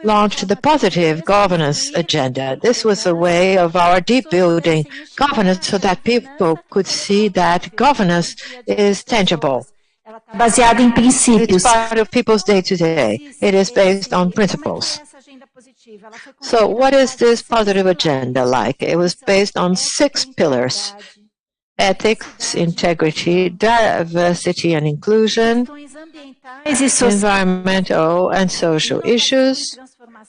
launched the positive governance agenda. This was a way of our deep building governance so that people could see that governance is tangible. Baseado em princípios. It's part of people's day-to-day. It is based on principles. So what is this positive agenda like? It was based on 6 pillars: ethics, integrity, diversity and inclusion, environmental and social issues,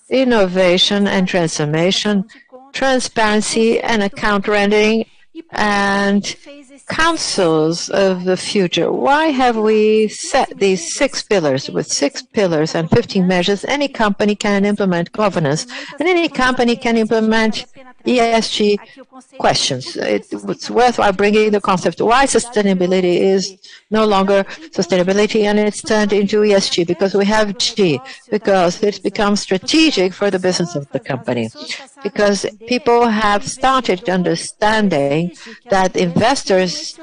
innovation and transformation, transparency and account rendering, and councils of the future. Why have we set these 6 pillars? With 6 pillars and 15 measures, any company can implement governance, and any company can implement ESG questions. It's worthwhile bringing the concept why sustainability is no longer sustainability and it's turned into ESG, because we have G, because it becomes strategic for the business of the company, because people have started understanding that investors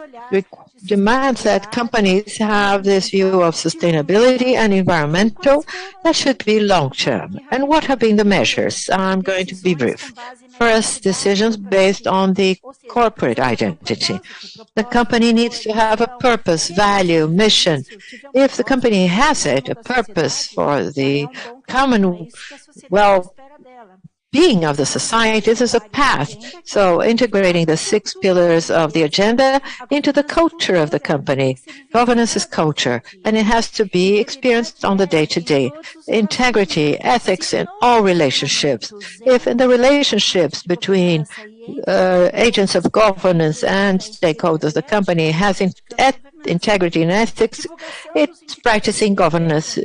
demand that companies have this view of sustainability and environmental that should be long-term. And what have been the measures? I'm going to be brief. First, decisions based on the corporate identity. The company needs to have a purpose, value, mission. If the company has it, a purpose for the common well-being of the society, this is a path. So integrating the 6 pillars of the agenda into the culture of the company. Governance is culture, and it has to be experienced on the day-to-day. Integrity, ethics in all relationships. If in the relationships between agents of governance and stakeholders, the company has integrity and ethics, it's practicing governance,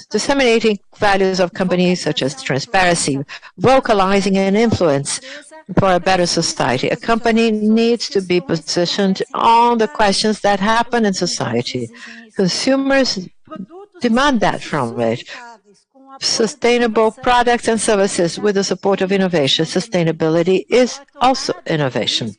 disseminating values of companies such as transparency, vocalizing an influence for a better society. A company needs to be positioned on the questions that happen in society. Consumers demand that from it. Sustainable products and services with the support of innovation. Sustainability is also innovation.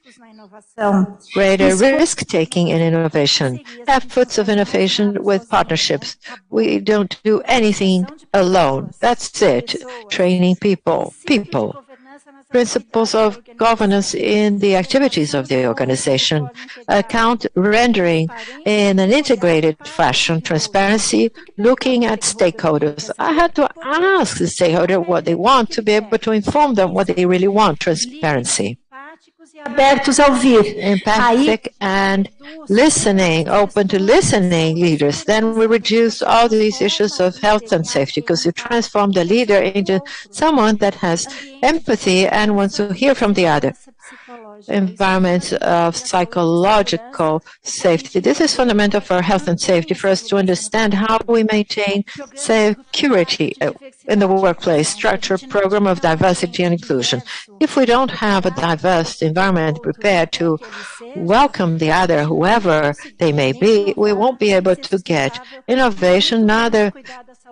Greater risk-taking in innovation. Efforts of innovation with partnerships. We don't do anything alone. That's it. Training people. Principles of governance in the activities of the organization, account rendering in an integrated fashion, transparency, looking at stakeholders. I had to ask the stakeholder what they want to be able to inform them what they really want, transparency. Empathic and listening, open to listening leaders. Then we reduce all these issues of health and safety, because you transform the leader into someone that has empathy and wants to hear from the other. Environments of psychological safety. This is fundamental for health and safety, for us to understand how we maintain security in the workplace. Structure program of diversity and inclusion. If we don't have a diverse environment prepared to welcome the other, whoever they may be, we won't be able to get innovation, neither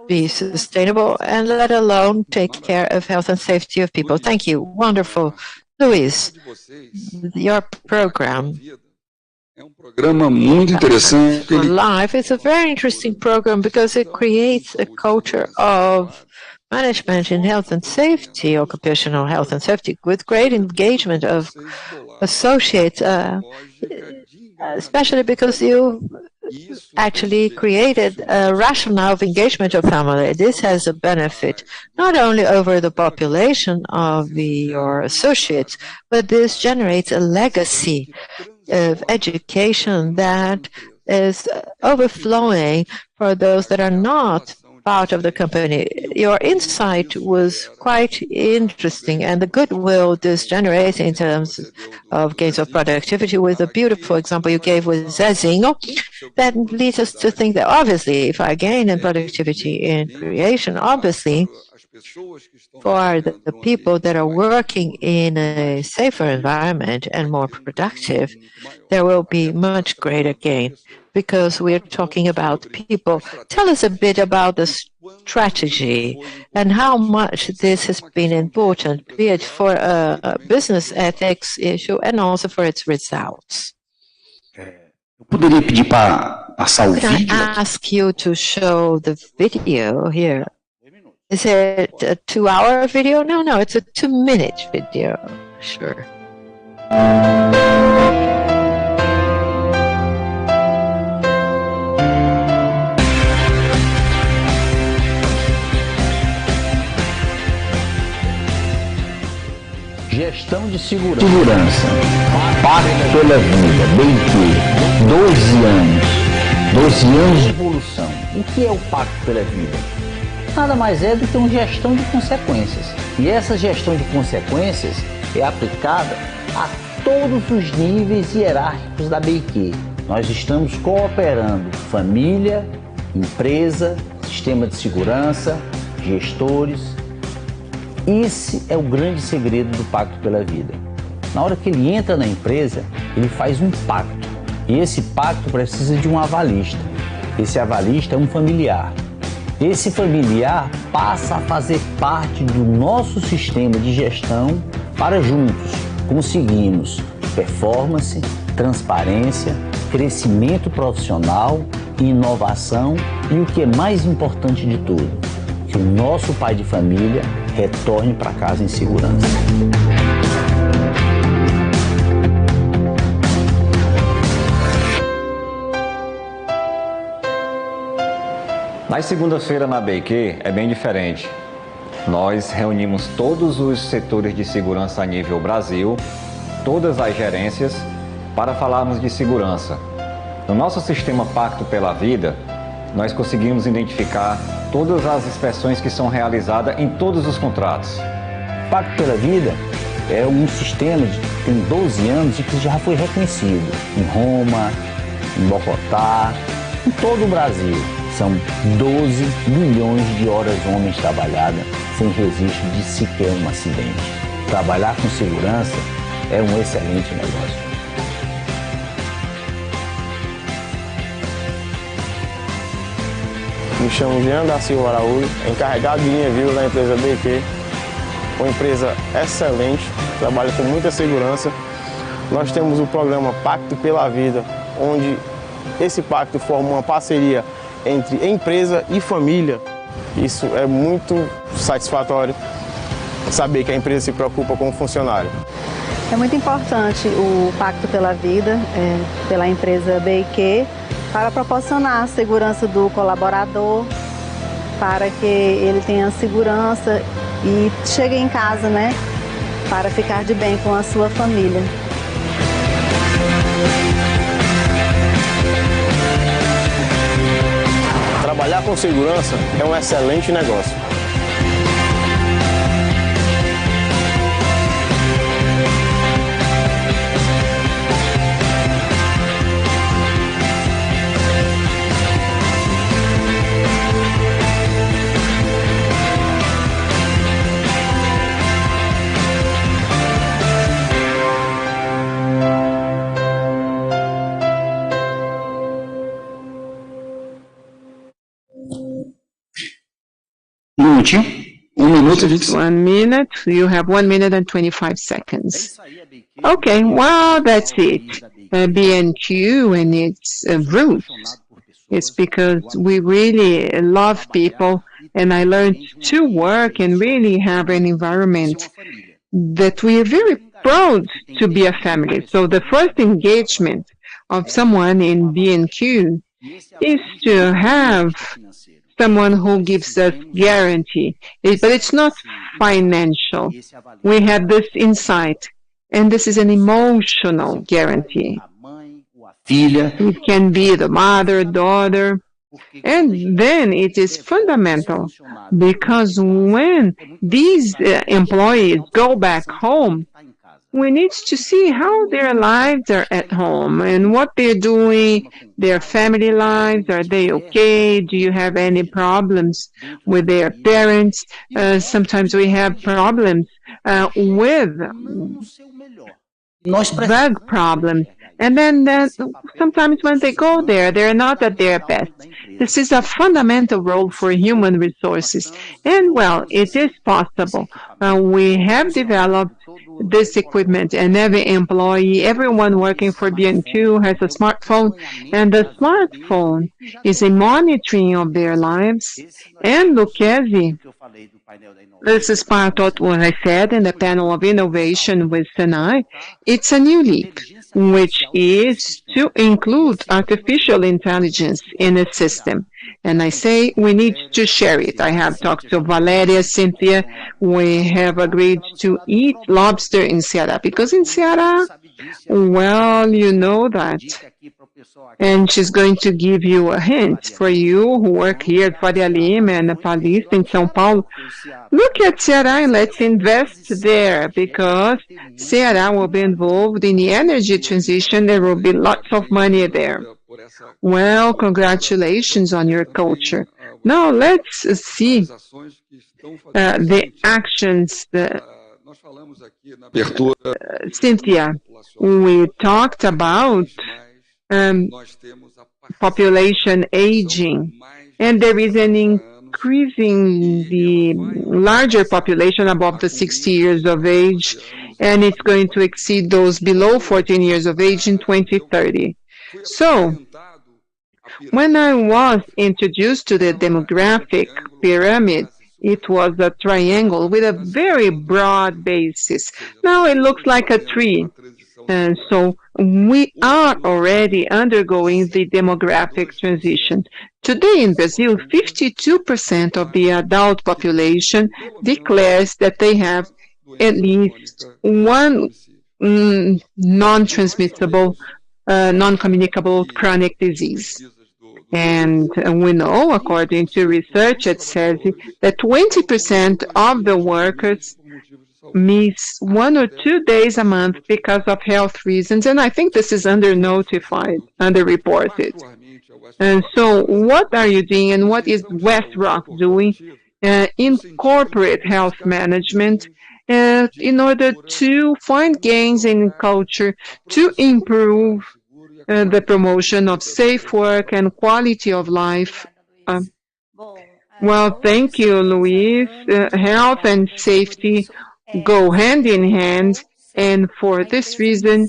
be sustainable, and let alone take care of health and safety of people. Thank you. Wonderful. Luis, your program Programa muito interessante. For Life, it's a very interesting program because it creates a culture of management in health and safety, occupational health and safety, with great engagement of associates, especially because you actually created a rationale of engagement of family. This has a benefit not only over the population of your associates, but this generates a legacy of education that is overflowing for those that are not part of the company. Your insight was quite interesting, and the goodwill this generates in terms of gains of productivity, with a beautiful example you gave with Zezinho, that leads us to think that obviously if I gain in productivity in creation, obviously for the people that are working in a safer environment and more productive, there will be much greater gain, because we're talking about people. Tell us a bit about the strategy and how much this has been important, be it for a business ethics issue and also for its results. Poderia pedir para passar o vídeo? Can I ask you to show the video here? Is it a 2-hour video? No, it's a 2-minute video. Sure. Gestão de segurança. Pacto pela Vida, BIQ, 12 anos. 12 anos de evolução. O que é o Pacto pela Vida? Nada mais é do que uma gestão de consequências. E essa gestão de consequências é aplicada a todos os níveis hierárquicos da BIQ. Nós estamos cooperando família, empresa, sistema de segurança, gestores. Esse é o grande segredo do Pacto pela Vida. Na hora que ele entra na empresa, ele faz um pacto. E esse pacto precisa de um avalista. Esse avalista é um familiar. Esse familiar passa a fazer parte do nosso sistema de gestão para juntos conseguirmos performance, transparência, crescimento profissional, inovação e o que é mais importante de tudo, que o nosso pai de família retorne para casa em segurança. Na segunda-feira na BIQ é bem diferente. Nós reunimos todos os setores de segurança a nível Brasil, todas as gerências, para falarmos de segurança. No nosso sistema Pacto pela Vida, nós conseguimos identificar todas as inspeções que são realizadas em todos os contratos. Pacto pela Vida é um sistema que tem 12 anos e que já foi reconhecido em Roma, em Bogotá, em todo o Brasil. São 12 milhões de horas homens trabalhadas sem registro de sequer um acidente. Trabalhar com segurança é um excelente negócio. Me chamo Jean da Silva Araújo, encarregado de linha viva da empresa BIQ, uma empresa excelente, trabalha com muita segurança. Nós temos o programa Pacto pela Vida, onde esse pacto forma uma parceria entre empresa e família. Isso é muito satisfatório, saber que a empresa se preocupa com o funcionário. É muito importante o Pacto pela Vida, pela empresa BIQ, para proporcionar a segurança do colaborador, para que ele tenha segurança e chegue em casa, né, para ficar de bem com a sua família. Trabalhar com segurança é um excelente negócio. Um minuto e 20 1 minute. You have 1 minute and 25 seconds. Okay, well, that's it. B&Q and its roots. It's because we really love people, and I learned to work and really have an environment that we are very proud to be a family. So the first engagement of someone in B&Q is to have someone who gives us guarantee, but it's not financial. We have this insight, and this is an emotional guarantee. It can be the mother, daughter, and then it is fundamental, because when these employees go back home, we need to see how their lives are at home and what they're doing, their family lives. Are they okay? Do you have any problems with their parents? Sometimes we have problems with drug problems. And then sometimes when they go there, they're not at their best. This is a fundamental role for human resources. And, well, it is possible. We have developed this equipment, and every employee, everyone working for B&Q has a smartphone, and the smartphone is a monitoring of their lives. And Lucchesi, this is part of what I said in the panel of innovation with Senai. It's a new leap, which is to include artificial intelligence in a system. And I say we need to share it. I have talked to Valéria, Cynthia. We have agreed to eat lobster in Ceará, because in Ceará, well, you know that. And she's going to give you a hint for you who work here at Faria Lima and Paulista in São Paulo. Look at Ceará and let's invest there, because Ceará will be involved in the energy transition. There will be lots of money there. Well, congratulations on your culture. Now let's see the actions. Cynthia, we talked about population aging, and there is an increasing the larger population above the 60 years of age, and it's going to exceed those below 14 years of age in 2030. So, when I was introduced to the demographic pyramid, it was a triangle with a very broad basis. Now it looks like a tree. And so we are already undergoing the demographic transition. Today in Brazil, 52% of the adult population declares that they have at least one non-transmissible, non-communicable chronic disease. And we know, according to research at SESI, that 20% of the workers miss 1 or 2 days a month because of health reasons, and I think this is under-notified, under-reported. And so what are you doing, and what is WestRock doing in corporate health management in order to find gains in culture, to improve the promotion of safe work and quality of life? Well, thank you, Luis. Health and safety go hand in hand, and for this reason,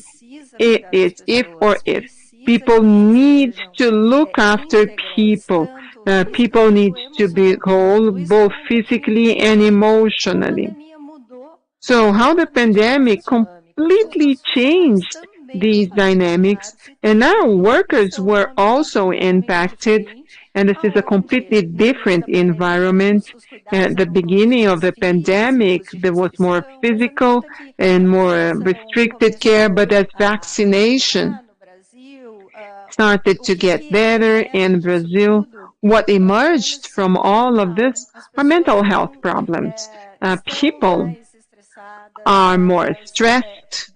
it is if or if. People need to look after people. People need to be whole, both physically and emotionally. So how the pandemic completely changed these dynamics, and our workers were also impacted, and this is a completely different environment. At the beginning of the pandemic, there was more physical and more restricted care, but as vaccination started to get better in Brazil, what emerged from all of this are mental health problems. People are more stressed,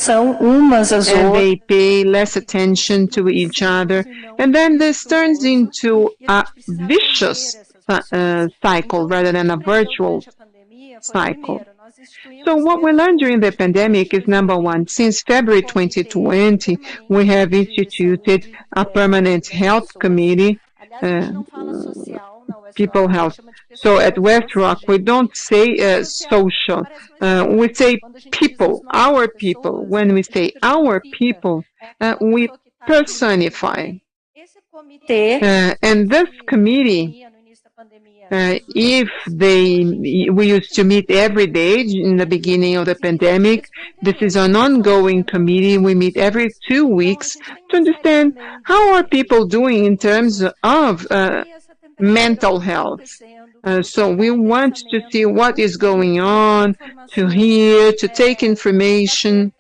and they pay less attention to each other, and then this turns into a vicious cycle rather than a virtual cycle. So what we learned during the pandemic is, number one, since February 2020, we have instituted a permanent health committee people health. So at WestRock, we don't say social. We say people, our people. When we say our people, we personify. And this committee, we used to meet every day in the beginning of the pandemic. This is an ongoing committee. We meet every 2 weeks to understand how are people doing in terms of mental health. So we want to see what is going on, to hear, to take information,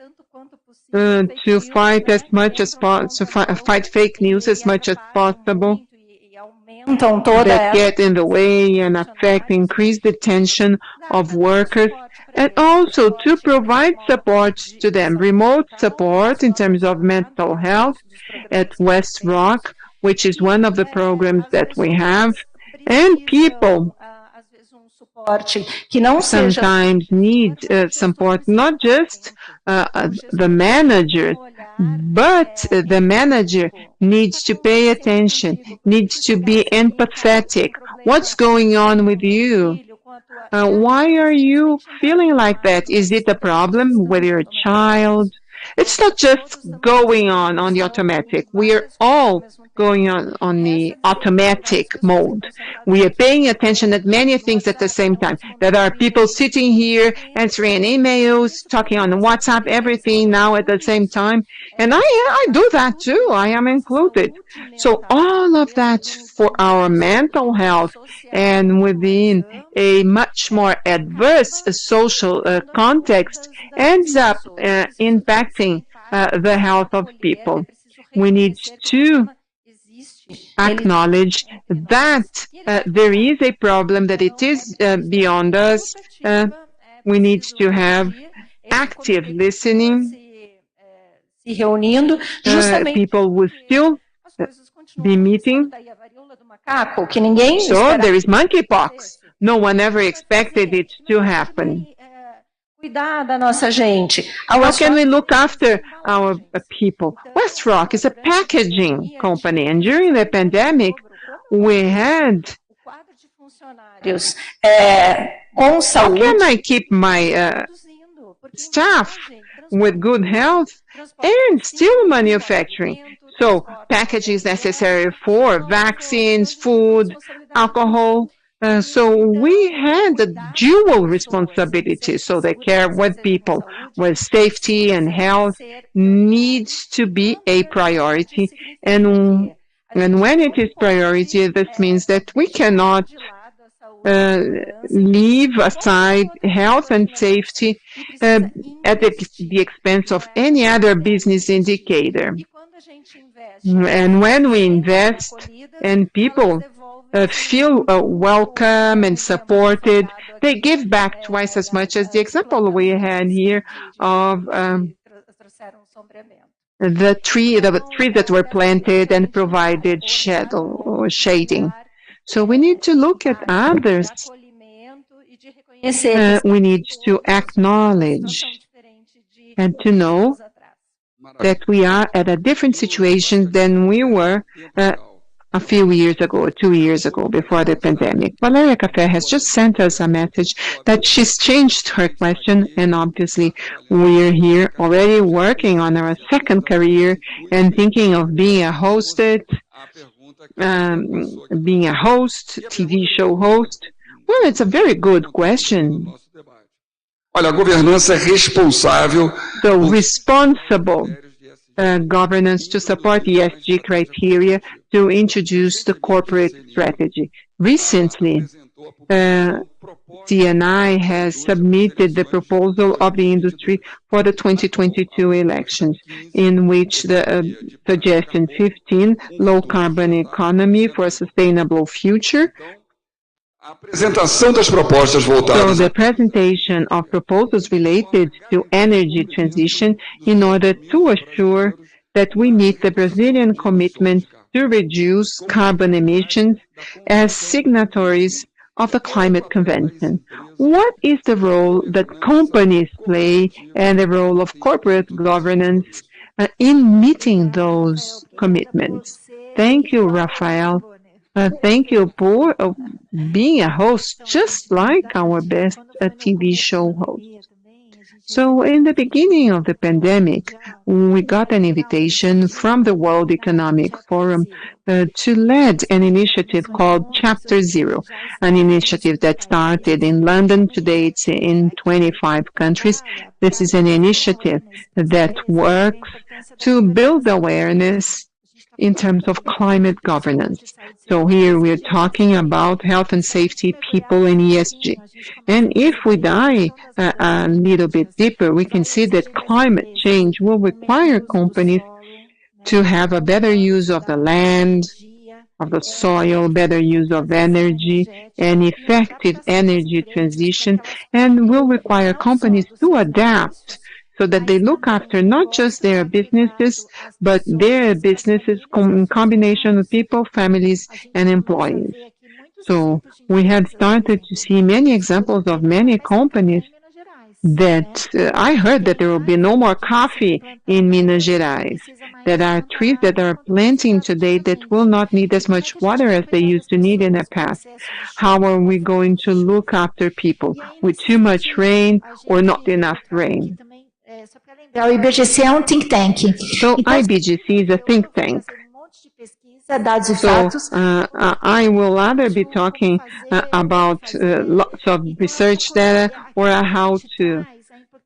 to fight as much as possible, fight fake news as much as possible that get in the way and affect, increase the tension of workers, and also to provide support to them, remote support in terms of mental health at WestRock, which is one of the programs that we have, and people sometimes need support, not just the managers, but the manager needs to pay attention, needs to be empathetic. What's going on with you? Why are you feeling like that? Is it a problem with your child? It's not just going on the automatic. We are all going on the automatic mode. We are paying attention at many things at the same time. There are people sitting here, answering emails, talking on WhatsApp, everything now at the same time. And I do that too. I am included. So all of that for our mental health and within a much more adverse social context ends up impacting the health of people. We need to acknowledge that there is a problem, that it is beyond us. We need to have active listening. People will still be meeting. So there is monkeypox. No one ever expected it to happen. How can we look after our people? WestRock is a packaging company, and during the pandemic, we had... How can I keep my staff with good health and still manufacturing? So packaging is necessary for vaccines, food, alcohol. So we had a dual responsibility. So the care with people, with safety and health needs to be a priority. And when it is priority, this means that we cannot leave aside health and safety at the expense of any other business indicator. And when we invest and people feel welcome and supported, they give back twice as much, as the example we had here of the trees that were planted and provided shading. So we need to look at others. We need to acknowledge and to know that we are at a different situation than we were a few years ago, 2 years ago, before the pandemic. Valeria Café has just sent us a message that she's changed her question, and obviously we're here already working on our second career and thinking of being a host, TV show host. Well, it's a very good question. Olha, a governança é responsável. So responsible governance to support ESG criteria to introduce the corporate strategy. Recently, CNI has submitted the proposal of the industry for the 2022 elections, in which the suggestion 15, low carbon economy for a sustainable future. So the presentation of proposals related to energy transition in order to assure that we meet the Brazilian commitment to reduce carbon emissions as signatories of the Climate Convention. What is the role that companies play and the role of corporate governance in meeting those commitments? Thank you, Rafael. Thank you for being a host, just like our best TV show host. So in the beginning of the pandemic, we got an invitation from the World Economic Forum to lead an initiative called Chapter Zero, an initiative that started in London. Today it's in 25 countries. This is an initiative that works to build awareness in terms of climate governance. So here we're talking about health and safety, people, and ESG. And if we dive a little bit deeper, we can see that climate change will require companies to have a better use of the land, of the soil, better use of energy, and effective energy transition, and will require companies to adapt so that they look after not just their businesses, but their businesses in combination with people, families, and employees. So we have started to see many examples of many companies that I heard that there will be no more coffee in Minas Gerais. There are trees that are planting today that will not need as much water as they used to need in the past. How are we going to look after people with too much rain or not enough rain? O IBGC é think tank. So IBGC is a think tank. So I will rather be talking about lots of research data or a how-to.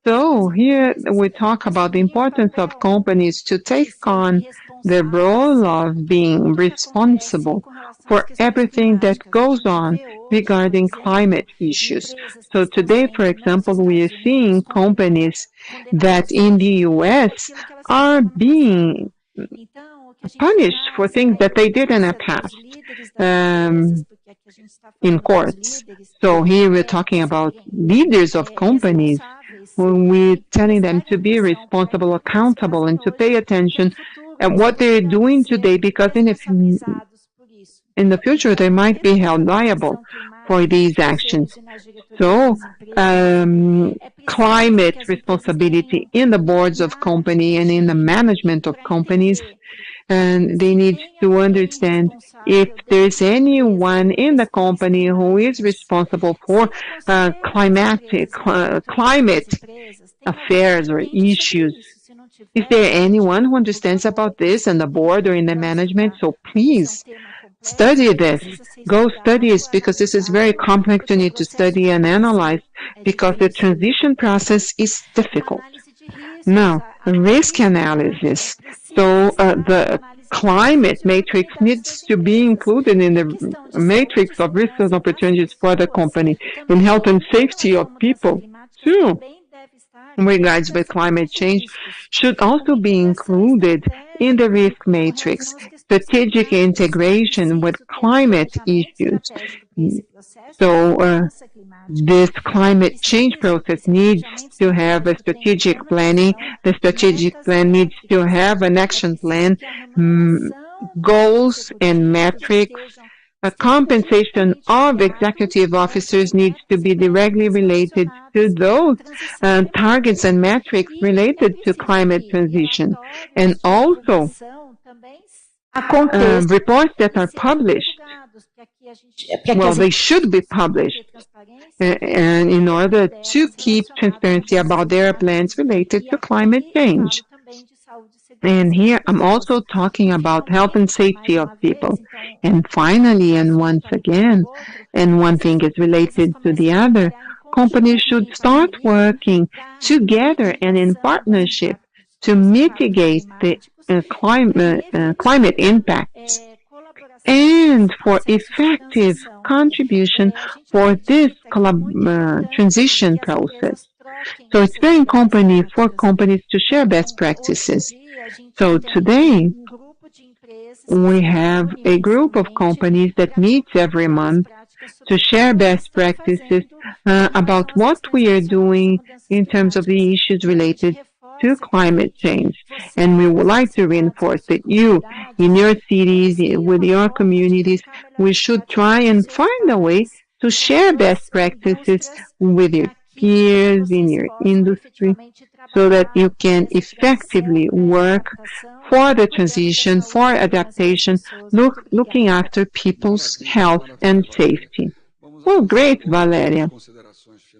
So here we talk about the importance of companies to take on the role of being responsible for everything that goes on regarding climate issues. So today, for example, we are seeing companies that in the US are being punished for things that they did in the past in courts. So here we're talking about leaders of companies when we're telling them to be responsible, accountable, and to pay attention at what they're doing today, because in the future they might be held liable for these actions. So climate responsibility in the boards of company and in the management of companies, and they need to understand if there's anyone in the company who is responsible for climate affairs or issues. Is there anyone who understands about this in the board or in the management? So please study this. Go study it, because this is very complex. You need to study and analyze, because the transition process is difficult. Now, risk analysis. So the climate matrix needs to be included in the matrix of risks and opportunities for the company, and health and safety of people too, in regards with climate change, should also be included in the risk matrix. Strategic integration with climate issues. So this climate change process needs to have a strategic planning. The strategic plan needs to have an action plan, goals and metrics. A compensation of executive officers needs to be directly related to those targets and metrics related to climate transition. And also, reports that are published, well, they should be published and in order to keep transparency about their plans related to climate change. And here I'm also talking about health and safety of people. And finally, and once again, and one thing is related to the other, companies should start working together and in partnership to mitigate the climate impacts and for effective contribution for this transition process. So it's very important for companies to share best practices. So today, we have a group of companies that meets every month to share best practices about what we are doing in terms of the issues related to climate change. And we would like to reinforce that you, in your cities, with your communities, we should try and find a way to share best practices with your peers in your industry so that you can effectively work for the transition, for adaptation, looking after people's health and safety. Oh, great, Valeria.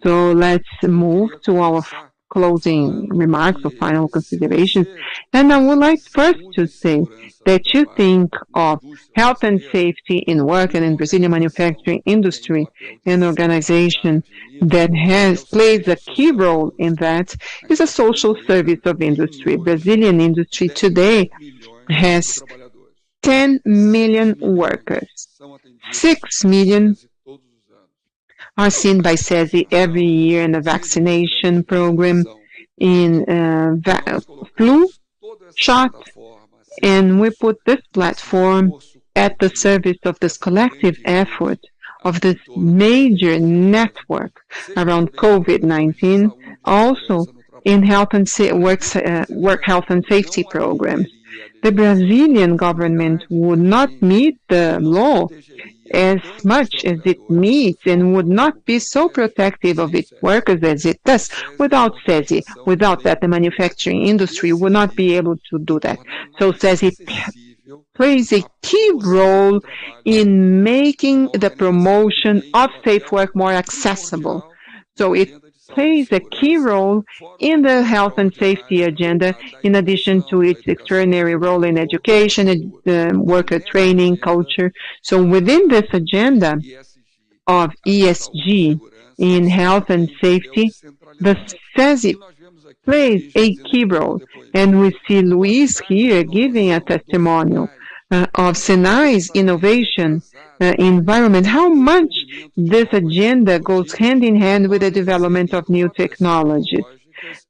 So let's move to our closing remarks or final considerations. And I would like first to say that you think of health and safety in work and in Brazilian manufacturing industry, an organization that plays a key role in that is a social service of industry. Brazilian industry today has 10 million workers. 6 million are seen by SESI every year in the vaccination program, in flu shot, and we put this platform at the service of this collective effort of this major network around COVID-19, also in health and work health and safety programs. The Brazilian government would not meet the law as much as it needs and would not be so protective of its workers as it does without SESI. Without that, the manufacturing industry would not be able to do that. So SESI plays a key role in making the promotion of safe work more accessible. So it plays a key role in the health and safety agenda, in addition to its extraordinary role in education, worker training, culture. So within this agenda of ESG in health and safety, the SESI plays a key role. And we see Luis here giving a testimonial of Senai's innovation environment, how much this agenda goes hand in hand with the development of new technologies,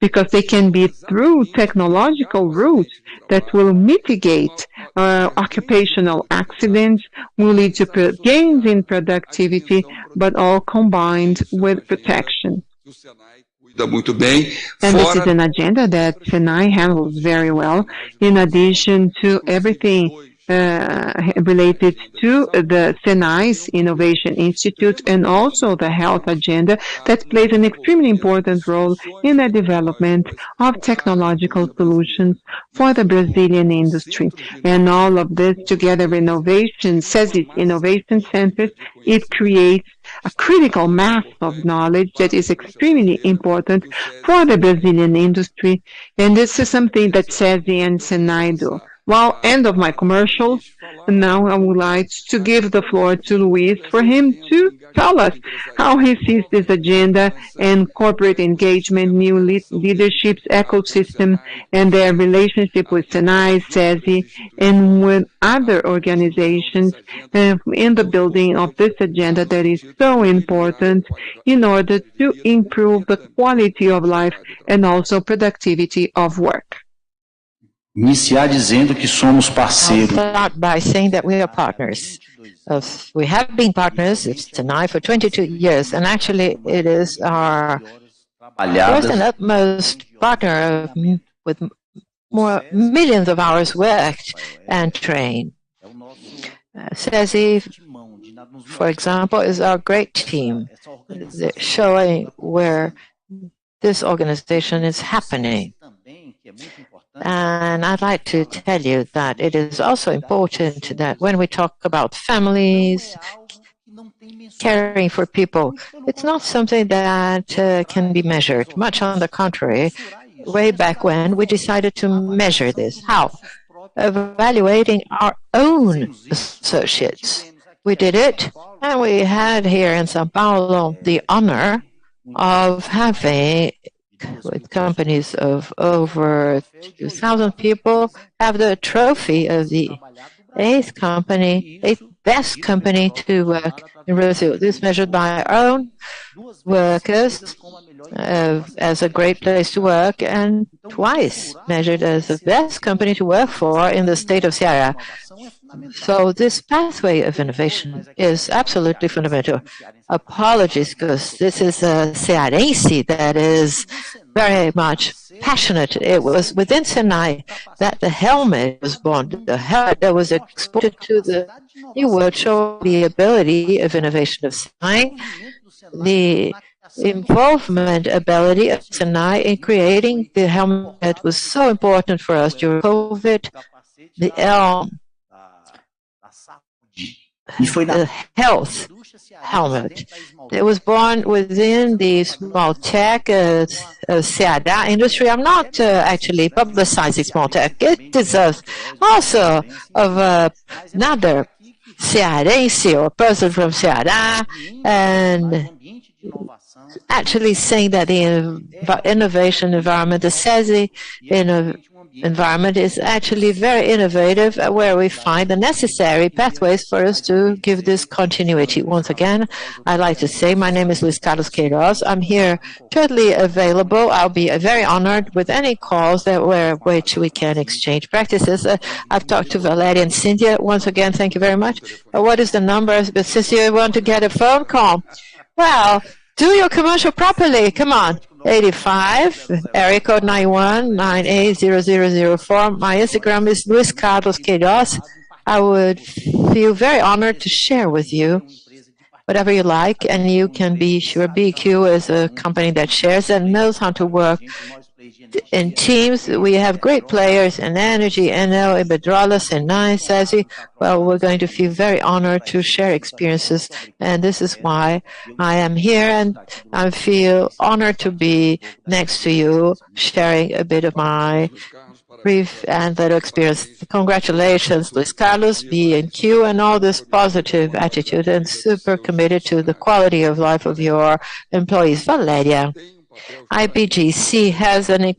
because they can be through technological routes that will mitigate occupational accidents, will lead to gains in productivity, but all combined with protection. And this is an agenda that Senai handles very well, in addition to everything related to the Senai's Innovation Institute and also the health agenda that plays an extremely important role in the development of technological solutions for the Brazilian industry. And all of this together, innovation, SESI's Innovation Centers, it creates a critical mass of knowledge that is extremely important for the Brazilian industry. And this is something that SESI and Senai do. Well, end of my commercials. And now I would like to give the floor to Luis for him to tell us how he sees this agenda and corporate engagement, new leadership's ecosystem, and their relationship with Senai, SESI, and with other organizations in the building of this agenda that is so important in order to improve the quality of life and also productivity of work. Iniciar dizendo que somos parceiros. I'll start by saying that we are partners. We have been partners of Senai for 22 years, and actually it is our first and utmost partner with more millions of hours worked and trained. SESI, for example, is our great team, showing where this organization is happening. And I'd like to tell you that it is also important that when we talk about families, caring for people, it's not something that can be measured. Much on the contrary, way back when we decided to measure this. How? Evaluating our own associates. We did it, and we had here in São Paulo the honor of having, with companies of over 2,000 people, have the trophy of the eighth best company to work in Brazil. This measured by our own workers as a great place to work, and twice measured as the best company to work for in the state of Ceará. So this pathway of innovation is absolutely fundamental. Apologies, because this is a Cearense that is very much passionate. It was within Senai that the helmet was born. The helmet that was exported to the new world showed the ability of innovation of Senai, the involvement ability of Senai in creating the helmet that was so important for us during COVID, the health helmet. It was born within the small tech Ceará industry. I'm not actually publicizing small tech. It deserves also of another Cearense or person from Ceará, and actually saying that the innovation environment, the SESI environment is actually very innovative, where we find the necessary pathways for us to give this continuity. Once again, I'd like to say my name is Luis Carlos Queiroz. I'm here totally available. I'll be very honored with any calls which we can exchange practices. I've talked to Valeria and Cynthia. Once again, thank you very much. What is the number? But since you want to get a phone call, well, do your commercial properly. Come on. 85, area code 91980004. My Instagram is Luis Carlos Queiroz. I would feel very honored to share with you whatever you like, and you can be sure BQ is a company that shares and knows how to work in teams. We have great players in energy, Enel, Iberdrola, Senai, SESI. Well, we're going to feel very honored to share experiences, and this is why I am here, and I feel honored to be next to you, sharing a bit of my brief and little experience. Congratulations, Luis Carlos, B&Q, and all this positive attitude, and super committed to the quality of life of your employees. Valeria. IBGC has a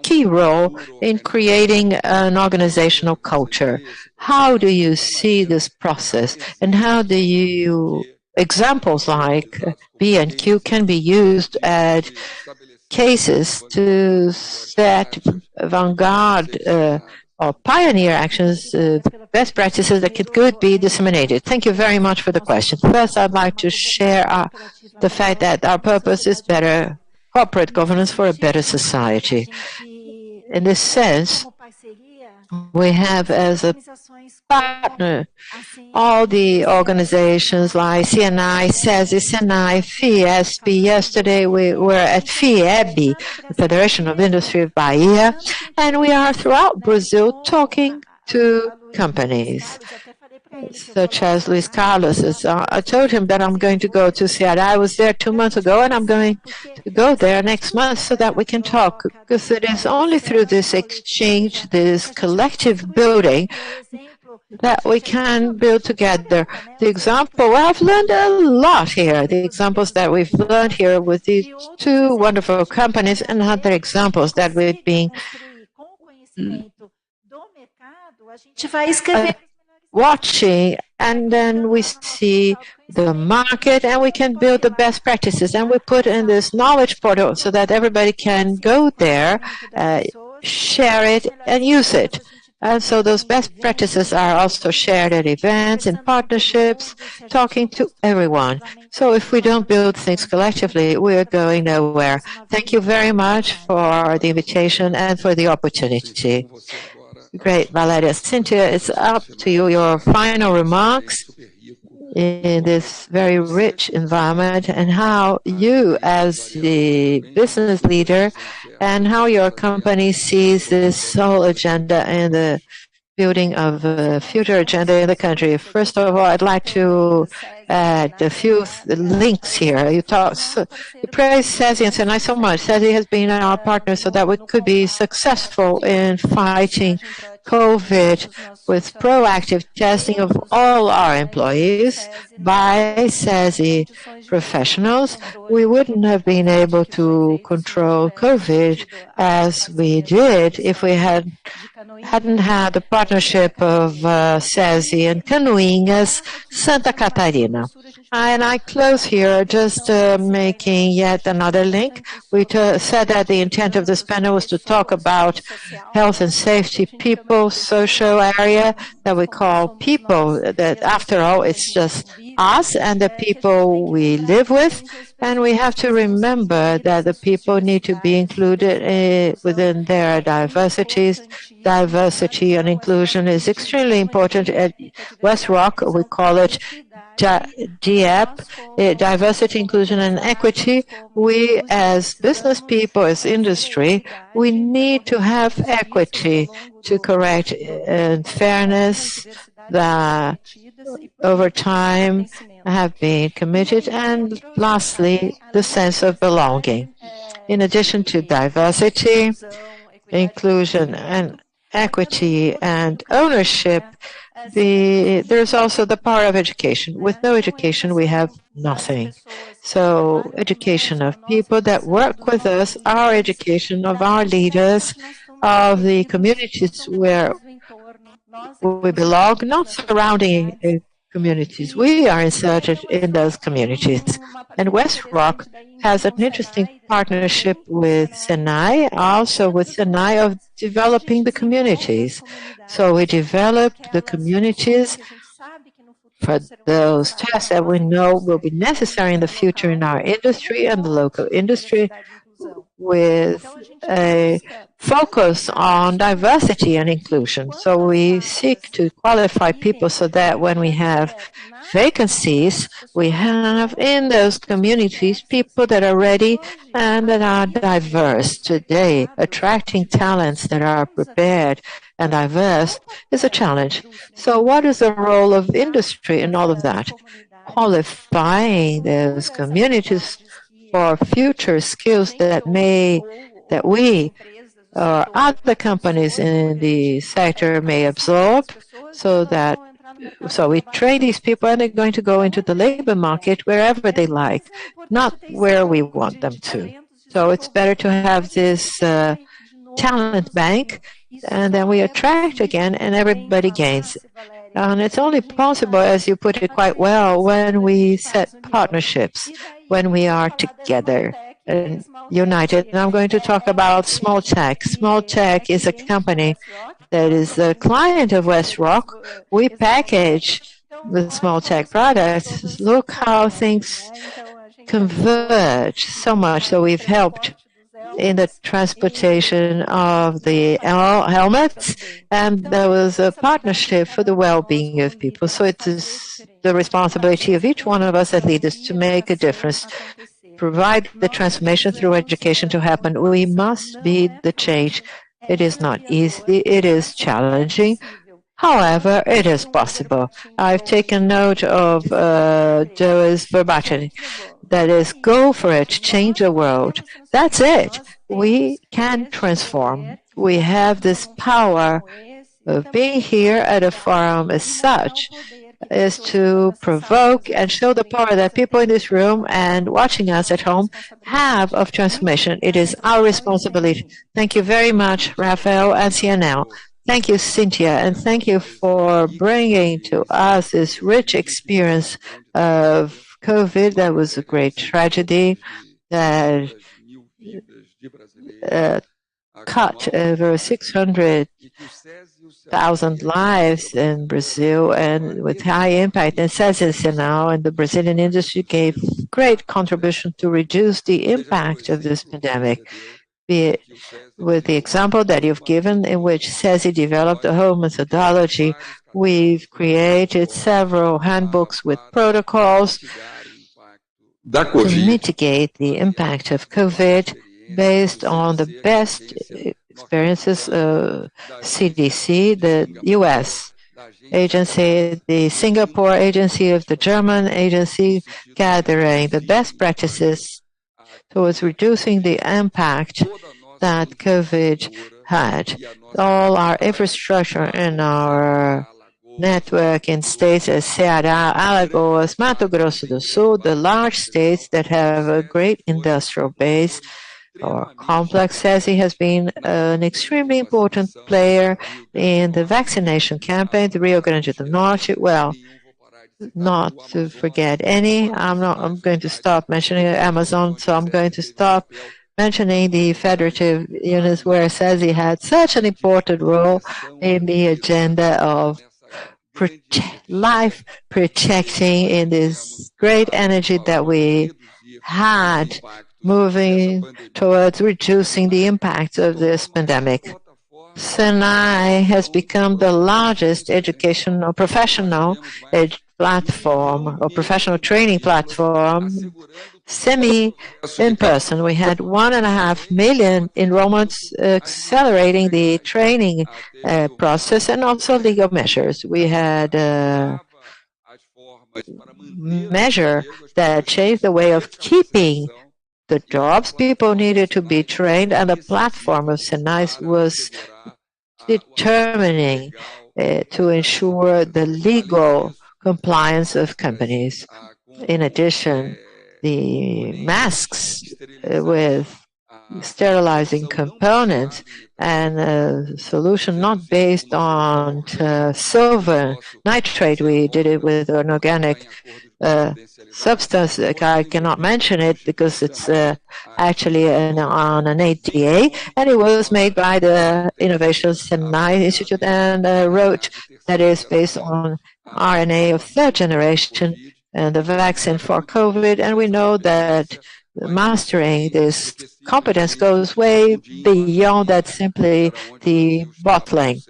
key role in creating an organizational culture. How do you see this process, and how do you examples like B&Q can be used as cases to set vanguard or pioneer actions, best practices that could be disseminated? Thank you very much for the question. First, I'd like to share the fact that our purpose is better corporate governance for a better society. In this sense, we have as a partner all the organizations like CNI, SESI, Senai, FIESP. Yesterday we were at FIEB, the Federation of Industry of Bahia, and we are throughout Brazil talking to companies such as Luis Carlos. I told him that I'm going to go to Ceará. I was there 2 months ago, and I'm going to go there next month so that we can talk, because it is only through this exchange, this collective building, that we can build together. The example, I've learned a lot here. The examples that we've learned here with these two wonderful companies, and other examples that we've been watching, and then we see the market, and we can build the best practices, and we put in this knowledge portal so that everybody can go there, share it, and use it. And so those best practices are also shared at events and partnerships, talking to everyone. So if we don't build things collectively, we're going nowhere. Thank you very much for the invitation and for the opportunity. Great, Valeria. Cynthia, it's up to you, your final remarks in this very rich environment, and how you as the business leader and how your company sees this whole agenda and the building of a future agenda in the country. First of all, I'd like to add a few links here. You praise SESI and Senai so much. SESI has been our partner so that we could be successful in fighting COVID with proactive testing of all our employees by SESI professionals. We wouldn't have been able to control COVID as we did if we hadn't had the partnership of SESI and Canoinhas, Santa Catarina. And I close here just making yet another link. We said that the intent of this panel was to talk about health and safety, people, social area that we call people, that after all, it's just us and the people we live with. And we have to remember that the people need to be included within their diversities, diversity and inclusion is extremely important. At WestRock, we call it DIEP, diversity, inclusion, and equity. We, as business people, as industry, we need to have equity to correct fairness that over time have been committed, and lastly, the sense of belonging. In addition to diversity, inclusion, and equity, and ownership, there's also the power of education. With no education, we have nothing. So education of people that work with us, our education of our leaders, of the communities where we belong, not surrounding communities. We are inserted in those communities. And WestRock has an interesting partnership with Senai, also with Senai of developing the communities. So we developed the communities for those tasks that we know will be necessary in the future in our industry and the local industry, with a focus on diversity and inclusion. So we seek to qualify people so that when we have vacancies, we have in those communities people that are ready and that are diverse. Today, attracting talents that are prepared and diverse is a challenge. So what is the role of industry in all of that? Qualifying those communities for future skills that we or other companies in the sector may absorb, so we train these people and they're going to go into the labor market wherever they like, not where we want them to. So it's better to have this talent bank, and then we attract again and everybody gains. And it's only possible, as you put it quite well, when we set partnerships, when we are together and united. And I'm going to talk about Small Tech. Small Tech is a company that is a client of WestRock. We package the Small Tech products. Look how things converge so much. So we've helped in the transportation of the helmets, and there was a partnership for the well-being of people. So it is the responsibility of each one of us as leaders to make a difference, provide the transformation through education to happen. We must be the change. It is not easy. It is challenging. However, it is possible. I've taken note of Joe's verbatim. That is, go for it, change the world. That's it. We can transform. We have this power of being here at a forum as such, is to provoke and show the power that people in this room and watching us at home have of transformation. It is our responsibility. Thank you very much, Rafael and CNL. Thank you, Cynthia, and thank you for bringing to us this rich experience of COVID. That was a great tragedy that cut over 600,000 lives in Brazil, and with high impact. And SESI Senai and the Brazilian industry gave great contribution to reduce the impact of this pandemic. Be it with the example that you've given, in which SESI developed a whole methodology. We've created several handbooks with protocols to mitigate the impact of COVID based on the best experiences of CDC, the U.S. agency, the Singapore agency, of the German agency, gathering the best practices towards reducing the impact that COVID had. All our infrastructure and our network in states as Ceará, Alagoas, Mato Grosso do Sul, the large states that have a great industrial base or complex. SESI has been an extremely important player in the vaccination campaign. The Rio Grande do Norte, well, not to forget any. I'm going to stop mentioning Amazon, so I'm going to stop mentioning the federative units where SESI had such an important role in the agenda of life protecting in this great energy that we had, moving towards reducing the impact of this pandemic. Senai has become the largest educational professional platform or professional training platform, semi-in-person. We had 1.5 million enrollments, accelerating the training process and also legal measures. We had a measure that changed the way of keeping the jobs. People needed to be trained, and the platform of Senai was determining to ensure the legal compliance of companies. In addition, the masks with sterilizing components and a solution not based on silver nitrate. We did it with an organic substance. I cannot mention it because it's actually on an ADA, and it was made by the Innovation Senai Institute and wrote that is based on RNA of third generation and the vaccine for COVID. And we know that mastering this competence goes way beyond that simply the bottling,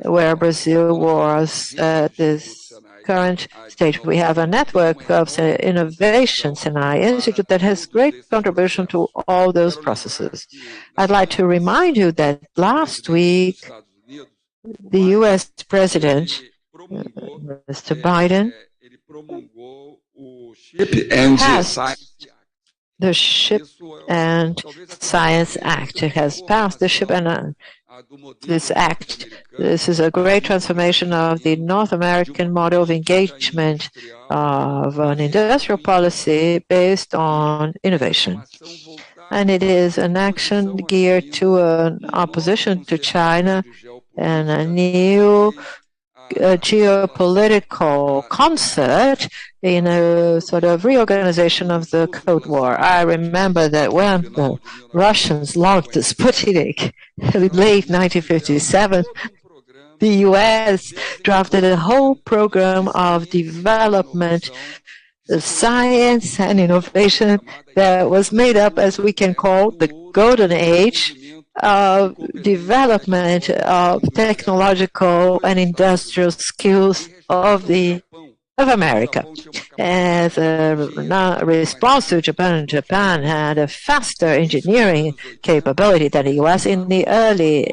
where Brazil was at this current stage. We have a network of Innovation Senai Institute that has great contribution to all those processes. I'd like to remind you that last week, the U.S. President, Mr. Biden, passed the Chip and Science Act. It has passed the Chip and this act. This is a great transformation of the North American model of engagement of an industrial policy based on innovation. And it is an action geared to an opposition to China and a new geopolitical concert in a sort of reorganization of the Cold War. I remember that when the Russians launched the Sputnik in late 1957, the U.S. drafted a whole program of development, science and innovation that was made up, as we can call, the golden age of development of technological and industrial skills of America. As a response to Japan, Japan had a faster engineering capability than the U.S. In the early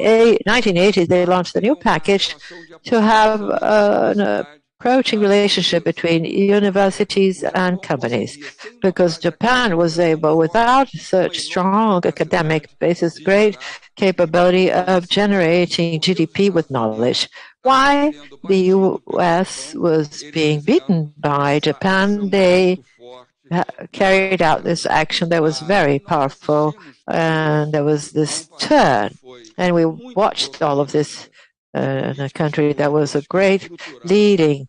1980s, they launched a new package to have an approaching relationship between universities and companies, because Japan was able, without such strong academic basis, great capability of generating GDP with knowledge. Why the U.S. was being beaten by Japan, they carried out this action that was very powerful, and there was this turn. And we watched all of this in a country that was a great leading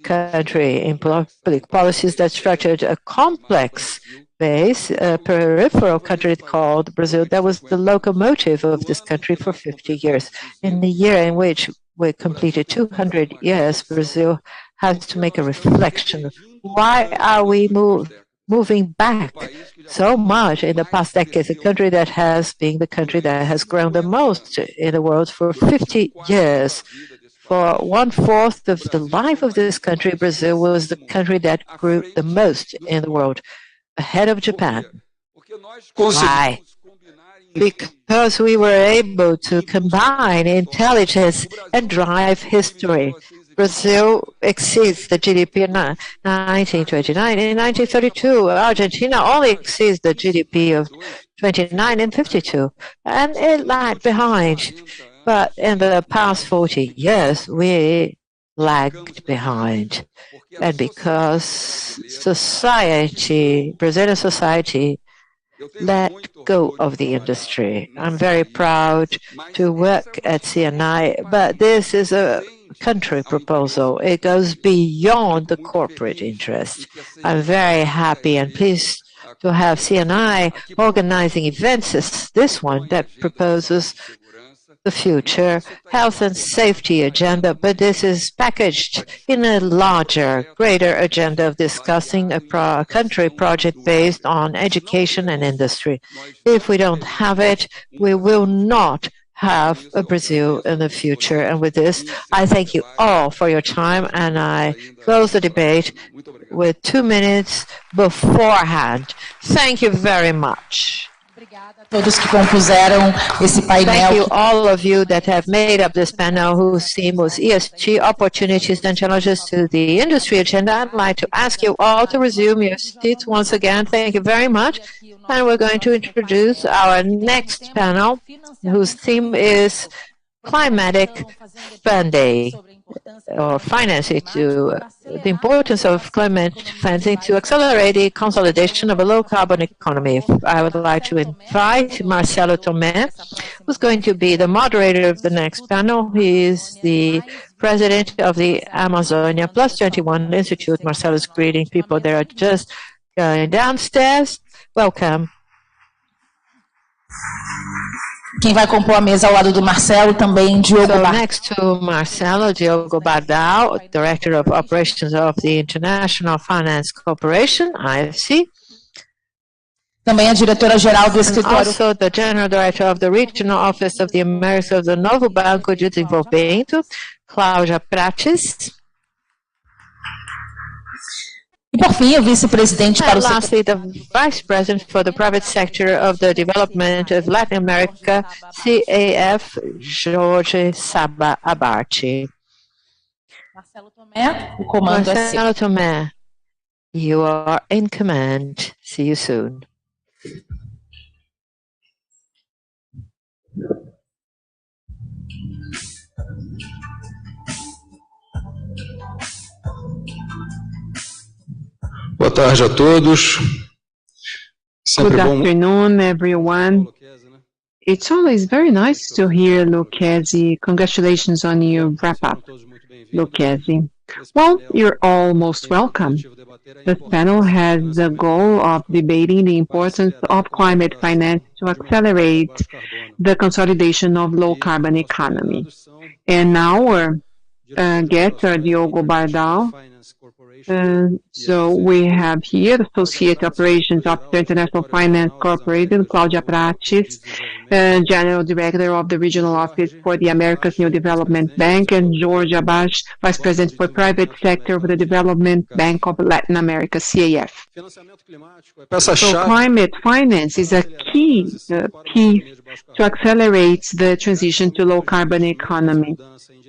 country in public policies that structured a complex base, a peripheral country called Brazil, that was the locomotive of this country for 50 years. In the year in which we completed 200 years, Brazil has to make a reflection. Why are we moving back so much in the past decades? A country that has been the country that has grown the most in the world for 50 years. For 1/4 of the life of this country, Brazil was the country that grew the most in the world, ahead of Japan. Why? Because we were able to combine intelligence and drive history. Brazil exceeds the GDP in 1929. In 1932, Argentina only exceeds the GDP of 29 and 52, and it lagged behind. But in the past 40 years, we lagged behind. And because society, Brazilian society, let go of the industry. I'm very proud to work at CNI, but this is a country proposal. It goes beyond the corporate interest. I'm very happy and pleased to have CNI organizing events as this one that proposes the future health and safety agenda, but this is packaged in a larger, greater agenda of discussing a country project based on education and industry. If we don't have it, we will not have a Brazil in the future. And with this, I thank you all for your time, and I close the debate with 2 minutes beforehand. Thank you very much. Todos que compuseram esse painel. Thank you, all of you that have made up this panel, whose theme was ESG, Opportunities and Challenges to the Industry Agenda. I'd like to ask you all to resume your seats once again. Thank you very much. And we're going to introduce our next panel, whose theme is climatic funding, or financing, to the importance of climate financing to accelerate the consolidation of a low-carbon economy. I would like to invite Marcelo Tomé, who's going to be the moderator of the next panel. He is the president of the Amazonia Plus 21 Institute. Marcelo is greeting people that are just going downstairs. Welcome. Quem vai compor a mesa ao lado do Marcelo também, Diogo Bardal. Next to Marcelo, Diogo Bardal, Director of Operations of the International Finance Corporation, IFC. Também a diretora-geral do escritório. Also the General Director of the Regional Office of the Americas of the Novo Banco de Desenvolvimento, Cláudia Prates. E por fim, o vice-presidente para o setor. Lastly, the Vice President for the Private Sector of the Development of Latin America, CAF, Jorge Saba Abarte. Marcelo Tomé, o comando é seu. Marcelo Tomé, you are in command. See you soon. Boa tarde a todos. Good afternoon, everyone. It's always very nice to hear Lucchesi. Congratulations on your wrap-up, Lucchesi. Well, you're all most welcome. This panel has the goal of debating the importance of climate finance to accelerate the consolidation of low-carbon economy. And our guests are Diogo Bardal. So we have here the Associate Operations Officer, International Finance Corporation, Cláudia Prates, General Director of the Regional Office for the Americas New Development Bank, and Jorge Abache, Vice President for Private Sector of the Development Bank of Latin America, CAF. So climate finance is a key piece to accelerate the transition to low-carbon economy.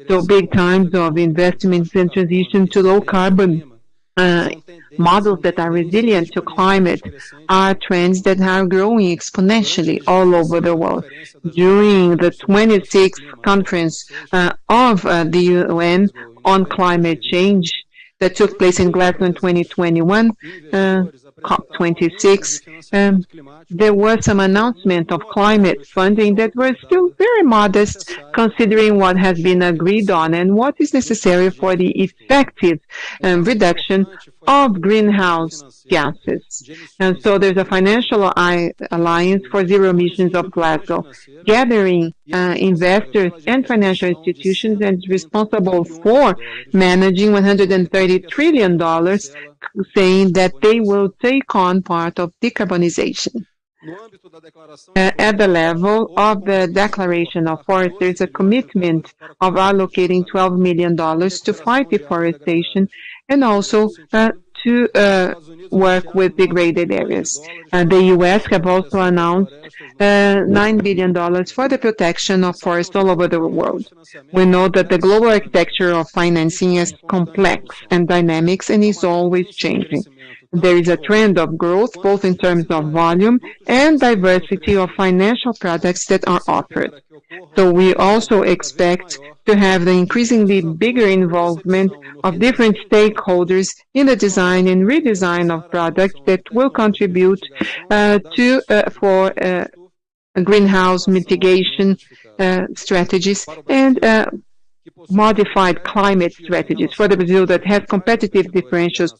So big times of investments and transition to low-carbon models that are resilient to climate are trends that are growing exponentially all over the world. During the 26th conference of the UN on climate change that took place in Glasgow in 2021, COP26, there was some announcement of climate funding that were still very modest considering what has been agreed on and what is necessary for the effective reduction of greenhouse gases. And so there's a financial alliance for zero emissions of Glasgow, gathering investors and financial institutions, and is responsible for managing $130 trillion, saying that they will take on part of decarbonization. At the level of the Declaration of Forest, there is a commitment of allocating $12 million to fight deforestation and also to work with degraded areas. The U.S. have also announced $9 billion for the protection of forests all over the world. We know that the global architecture of financing is complex and dynamic and is always changing. There is a trend of growth both in terms of volume and diversity of financial products that are offered. So we also expect to have the increasingly bigger involvement of different stakeholders in the design and redesign of products that will contribute for greenhouse mitigation strategies and modified climate strategies for the Brazil that has competitive differentials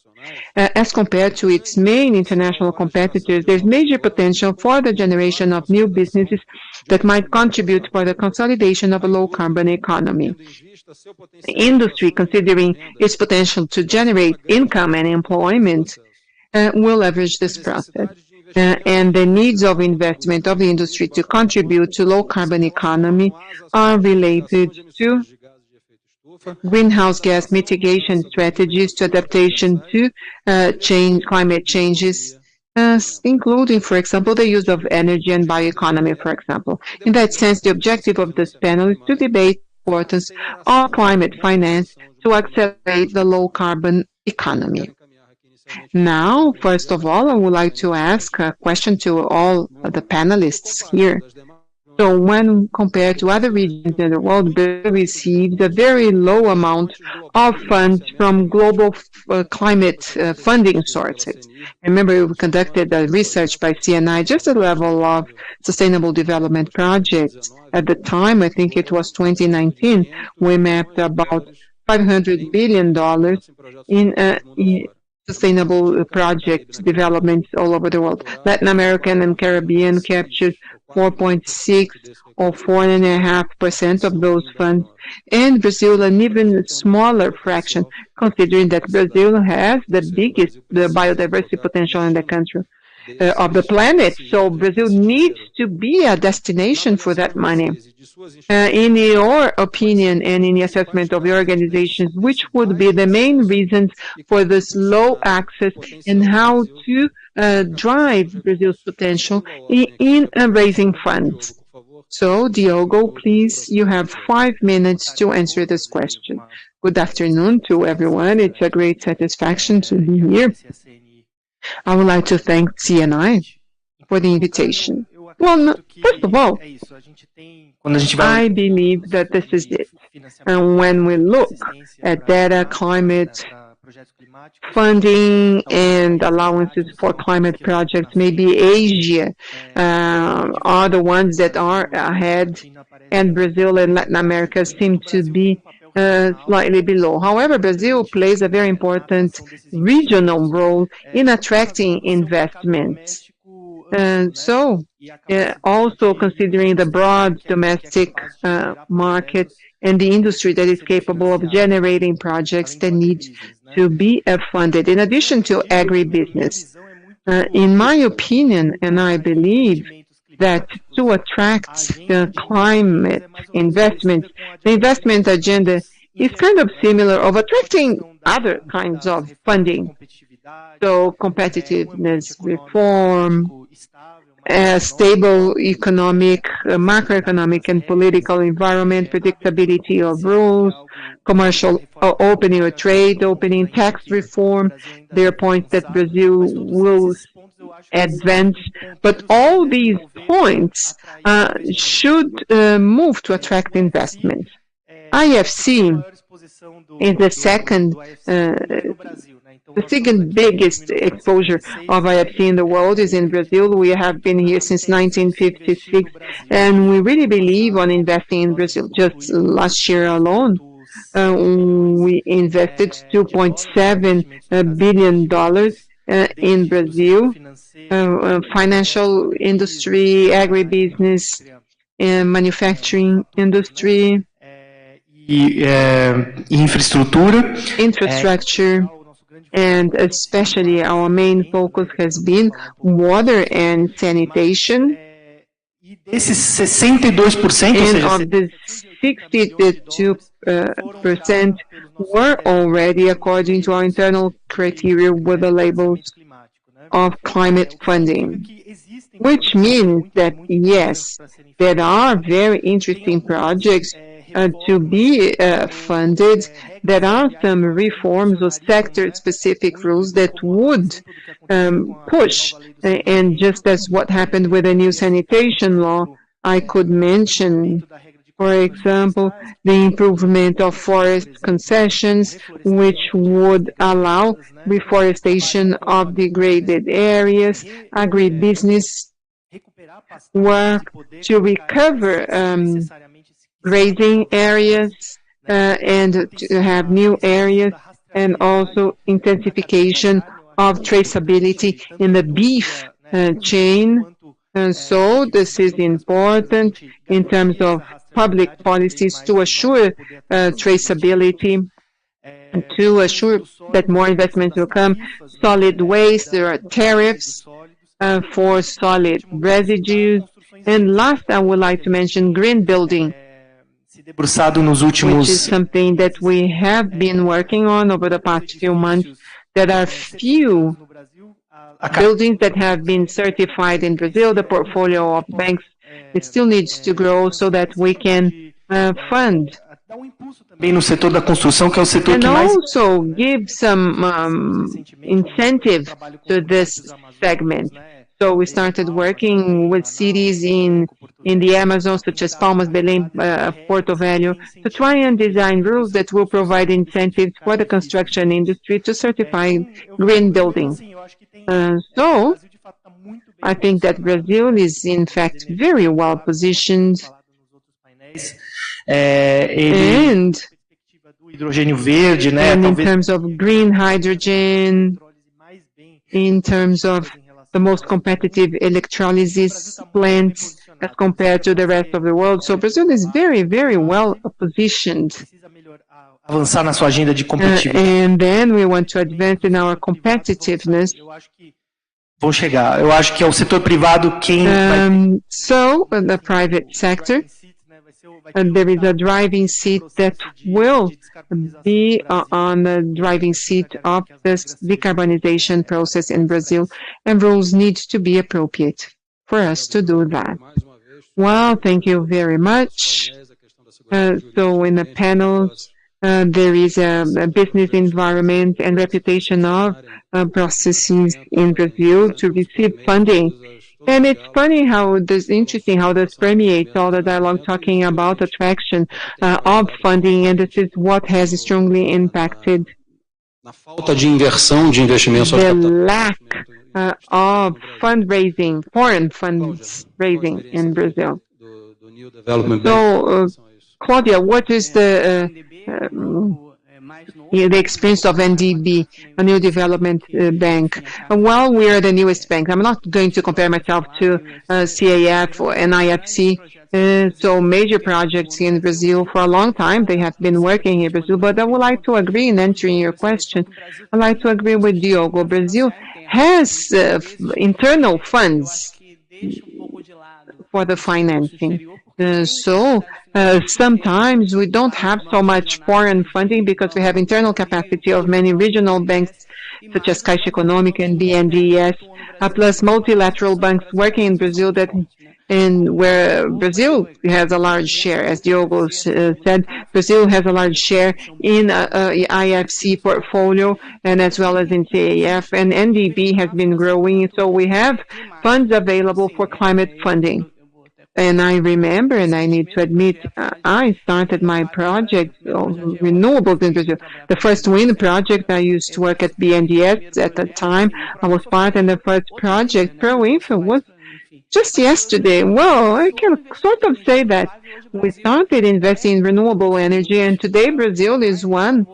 as compared to its main international competitors. There's major potential for the generation of new businesses that might contribute for the consolidation of a low-carbon economy. The industry, considering its potential to generate income and employment, will leverage this process. and the needs of investment of the industry to contribute to low-carbon economy are related to greenhouse gas mitigation strategies, to adaptation to climate changes, including, for example, the use of energy and bioeconomy, for example. In that sense, the objective of this panel is to debate the importance of climate finance to accelerate the low-carbon economy. Now, first of all, I would like to ask a question to all of the panelists here. So when compared to other regions in the world, Brazil receives a very low amount of funds from global climate funding sources. Remember, we conducted a research by CNI, just the level of sustainable development projects. At the time, I think it was 2019, we mapped about $500 billion in sustainable project developments all over the world. Latin American and Caribbean captured 4.6 or 4.5% of those funds, and Brazil an even smaller fraction, considering that Brazil has the biggest biodiversity potential in the country of the planet. So Brazil needs to be a destination for that money. In your opinion and in the assessment of your organizations, which would be the main reasons for this low access and how to drive Brazil's potential in raising funds? So, Diogo, please, you have 5 minutes to answer this question. Good afternoon to everyone. It's a great satisfaction to be here. I would like to thank CNI for the invitation. Well, first of all, I believe that this is it. And when we look at data, climate, funding, and allowances for climate projects, maybe Asia are the ones that are ahead, and Brazil and Latin America seem to be slightly below. However, Brazil plays a very important regional role in attracting investments. Also considering the broad domestic market and the industry that is capable of generating projects that need to be funded, in addition to agribusiness. In my opinion, and I believe that to attract the climate investments, the investment agenda is kind of similar of attracting other kinds of funding. So competitiveness, reform, stable economic, macroeconomic and political environment, predictability of rules, commercial opening or trade opening, tax reform. There are points that Brazil will advance, but all these points should move to attract investment. IFC is the second biggest exposure of IFC in the world is in Brazil. We have been here since 1956, and we really believe on investing in Brazil. Just last year alone, we invested $2.7 billion in Brazil, financial industry, agribusiness, and manufacturing industry, infrastructure, and especially our main focus has been water and sanitation. And of the 62% were already according to our internal criteria with the labels of climate funding, which means that yes, there are very interesting projects to be funded. There are some reforms or sector-specific rules that would push, and just as what happened with the new sanitation law, I could mention, for example, the improvement of forest concessions, which would allow reforestation of degraded areas, agribusiness work to recover grazing areas and to have new areas, and also intensification of traceability in the beef chain. And so this is important in terms of public policies to assure traceability, to assure that more investments will come. Solid waste, there are tariffs for solid residues. And last, I would like to mention green building, which is something that we have been working on over the past few months. There are few buildings that have been certified in Brazil. The portfolio of banks, it still needs to grow so that we can fund. And also give some incentive to this segment. So we started working with cities in the Amazon, such as Palmas, Belém, Porto Velho, to try and design rules that will provide incentives for the construction industry to certify green buildings. So I think that Brazil is, in fact, very well positioned. And in terms of green hydrogen, in terms of the most competitive electrolysis plants as compared to the rest of the world. So Brazil is very, very well positioned. And then we want to advance in our competitiveness. So the private sector, and there is a driving seat that will be on the driving seat of this decarbonization process in Brazil, and rules need to be appropriate for us to do that. Well, thank you very much. So in the panels, there is a business environment and reputation of processes in Brazil to receive funding. And it's funny how this, interesting how this permeates all the dialogue talking about attraction of funding, and this is what has strongly impacted the lack of fundraising, foreign funds raising in Brazil. So, Claudia, what is the experience of NDB, a new development bank? Well, we are the newest bank. I'm not going to compare myself to CAF or NIFC. So major projects in Brazil for a long time, they have been working in Brazil. But I would like to agree in answering your question. I'd like to agree with Diogo. Brazil has internal funds for the financing. Sometimes we don't have so much foreign funding because we have internal capacity of many regional banks such as Caixa Econômica and BNDES, plus multilateral banks working in Brazil and where Brazil has a large share. As Diogo said, Brazil has a large share in IFC portfolio and as well as in CAF, and NDB has been growing, so we have funds available for climate funding. And I remember, and I need to admit, I started my project of renewables in Brazil. The first wind project, I used to work at BNDES at the time. I was part in the first project. ProInfra was just yesterday. Well, I can sort of say that we started investing in renewable energy, and today Brazil is one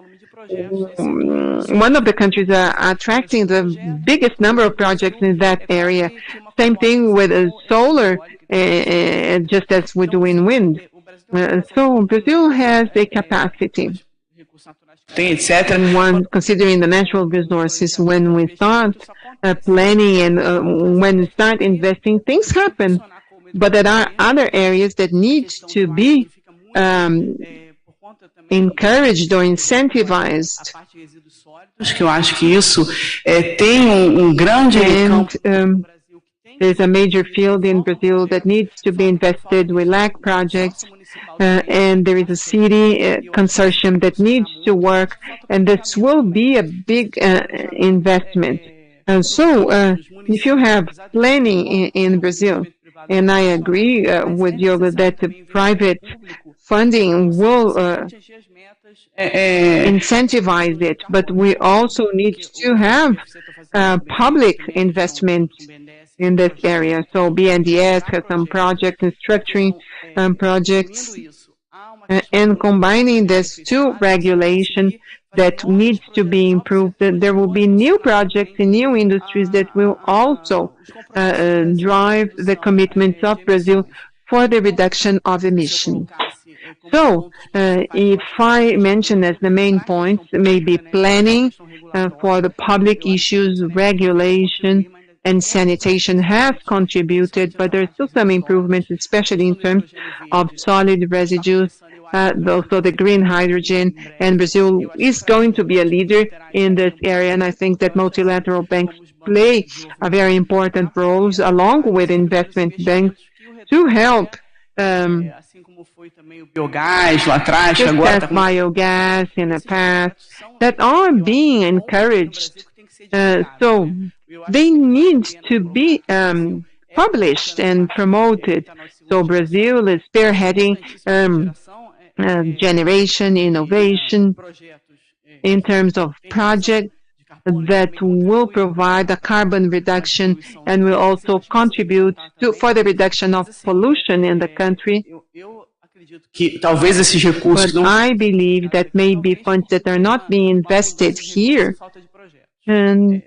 of the countries attracting the biggest number of projects in that area. Same thing with solar, just as we do in wind. So Brazil has a capacity. And one, considering the natural resources, when we start planning and when we start investing, things happen. But there are other areas that need to be encouraged or incentivized. And there's a major field in Brazil that needs to be invested. We lack projects, and there is a city consortium that needs to work, and this will be a big investment. And so, if you have planning in Brazil, and I agree with Diogo that the private funding will incentivize it, but we also need to have public investment in this area. So BNDES has some projects and structuring projects, and combining this to regulation that needs to be improved. There will be new projects in new industries that will also drive the commitments of Brazil for the reduction of emissions. So, if I mention as the main points, maybe planning for the public issues, regulation, and sanitation has contributed, but there's still some improvements, especially in terms of solid residues, also the green hydrogen, and Brazil is going to be a leader in this area, and I think that multilateral banks play a very important role, along with investment banks, to help biogas in the past that are being encouraged. So they need to be published and promoted. So Brazil is spearheading generation, innovation in terms of projects that will provide a carbon reduction and will also contribute for the reduction of pollution in the country. But I believe that maybe funds that are not being invested here, and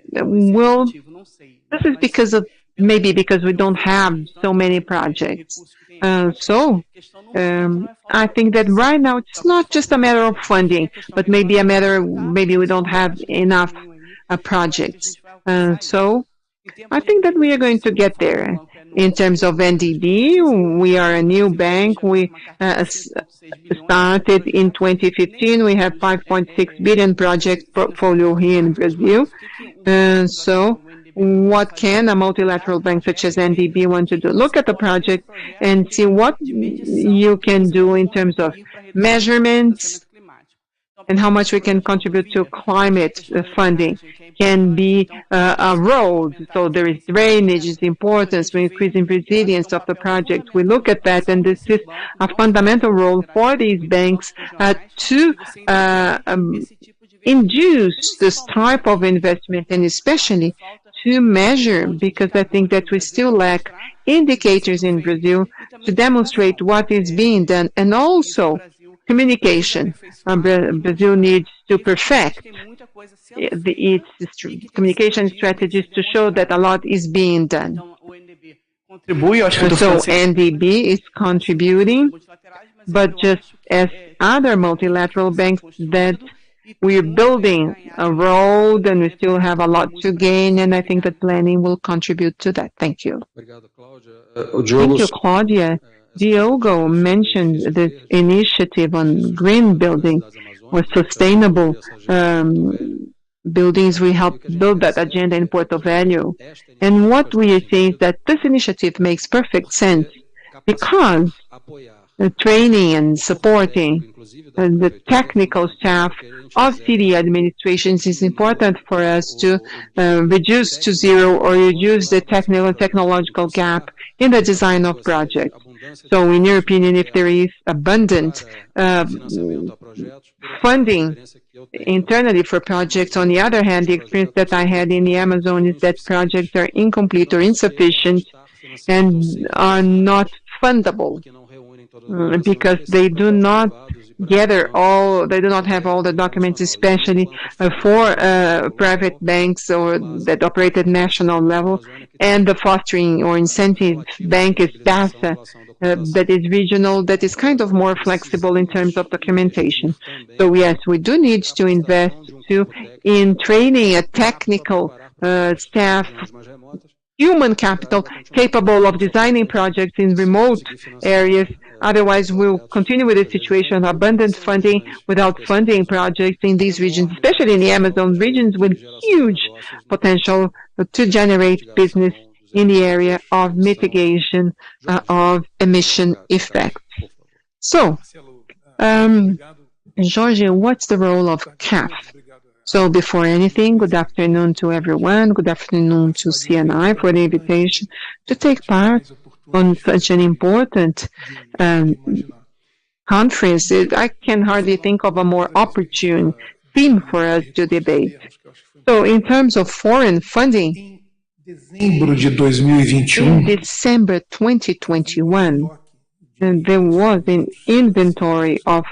this is because of maybe because we don't have so many projects. I think that right now it's not just a matter of funding, but maybe maybe we don't have enough projects. So I think that we are going to get there. In terms of NDB, we are a new bank. We started in 2015. We have 5.6 billion project portfolio here in Brazil. So what can a multilateral bank such as NDB want to do? Look at the project and see what you can do in terms of measurements and how much we can contribute to climate funding. Can be a road, so there is drainage, its importance, we increase in resilience of the project. We look at that, and this is a fundamental role for these banks to induce this type of investment, and especially to measure, because I think that we still lack indicators in Brazil to demonstrate what is being done, and also communication. Brazil needs to perfect its communication strategies to show that a lot is being done. So NDB is contributing, but just as other multilateral banks, that we're building a road and we still have a lot to gain, and I think that planning will contribute to that. Thank you. Thank you, Claudia. Diogo mentioned this initiative on green building or sustainable buildings. We help build that agenda in Porto Velho. And what we are seeing is that this initiative makes perfect sense because training and supporting the technical staff of city administrations is important for us to reduce to zero or reduce the technological gap in the design of projects. So in your opinion, if there is abundant funding internally for projects, on the other hand, the experience that I had in the Amazon is that projects are incomplete or insufficient and are not fundable because they do not gather they do not have all the documents, especially for private banks or that operate at national level, and the fostering or incentive bank is DASA, that is regional, that is kind of more flexible in terms of documentation. So yes, we do need to invest in training a technical staff, human capital capable of designing projects in remote areas. Otherwise, we'll continue with the situation of abundant funding without funding projects in these regions, especially in the Amazon regions with huge potential to generate business in the area of mitigation of emission effects. So, Jorge, what's the role of CAF? So before anything, good afternoon to everyone. Good afternoon to CNI for the invitation to take part on such an important conference. I can hardly think of a more opportune theme for us to debate. So in terms of foreign funding, in December 2021, there was an inventory of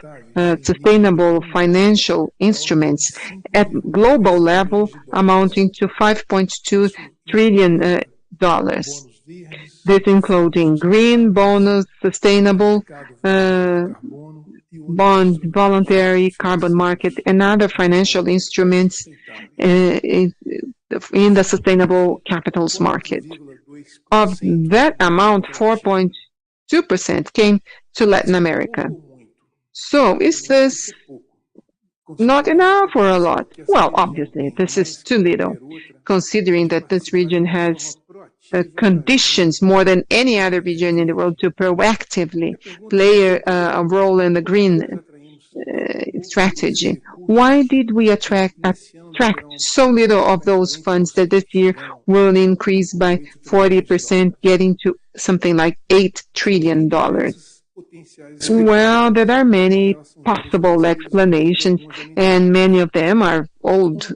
sustainable financial instruments at global level amounting to $5.2 trillion. This including green bonds, sustainable bonds, voluntary carbon market, and other financial instruments in the sustainable capitals market. Of that amount, 4.2% came to Latin America. So is this not enough or a lot? Well, obviously, this is too little, considering that this region has conditions more than any other region in the world to proactively play a role in the green strategy. Why did we attract so little of those funds that this year will increase by 40%, getting to something like $8 trillion? Well, there are many possible explanations, and many of them are old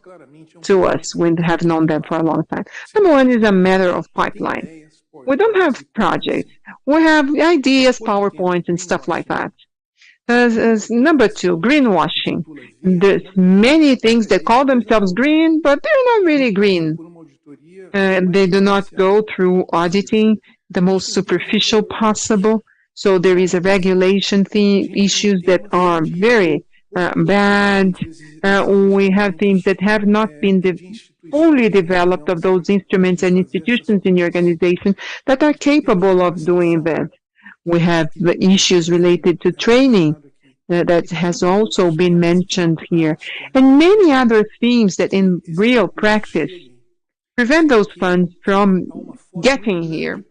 to us. We have known them for a long time. Number one is a matter of pipeline. We don't have projects. We have ideas, PowerPoints, and stuff like that. Number two, greenwashing. There's many things that call themselves green, but they're not really green. They do not go through auditing, the most superficial possible. So there is a regulation issues that are very bad. We have things that have not been fully developed of those instruments and institutions in the organization that are capable of doing that. We have the issues related to training that has also been mentioned here, and many other themes that in real practice prevent those funds from getting here.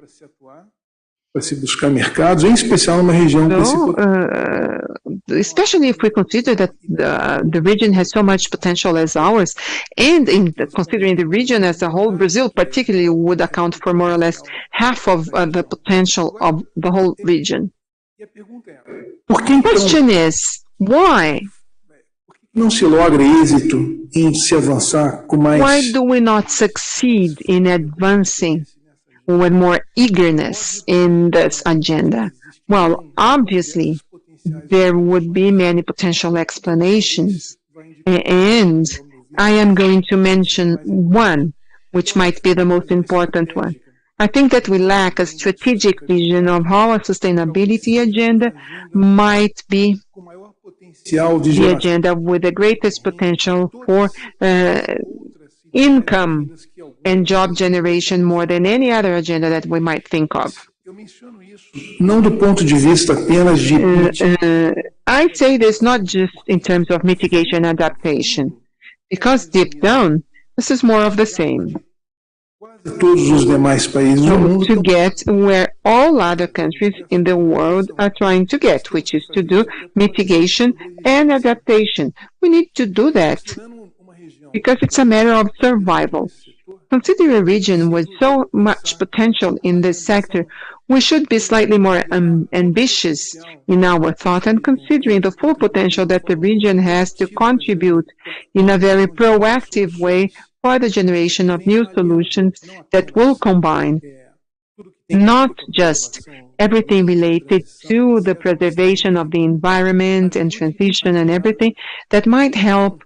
Especially if we consider that the region has so much potential as ours, and considering the region as a whole, Brazil particularly would account for more or less half of the potential of the whole region. The question is, why? Why do we not succeed in advancing with more eagerness in this agenda? Well, obviously, there would be many potential explanations, and I am going to mention one, which might be the most important one. I think that we lack a strategic vision of how a sustainability agenda might be the agenda with the greatest potential for income and job generation more than any other agenda that we might think of. I say this not just in terms of mitigation and adaptation, because deep down, this is more of the same. To get where all other countries in the world are trying to get, which is to do mitigation and adaptation. We need to do that because it's a matter of survival. Considering a region with so much potential in this sector, we should be slightly more ambitious in our thought and considering the full potential that the region has to contribute in a very proactive way for the generation of new solutions that will combine not just everything related to the preservation of the environment and transition and everything that might help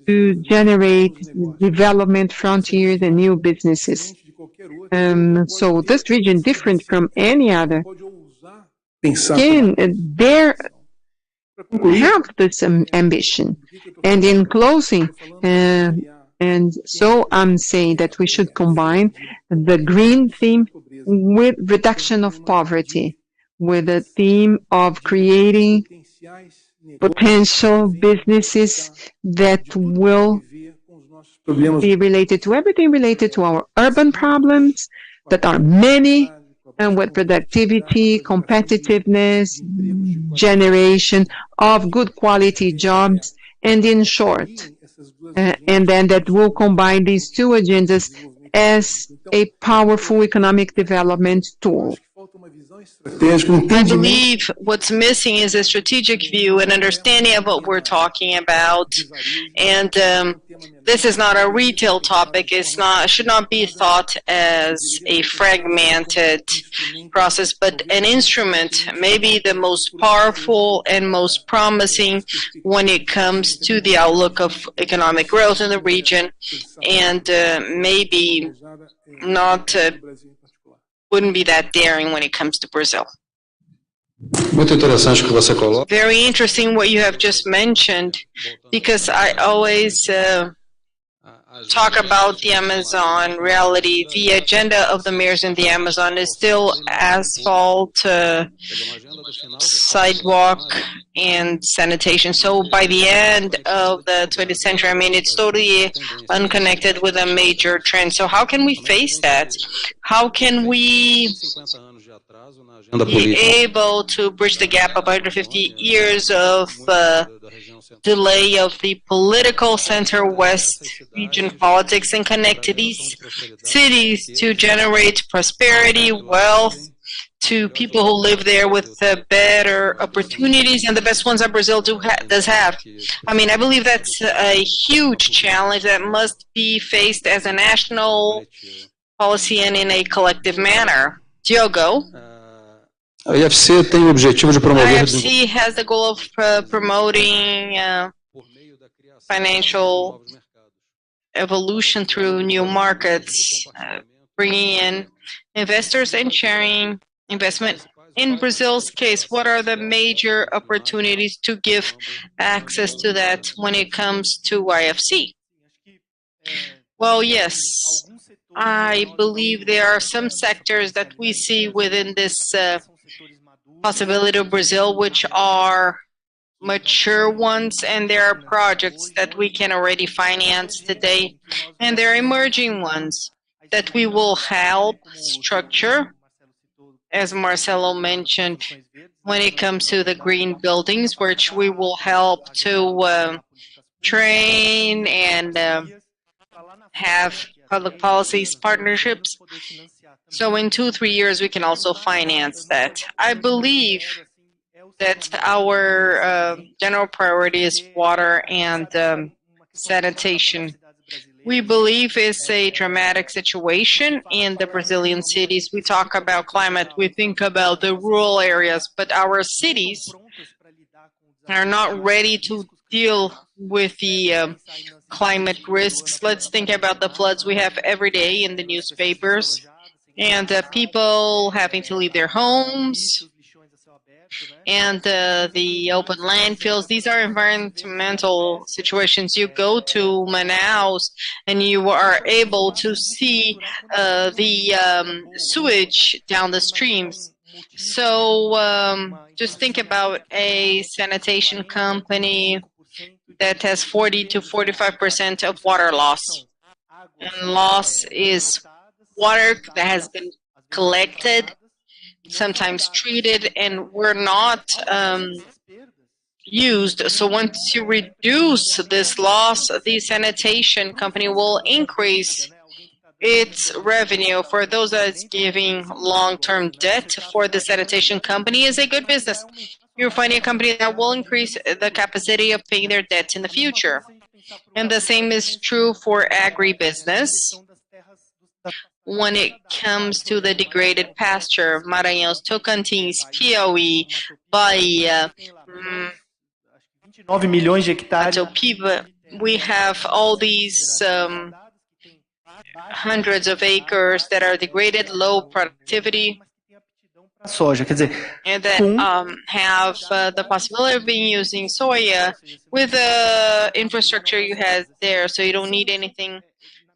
to generate development frontiers and new businesses. So this region, different from any other, can have this ambition. And in closing, and so I'm saying that we should combine the green theme with reduction of poverty, with the theme of creating potential businesses that will be related to everything related to our urban problems that are many, and with productivity, competitiveness, generation of good quality jobs, and in short, and then that will combine these two agendas as a powerful economic development tool. I believe what's missing is a strategic view and understanding of what we're talking about. And this is not a retail topic. Should not be thought as a fragmented process, but an instrument, maybe the most powerful and most promising when it comes to the outlook of economic growth in the region, and maybe not wouldn't be that daring when it comes to Brazil. Very interesting what you have just mentioned, because I always talk about the Amazon reality. The agenda of the mayors in the Amazon is still asphalt, sidewalk, and sanitation. So by the end of the 20th century, I mean, it's totally unconnected with a major trend. So how can we face that? How can we be able to bridge the gap of 150 years of delay of the political center-west region politics and connect to these cities to generate prosperity, wealth, to people who live there with better opportunities and the best ones that Brazil does have. I mean, I believe that's a huge challenge that must be faced as a national policy and in a collective manner. Diogo? A IFC tem o objetivo de promover... IFC has the goal of promoting financial evolution through new markets, bringing in investors and sharing investment. In Brazil's case, what are the major opportunities to give access to that when it comes to IFC? Well, yes, I believe there are some sectors that we see within this possibility of Brazil, which are mature ones, and there are projects that we can already finance today, and there are emerging ones that we will help structure, as Marcelo mentioned, when it comes to the green buildings, which we will help to train and have public policies partnerships. So in 2-3 years, we can also finance that. I believe that our general priority is water and sanitation. We believe it's a dramatic situation in the Brazilian cities. We talk about climate, we think about the rural areas, but our cities are not ready to deal with the climate risks. Let's think about the floods we have every day in the newspapers, and people having to leave their homes, and the open landfills. These are environmental situations. You go to Manaus and you are able to see the sewage down the streams. So just think about a sanitation company that has 40 to 45% of water loss. And loss is water that has been collected, sometimes treated, and were not used. So once you reduce this loss, the sanitation company will increase its revenue. For those that's giving long-term debt for the sanitation company is a good business. You're finding a company that will increase the capacity of paying their debts in the future. And the same is true for agribusiness. When it comes to the degraded pasture, Maranhão, Tocantins, Piauí, Bahia, Piba, we have all these hundreds of acres that are degraded, low productivity, and that have the possibility of being using soya with the infrastructure you have there, so you don't need anything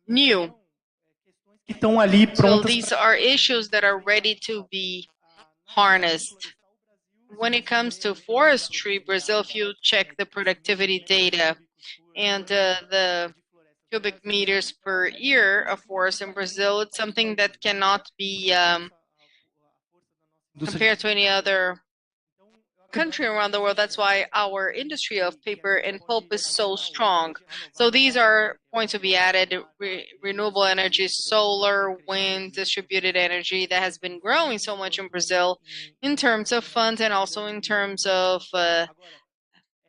new. So these are issues that are ready to be harnessed. When it comes to forestry, Brazil, if you check the productivity data and the cubic meters per year of forest in Brazil, it's something that cannot be compared to any other country around the world. That's why our industry of paper and pulp is so strong. So these are points to be added: renewable energy, solar, wind, distributed energy that has been growing so much in Brazil in terms of funds and also in terms of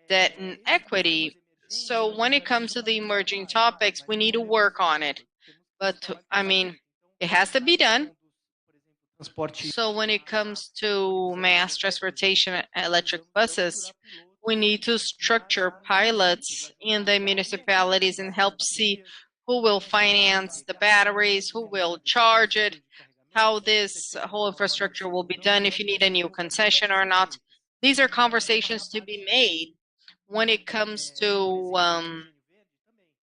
debt and equity. So when it comes to the emerging topics, we need to work on it. But I mean, it has to be done. So when it comes to mass transportation electric buses, we need to structure pilots in the municipalities and help see who will finance the batteries, who will charge it, how this whole infrastructure will be done, if you need a new concession or not. These are conversations to be made. When it comes to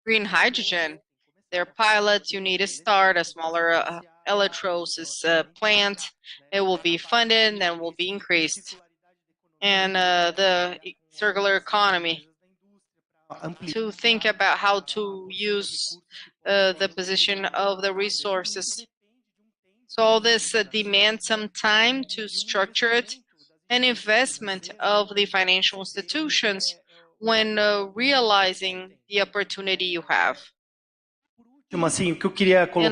green hydrogen, their pilots. You need to start a smaller electrolysis plant. It will be funded and then will be increased. And the circular economy, to think about how to use the position of the resources. So all this demands some time to structure it, and investment of the financial institutions when realizing the opportunity you have. And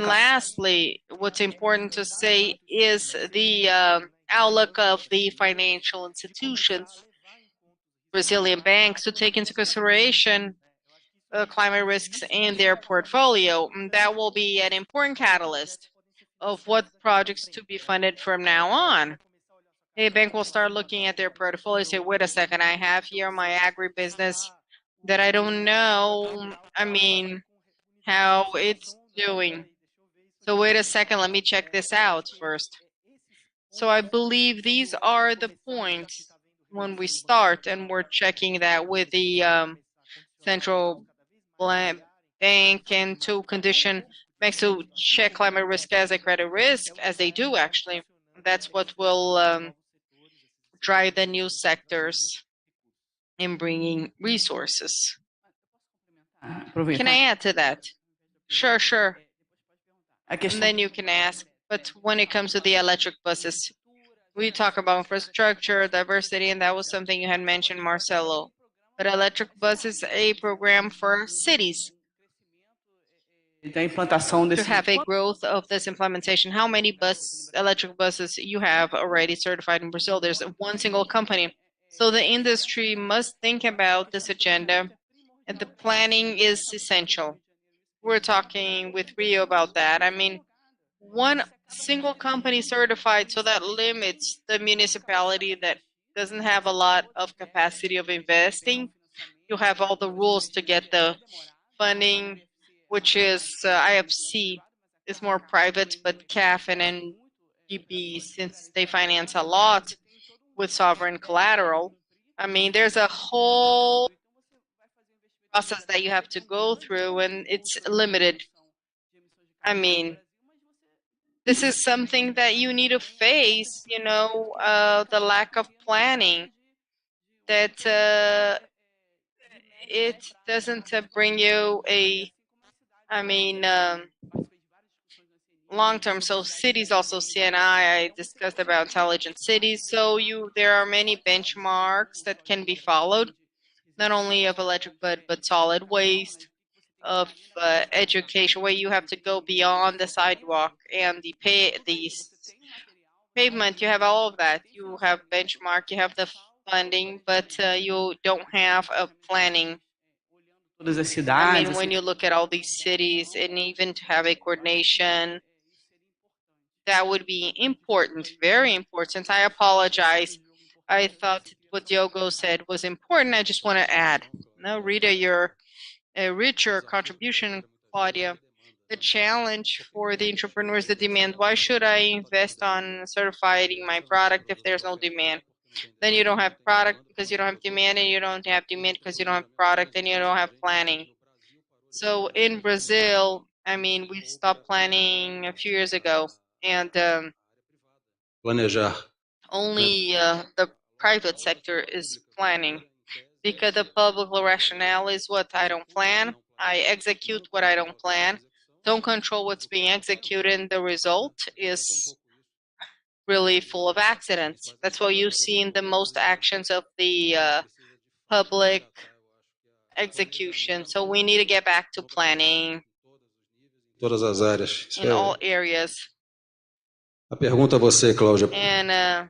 lastly, what's important to say is the outlook of the financial institutions, Brazilian banks, to take into consideration climate risks in their portfolio. That will be an important catalyst of what projects to be funded from now on. A bank will start looking at their portfolio and say, wait a second, I have here my agribusiness that I don't know, how it's doing. So wait a second, let me check this out first. So I believe these are the points when we start, and we're checking that with the central bank, and to condition banks to check climate risk as a credit risk, as they do actually. That's what will drive the new sectors in bringing resources. Can I add to that? Sure. And then you can ask. But when it comes to the electric buses, we talk about infrastructure, diversity, and that was something you had mentioned, Marcelo. But electric bus is a program for cities to have a growth of this implementation. How many electric buses you have already certified in Brazil? There's one single company. So the industry must think about this agenda, and the planning is essential. We're talking with Rio about that. One single company certified, so that limits the municipality that doesn't have a lot of capacity of investing. You have all the rules to get the funding, which is IFC is more private, but CAF and NGB, since they finance a lot with sovereign collateral, there's a whole process that you have to go through, and it's limited. This is something that you need to face, the lack of planning, that it doesn't bring you a, long-term. So cities also, CNI, I discussed about intelligent cities. So there are many benchmarks that can be followed, not only of electric, but solid waste, of education, where you have to go beyond the sidewalk and the pavement. You have all of that. You have benchmark, you have the funding, but you don't have a planning. When you look at all these cities, and even to have a coordination, that would be important, very important. I apologize. I thought what Diogo said was important. I just want to add. No, Rita, you're a richer contribution, Claudia. The challenge for the entrepreneurs, the demand. Why should I invest on certifying my product if there's no demand? Then you don't have product because you don't have demand, and you don't have demand because you don't have product, and you don't have planning. So in Brazil, we stopped planning a few years ago, and only the private sector is planning, because the public rationale is what I don't plan. I execute what I don't plan. Don't control what's being executed, and the result is really full of accidents. That's what you see in the most actions of the public execution. So we need to get back to planning in all areas. A pergunta a você, Cláudia. And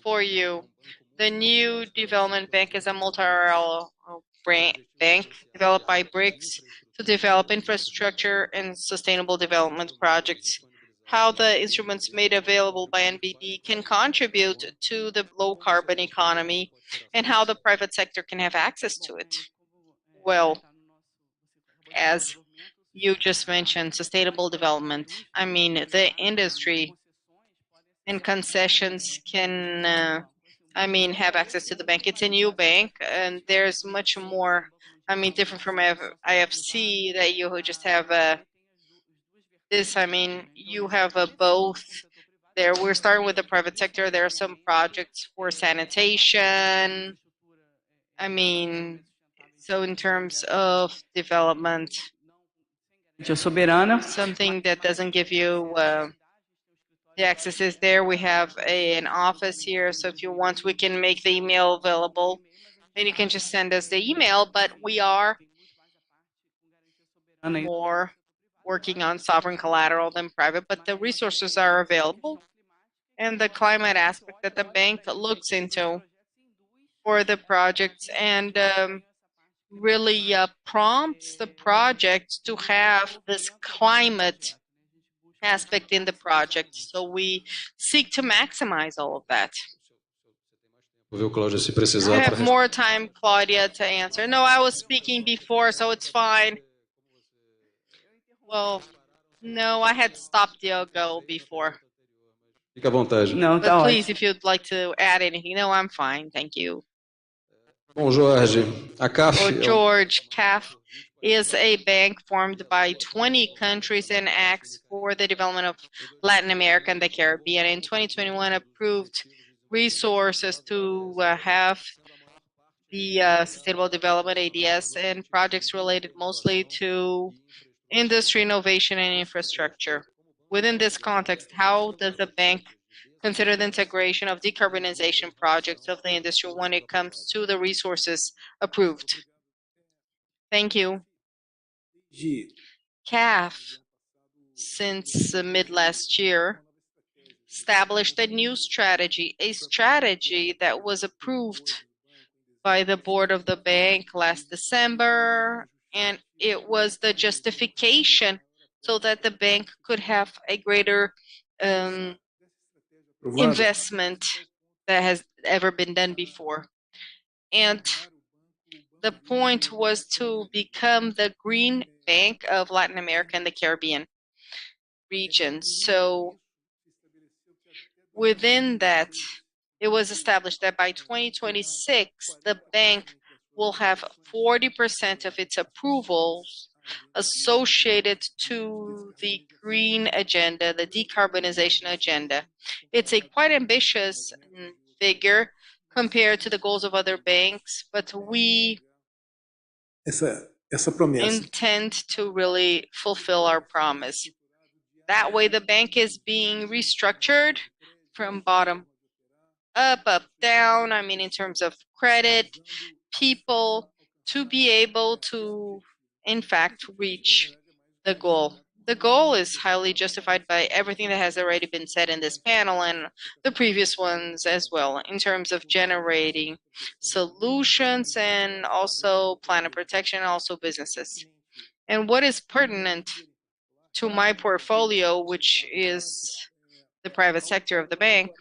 for you, the new development bank is a multilateral bank developed by BRICS to develop infrastructure and sustainable development projects. How the instruments made available by NBB can contribute to the low-carbon economy, and how the private sector can have access to it. Well, as you just mentioned, sustainable development. The industry and concessions can, have access to the bank. It's a new bank, and there's much more, different from IFC, that you just have this, I mean, you have both there. We're starting with the private sector. There are some projects for sanitation. I mean, so in terms of development, something that doesn't give you the access is there. We have an office here, so if you want, we can make the email available, and you can just send us the email. But we are more working on sovereign collateral than private, but the resources are available. And the climate aspect that the bank looks into for the projects and really prompts the project to have this climate aspect in the project. So we seek to maximize all of that. I have more time, Claudia, to answer. No, I was speaking before, so it's fine. Well, no, I had stopped Diogo before. Fica à vontade. No, but please, if you'd like to add anything. No, I'm fine. Thank you. Bom, Jorge, a CAF... George, CAF is a bank formed by 20 countries and acts for the development of Latin America and the Caribbean. In 2021, approved resources to have the Sustainable Development ADS and projects related mostly to industry, innovation, and infrastructure. Within this context, how does the bank consider the integration of decarbonization projects of the industry when it comes to the resources approved? Thank you. CAF, since mid last year, established a new strategy, a strategy that was approved by the board of the bank last December, and it was the justification so that the bank could have a greater investment that has ever been done before. And the point was to become the green bank of Latin America and the Caribbean region. So within that, it was established that by 2026, the bank will have 40% of its approvals associated to the green agenda, the decarbonization agenda. It's a quite ambitious figure compared to the goals of other banks, but we intend to really fulfill our promise. That way, the bank is being restructured from bottom up, down, I mean, in terms of credit, people, to be able to, in fact, reach the goal. The goal is highly justified by everything that has already been said in this panel and the previous ones as well, in terms of generating solutions and also planet protection, and also businesses. And what is pertinent to my portfolio, which is the private sector of the bank,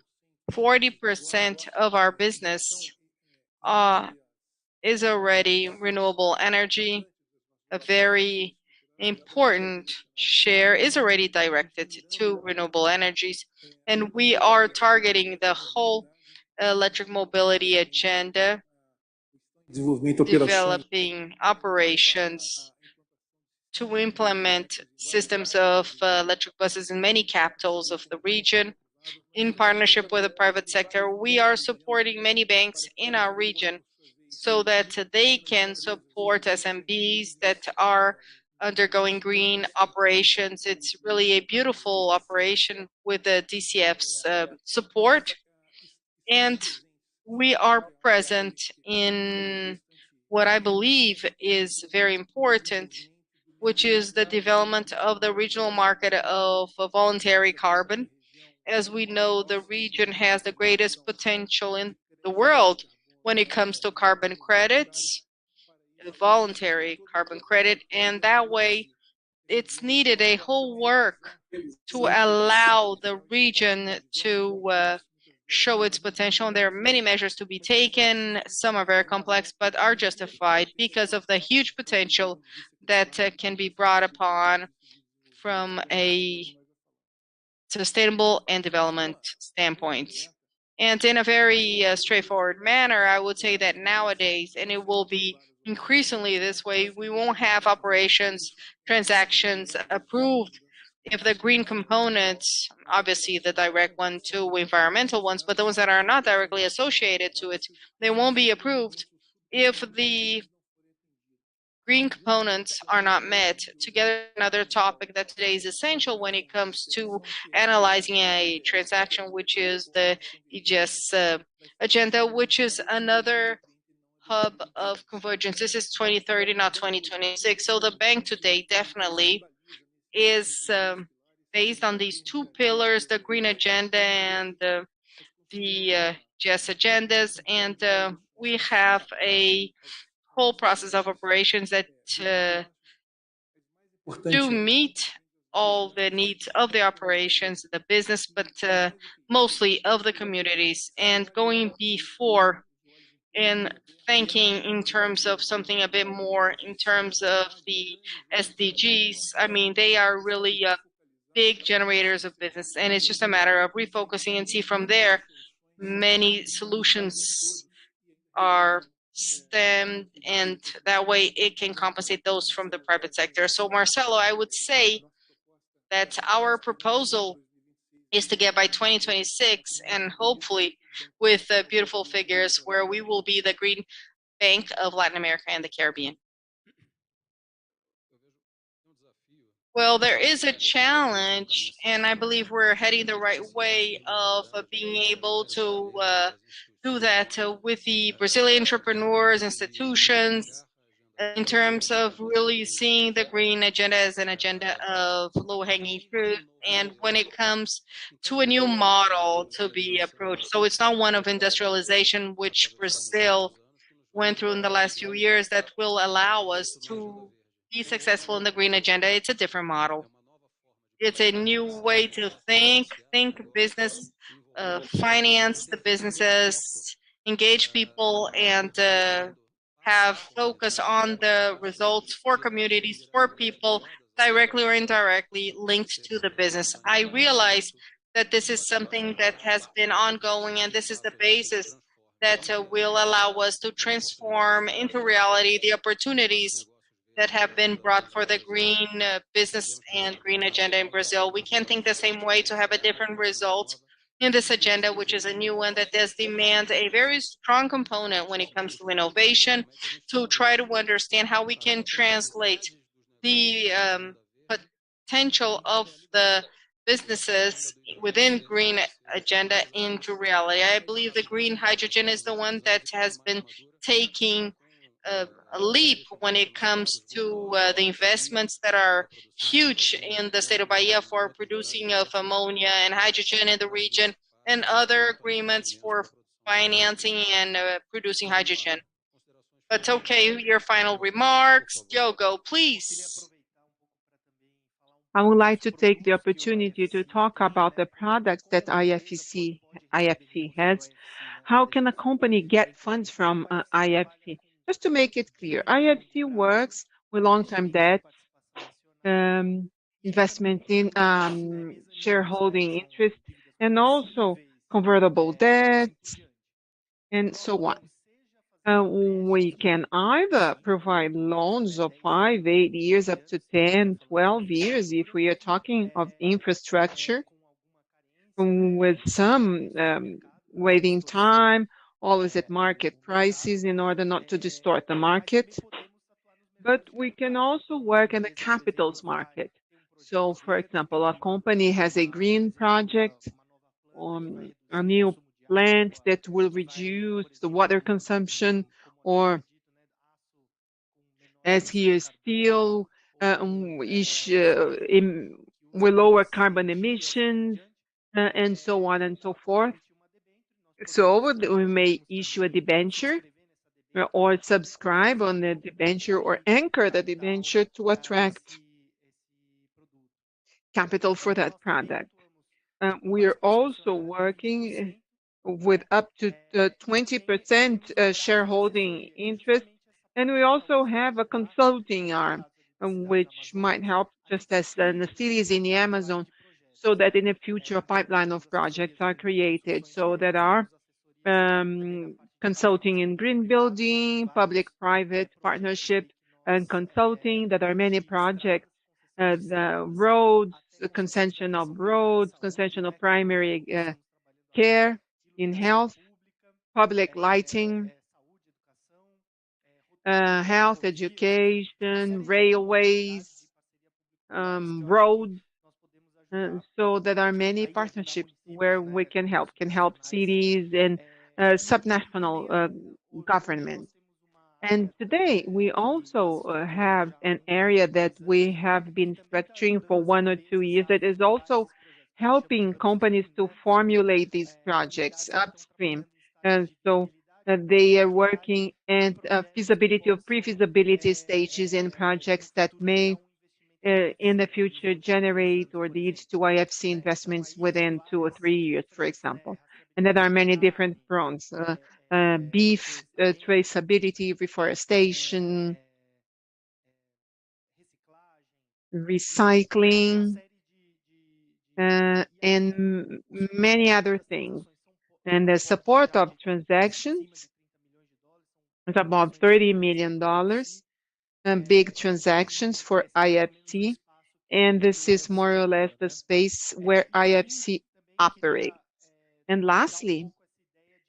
40% of our business is already renewable energy. A very important share is already directed to renewable energies, and we are targeting the whole electric mobility agenda, developing operations to implement systems of electric buses in many capitals of the region. In partnership with the private sector, we are supporting many banks in our region so that they can support SMBs that are undergoing green operations. It's really a beautiful operation with the DCF's support. And we are present in what I believe is very important, which is the development of the regional market of voluntary carbon. As we know, the region has the greatest potential in the world when it comes to carbon credits, voluntary carbon credit, and that way it's needed a whole work to allow the region to show its potential. There are many measures to be taken. Some are very complex, but are justified because of the huge potential that can be brought upon from a sustainable and development standpoint. And in a very straightforward manner, I would say that nowadays, and it will be increasingly this way, we won't have operations, transactions approved if the green components, obviously the direct one to environmental ones, but the ones that are not directly associated to it, they won't be approved if the green components are not met. Together, another topic that today is essential when it comes to analyzing a transaction, which is the EGS agenda, which is another hub of convergence. This is 2030, not 2026. So the bank today definitely is based on these two pillars, the green agenda and the GES agendas. And we have a whole process of operations that do meet all the needs of the operations, the business, but mostly of the communities. And going before and thinking in terms of something a bit more in terms of the SDGs, I mean, they are really big generators of business, and it's just a matter of refocusing and see from there many solutions are stemmed, and that way it can compensate those from the private sector. So Marcelo, I would say that our proposal is to get by 2026, and hopefully with beautiful figures where we will be the green bank of Latin America and the Caribbean. Well, there is a challenge, and I believe we're heading the right way of being able to do that with the Brazilian entrepreneurs, institutions, in terms of really seeing the green agenda as an agenda of low-hanging fruit, and when it comes to a new model to be approached. So it's not one of industrialization, which Brazil went through in the last few years, that will allow us to be successful in the green agenda. It's a different model. It's a new way to think business, finance the businesses, engage people, and have focus on the results for communities, for people, directly or indirectly linked to the business. I realize that this is something that has been ongoing, and this is the basis that will allow us to transform into reality the opportunities that have been brought for the green business and green agenda in Brazil. We can think the same way to have a different result in this agenda, which is a new one that does demand a very strong component when it comes to innovation, to try to understand how we can translate the potential of the businesses within green agenda into reality. I believe the green hydrogen is the one that has been taking a leap when it comes to the investments that are huge in the state of Bahia for producing of ammonia and hydrogen in the region, and other agreements for financing and producing hydrogen. But okay, your final remarks. Diogo, please. I would like to take the opportunity to talk about the products that IFC has. How can a company get funds from IFC? Just to make it clear, IFC works with long-term debt, investment in shareholding interest, and also convertible debts, and so on. We can either provide loans of 5, 8 years, up to 10, 12 years, if we are talking of infrastructure, with some waiting time, always at market prices in order not to distort the market. But we can also work in the capitals market. So, for example, a company has a green project, a new plant that will reduce the water consumption, or as here steel, will lower carbon emissions, and so on and so forth. So we may issue a debenture or subscribe on the debenture or anchor the debenture to attract capital for that product. We are also working with up to 20% shareholding interest, and we also have a consulting arm, which might help, just as in the cities in the Amazon, so that in the future a pipeline of projects are created. So there are consulting in green building, public-private partnership, and consulting. There are many projects the roads, the concession of roads, concession of primary care in health, public lighting, health, education, railways, roads. So there are many partnerships where we can help cities and subnational governments. And today we also have an area that we have been structuring for 1 or 2 years that is also helping companies to formulate these projects upstream. And so they are working at feasibility or pre-feasibility stages in projects that may in the future generate or lead to IFC investments within 2 or 3 years, for example. And there are many different fronts, beef traceability, reforestation, recycling, and many other things. And the support of transactions is about $30 million, big transactions for IFC. And this is more or less the space where IFC operates. And lastly,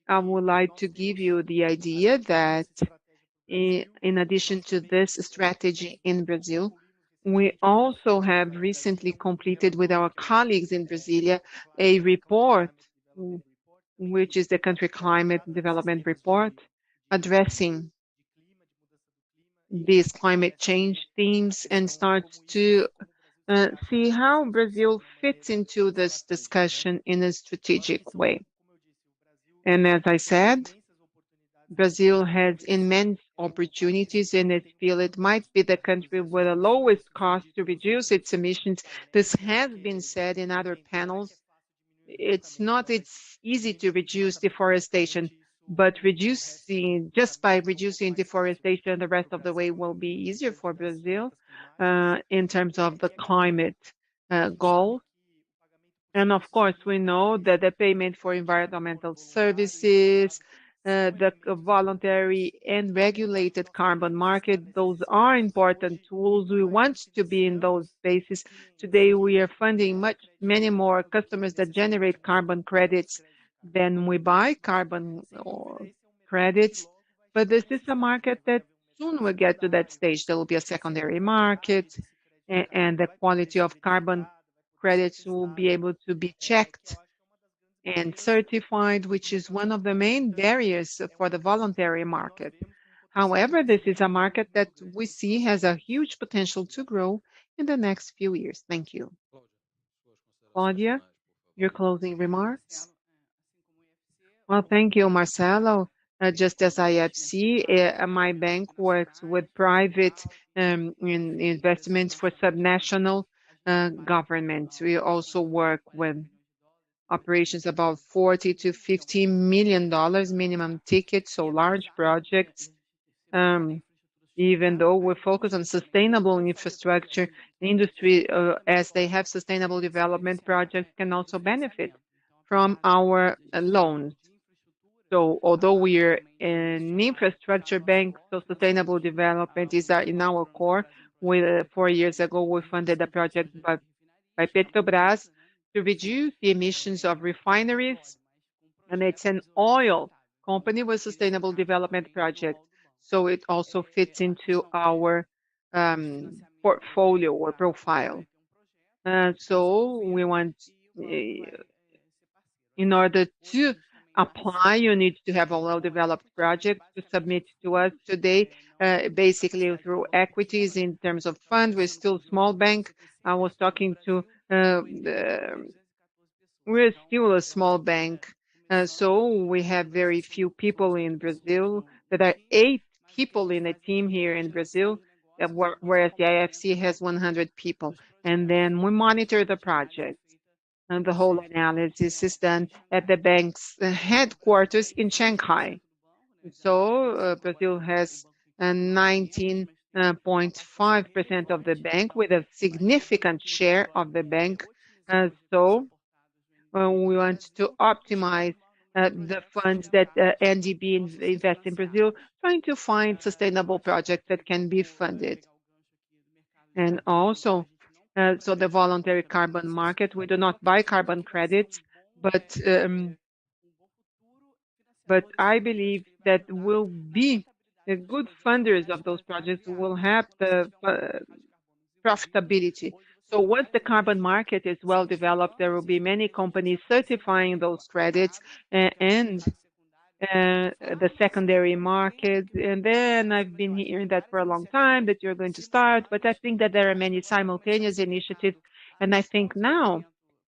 I would like to give you the idea that in addition to this strategy in Brazil, we also have recently completed with our colleagues in Brasilia a report, which is the Country Climate Development Report, addressing these climate change themes and starts to see how Brazil fits into this discussion in a strategic way. And as I said, Brazil has immense opportunities in its field. It might be the country with the lowest cost to reduce its emissions. This has been said in other panels. It's easy to reduce deforestation, but just by reducing deforestation, the rest of the way will be easier for Brazil in terms of the climate goal. And of course, we know that the payment for environmental services, the voluntary and regulated carbon market, those are important tools. We want to be in those spaces. Today, we are funding many more customers that generate carbon credits than we buy carbon credits. But this is a market that soon will get to that stage. There will be a secondary market, and the quality of carbon credits will be able to be checked and certified, which is one of the main barriers for the voluntary market. However, this is a market that we see has a huge potential to grow in the next few years. Thank you. Claudia, your closing remarks? Well, thank you, Marcelo. Just as IFC, my bank works with private investments for subnational governments. We also work with operations about $40 to $50 million minimum ticket, so large projects. Even though we focus on sustainable infrastructure, the industry, as they have sustainable development projects, can also benefit from our loans. So although we are an infrastructure bank, so sustainable development is in our core. 4 years ago, we funded a project by Petrobras to reduce the emissions of refineries, and it's an oil company with sustainable development project. So it also fits into our portfolio or profile. So we want, in order to apply, you need to have a well-developed project to submit to us today, basically through equities in terms of funds. We're still a small bank. I was talking to, we're still a small bank. So we have very few people in Brazil. There are 8 people in a team here in Brazil, whereas the IFC has 100 people. And then we monitor the project. And the whole analysis is done at the bank's headquarters in Shanghai. So Brazil has 19.5% of the bank, with a significant share of the bank. So we want to optimize the funds that NDB invests in Brazil, trying to find sustainable projects that can be funded. And also, so the voluntary carbon market. We do not buy carbon credits, but I believe that will be the good funders of those projects will have the profitability. So once the carbon market is well developed, there will be many companies certifying those credits and the secondary market. And then I've been hearing that for a long time that you're going to start, but I think that there are many simultaneous initiatives. And I think now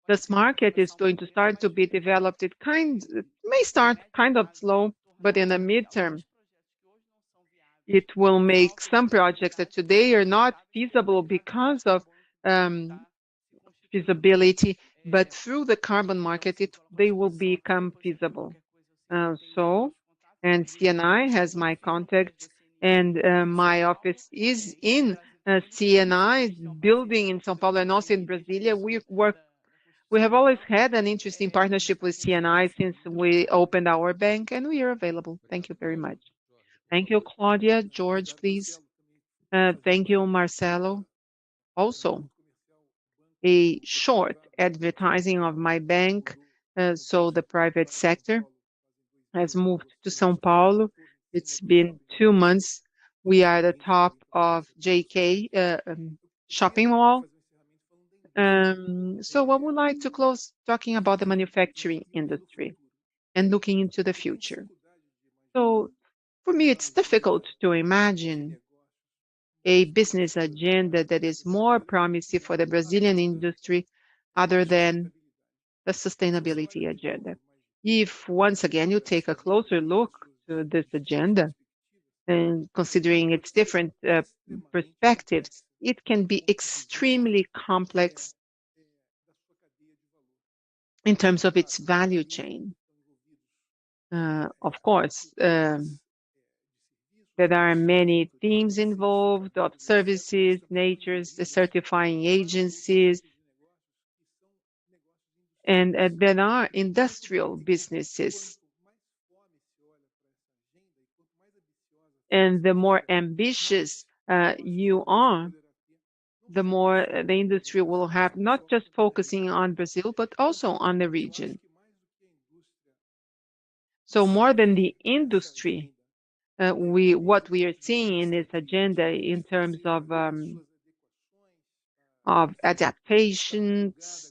this market is going to start to be developed. It may start kind of slow, but in the midterm, it will make some projects that today are not feasible because of feasibility, but through the carbon market, they will become feasible. And CNI has my contacts, and my office is in CNI building in São Paulo and also in Brasilia. We have always had an interesting partnership with CNI since we opened our bank, and we are available. Thank you very much. Thank you, Claudia. George, please. Thank you, Marcelo. Also, a short advertising of my bank. So the private sector has moved to São Paulo. It's been 2 months. We are at the top of JK shopping mall. So I would like to close talking about the manufacturing industry and looking into the future. So for me, it's difficult to imagine a business agenda that is more promising for the Brazilian industry other than the sustainability agenda. If once again you take a closer look to this agenda and considering its different perspectives, it can be extremely complex in terms of its value chain. Of course, there are many themes involved of services, natures, the certifying agencies, and there are industrial businesses. And the more ambitious you are, the more the industry will have, not just focusing on Brazil, but also on the region. So more than the industry, what we are seeing in this agenda in terms of adaptations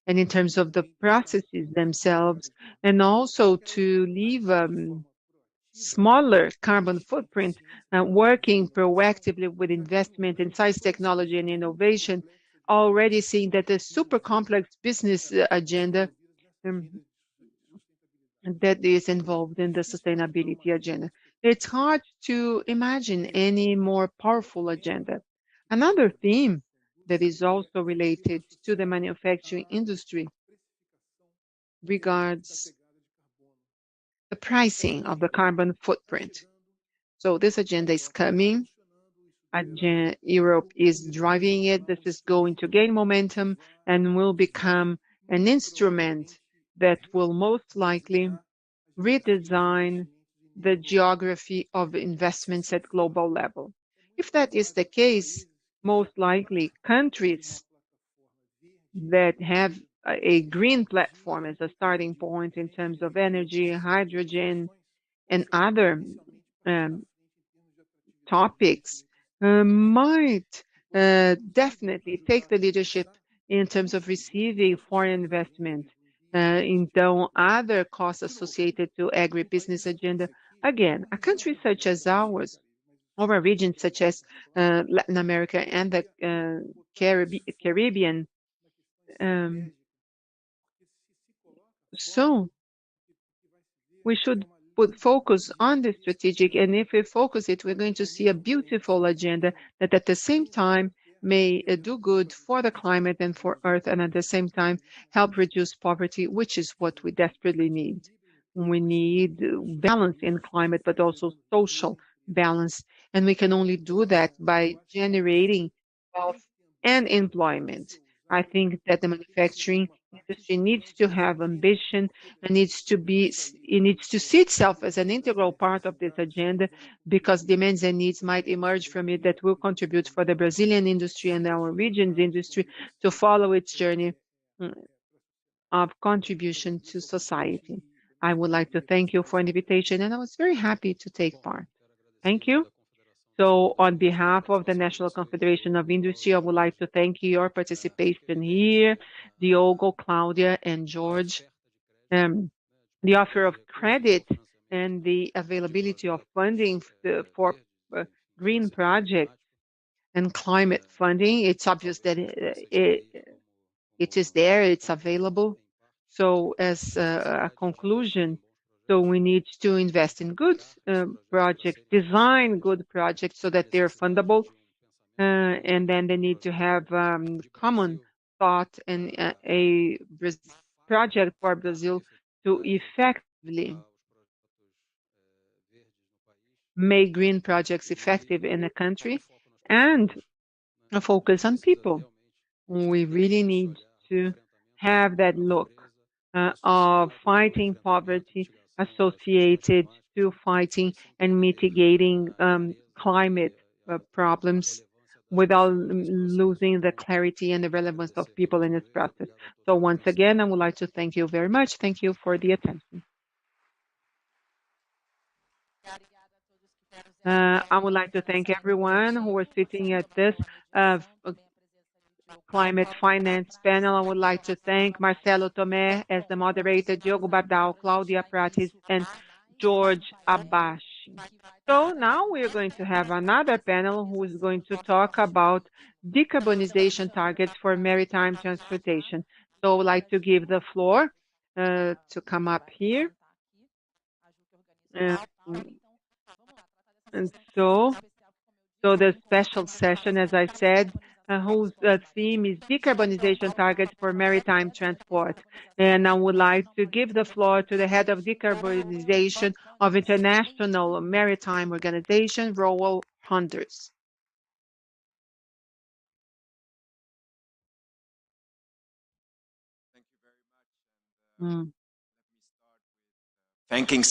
and in terms of the processes themselves, and also to leave smaller carbon footprint, working proactively with investment in science, technology, and innovation, already seeing that the super complex business agenda that is involved in the sustainability agenda. It's hard to imagine any more powerful agenda. Another theme that is also related to the manufacturing industry regards the pricing of the carbon footprint. So this agenda is coming. Europe is driving it. This is going to gain momentum and will become an instrument that will most likely redesign the geography of investments at global level. If that is the case, most likely countries that have a green platform as a starting point in terms of energy, hydrogen, and other topics might definitely take the leadership in terms of receiving foreign investment. Então, other costs associated to agribusiness agenda. Again, a country such as ours, or a region such as Latin America and the Caribbean. So we should put focus on the strategic, and if we focus it, we're going to see a beautiful agenda that at the same time may do good for the climate and for Earth, and at the same time help reduce poverty, which is what we desperately need. We need balance in climate, but also social balance, and we can only do that by generating wealth and employment. I think that the manufacturing industry needs to have ambition and it needs to see itself as an integral part of this agenda, because demands and needs might emerge from it that will contribute for the Brazilian industry and our region's industry to follow its journey of contribution to society. I would like to thank you for the invitation, and I was very happy to take part. Thank you. So on behalf of the National Confederation of Industry, I would like to thank your participation here, Diogo, Claudia, and George. The offer of credit and the availability of funding for green projects and climate funding, it's obvious that it is there, it's available. So as a conclusion, so we need to invest in good projects, design good projects so that they're fundable, and then they need to have common thought and a project for Brazil to effectively make green projects effective in the country and a focus on people. We really need to have that look of fighting poverty associated to fighting and mitigating climate problems without losing the clarity and the relevance of people in this process. So once again, I would like to thank you very much. Thank you for the attention. I would like to thank everyone who was sitting at this climate finance panel. I would like to thank Marcelo Tomé as the moderator, Diogo Bardal, Claudia Prates, and George Abashi. So now we're going to have another panel who is going to talk about decarbonization targets for maritime transportation. So I would like to give the floor to come up here. And so the special session, as I said, whose theme is decarbonization targets for maritime transport. And I would like to give the floor to the head of decarbonization of International Maritime Organization, Roel Honders. Thanking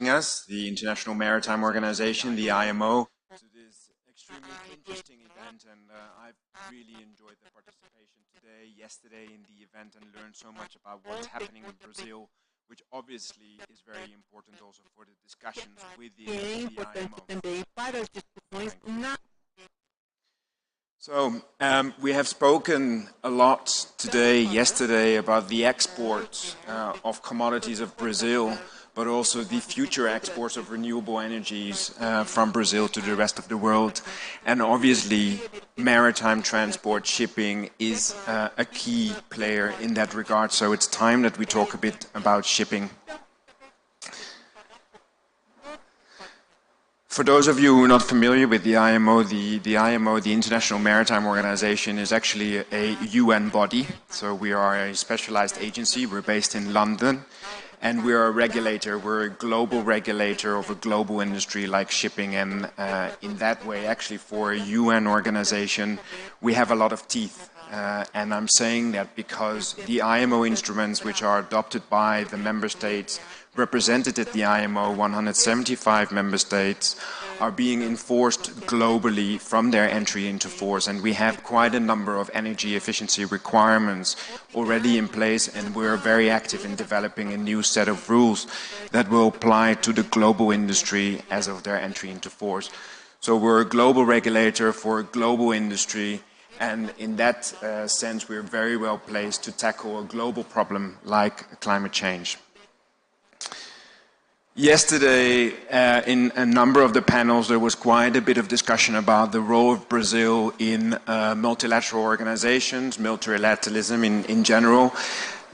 us, the International Maritime Organization, the IMO, to this extremely interesting event, and I've really enjoyed the participation today, yesterday in the event, and learned so much about what's happening in Brazil, which obviously is very important also for the discussions within the IMO. So we have spoken a lot today, yesterday, about the exports of commodities of Brazil, but also the future exports of renewable energies from Brazil to the rest of the world. And obviously, maritime transport, shipping is a key player in that regard. So it's time that we talk a bit about shipping. For those of you who are not familiar with the IMO, the IMO, the International Maritime Organization, is actually a UN body. So we are a specialized agency. We're based in London. And we're a regulator, we're a global regulator of a global industry like shipping. And in that way, actually, for a UN organization, we have a lot of teeth. And I'm saying that because the IMO instruments, which are adopted by the member states represented at the IMO, 175 member states, are being enforced globally from their entry into force. And we have quite a number of energy efficiency requirements already in place, and we're very active in developing a new set of rules that will apply to the global industry as of their entry into force. So we're a global regulator for a global industry, and in that sense, we're very well placed to tackle a global problem like climate change. Yesterday, in a number of the panels, there was quite a bit of discussion about the role of Brazil in multilateral organizations, multilateralism in general.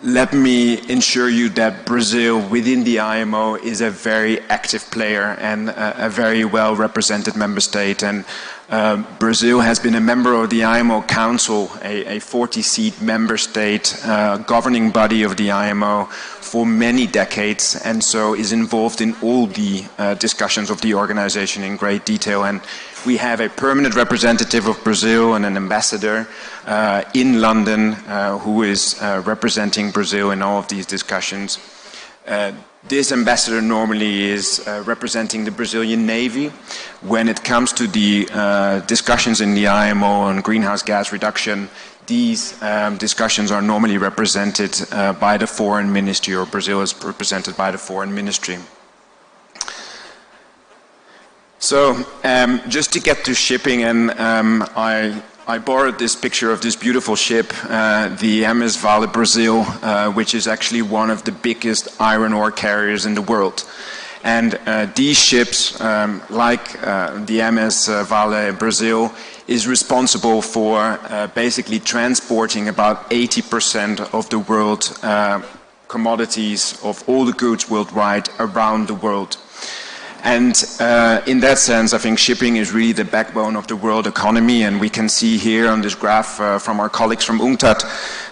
Let me ensure you that Brazil within the IMO is a very active player and a very well represented member state. And Brazil has been a member of the IMO Council, a 40-seat member state governing body of the IMO for many decades, and so is involved in all the discussions of the organization in great detail. And we have a permanent representative of Brazil and an ambassador in London who is representing Brazil in all of these discussions. This ambassador normally is representing the Brazilian Navy. When it comes to the discussions in the IMO on greenhouse gas reduction, these discussions are normally represented by the Foreign Ministry, or Brazil is represented by the Foreign Ministry. So just to get to shipping, and I borrowed this picture of this beautiful ship, the MS Vale Brazil, which is actually one of the biggest iron ore carriers in the world. And these ships, like the MS Vale Brazil, is responsible for basically transporting about 80% of the world commodities, of all the goods worldwide, around the world. And in that sense, I think shipping is really the backbone of the world economy, and we can see here on this graph from our colleagues from UNCTAD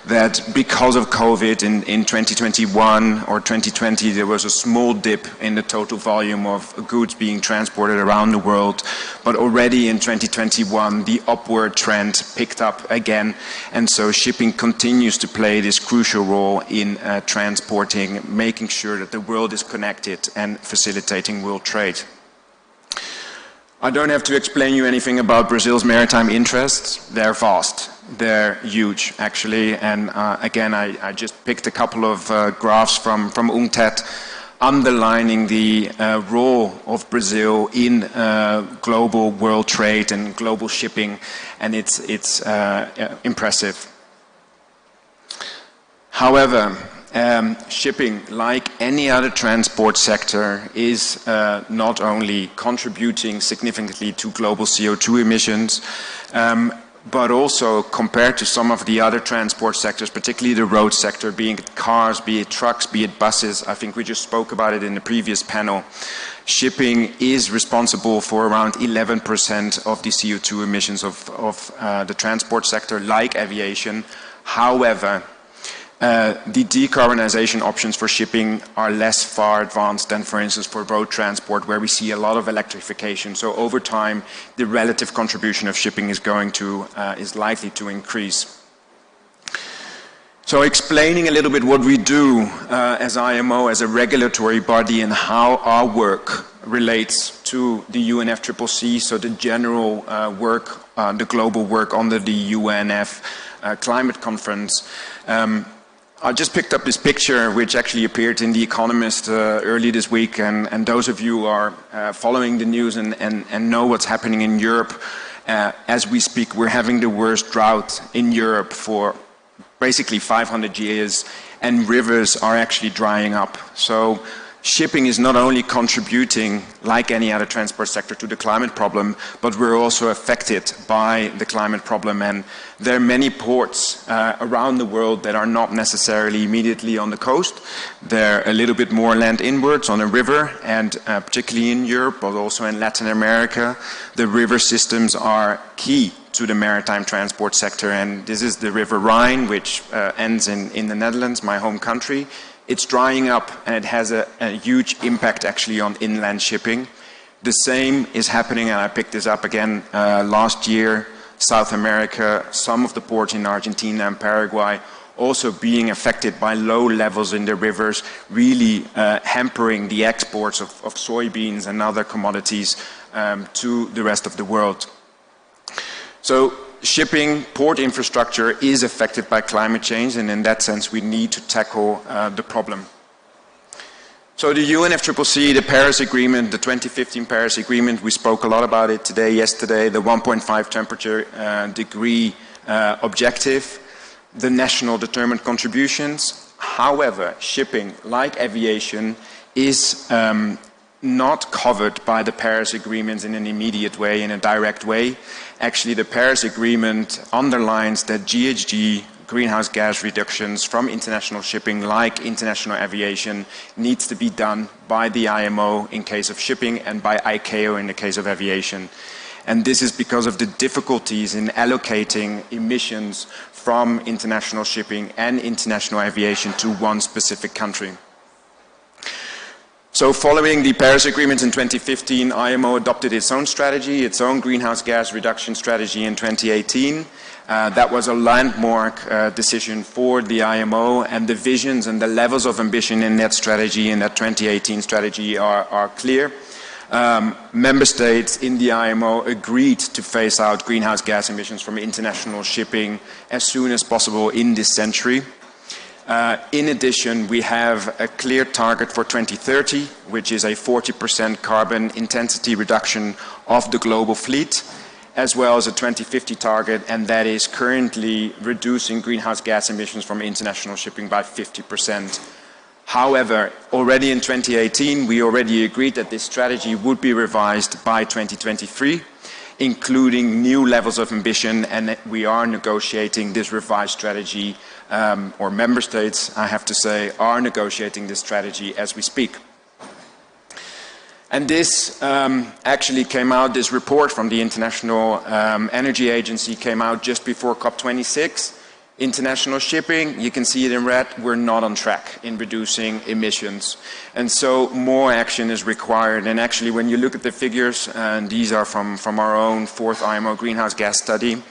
that because of COVID in 2021 or 2020, there was a small dip in the total volume of goods being transported around the world. But already in 2021, the upward trend picked up again, and so shipping continues to play this crucial role in transporting, making sure that the world is connected and facilitating world trade. I don't have to explain you anything about Brazil's maritime interests. They're vast. They're huge, actually. And again, I just picked a couple of graphs from UNCTAD underlining the role of Brazil in global world trade and global shipping, and it's impressive. However, shipping, like any other transport sector, is not only contributing significantly to global CO2 emissions, but also compared to some of the other transport sectors, particularly the road sector, be it cars, be it trucks, be it buses. I think we just spoke about it in the previous panel. Shipping is responsible for around 11% of the CO2 emissions of the transport sector, like aviation. However, the decarbonization options for shipping are less far advanced than, for instance, for road transport, where we see a lot of electrification. So over time, the relative contribution of shipping is likely to increase. So explaining a little bit what we do as IMO, as a regulatory body, and how our work relates to the UNFCCC, so the general work, the global work under the UNF climate conference. I just picked up this picture, which actually appeared in The Economist early this week, and those of you who are following the news and know what's happening in Europe, as we speak, we're having the worst drought in Europe for basically 500 years, and rivers are actually drying up. So shipping is not only contributing, like any other transport sector, to the climate problem, but we're also affected by the climate problem. And there are many ports around the world that are not necessarily immediately on the coast. They're a little bit more land inwards on a river, and particularly in Europe, but also in Latin America, the river systems are key to the maritime transport sector. And this is the River Rhine, which ends in the Netherlands, my home country. It's drying up, and it has a huge impact actually on inland shipping. The same is happening, and I picked this up again last year, South America, some of the ports in Argentina and Paraguay also being affected by low levels in the rivers, really hampering the exports of soybeans and other commodities to the rest of the world. So shipping, port infrastructure is affected by climate change, and in that sense we need to tackle the problem. So the UNFCCC, the Paris Agreement, the 2015 Paris Agreement, we spoke a lot about it today, yesterday, the 1.5 temperature degree objective, the national determined contributions. However, shipping, like aviation, is not covered by the Paris Agreement in an immediate way, in a direct way. Actually, the Paris Agreement underlines that GHG, greenhouse gas reductions from international shipping, like international aviation, needs to be done by the IMO in case of shipping and by ICAO in the case of aviation. And this is because of the difficulties in allocating emissions from international shipping and international aviation to one specific country. So following the Paris Agreement in 2015, IMO adopted its own strategy, its own greenhouse gas reduction strategy in 2018. That was a landmark decision for the IMO, and the visions and the levels of ambition in that strategy, in that 2018 strategy, are clear. Member states in the IMO agreed to phase out greenhouse gas emissions from international shipping as soon as possible in this century. In addition, we have a clear target for 2030, which is a 40% carbon intensity reduction of the global fleet, as well as a 2050 target, and that is currently reducing greenhouse gas emissions from international shipping by 50%. However, already in 2018, we already agreed that this strategy would be revised by 2023, including new levels of ambition, and that we are negotiating this revised strategy, or member states, I have to say, are negotiating this strategy as we speak. And this actually came out, this report from the International Energy Agency came out just before COP26. International shipping, you can see it in red, we're not on track in reducing emissions. And so more action is required. And actually when you look at the figures, and these are from our own fourth IMO greenhouse gas study,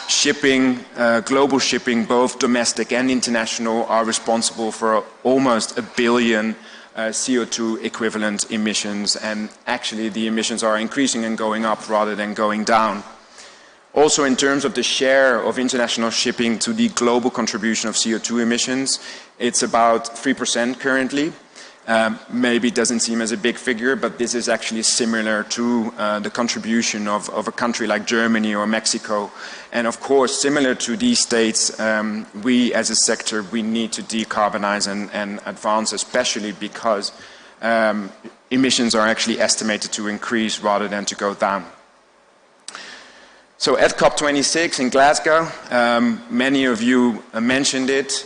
shipping, global shipping, both domestic and international, are responsible for almost 1 billion CO2 equivalent emissions. And actually the emissions are increasing and going up rather than going down. Also, in terms of the share of international shipping to the global contribution of CO2 emissions, it's about 3% currently. Maybe it doesn't seem as a big figure, but this is actually similar to the contribution of a country like Germany or Mexico. And of course, similar to these states, we as a sector, we need to decarbonize and advance, especially because emissions are actually estimated to increase rather than to go down. So at COP26 in Glasgow, many of you mentioned it.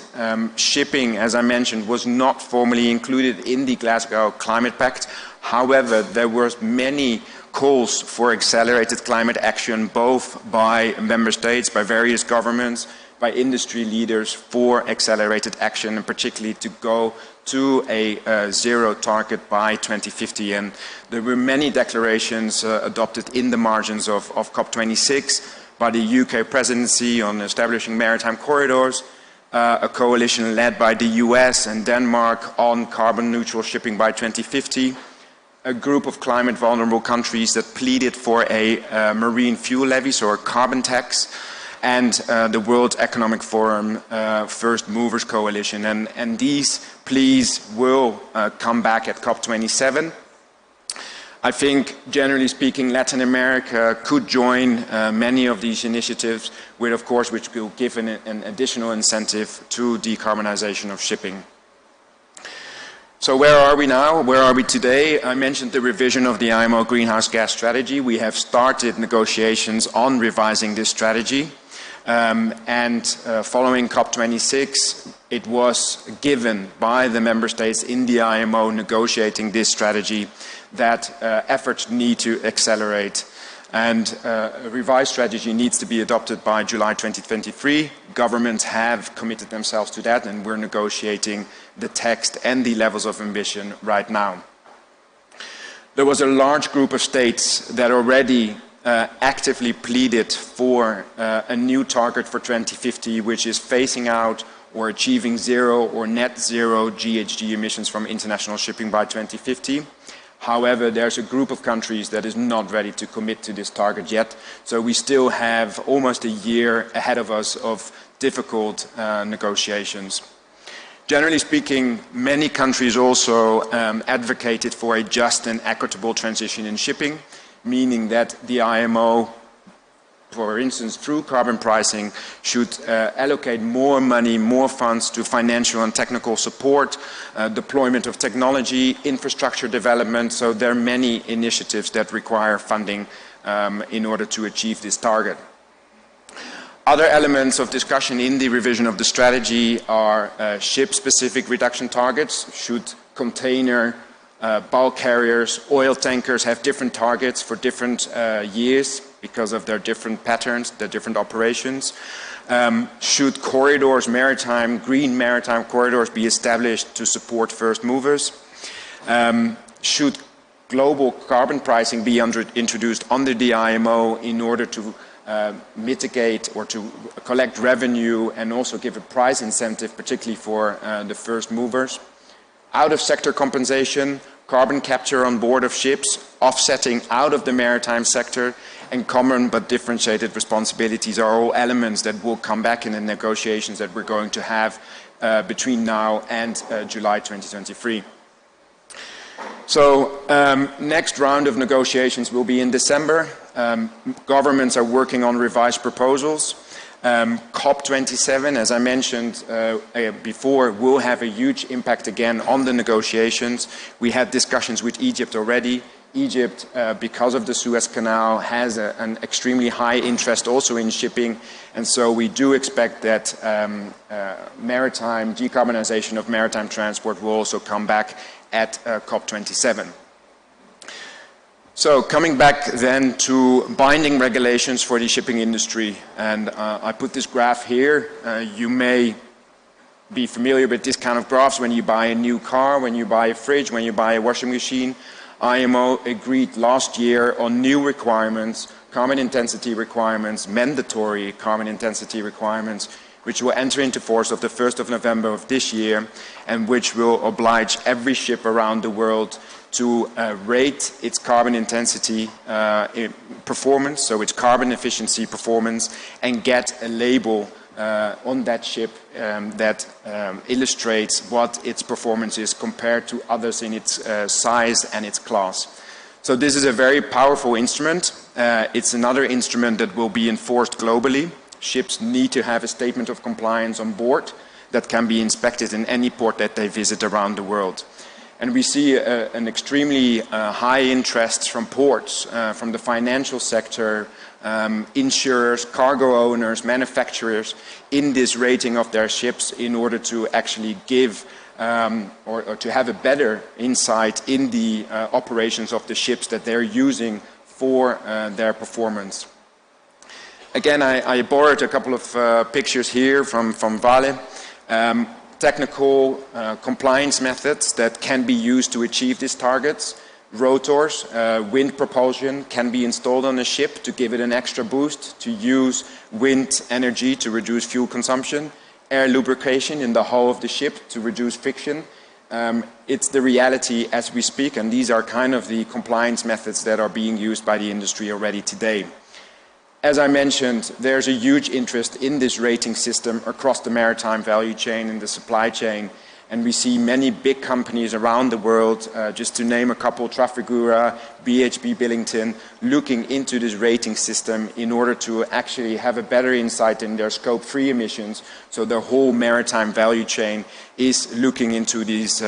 Shipping, as I mentioned, was not formally included in the Glasgow Climate Pact. However, there were many calls for accelerated climate action, both by member states, by various governments, by industry leaders, for accelerated action, and particularly to go to a zero target by 2050. And there were many declarations adopted in the margins of COP26 by the UK presidency on establishing maritime corridors, a coalition led by the US and Denmark on carbon neutral shipping by 2050, a group of climate vulnerable countries that pleaded for a marine fuel levy, so a carbon tax, and the World Economic Forum First Movers Coalition. And these pleas will come back at COP27. I think, generally speaking, Latin America could join many of these initiatives, with, of course, which will give an additional incentive to decarbonization of shipping. So where are we now? Where are we today? I mentioned the revision of the IMO greenhouse gas strategy. We have started negotiations on revising this strategy. Following COP26, it was given by the member states in the IMO negotiating this strategy that efforts need to accelerate, and a revised strategy needs to be adopted by July 2023. Governments have committed themselves to that, and we're negotiating the text and the levels of ambition right now. There was a large group of states that already actively pleaded for a new target for 2050, which is phasing out or achieving zero or net zero GHG emissions from international shipping by 2050. However, there's a group of countries that is not ready to commit to this target yet, so we still have almost a year ahead of us of difficult negotiations. Generally speaking, many countries also advocated for a just and equitable transition in shipping, meaning that the IMO, for instance, through carbon pricing, should allocate more money, more funds to financial and technical support, deployment of technology, infrastructure development. So there are many initiatives that require funding in order to achieve this target. Other elements of discussion in the revision of the strategy are ship-specific reduction targets. Should container bulk carriers, oil tankers have different targets for different years because of their different patterns, their different operations. Should corridors, green maritime corridors be established to support first movers? Should global carbon pricing be introduced under the IMO in order to mitigate or to collect revenue and also give a price incentive, particularly for the first movers? Out-of-sector compensation, carbon capture on board of ships, offsetting out of the maritime sector, and common but differentiated responsibilities are all elements that will come back in the negotiations that we're going to have between now and July 2023. So next round of negotiations will be in December. Governments are working on revised proposals. COP27, as I mentioned before, will have a huge impact again on the negotiations. We had discussions with Egypt already. Egypt, because of the Suez Canal, has an extremely high interest also in shipping, and so we do expect that decarbonization of maritime transport will also come back at COP27. So coming back then to binding regulations for the shipping industry, and I put this graph here. You may be familiar with this kind of graphs when you buy a new car, when you buy a fridge, when you buy a washing machine. IMO agreed last year on new requirements, carbon intensity requirements, mandatory carbon intensity requirements, which will enter into force of the 1st of November of this year, and which will oblige every ship around the world to rate its carbon intensity performance, so its carbon efficiency performance, and get a label on that ship that illustrates what its performance is compared to others in its size and its class. So this is a very powerful instrument. It's another instrument that will be enforced globally. Ships need to have a statement of compliance on board that can be inspected in any port that they visit around the world. And we see an extremely high interest from ports, from the financial sector, insurers, cargo owners, manufacturers in this rating of their ships in order to actually give or to have a better insight in the operations of the ships that they're using for their performance. Again, I borrowed a couple of pictures here from Vale. Technical compliance methods that can be used to achieve these targets. Rotors, wind propulsion can be installed on a ship to give it an extra boost, to use wind energy to reduce fuel consumption. Air lubrication in the hull of the ship to reduce friction. It's the reality as we speak, and these are kind of the compliance methods that are being used by the industry already today. As I mentioned, there's a huge interest in this rating system across the maritime value chain and the supply chain. And we see many big companies around the world, just to name a couple, Trafigura, BHP Billington, looking into this rating system in order to actually have a better insight in their Scope 3 emissions. So the whole maritime value chain is looking into these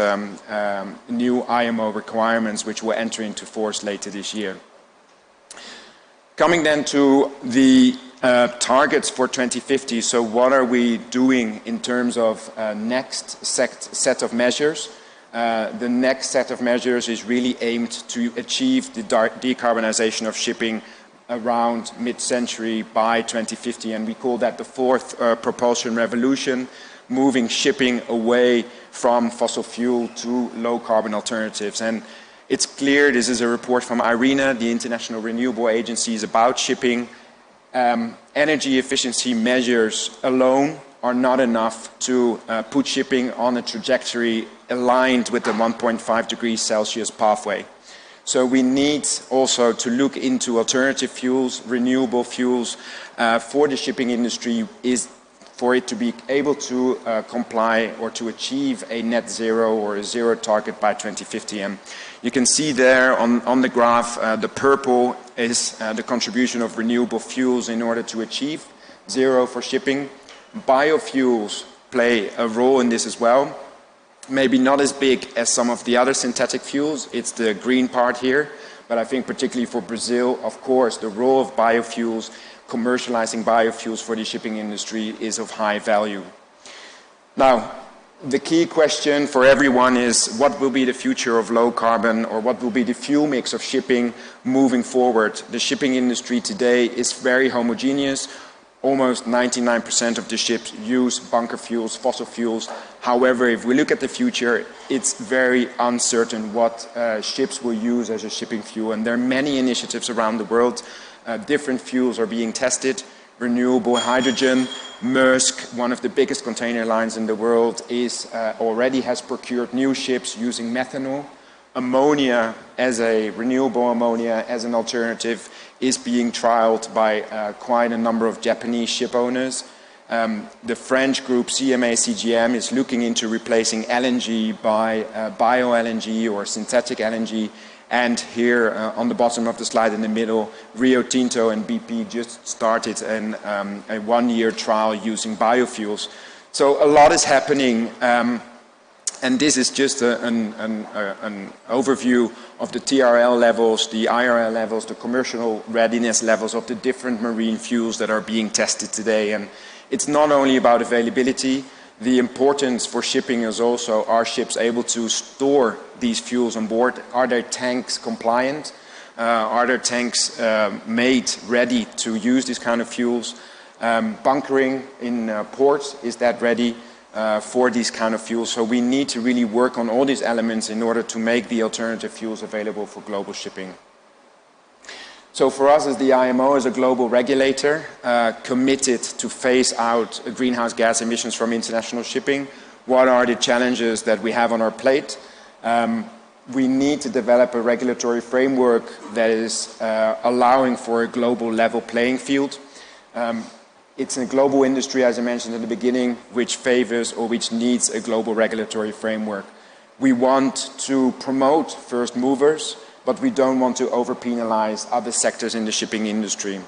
new IMO requirements, which will enter into force later this year. Coming then to the targets for 2050. So what are we doing in terms of next set of measures? The next set of measures is really aimed to achieve the decarbonization of shipping around mid-century by 2050. And we call that the fourth propulsion revolution, moving shipping away from fossil fuel to low carbon alternatives. And it's clear, this is a report from IRENA, the International Renewable Agency, about shipping. Energy efficiency measures alone are not enough to put shipping on a trajectory aligned with the 1.5 degrees Celsius pathway. So we need also to look into alternative fuels, renewable fuels for the shipping industry, is for it to be able to comply or to achieve a net zero or a zero target by 2050. And you can see there on the graph, the purple is the contribution of renewable fuels in order to achieve zero for shipping. Biofuels play a role in this as well. Maybe not as big as some of the other synthetic fuels. It's the green part here. But I think particularly for Brazil, of course, the role of biofuels, commercializing biofuels for the shipping industry is of high value. Now, the key question for everyone is what will be the future of low carbon, or what will be the fuel mix of shipping moving forward? The shipping industry today is very homogeneous. Almost 99% of the ships use bunker fuels, fossil fuels. However, if we look at the future, it's very uncertain what ships will use as a shipping fuel. And there are many initiatives around the world. Different fuels are being tested. Renewable hydrogen. Maersk, one of the biggest container lines in the world, already has procured new ships using methanol. Ammonia, as a renewable ammonia as an alternative, is being trialed by quite a number of Japanese ship owners. The French group CMA CGM is looking into replacing LNG by bio-LNG or synthetic LNG. And here on the bottom of the slide in the middle, Rio Tinto and BP just started a one-year trial using biofuels. So a lot is happening. And this is just an overview of the TRL levels, the IRL levels, the commercial readiness levels of the different marine fuels that are being tested today. And it's not only about availability. The importance for shipping is also, are ships able to store these fuels on board? Are their tanks compliant? Are their tanks made ready to use these kind of fuels? Bunkering in ports, is that ready? For these kind of fuels. So we need to really work on all these elements in order to make the alternative fuels available for global shipping. So for us as the IMO, as a global regulator, committed to phase out greenhouse gas emissions from international shipping, what are the challenges that we have on our plate? We need to develop a regulatory framework that is allowing for a global level playing field. It's a global industry, as I mentioned at the beginning, which favors or which needs a global regulatory framework. We want to promote first movers, but we don't want to over-penalize other sectors in the shipping industry.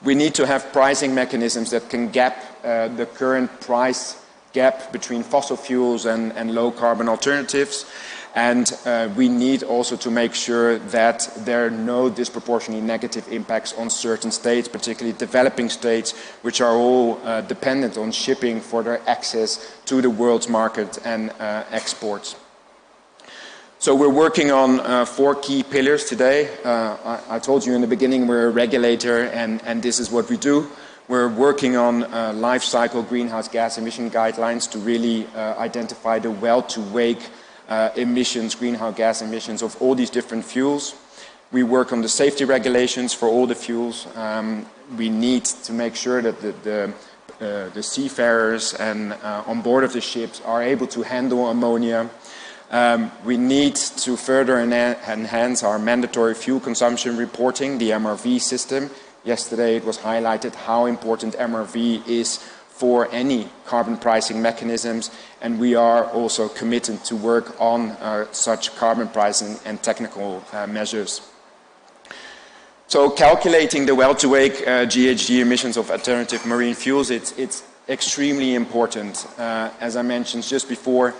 We need to have pricing mechanisms that can gap the current price gap between fossil fuels and low-carbon alternatives. And we need also to make sure that there are no disproportionately negative impacts on certain states, particularly developing states, which are all dependent on shipping for their access to the world's market and exports. So we're working on 4 key pillars today. I told you in the beginning we're a regulator, and this is what we do. We're working on life cycle greenhouse gas emission guidelines to really identify the well-to-wake emissions, greenhouse gas emissions of all these different fuels. We work on the safety regulations for all the fuels. We need to make sure that the seafarers and on board of the ships are able to handle ammonia. We need to further enhance our mandatory fuel consumption reporting, the MRV system. Yesterday it was highlighted how important MRV is for any carbon pricing mechanisms, and we are also committed to work on such carbon pricing and technical measures. So calculating the well-to-wake GHG emissions of alternative marine fuels, it's extremely important. As I mentioned just before,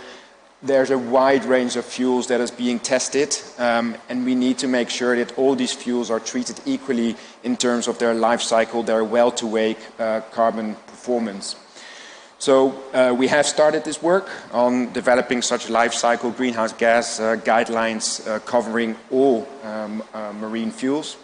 there's a wide range of fuels that is being tested, and we need to make sure that all these fuels are treated equally in terms of their life cycle, their well-to-wake carbon performance. So we have started this work on developing such life cycle greenhouse gas guidelines covering all marine fuels.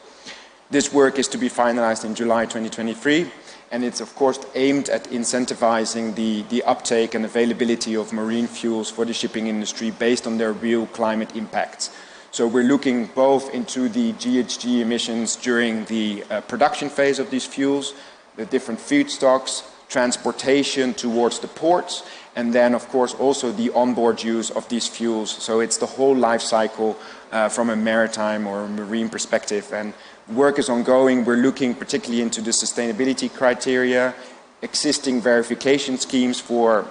This work is to be finalized in July 2023. And it's of course aimed at incentivizing the uptake and availability of marine fuels for the shipping industry based on their real climate impacts. So we're looking both into the GHG emissions during the production phase of these fuels, the different feedstocks, transportation towards the ports, and then of course also the onboard use of these fuels. So it's the whole life cycle from a maritime or a marine perspective. And work is ongoing. We're looking particularly into the sustainability criteria, existing verification schemes for,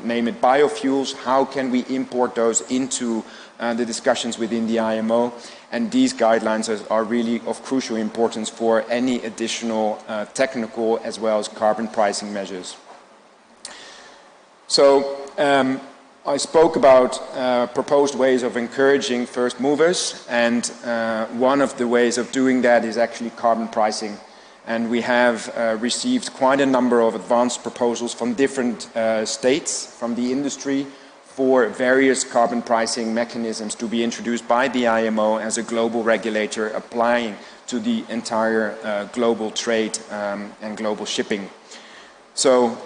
name it, biofuels. How can we import those into the discussions within the IMO? And these guidelines are really of crucial importance for any additional technical as well as carbon pricing measures. So I spoke about proposed ways of encouraging first movers, and one of the ways of doing that is actually carbon pricing. And we have received quite a number of advanced proposals from different states, from the industry, for various carbon pricing mechanisms to be introduced by the IMO as a global regulator applying to the entire global trade and global shipping. So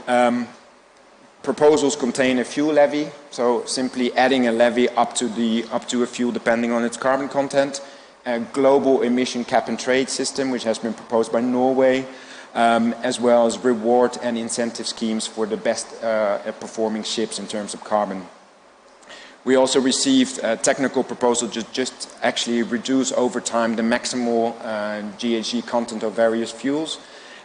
proposals contain a fuel levy, so simply adding a levy up to a fuel depending on its carbon content, a global emission cap and trade system which has been proposed by Norway, as well as reward and incentive schemes for the best performing ships in terms of carbon. We also received a technical proposal to just actually reduce over time the maximal GHG content of various fuels,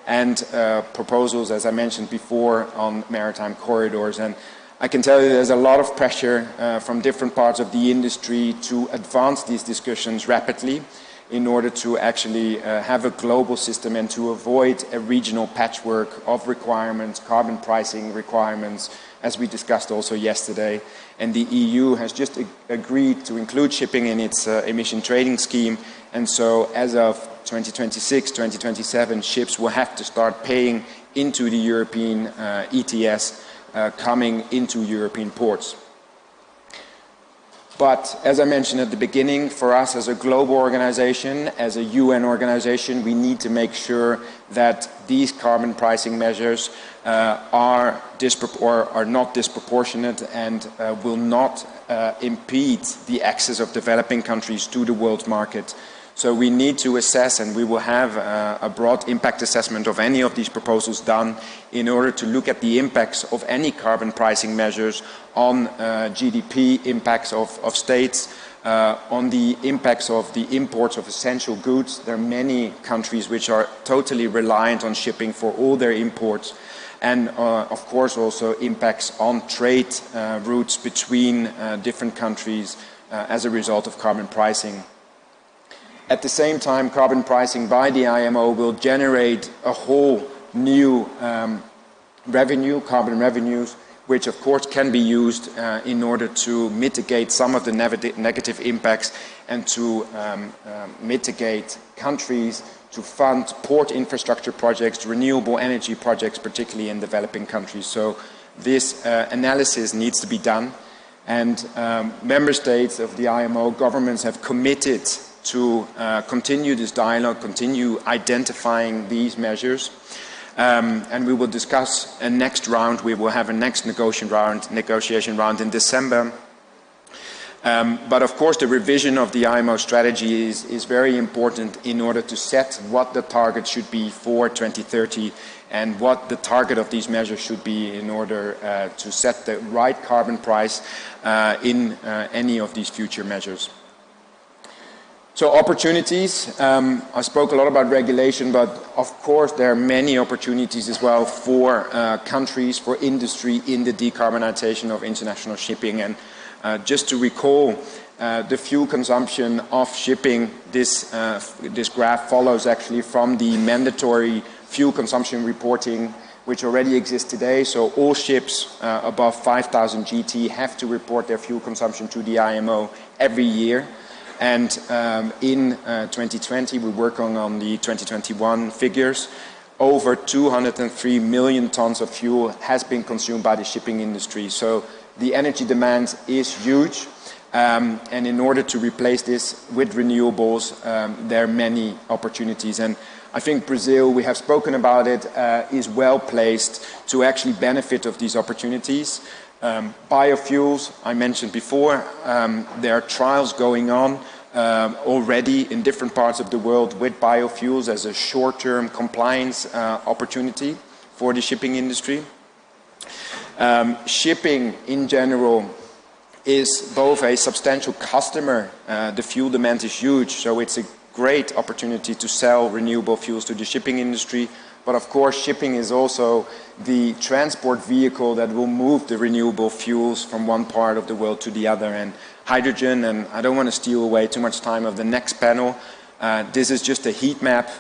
and proposals, as I mentioned before, on maritime corridors. And I can tell you there's a lot of pressure from different parts of the industry to advance these discussions rapidly in order to actually have a global system and to avoid a regional patchwork of requirements, carbon pricing requirements, as we discussed also yesterday. And the EU has just agreed to include shipping in its emission trading scheme. And so as of 2026, 2027, ships will have to start paying into the European ETS coming into European ports. But as I mentioned at the beginning, for us as a global organization, as a UN organization, we need to make sure that these carbon pricing measures are not disproportionate and will not impede the access of developing countries to the world market. So we need to assess, and we will have a broad impact assessment of any of these proposals done in order to look at the impacts of any carbon pricing measures on GDP impacts of states, on the impacts of the imports of essential goods. There are many countries which are totally reliant on shipping for all their imports, and of course also impacts on trade routes between different countries as a result of carbon pricing. At the same time, carbon pricing by the IMO will generate a whole new revenue, carbon revenues, which of course can be used in order to mitigate some of the negative impacts and to mitigate countries to fund port infrastructure projects, renewable energy projects, particularly in developing countries. So this analysis needs to be done, and member states of the IMO, governments have committed to continue this dialogue, continue identifying these measures. And we will discuss a next round. We will have a next negotiation round in December. But of course, the revision of the IMO strategy is very important in order to set what the target should be for 2030 and what the target of these measures should be in order to set the right carbon price in any of these future measures. So opportunities, I spoke a lot about regulation, but of course there are many opportunities as well for countries, for industry in the decarbonization of international shipping. And just to recall, the fuel consumption of shipping, this graph follows actually from the mandatory fuel consumption reporting which already exists today. So all ships above 5,000 GT have to report their fuel consumption to the IMO every year. And in 2020, we're working on the 2021 figures. Over 203 million tons of fuel has been consumed by the shipping industry. So the energy demand is huge. And in order to replace this with renewables, there are many opportunities. And I think Brazil, we have spoken about it, is well placed to actually benefit of these opportunities. Biofuels, I mentioned before, there are trials going on already in different parts of the world with biofuels as a short-term compliance opportunity for the shipping industry. Shipping in general is both a substantial customer, the fuel demand is huge, so it's a great opportunity to sell renewable fuels to the shipping industry. But of course, shipping is also the transport vehicle that will move the renewable fuels from one part of the world to the other. And hydrogen, and I don't want to steal away too much time of the next panel, this is just a heat map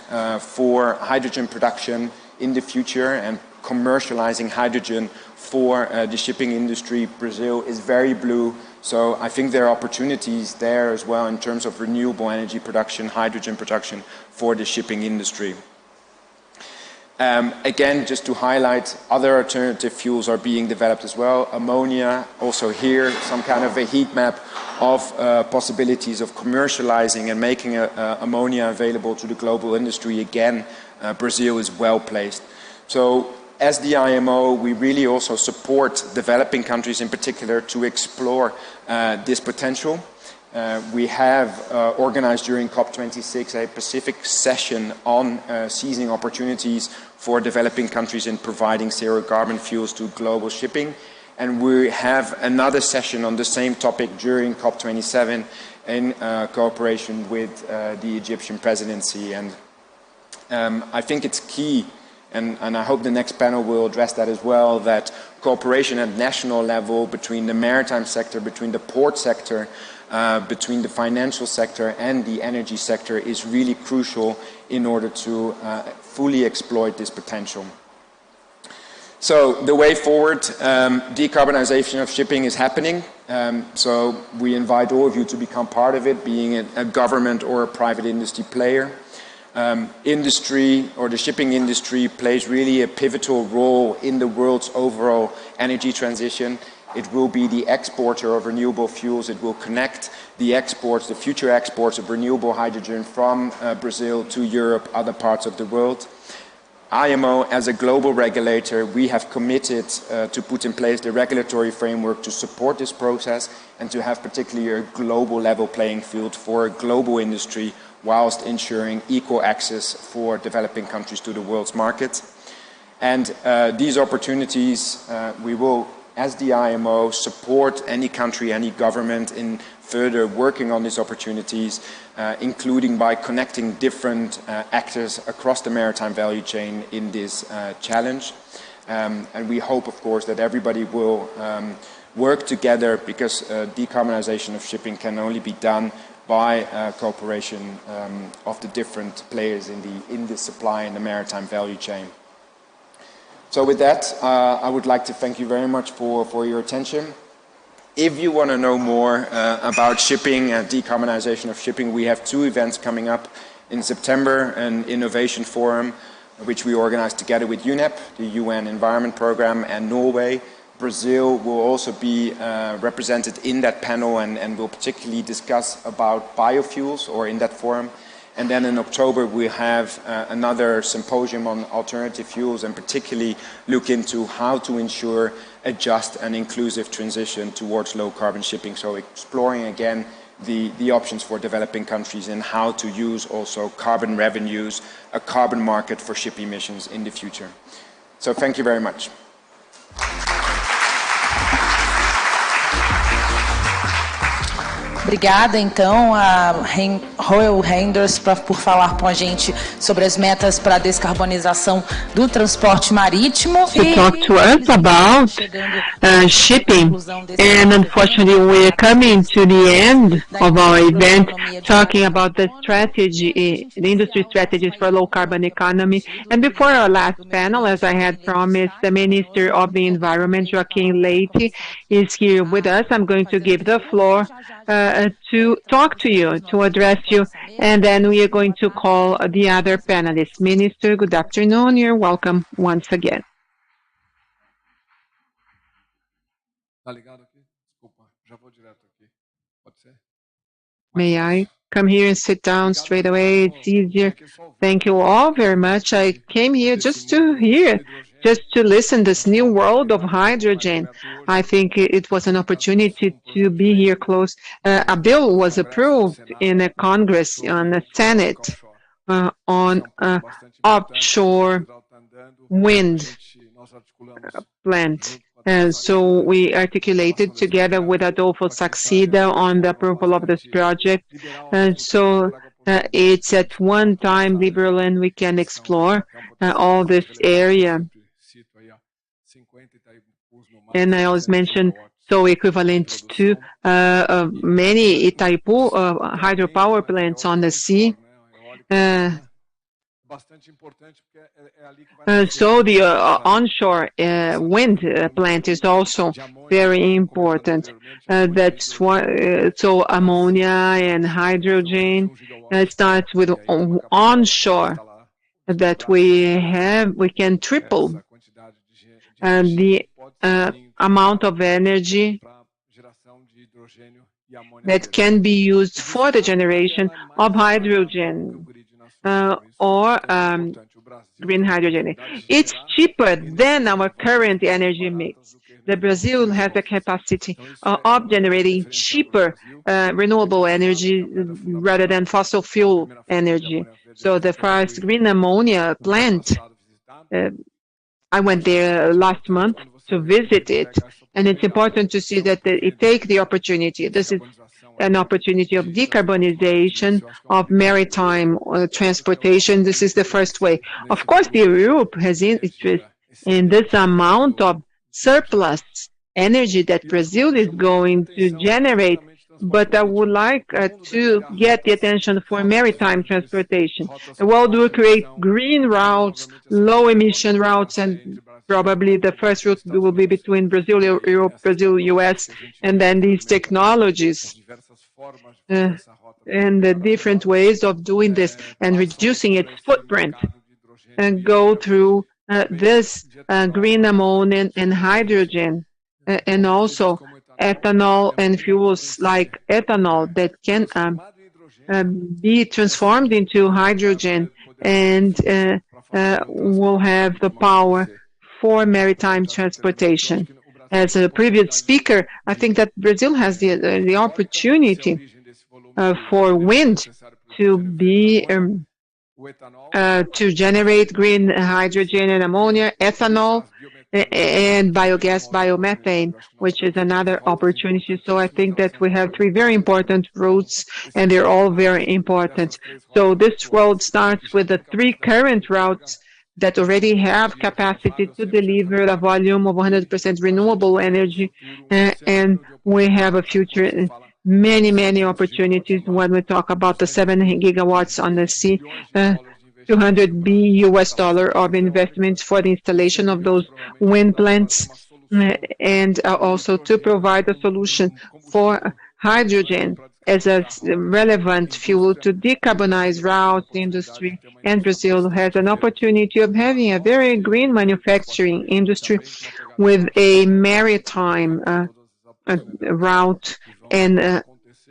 for hydrogen production in the future and commercializing hydrogen for the shipping industry. Brazil is very blue, so I think there are opportunities there as well in terms of renewable energy production, hydrogen production for the shipping industry. Again, just to highlight, other alternative fuels are being developed as well. Ammonia, also here, some kind of a heat map of possibilities of commercializing and making ammonia available to the global industry. Again, Brazil is well placed. So as the IMO, we really also support developing countries in particular to explore this potential. We have organized during COP26 a Pacific session on seizing opportunities for developing countries in providing zero carbon fuels to global shipping. And we have another session on the same topic during COP27 in cooperation with the Egyptian presidency. And I think it's key, and I hope the next panel will address that as well, that cooperation at national level between the maritime sector, between the port sector, between the financial sector and the energy sector is really crucial in order to fully exploit this potential. So the way forward, decarbonization of shipping is happening. So we invite all of you to become part of it, being a government or a private industry player. Industry, or the shipping industry, plays really a pivotal role in the world's overall energy transition. It will be the exporter of renewable fuels. It will connect the exports, the future exports of renewable hydrogen from Brazil to Europe, other parts of the world. IMO, as a global regulator, we have committed to put in place the regulatory framework to support this process and to have particularly a global level playing field for a global industry whilst ensuring equal access for developing countries to the world's market. And these opportunities, we will, as the IMO, support any country, any government in further working on these opportunities, including by connecting different actors across the maritime value chain in this challenge. And we hope, of course, that everybody will work together, because decarbonization of shipping can only be done by cooperation of the different players in the supply and the maritime value chain. So with that, I would like to thank you very much for your attention. If you want to know more about shipping and decarbonization of shipping, we have two events coming up in September: an innovation forum, which we organized together with UNEP, the UN Environment Programme, and Norway. Brazil will also be represented in that panel and will particularly discuss about biofuels, or in that forum. And then in October we have another symposium on alternative fuels, and particularly look into how to ensure a just and inclusive transition towards low carbon shipping. So exploring again the options for developing countries and how to use also carbon revenues, a carbon market for ship emissions in the future. So thank you very much. Obrigada, então, a Royal Renders por falar com a gente sobre as metas para a descarbonização do transporte marítimo. To talk to us about shipping, and unfortunately we're coming to the end of our event talking about the strategy, the industry strategies for low carbon economy. And before our last panel, as I had promised, the Minister of the Environment, Joaquim Leite, is here with us. I'm going to give the floor to talk to you, to address you, and then we are going to call the other panelists. Minister, good afternoon. You're welcome once again. May I come here and sit down straight away? It's easier. Thank you all very much. I came here just to hear, just to listen this new world of hydrogen. I think it was an opportunity to be here close. A bill was approved in the Congress, on the Senate, on offshore wind plant. So we articulated together with Adolfo Saxida on the approval of this project. So it's at one time liberal, and we can explore all this area. And I always mention, so equivalent to many Itaipu hydropower plants on the sea. So the onshore wind plant is also very important. That's why, so ammonia and hydrogen starts with onshore that we have, we can triple the amount of energy that can be used for the generation of hydrogen or green hydrogen. It's cheaper than our current energy mix. Brazil has the capacity of generating cheaper renewable energy rather than fossil fuel energy. So the first green ammonia plant, I went there last month to visit it, and it's important to see that it takes the opportunity. This is an opportunity of decarbonization of maritime transportation. This is the first way. Of course, Europe has interest in this amount of surplus energy that Brazil is going to generate, but I would like to get the attention for maritime transportation. The world will create green routes, low emission routes, and probably the first route will be between Brazil, Europe, Brazil, US, and then these technologies and the different ways of doing this and reducing its footprint and go through this green ammonia and hydrogen and also ethanol and fuels like ethanol that can be transformed into hydrogen and will have the power for maritime transportation. As a previous speaker, I think that Brazil has the opportunity for wind to be to generate green hydrogen and ammonia, ethanol, and biogas, biomethane, which is another opportunity. So I think that we have three very important routes, and they're all very important. So this road starts with the three current routes that already have capacity to deliver a volume of 100% renewable energy, and we have a future, many opportunities when we talk about the 7 gigawatts on the sea, $200 billion of investments for the installation of those wind plants, and also to provide a solution for hydrogen as a relevant fuel to decarbonize routes industry. And Brazil has an opportunity of having a very green manufacturing industry with a maritime route and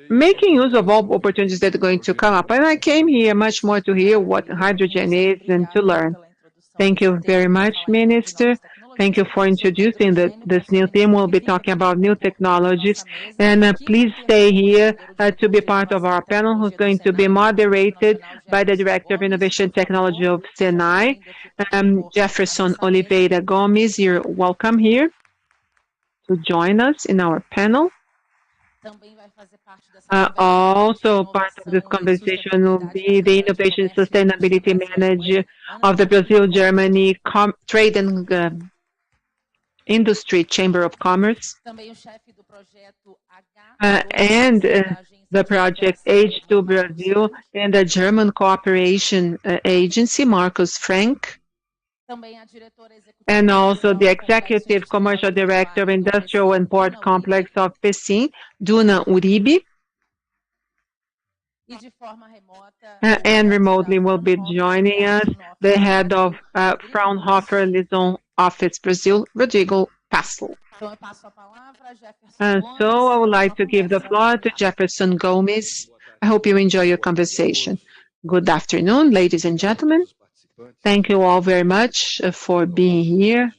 making use of all opportunities that are going to come up. And I came here much more to hear what hydrogen is and to learn. Thank you very much, Minister. Thank you for introducing this new theme. We'll be talking about new technologies. And please stay here to be part of our panel, who's going to be moderated by the Director of Innovation Technology of SENAI, Jefferson Oliveira Gomes. You're welcome here to join us in our panel. Also part of this conversation will be the Innovation Sustainability Manager of the Brazil-Germany Trade and Industry Chamber of Commerce, and the project H2 Brazil and the German Cooperation Agency, Markus Frank, and also the Executive Commercial Director of Industrial and Port Complex of Pecém, Duna Uribe. And remotely will be joining us the head of Fraunhofer Liaison Office Brazil, Rodrigo Passel. So I would like to give the floor to Jefferson Gomes. I hope you enjoy your conversation. Good afternoon, ladies and gentlemen. Thank you all very much for being here,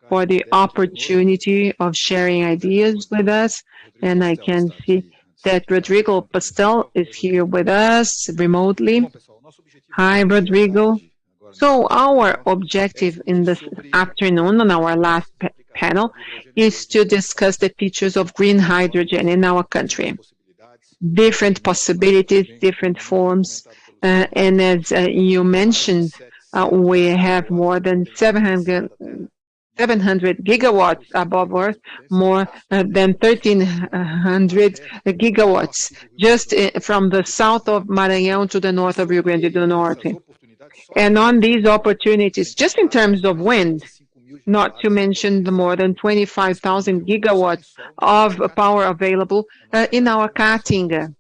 for the opportunity of sharing ideas with us. And I can see that Rodrigo Pastel is here with us remotely. Hi, Rodrigo. So our objective in this afternoon on our last panel is to discuss the features of green hydrogen in our country. Different possibilities, different forms, and as you mentioned, we have more than 700 gigawatts above Earth, more than 1,300 gigawatts, just from the south of Maranhão to the north of Rio Grande do Norte. And on these opportunities, just in terms of wind, not to mention the more than 25,000 gigawatts of power available in our Caatinga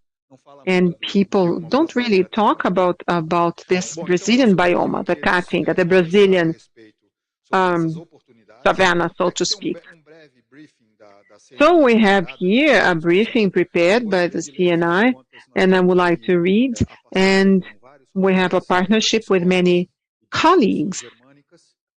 and people don't really talk about this Brazilian bioma, the Caatinga, the Brazilian savanna, so to speak. So we have here a briefing prepared by the CNI, and I would like to read, and we have a partnership with many colleagues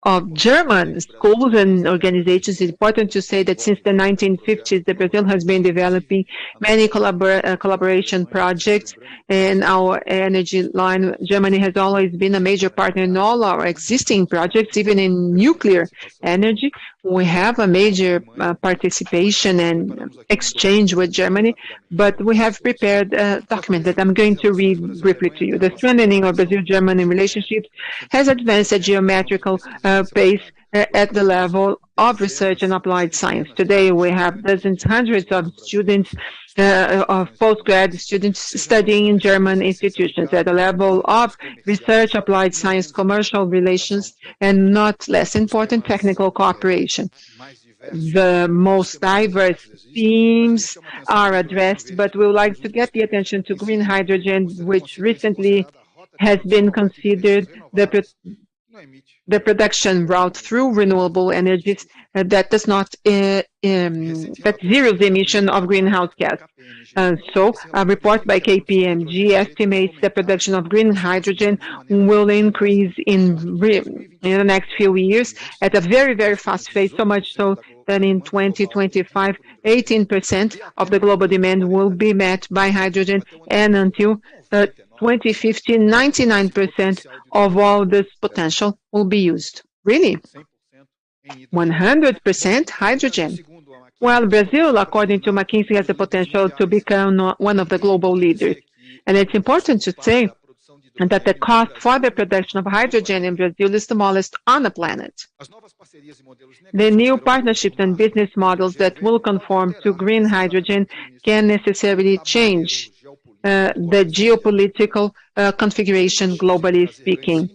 of German schools and organizations. It's important to say that since the 1950s, Brazil has been developing many collaboration projects in our energy line. Germany has always been a major partner in all our existing projects, even in nuclear energy. We have a major participation and exchange with Germany, but we have prepared a document that I'm going to read briefly to you. The strengthening of Brazil-Germany relationships has advanced at geometrical pace at the level of research and applied science. Today, we have dozens, hundreds of students, of postgrad students studying in German institutions at the level of research, applied science, commercial relations, and not less important, technical cooperation. The most diverse themes are addressed, but we would like to get the attention to green hydrogen, which recently has been considered the production route through renewable energies that does not that zeros the emission of greenhouse gas. So a report by KPMG estimates the production of green hydrogen will increase in the next few years at a very, very fast pace, so much so that in 2025, 18% of the global demand will be met by hydrogen, and until 2050, 99% of all this potential will be used. Really? 100% hydrogen. Well, Brazil, according to McKinsey, has the potential to become one of the global leaders. And it's important to say that the cost for the production of hydrogen in Brazil is the smallest on the planet. The new partnerships and business models that will conform to green hydrogen can necessarily change the geopolitical configuration, globally speaking.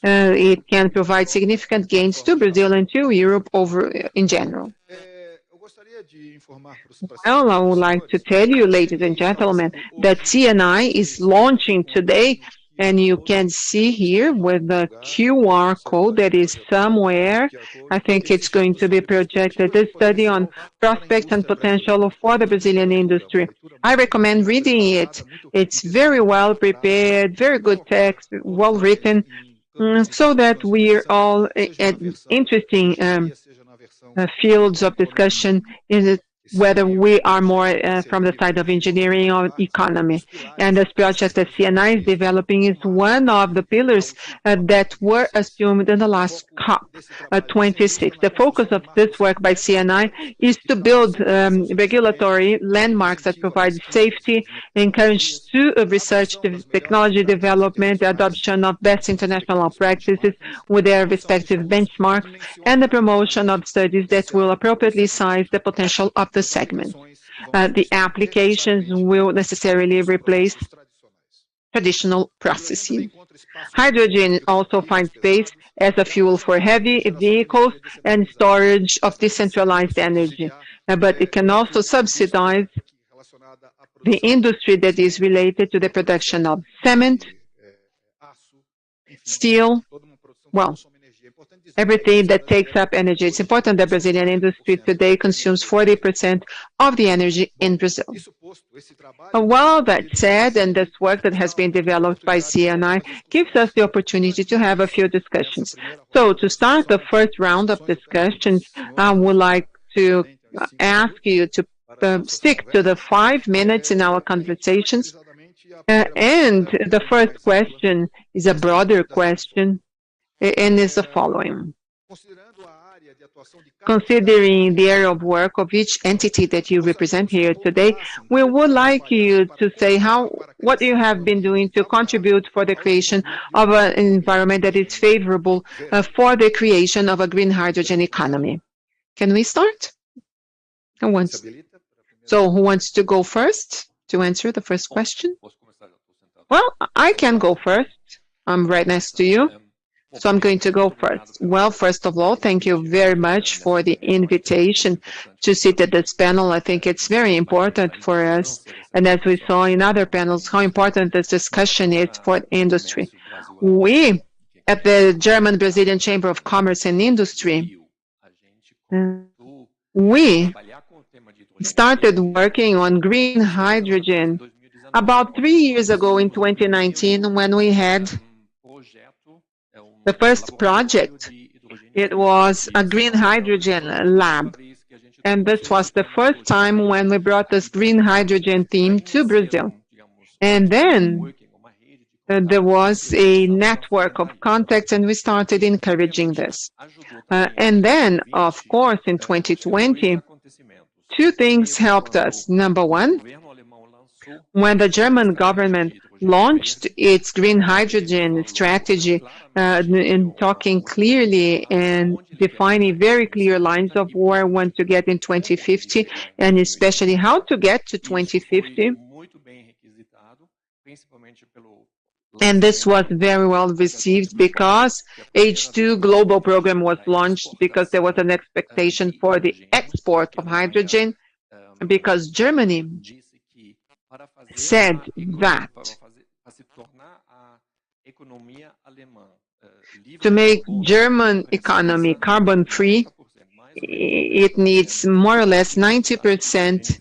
It can provide significant gains to Brazil and to Europe in general. Well, I would like to tell you, ladies and gentlemen, that CNI is launching today, and you can see here with the QR code that is somewhere, I think it's going to be projected, a study on prospects and potential for the Brazilian industry. I recommend reading it. It's very well prepared, very good text, well written, so that we're all at interesting fields of discussion in whether we are more from the side of engineering or economy. And this project that CNI is developing is one of the pillars that were assumed in the last COP26. The focus of this work by CNI is to build regulatory landmarks that provide safety, encourage research, technology development, adoption of best international practices with their respective benchmarks, and the promotion of studies that will appropriately size the potential of the segment. The applications will necessarily replace traditional processes. Hydrogen also finds space as a fuel for heavy vehicles and storage of decentralized energy, but it can also subsidize the industry that is related to the production of cement, steel, well, everything that takes up energy. It's important that Brazilian industry today consumes 40% of the energy in Brazil. Well, that said, and this work that has been developed by CNI gives us the opportunity to have a few discussions. So to start the first round of discussions, I would like to ask you to stick to the 5 minutes in our conversations. And the first question is a broader question, and is the following. Considering the area of work of each entity that you represent here today, we would like you to say what you have been doing to contribute for the creation of an environment that is favorable for the creation of a green hydrogen economy. Can we start? Who wants to go first to answer the first question? Well, I can go first. I'm right next to you. So I'm going to go first. Well, first of all, thank you very much for the invitation to sit at this panel. I think it's very important for us. And as we saw in other panels, how important this discussion is for the industry. We, at the German-Brazilian Chamber of Commerce and Industry, we started working on green hydrogen about 3 years ago in 2019 when we had the first project. It was a green hydrogen lab. And this was the first time when we brought this green hydrogen theme to Brazil. And then there was a network of contacts and we started encouraging this. And then, of course, in 2020, two things helped us. Number one, when the German government launched its green hydrogen strategy in talking clearly and defining very clear lines of where we want to get in 2050 and especially how to get to 2050. And this was very well received because H2 Global Program was launched because there was an expectation for the export of hydrogen because Germany said that to make German economy carbon-free, it needs more or less 90%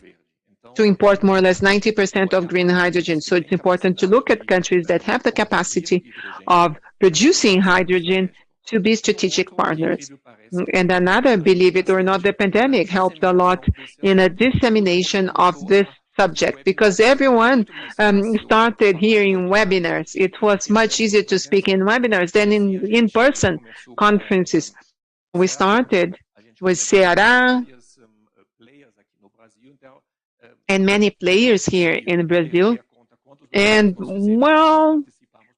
to import more or less 90% of green hydrogen. So it's important to look at countries that have the capacity of producing hydrogen to be strategic partners. And another, believe it or not, the pandemic helped a lot in a dissemination of this subject because everyone started hearing webinars. It was much easier to speak in webinars than in in-person conferences. We started with Ceará and many players here in Brazil. And, well,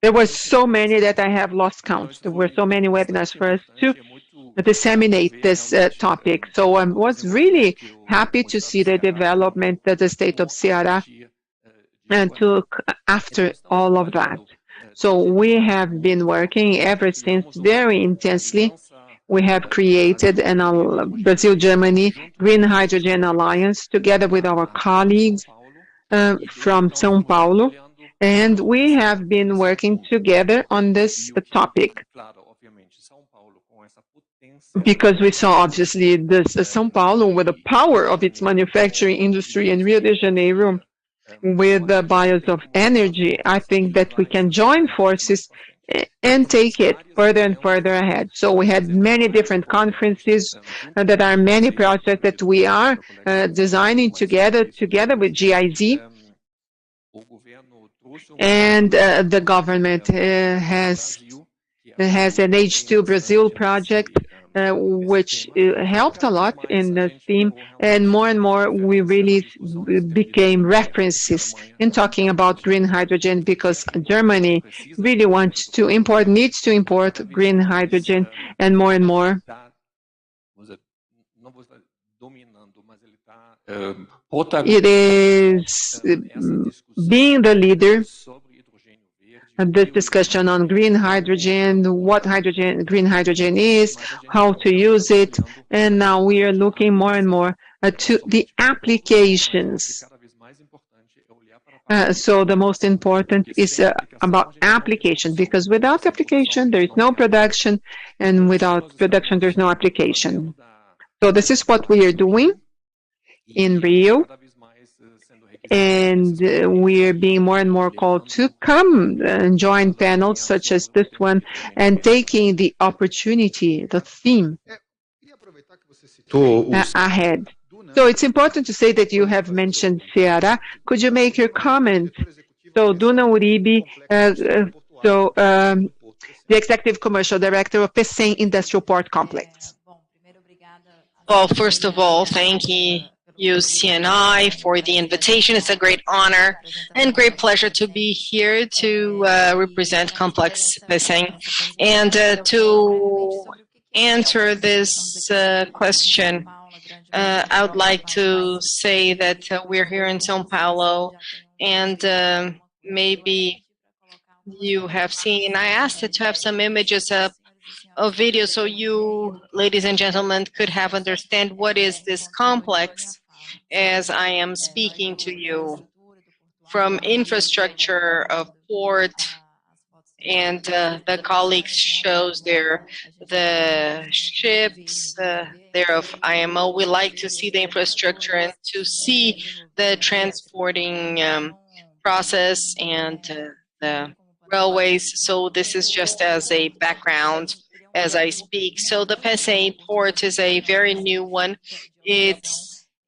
there were so many that I have lost count. There were so many webinars for us to disseminate this topic. So I was really happy to see the development that the state of Ceará took after all of that. So we have been working ever since very intensely. We have created an Brazil-Germany Green Hydrogen Alliance together with our colleagues from São Paulo. And we have been working together on this topic. Because we saw, obviously, this São Paulo with the power of its manufacturing industry and Rio de Janeiro with the bios of energy, I think that we can join forces and take it further and further ahead. So we had many different conferences. There are many projects that we are designing together with GIZ. And the government has an H2 Brazil project, which helped a lot in the theme. And more we really became references in talking about green hydrogen because Germany really needs to import green hydrogen and more. It is being the leader of this discussion on green hydrogen, what green hydrogen is, how to use it, and now we are looking more and more to the applications. So the most important is about application, because without application there is no production, and without production there's no application. So this is what we are doing in Rio. And we are being more and more called to come and join panels such as this one and taking the opportunity, the theme ahead. So it's important to say that you have mentioned Ceará. Could you make your comment? So Duna Uribe, the Executive Commercial Director of Pecém Industrial Port Complex. Well, first of all, thank you, CNI, for the invitation. It's a great honor and great pleasure to be here to represent Complex Pecém. And to answer this question, I would like to say that we're here in São Paulo, and maybe you have seen, I asked to have some images up a video so you, ladies and gentlemen, could have understand what is this complex as I am speaking to you, from infrastructure of port, and the colleagues shows there the ships there of IMO. We like to see the infrastructure and to see the transporting process and the railways. So this is just as a background as I speak. So the Pecém port is a very new one. It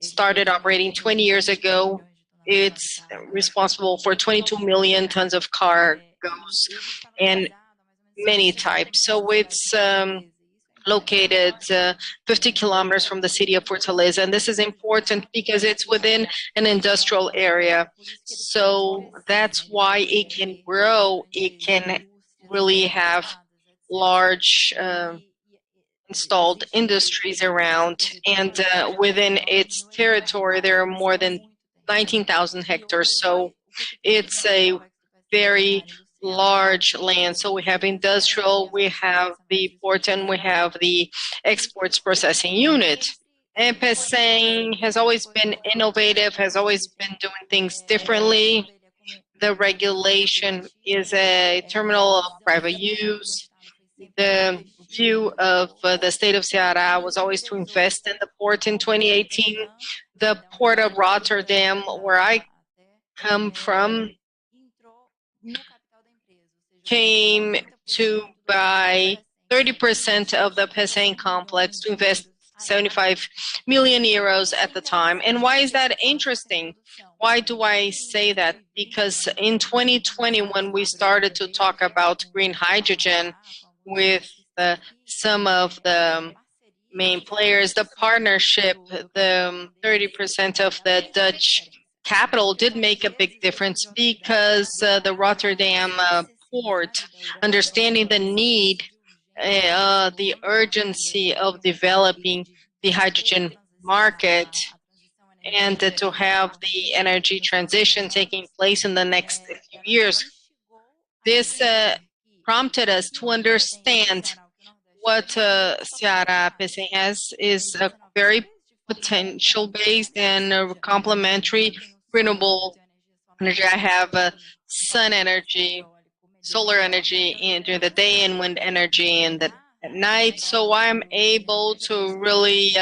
started operating 20 years ago. It's responsible for 22 million tons of cargoes and many types. So it's located 50 kilometers from the city of Fortaleza, and this is important because it's within an industrial area. So that's why it can grow. It can really have large installed industries around, and within its territory there are more than 19,000 hectares. So it's a very large land. So we have industrial, we have the port, and we have the exports processing unit. And Pecém has always been innovative, has always been doing things differently. The regulation is a terminal of private use. The view of the state of Ceará was always to invest in the port. In 2018, the port of Rotterdam, where I come from, came to buy 30% of the Pecém complex, to invest 75 million euros at the time. And why is that interesting? Why do I say that? Because in 2020, when we started to talk about green hydrogen with some of the main players, the partnership, the 30% of the Dutch capital did make a big difference, because the Rotterdam port, understanding the need, the urgency of developing the hydrogen market, and to have the energy transition taking place in the next few years. This prompted us to understand what Ceará Pecém has is a very potential-based and complementary renewable energy. I have sun energy, solar energy during the day, and wind energy at night. So I'm able to really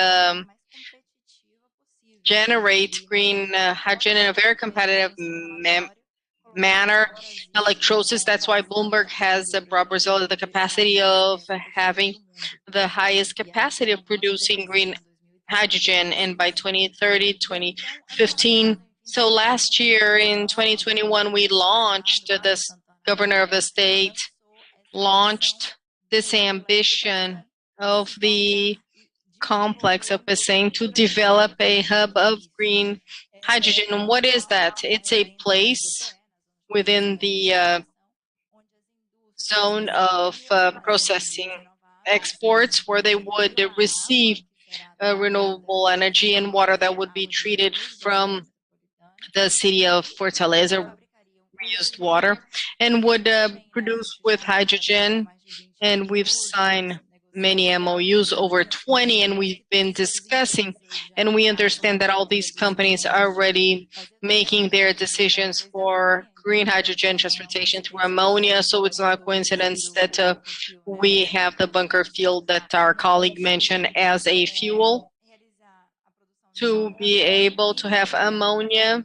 generate green hydrogen in a very competitive manner. Electrolysis, that's why Bloomberg has brought Brazil the capacity of having the highest capacity of producing green hydrogen, and by 2030, 2015. So last year in 2021, we launched, this governor of the state launched this ambition of the complex of Pecém to develop a hub of green hydrogen. And what is that? It's a place within the zone of processing exports, where they would receive renewable energy and water that would be treated from the city of Fortaleza, reused water, and would produce with hydrogen. And we've signed many MOUs, over 20, and we've been discussing, and we understand that all these companies are already making their decisions for green hydrogen transportation through ammonia. So it's not a coincidence that we have the bunker fuel that our colleague mentioned as a fuel to be able to have ammonia,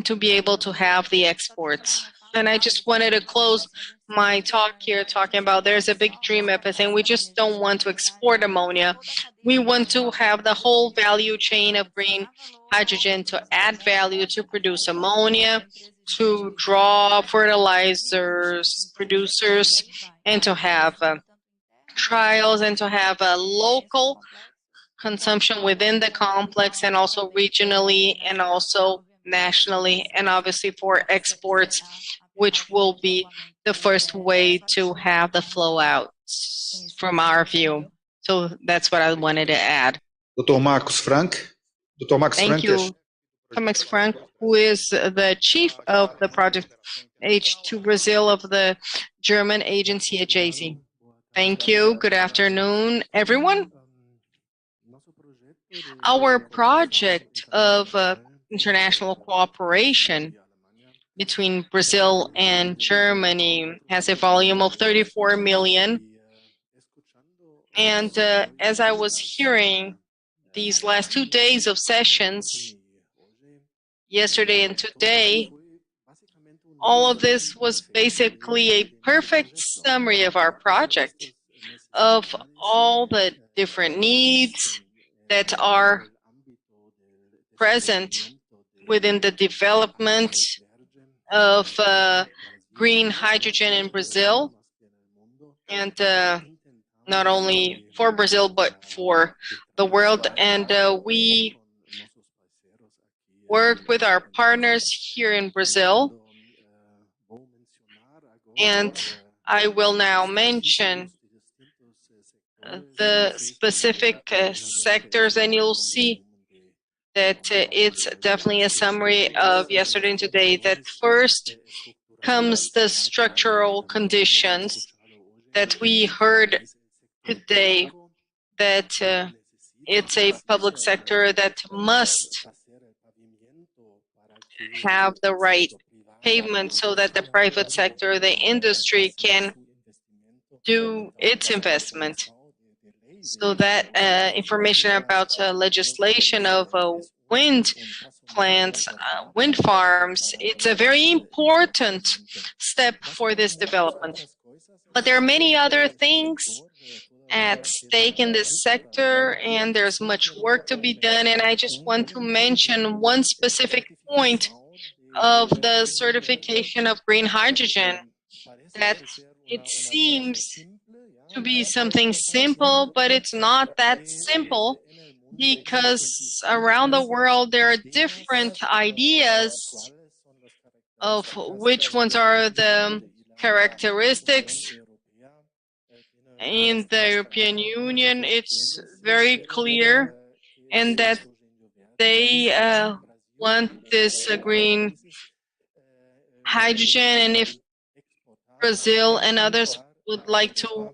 to be able to have the exports. And I just wanted to close my talk here talking about there's a big dream at Pecém. We just don't want to export ammonia. We want to have the whole value chain of green hydrogen to add value, to produce ammonia, to draw fertilizers producers, and to have trials, and to have a local consumption within the complex, and also regionally, and also nationally, and obviously for exports, which will be the first way to have the flow out from our view. So that's what I wanted to add. Dr. Marcos Frank. Dr. Marcos Thank Frank. you. Max Frank, who is the chief of the project H2 Brazil of the German agency AJC. Thank you. Good afternoon, everyone. Our project of international cooperation between Brazil and Germany has a volume of 34 million. And as I was hearing these last 2 days of sessions, yesterday and today, all of this was basically a perfect summary of our project, of all the different needs that are present within the development of green hydrogen in Brazil, and not only for Brazil, but for the world. And we work with our partners here in Brazil. And I will now mention the specific sectors, and you'll see that it's definitely a summary of yesterday and today. That first comes the structural conditions that we heard today, that it's a public sector that must have the right pavement so that the private sector, the industry, can do its investment. So that information about legislation of wind plants, wind farms, it's a very important step for this development. But there are many other things at stake in this sector, and there's much work to be done. And I just want to mention one specific point of the certification of green hydrogen, that it seems to be something simple, but it's not that simple, because around the world there are different ideas of which ones are the characteristics. In the European Union, it's very clear, and that they want this green hydrogen, and if Brazil and others would like to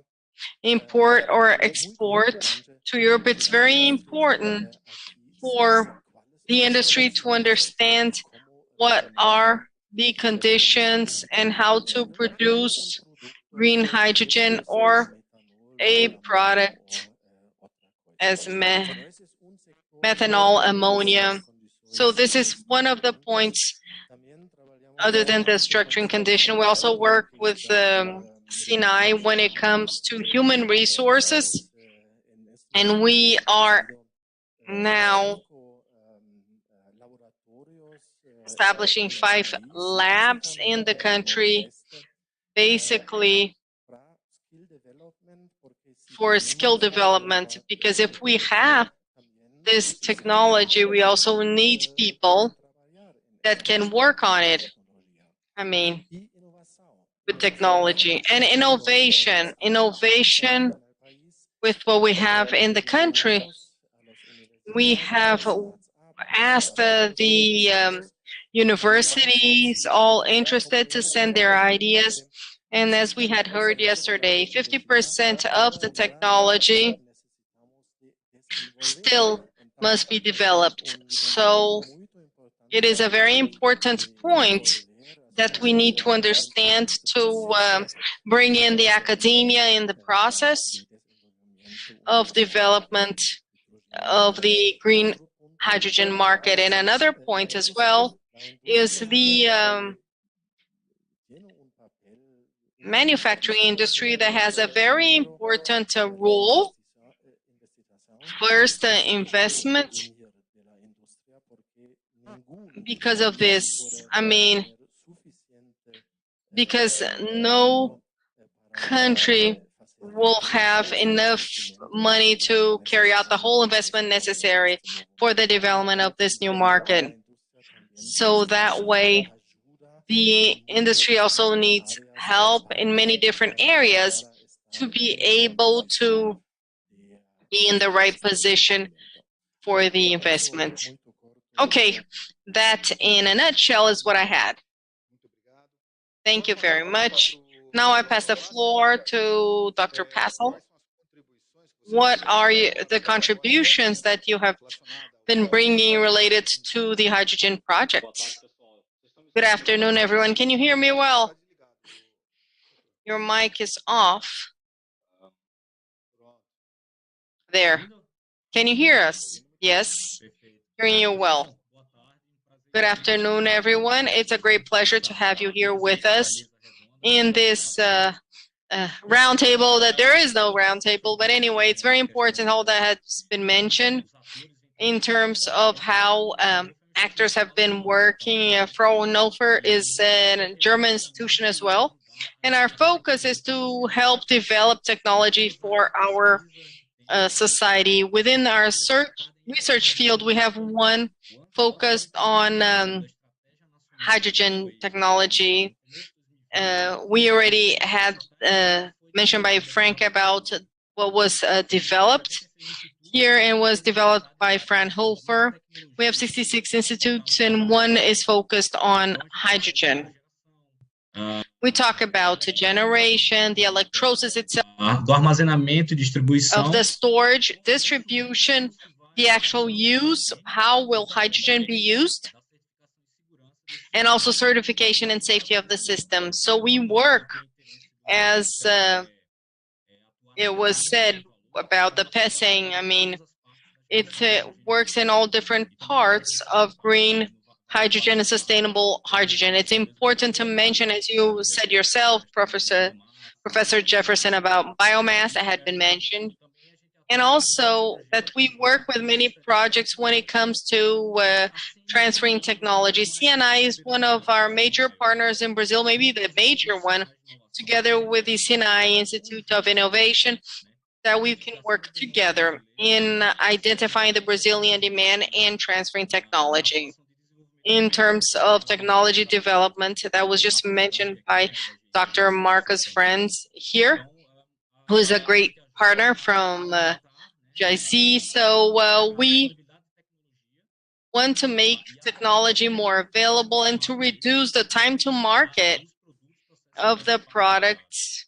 import or export to Europe, it's very important for the industry to understand what are the conditions and how to produce green hydrogen or a product as methanol, ammonia. So this is one of the points. Other than the structuring condition, we also work with SINAI when it comes to human resources, and we are now establishing 5 labs in the country, basically for skill development, because if we have this technology, we also need people that can work on it. I mean, with technology and innovation with what we have in the country. We have asked the universities all interested to send their ideas. And as we had heard yesterday, 50% of the technology still must be developed. So it is a very important point that we need to understand to bring in the academia in the process of development of the green hydrogen market. And another point as well is the manufacturing industry that has a very important role. First, investment. Because of this, I mean, because no country will have enough money to carry out the whole investment necessary for the development of this new market. So that way, the industry also needs help in many different areas to be able to be in the right position for the investment. Okay, that in a nutshell is what I had. Thank you very much. Now I pass the floor to Dr. Passel. What are the contributions that you have been bringing related to the hydrogen project? Good afternoon, everyone. Can you hear me well? Your mic is off. There. Can you hear us? Yes, hearing you well. Good afternoon, everyone. It's a great pleasure to have you here with us in this roundtable. That there is no roundtable, but anyway, it's very important all that has been mentioned in terms of how actors have been working. Fraunhofer is a German institution as well, and our focus is to help develop technology for our society. Within our research field, we have one focused on hydrogen technology. We already had mentioned by Frank about what was developed here and was developed by Fraunhofer. We have 66 institutes and one is focused on hydrogen. We talk about the generation, the electrolysis itself, do armazenamento e distribuição, of the storage, distribution, the actual use, how will hydrogen be used, and also certification and safety of the system. So we work, as it was said about the PESENG, I mean, it works in all different parts of green hydrogen and sustainable hydrogen. It's important to mention, as you said yourself, Professor Jefferson, about biomass that had been mentioned, and also that we work with many projects when it comes to transferring technology. CNI is one of our major partners in Brazil, maybe the major one, together with the CNI Institute of Innovation, that we can work together in identifying the Brazilian demand and transferring technology. In terms of technology development, that was just mentioned by Dr. Marcos Friends here, who is a great partner from GIC. So we want to make technology more available and to reduce the time to market of the products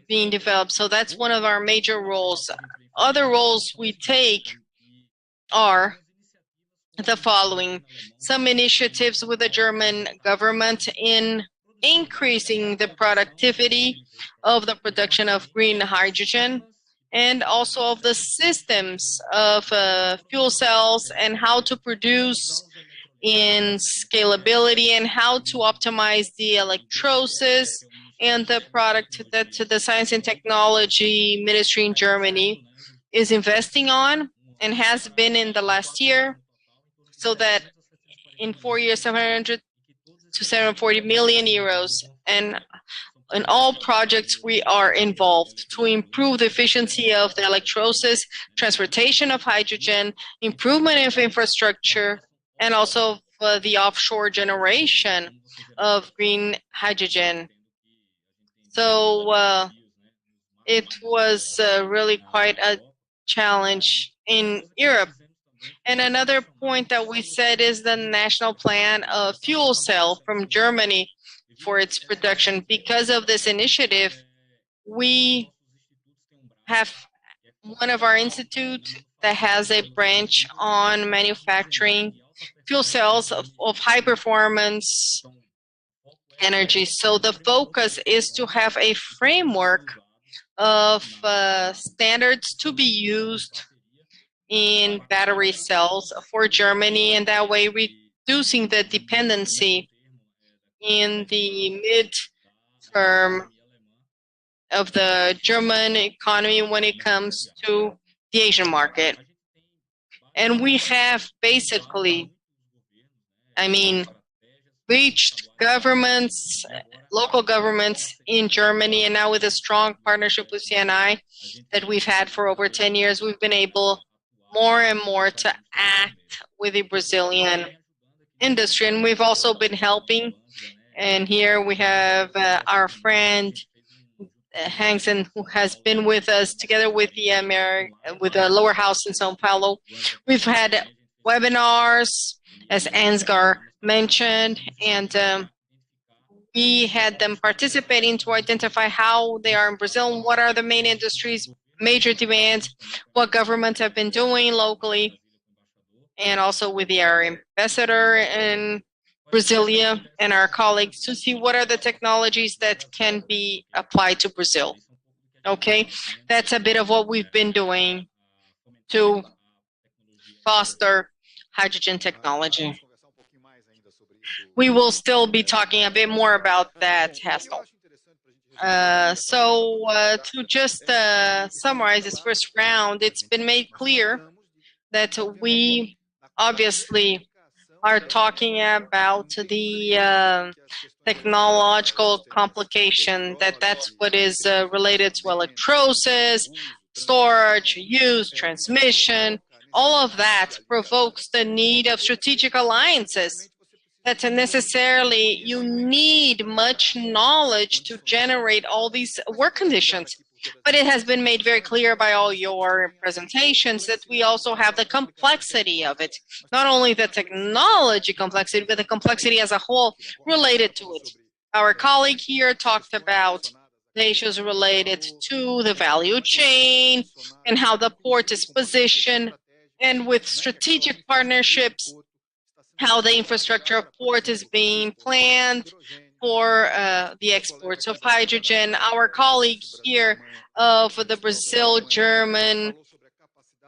being developed. So that's one of our major roles. Other roles we take are the following: some initiatives with the German government in increasing the productivity of the production of green hydrogen, and also of the systems of fuel cells and how to produce in scalability and how to optimize the electrolysis and the product that the Science and Technology Ministry in Germany is investing on and has been in the last year, so that in 4 years, 700 to 740 million euros. And in all projects we are involved to improve the efficiency of the electrolysis, transportation of hydrogen, improvement of infrastructure, and also the offshore generation of green hydrogen. So it was really quite a challenge in Europe. And another point that we said is the national plan of fuel cell from Germany for its production. Because of this initiative, we have one of our institutes that has a branch on manufacturing fuel cells of high performance energy. So the focus is to have a framework of standards to be used in battery cells for Germany, and that way reducing the dependency in the mid-term of the German economy when it comes to the Asian market. And we have basically, reached governments, local governments in Germany, and now with a strong partnership with CNI that we've had for over 10 years, we've been able more and more to act with the Brazilian industry. And we've also been helping, and here we have our friend Hangson, who has been with us together with the lower house in São Paulo. We've had webinars, as Ansgar mentioned, and we had them participating to identify how they are in Brazil and what are the main industries, major demands, what governments have been doing locally, and also with our ambassador in Brasilia and our colleagues to see what are the technologies that can be applied to Brazil. Okay, that's a bit of what we've been doing to foster hydrogen technology. We will still be talking a bit more about that, Haskell. To just summarize this first round, it's been made clear that we obviously are talking about the technological complication, that's what is related to electrolysis, storage, use, transmission. All of that provokes the need of strategic alliances. That necessarily you need much knowledge to generate all these work conditions. But it has been made very clear by all your presentations that we also have the complexity of it. Not only the technology complexity, but the complexity as a whole related to it. Our colleague here talked about the issues related to the value chain and how the port is positioned, and with strategic partnerships, how the infrastructure of port is being planned for the exports of hydrogen. Our colleague here of the Brazil-German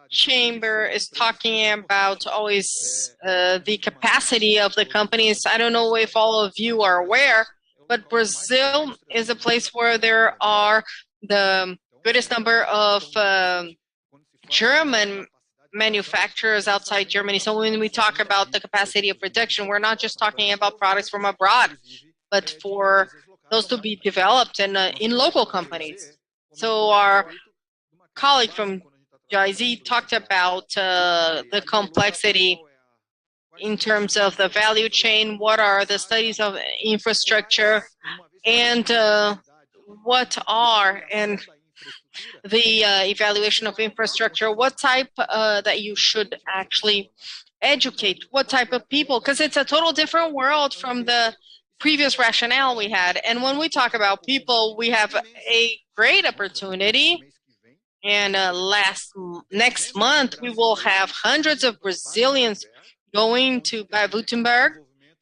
Chamber is talking about always the capacity of the companies. I don't know if all of you are aware, but Brazil is a place where there are the greatest number of German manufacturers outside Germany. So when we talk about the capacity of production, we're not just talking about products from abroad, but for those to be developed in local companies. So our colleague from GIZ talked about the complexity in terms of the value chain, what are the studies of infrastructure, and what are, and the evaluation of infrastructure, what type that you should actually educate, what type of people, because it's a total different world from the previous rationale we had. And when we talk about people, we have a great opportunity. And next month, we will have hundreds of Brazilians going to Baden-Württemberg,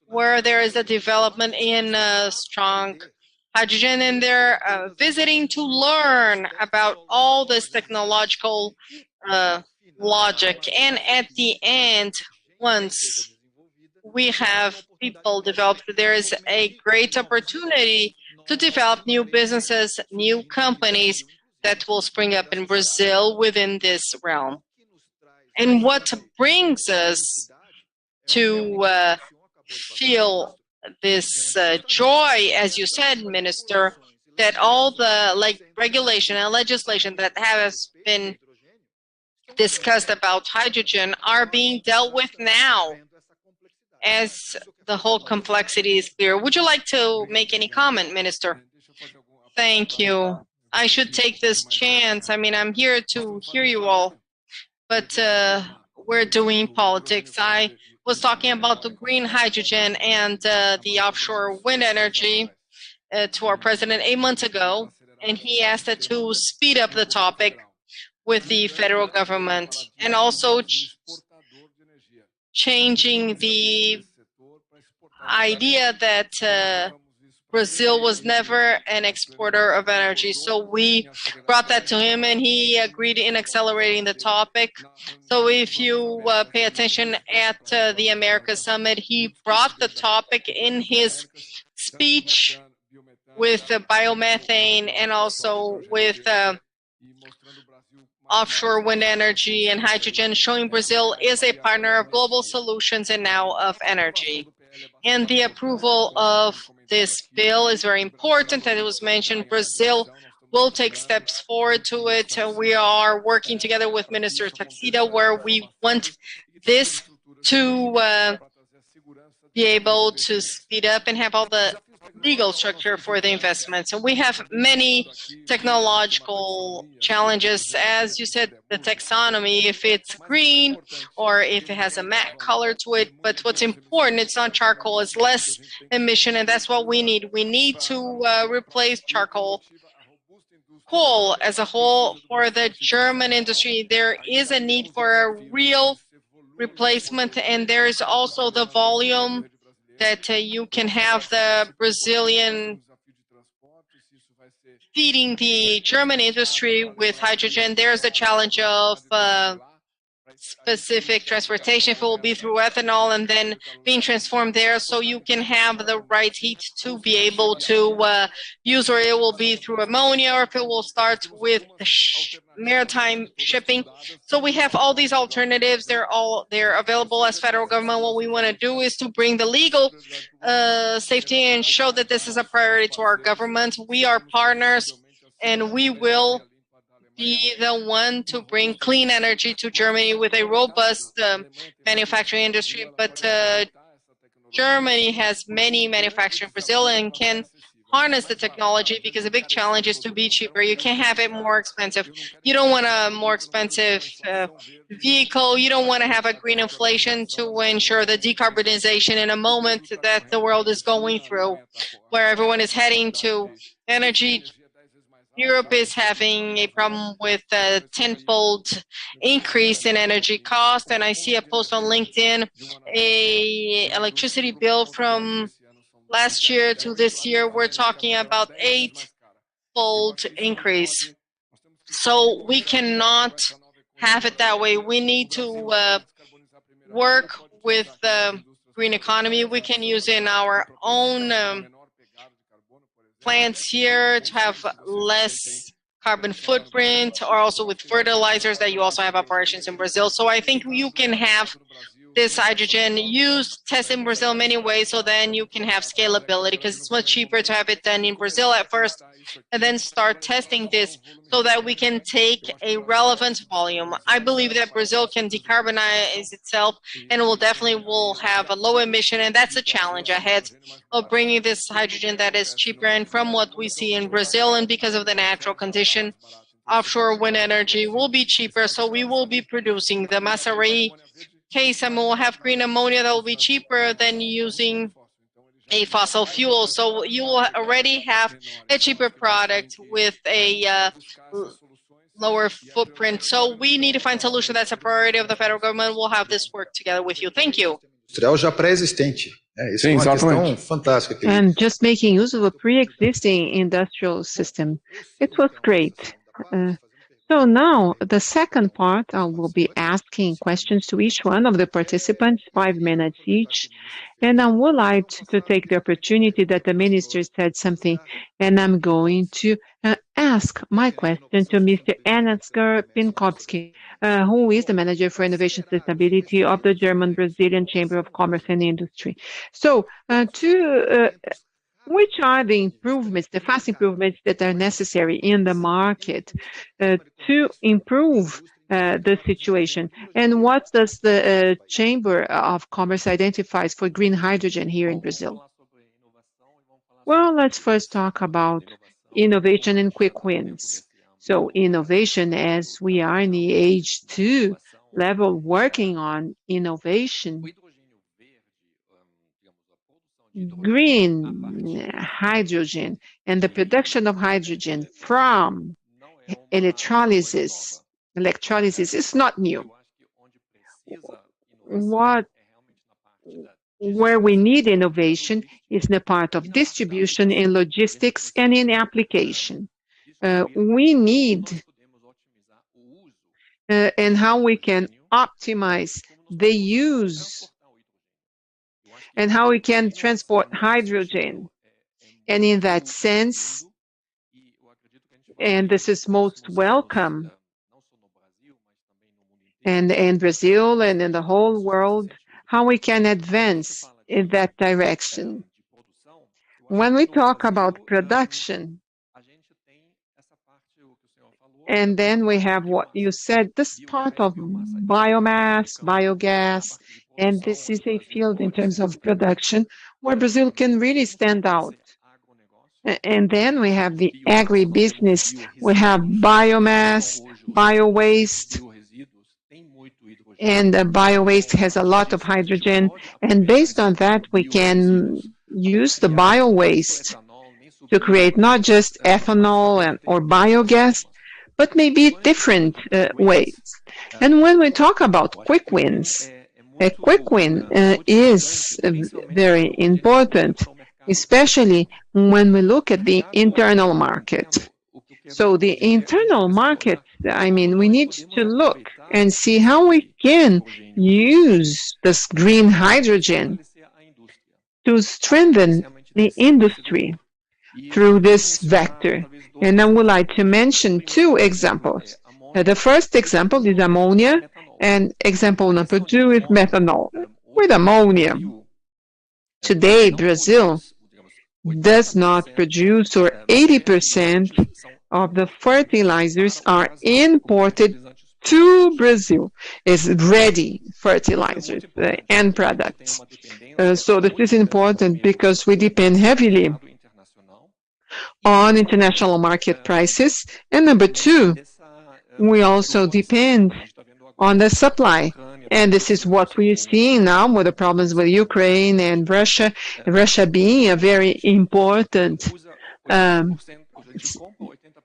where there is a development in strong hydrogen, and they're visiting to learn about all this technological logic. And at the end, once we have people developed, there is a great opportunity to develop new businesses, new companies that will spring up in Brazil within this realm. And what brings us to feel this joy, as you said, Minister, that all the regulation and legislation that has been discussed about hydrogen are being dealt with now, as the whole complexity is clear. Would you like to make any comment, Minister? Thank you. I should take this chance. I mean, I'm here to hear you all, but we're doing politics. I was talking about the green hydrogen and the offshore wind energy to our president 8 months ago, and he asked us to speed up the topic with the federal government, and also changing the idea that Brazil was never an exporter of energy. So we brought that to him, and he agreed in accelerating the topic. So if you pay attention at the America Summit, he brought the topic in his speech with biomethane and also with offshore wind energy and hydrogen, showing Brazil is a partner of global solutions and now of energy. And the approval of this bill is very important. As it was mentioned, Brazil will take steps forward to it. We are working together with Minister Taxida, where we want this to be able to speed up and have all the legal structure for the investments. And we have many technological challenges. As you said, the taxonomy, if it's green or if it has a matte color to it. But what's important, it's not charcoal, it's less emission, and that's what we need. We need to replace charcoal. Coal as a whole, for the German industry, there is a need for a real replacement, and there is also the volume that you can have the Brazilian feeding the German industry with hydrogen. There's the challenge of specific transportation. If it will be through ethanol and then being transformed there, so you can have the right heat to be able to use, or it will be through ammonia, or if it will start with maritime shipping. So we have all these alternatives. They're available as federal government. What we want to do is to bring the legal safety and show that this is a priority to our government. We are partners, and we will be the one to bring clean energy to Germany with a robust manufacturing industry. But Germany has many manufacturers in Brazil and can harness the technology, because the big challenge is to be cheaper. You can't have it more expensive. You don't want a more expensive vehicle. You don't want to have a green inflation to ensure the decarbonization in a moment that the world is going through, where everyone is heading to energy. Europe is having a problem with a tenfold increase in energy cost, and I see a post on LinkedIn, a electricity bill from last year to this year, we're talking about 8-fold increase. So we cannot have it that way. We need to work with the green economy. We can use in our own plants here to have less carbon footprint, or also with fertilizers that you also have operations in Brazil. So I think you can have this hydrogen used, tested in Brazil in many ways, so then you can have scalability, because it's much cheaper to have it done in Brazil at first and then start testing this so that we can take a relevant volume. I believe that Brazil can decarbonize itself and will have a low emission, and that's a challenge ahead of bringing this hydrogen that is cheaper. And from what we see in Brazil, and because of the natural condition, offshore wind energy will be cheaper, so we will be producing the Massari case, and we'll have green ammonia that will be cheaper than using a fossil fuel. So you will already have a cheaper product with a lower footprint. So we need to find a solution. That's a priority of the federal government. We'll have this work together with you. Thank you. Industrial já pré-existente. Isso é uma questão fantástica. And just making use of a pre-existing industrial system. It was great. So now, the second part, I will be asking questions to each one of the participants, 5 minutes each. And I would like to take the opportunity that the minister said something, and I'm going to ask my question to Mr. Ansgar Pinkowski, who is the Manager for Innovation Sustainability of the German-Brazilian Chamber of Commerce and Industry. So, which are the improvements, the fast improvements that are necessary in the market to improve the situation? And what does the Chamber of Commerce identifies for green hydrogen here in Brazil? Well, let's first talk about innovation and quick wins. So innovation, as we are in the H2 level working on innovation, green hydrogen and the production of hydrogen from electrolysis is not new. Where we need innovation is in the part of distribution, in logistics, and in application. We need and how we can optimize the use and how we can transport hydrogen. And in that sense, and this is most welcome, and in Brazil and in the whole world, how we can advance in that direction. When we talk about production, and then we have what you said, this part of biomass, biogas, and this is a field in terms of production where Brazil can really stand out. And then we have the agribusiness. We have biomass, bio-waste, and bio-waste has a lot of hydrogen. And based on that, we can use the bio-waste to create not just ethanol or biogas, but maybe different ways. And when we talk about quick wins, a quick win is very important, especially when we look at the internal market. So the internal market, I mean, we need to look and see how we can use this green hydrogen to strengthen the industry through this vector. And I would like to mention two examples. The first example is ammonia, and example number 2 is methanol. With ammonia, today Brazil does not produce, or 80% of the fertilizers are imported to Brazil as ready fertilizers and products. So this is important because we depend heavily on international market prices. And number 2, we also depend on the supply. And this is what we're seeing now with the problems with Ukraine and Russia. Russia being a very important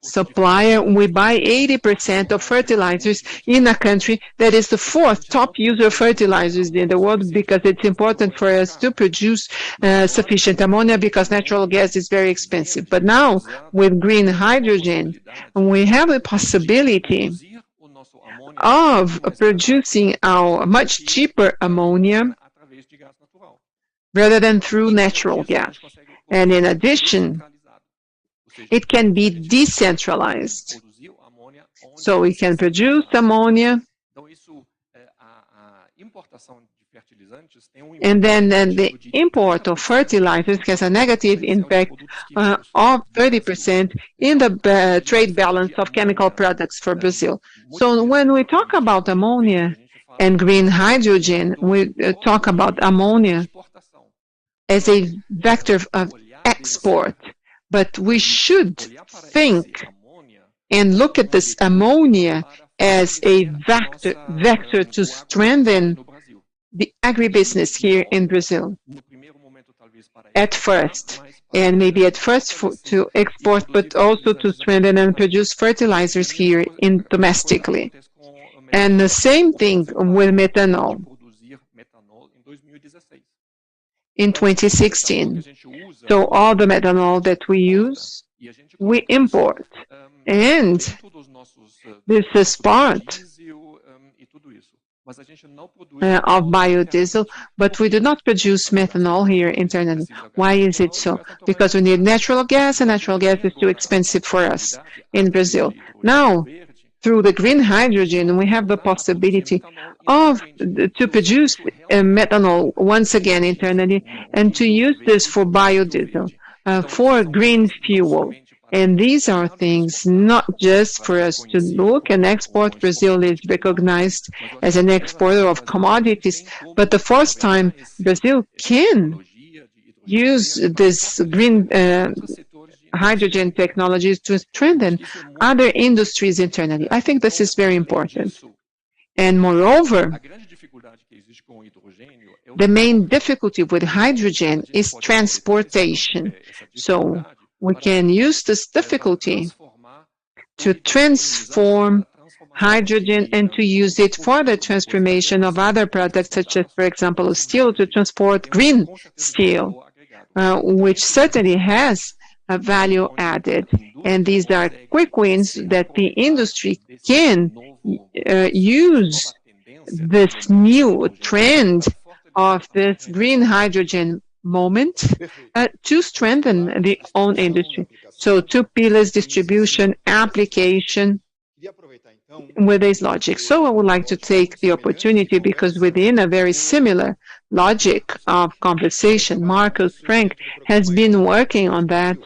supplier. We buy 80% of fertilizers in a country that is the 4th top user of fertilizers in the world, because it's important for us to produce sufficient ammonia, because natural gas is very expensive. But now, with green hydrogen, we have a possibility of producing our much cheaper ammonia rather than through natural gas. And in addition, it can be decentralized. So we can produce ammonia, and then the import of fertilizers has a negative impact of 30% in the trade balance of chemical products for Brazil. So when we talk about ammonia and green hydrogen, we talk about ammonia as a vector of export. But we should think and look at this ammonia as a vector to strengthen the agribusiness here in Brazil at first, and maybe at first to export, but also to strengthen and produce fertilizers here domestically. And the same thing with methanol. In 2016. So all the methanol that we use, we import. And this is part of biodiesel, but we do not produce methanol here internally. Why is it so? Because we need natural gas, and natural gas is too expensive for us in Brazil. Now, through the green hydrogen, we have the possibility to produce methanol once again internally, and to use this for biodiesel, for green fuel. And these are things not just for us to look and export. Brazil is recognized as an exporter of commodities, but the first time Brazil can use this green hydrogen technologies to strengthen other industries internally. I think this is very important. And moreover, the main difficulty with hydrogen is transportation. So we can use this difficulty to transform hydrogen and to use it for the transformation of other products, such as, for example, steel, to transport green steel, which certainly has a value added. And these are quick wins that the industry can use this new trend of this green hydrogen moment to strengthen the own industry. So 2 pillars: distribution, application, with this logic. So I would like to take the opportunity, because within a very similar logic of conversation, Marcus Frank has been working on that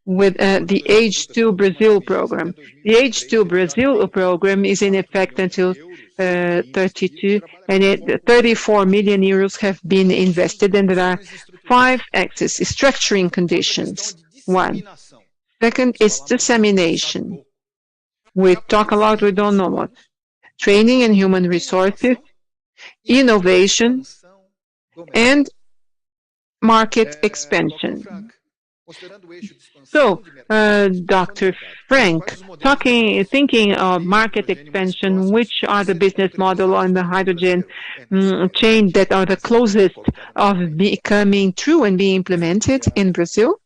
with the H2 Brazil program. The H2 Brazil program is in effect until 32, and 34 million euros have been invested, and there are 5 axes: structuring conditions, one. Second is dissemination. We talk a lot, we don't know what. Training and human resources, innovation, and market expansion. So, Dr. Frank, thinking of market expansion, which are the business model on the hydrogen chain that are the closest of becoming true and being implemented in Brazil?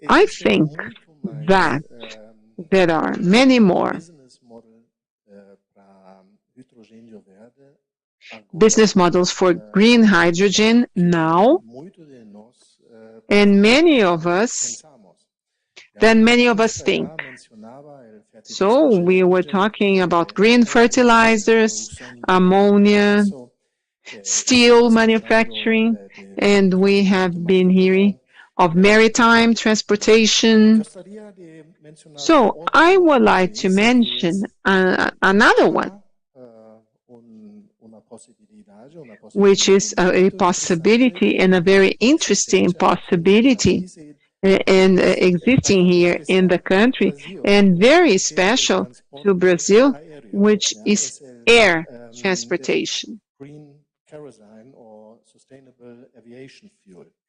I think that there are many more business models for green hydrogen now, and many of us think. So we were talking about green fertilizers, ammonia, steel manufacturing, and we have been hearing of maritime transportation. So I would like to mention another one, which is a possibility and a very interesting possibility and existing here in the country and very special to Brazil, which is air transportation.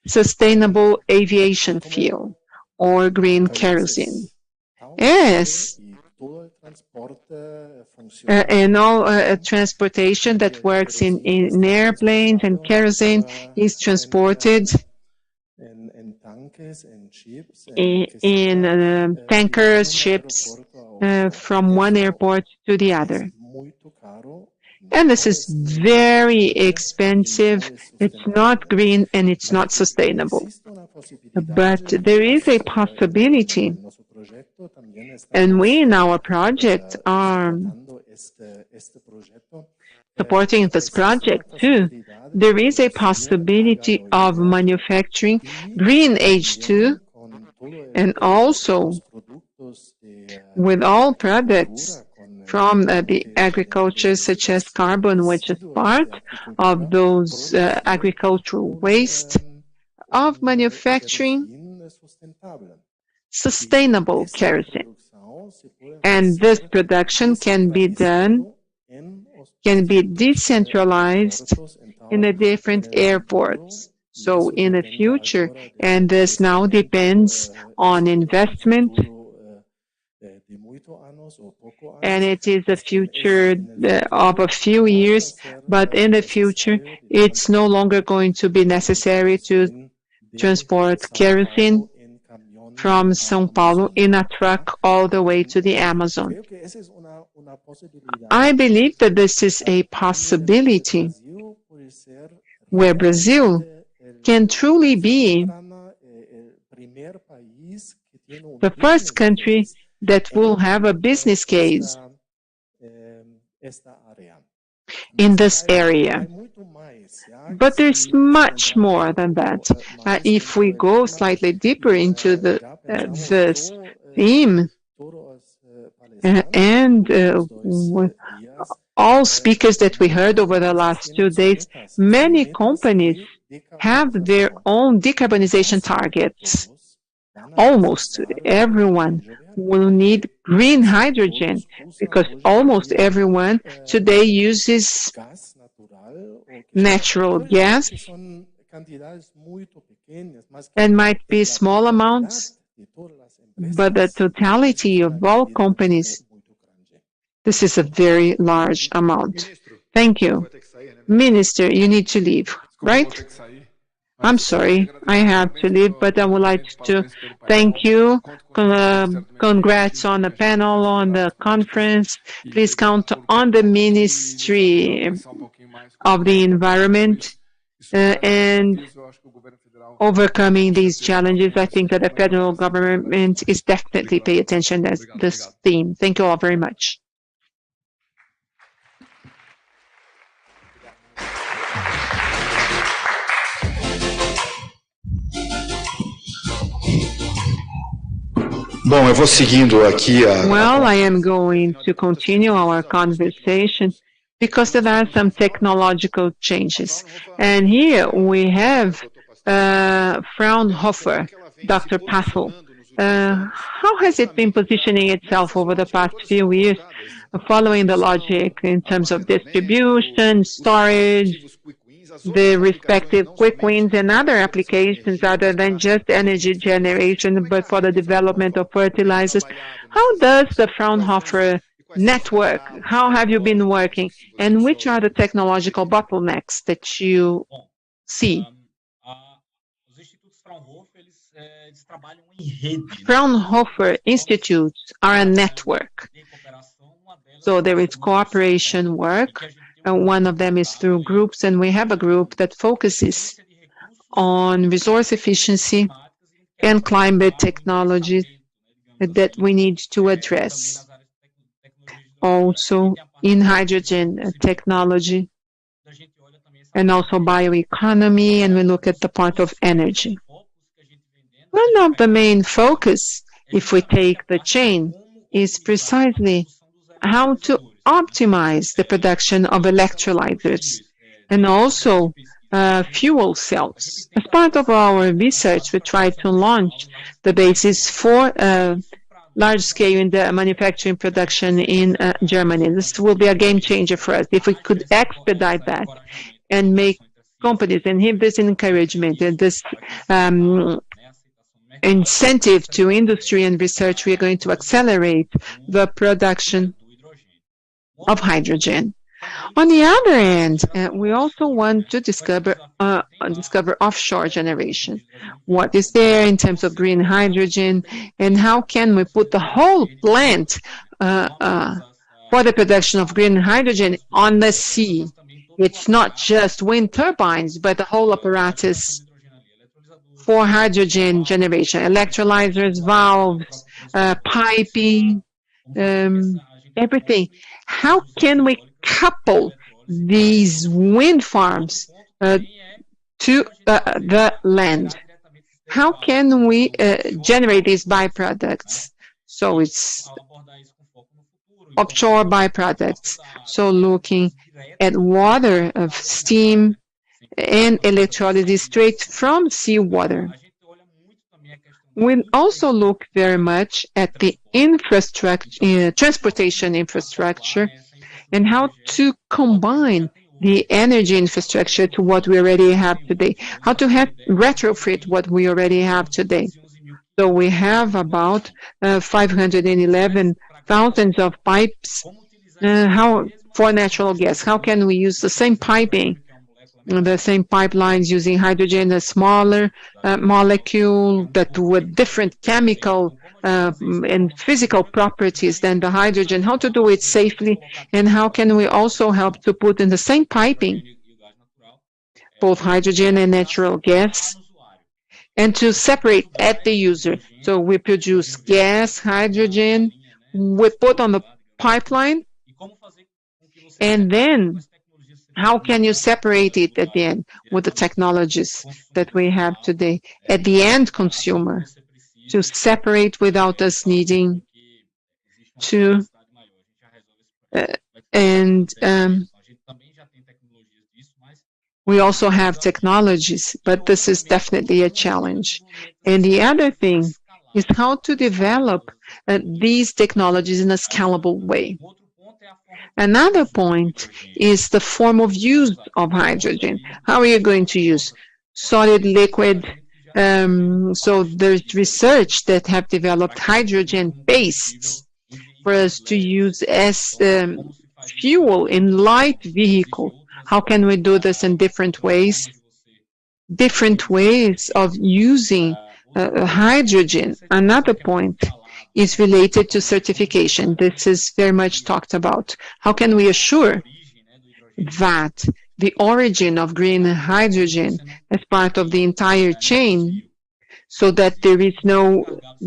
Sustainable aviation fuel or green kerosene. Yes. And all transportation that works in airplanes and kerosene is transported in tankers, ships, from one airport to the other. And this is very expensive. It's not green and it's not sustainable. But there is a possibility, and we in our project are supporting this project too. There is a possibility of manufacturing green H2 and also with all products from the agriculture, such as carbon, which is part of those agricultural waste, of manufacturing sustainable kerosene. And this production can be decentralized in the different airports. So in the future, and this now depends on investment, and it is a future of a few years, but in the future, it's no longer going to be necessary to transport kerosene from São Paulo in a truck all the way to the Amazon. I believe that this is a possibility where Brazil can truly be the first country that will have a business case in this area. But there's much more than that. If we go slightly deeper into this theme, and with all speakers that we heard over the last 2 days, many companies have their own decarbonization targets. Almost everyone will need green hydrogen because almost everyone today uses natural gas and might be small amounts, but the totality of all companies, this is a very large amount. Thank you. Minister, you need to leave, right? I'm sorry, I have to leave, but I would like to thank you. Congrats on the panel, on the conference. Please count on the Ministry of the Environment and overcoming these challenges. I think that the federal government is definitely paying attention to this theme. Thank you all very much. Bom, eu vou seguindo aqui a... Well, I am going to continue our conversation because there are some technological changes. And here we have Fraunhofer, Dr. Passel. How has it been positioning itself over the past few years, following the logic in terms of distribution, storage, the respective quick wins and other applications other than just energy generation, but for the development of fertilizers? How does the Fraunhofer network, how have you been working, and which are the technological bottlenecks that you see? Fraunhofer institutes are a network. So there is cooperation work. One of them is through groups, and we have a group that focuses on resource efficiency and climate technologies that we need to address. Also in hydrogen technology and also bioeconomy, and we look at the part of energy. One of the main focus, if we take the chain, is precisely how to optimize the production of electrolyzers and also fuel cells. As part of our research, we tried to launch the basis for large-scale in the manufacturing production in Germany. This will be a game changer for us. If we could expedite that and make companies and give this encouragement and this incentive to industry and research, we are going to accelerate the production of hydrogen. On the other hand, we also want to discover offshore generation. What is there in terms of green hydrogen, and how can we put the whole plant for the production of green hydrogen on the sea? It's not just wind turbines, but the whole apparatus for hydrogen generation, electrolyzers, valves, piping, everything. How can we couple these wind farms to the land? How can we generate these byproducts? So it's offshore byproducts. So looking at water, of steam, and electrolysis straight from seawater. We also look very much at the infrastructure, transportation infrastructure, and how to combine the energy infrastructure to what we already have today, how to retrofit what we already have today. So we have about 511,000 of pipes for natural gas. How can we use the same piping, the same pipelines using hydrogen, a smaller molecule that with different chemical and physical properties than the hydrogen, how to do it safely, and how can we also help to put in the same piping both hydrogen and natural gas, and to separate at the user. So we produce gas, hydrogen, we put on the pipeline, and then how can you separate it at the end with the technologies that we have today at the end consumer, to separate without us needing to we also have technologies, but this is definitely a challenge. And the other thing is how to develop these technologies in a scalable way. Another point is the form of use of hydrogen. How are you going to use solid, liquid? So there's research that have developed hydrogen pastes for us to use as fuel in light vehicle. How can we do this in different ways? Different ways of using hydrogen. Another point is related to certification. This is very much talked about. How can we assure that the origin of green hydrogen as part of the entire chain, so that there is no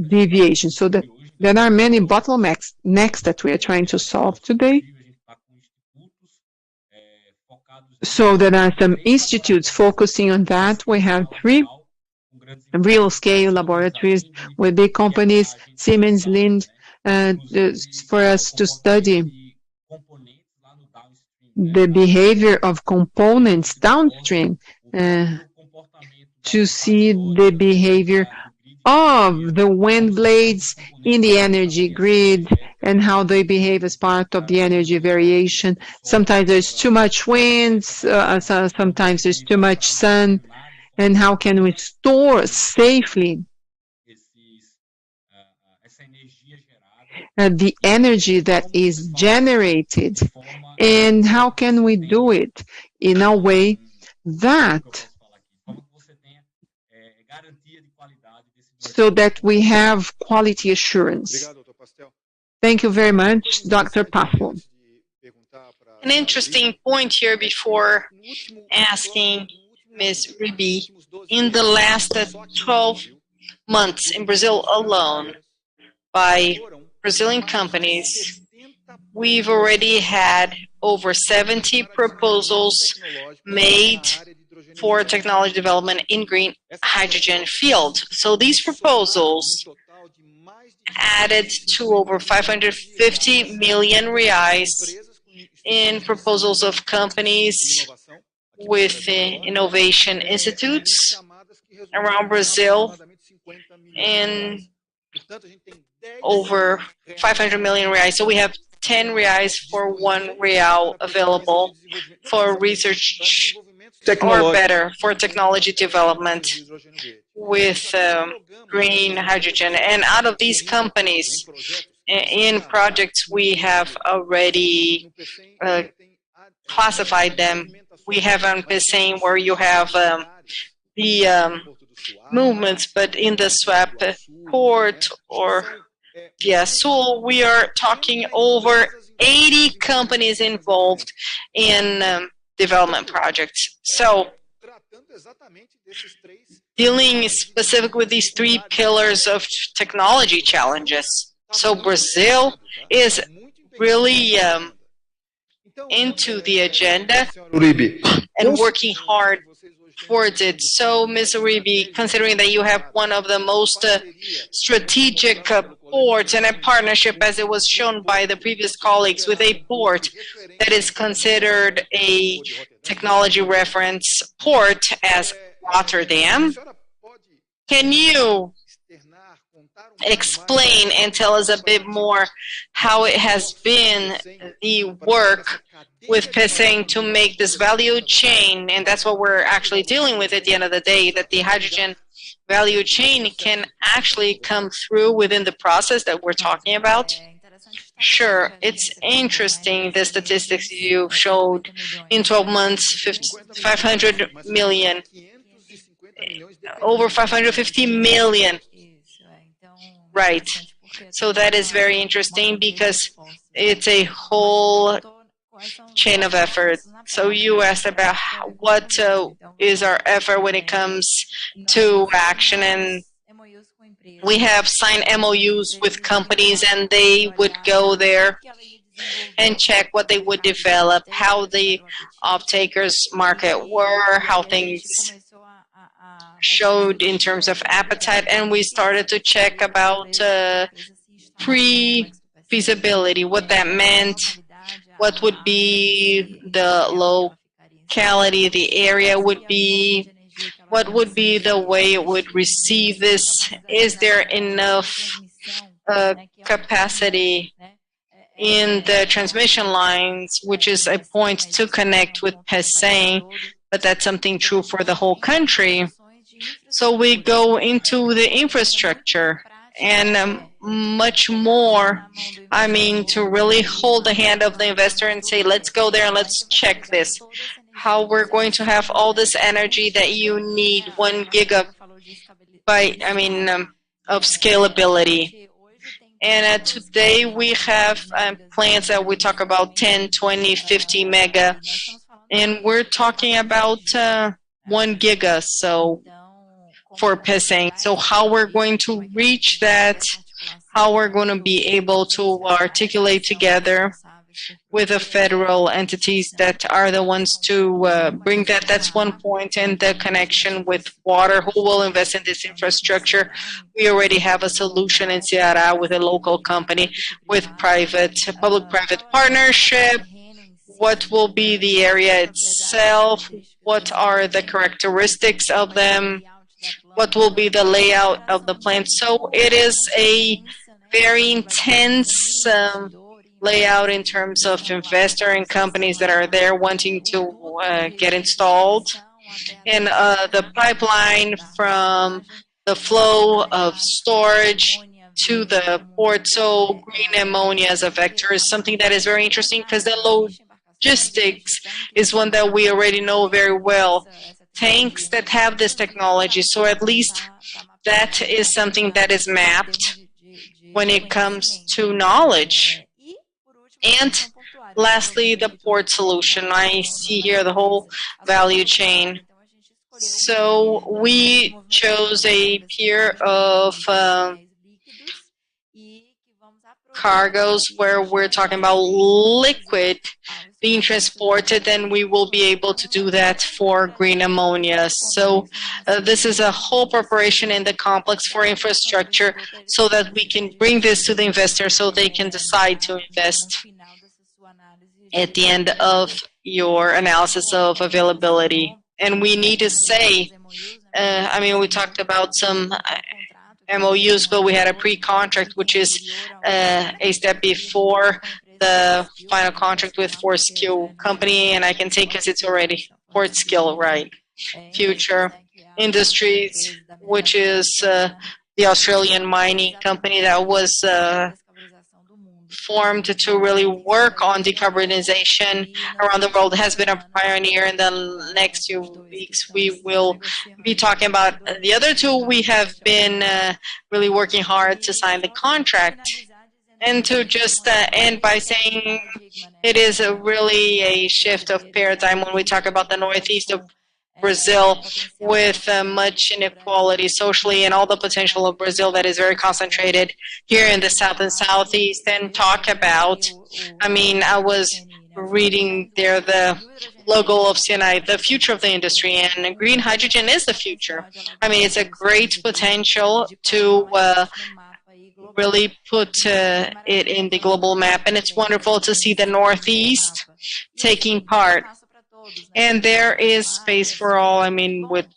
deviation, so that there are many bottlenecks that we are trying to solve today? So there are some institutes focusing on that. We have 3 real-scale laboratories with big companies, Siemens, Linde, for us to study the behavior of components downstream to see the behavior of the wind blades in the energy grid and how they behave as part of the energy variation. Sometimes there's too much wind, sometimes there's too much sun, and how can we store safely the energy that is generated, and how can we do it in a way that so that we have quality assurance. Thank you very much, Dr. Pafo. An interesting point here before asking Ms. Ribi. In the last 12 months in Brazil alone, by Brazilian companies, we've already had over 70 proposals made for technology development in green hydrogen field. So these proposals added to over 550 million reais in proposals of companies with innovation institutes around Brazil, and over 500 million reais. So we have 10 reais for 1 real available for research, or better, for technology development with green hydrogen. And out of these companies, in projects we have already classified them. We have on Pecém where you have the movements, but in the SWAP port or Via Sul, we are talking over 80 companies involved in development projects. So, dealing specific with these 3 pillars of technology challenges. So Brazil is really into the agenda and working hard towards it. So, Ms. Uribe, considering that you have one of the most strategic ports and a partnership, as it was shown by the previous colleagues, with a port that is considered a technology reference port as Rotterdam, can you explain and tell us a bit more how it has been the work with Pecém to make this value chain, and that's what we're actually dealing with at the end of the day, that the hydrogen value chain can actually come through within the process that we're talking about? Sure, it's interesting, the statistics you showed in 12 months, 500 million, over 550 million. Right. So that is very interesting because it's a whole chain of effort. So you asked about what is our effort when it comes to action, and we have signed MOUs with companies, and they would go there and check what they would develop, how the off-takers market were, how things showed in terms of appetite, and we started to check about pre-feasibility, what that meant, what would be the locality, the area would be, what would be the way it would receive this, is there enough capacity in the transmission lines, which is a point to connect with Pecém, but that's something true for the whole country. So we go into the infrastructure and much more, I mean, to really hold the hand of the investor and say, let's go there and let's check this. How we're going to have all this energy that you need, 1 gigabyte, of scalability. And today we have plants that we talk about 10, 20, 50 mega, and we're talking about 1 giga, so for Pecém. So how we're going to reach that, how we're going to be able to articulate together with the federal entities that are the ones to bring that. That's one point, and the connection with water, who will invest in this infrastructure. We already have a solution in Ceará with a local company with public-private partnership. What will be the area itself? What are the characteristics of them? what will be the layout of the plant. So it is a very intense layout in terms of investor and companies that are there wanting to get installed. And the pipeline from the flow of storage to the port, so green ammonia as a vector is something that is very interesting because the logistics is one that we already know very well. Tanks that have this technology, so at least that is something that is mapped when it comes to knowledge. And lastly, the port solution. I see here the whole value chain. So we chose a pair of cargoes where we're talking about liquid being transported, and we will be able to do that for green ammonia. So this is a whole preparation in the complex for infrastructure so that we can bring this to the investor so they can decide to invest at the end of your analysis of availability. And we need to say, I mean, we talked about some MOUs, but we had a pre-contract, which is a step before the final contract with Fortescue Company, and I can say because it's already Fortescue, right? Future Industries, which is the Australian mining company that was formed to really work on decarbonization around the world, has been a pioneer. In the next few weeks, we will be talking about the other two. We have been really working hard to sign the contract. And to just end by saying it is really a shift of paradigm when we talk about the northeast of Brazil with much inequality socially and all the potential of Brazil that is very concentrated here in the south and southeast, and talk about, I mean, I was reading there the logo of CNI, the future of the industry, and green hydrogen is the future. I mean, it's a great potential to really put it in the global map, and it's wonderful to see the Northeast taking part. And there is space for all, I mean, with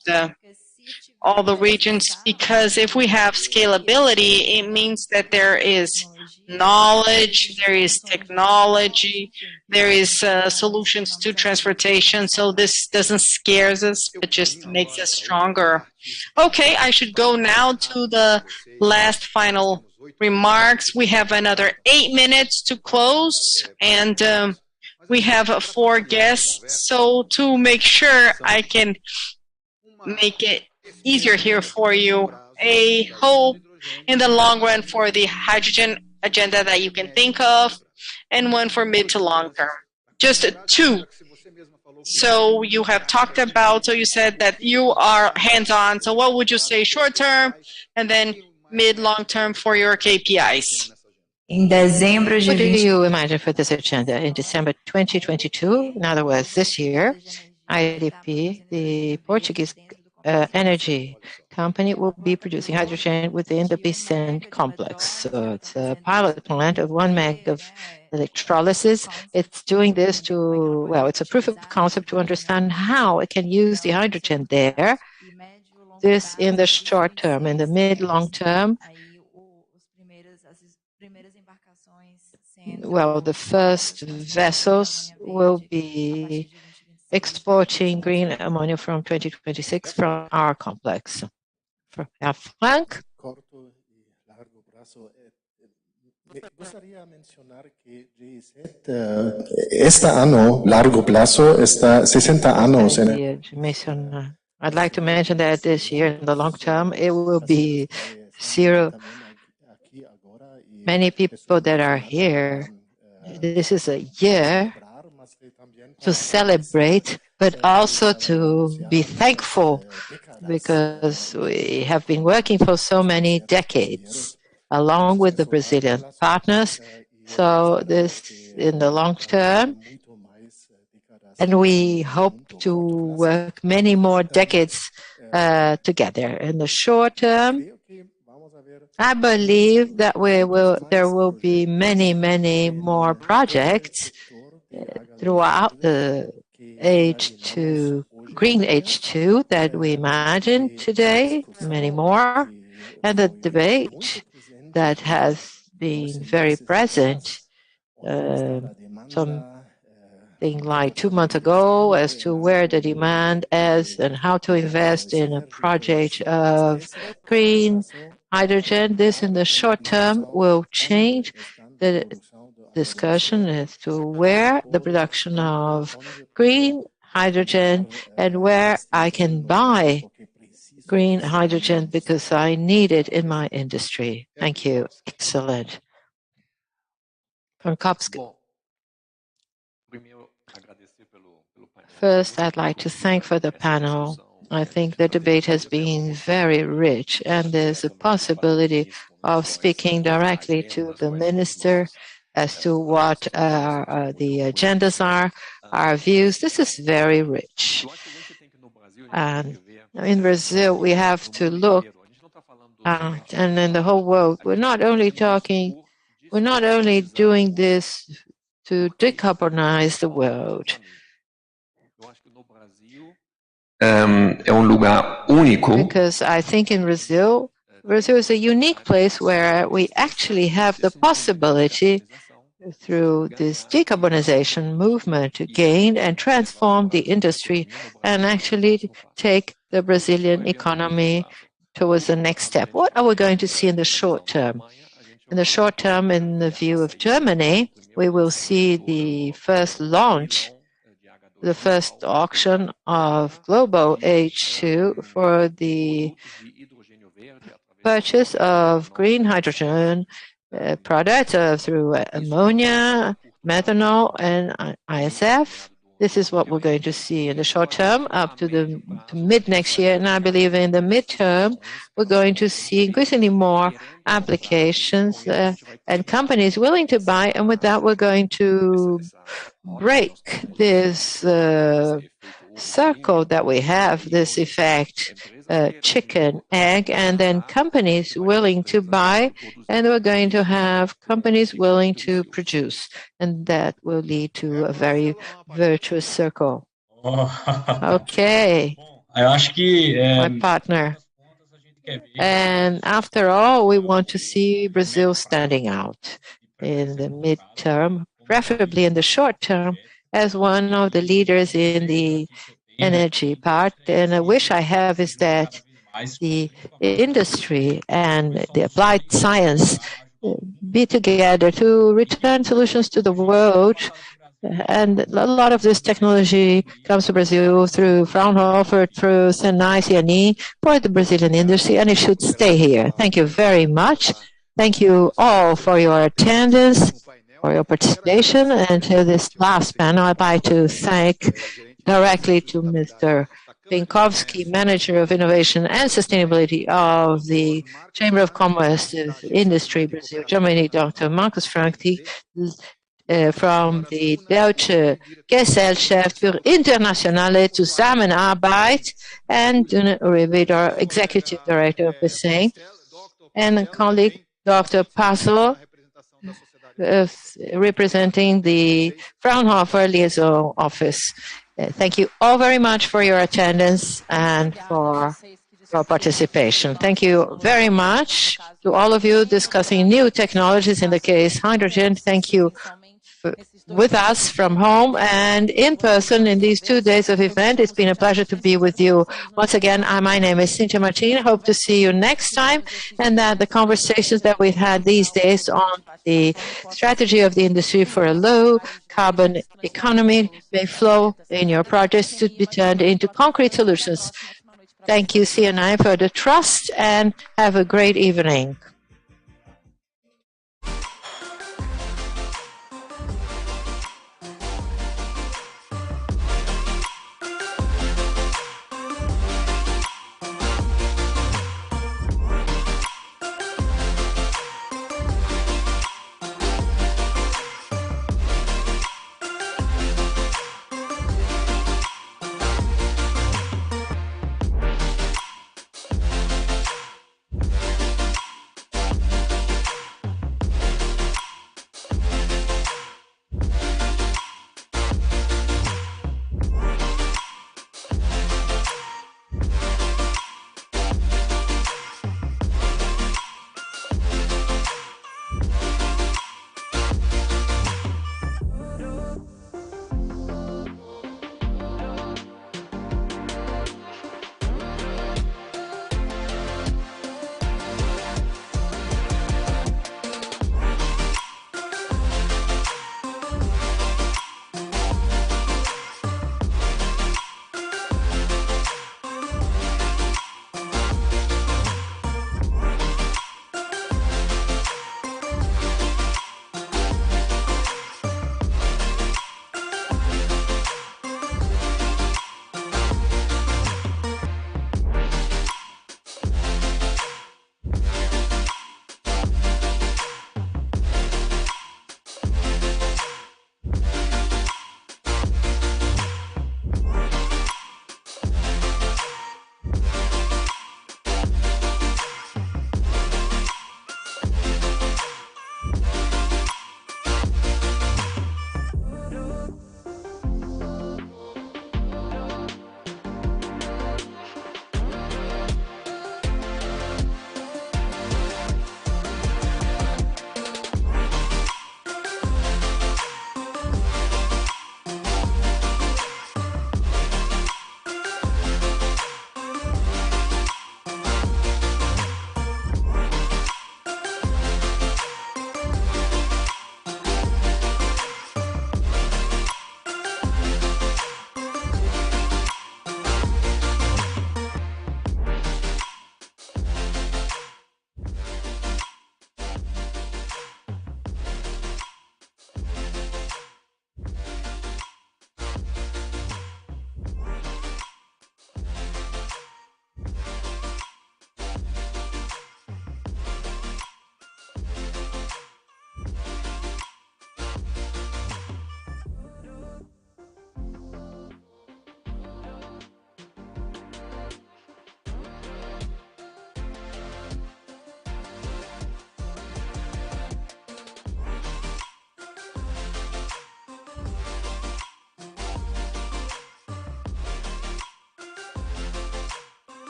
all the regions, because if we have scalability, it means that there is knowledge, there is technology, there is solutions to transportation, so this doesn't scare us, it just makes us stronger. Okay, I should go now to the last final remarks. We have another 8 minutes to close, and we have 4 guests, so to make sure I can make it easier here for you, a hope in the long run for the hydrogen agenda that you can think of, and one for mid to long term. Just 2. So you have talked about, so you said that you are hands-on, so what would you say short term, and then mid, long term for your KPIs? What do you imagine for this agenda? In December 2022, in other words, this year, IDP, the Portuguese energy company, will be producing hydrogen within the Vicente complex. So it's a pilot plant of 1 meg of electrolysis. It's doing this to, well, it's a proof of concept to understand how it can use the hydrogen there. This in the short term. In the mid, long term, well, the first vessels will be exporting green ammonia from 2026 from our complex. Frank? Este año, largo plazo, está 60 años. I'd like to mention that this year, in the long term, it will be 0. Many people that are here, this is a year to celebrate, but also to be thankful, because we have been working for so many decades along with the Brazilian partners. So this in the long term, and we hope to work many more decades together. In the short term, I believe that there will be many, many more projects throughout the age to green H2 that we imagine today, many more, and the debate that has been very present something like 2 months ago as to where the demand is and how to invest in a project of green hydrogen. This in the short term will change the discussion as to where the production of green hydrogen and where I can buy green hydrogen because I need it in my industry. Thank you. Excellent. Pankowski. First, I'd like to thank for the panel. I think the debate has been very rich, and there's a possibility of speaking directly to the minister as to what the agendas are, our views. This is very rich. And in Brazil, we have to look out, and in the whole world, we're not only doing this to decarbonize the world. Because I think in Brazil is a unique place where we actually have the possibility through this decarbonization movement to gain and transform the industry and actually take the Brazilian economy towards the next step. What are we going to see in the short term? In the short term, in the view of Germany, we will see the first launch, the first auction of global H2 for the purchase of green hydrogen products through ammonia, methanol, and ISF. This is what we're going to see in the short term up to mid next year. And I believe in the midterm, we're going to see increasingly more applications and companies willing to buy. And with that, we're going to break this circle that we have, this effect, chicken, egg, and then companies willing to buy, and we're going to have companies willing to produce, and that will lead to a very virtuous circle. Okay. My partner. And after all, we want to see Brazil standing out in the midterm, preferably in the short term, as one of the leaders in the energy part. And a wish I have is that the industry and the applied science be together to return solutions to the world. And a lot of this technology comes to Brazil through Fraunhofer, through Senai, CNE, for the Brazilian industry, and it should stay here. Thank you very much. Thank you all for your attendance, for your participation. And to this last panel, I'd like to thank directly to Mr. Pinkowski, Manager of Innovation and Sustainability of the Chamber of Commerce of Industry, Brazil, Germany, Dr. Markus Franke, from the Deutsche Gesellschaft für internationale Zusammenarbeit, and Ribeiro, Executive Director of the same, and a colleague, Dr. Paso, representing the Fraunhofer Liaison Office. Thank you all very much for your attendance and for participation. Thank you very much to all of you discussing new technologies, in the case hydrogen. Thank you with us from home and in person in these 2 days of event. It's been a pleasure to be with you. Once again, my name is Cynthia Martin. Hope to see you next time, and that the conversations that we've had these days on the strategy of the industry for a low carbon economy may flow in your projects to be turned into concrete solutions. Thank you, CNI, for the trust, and have a great evening.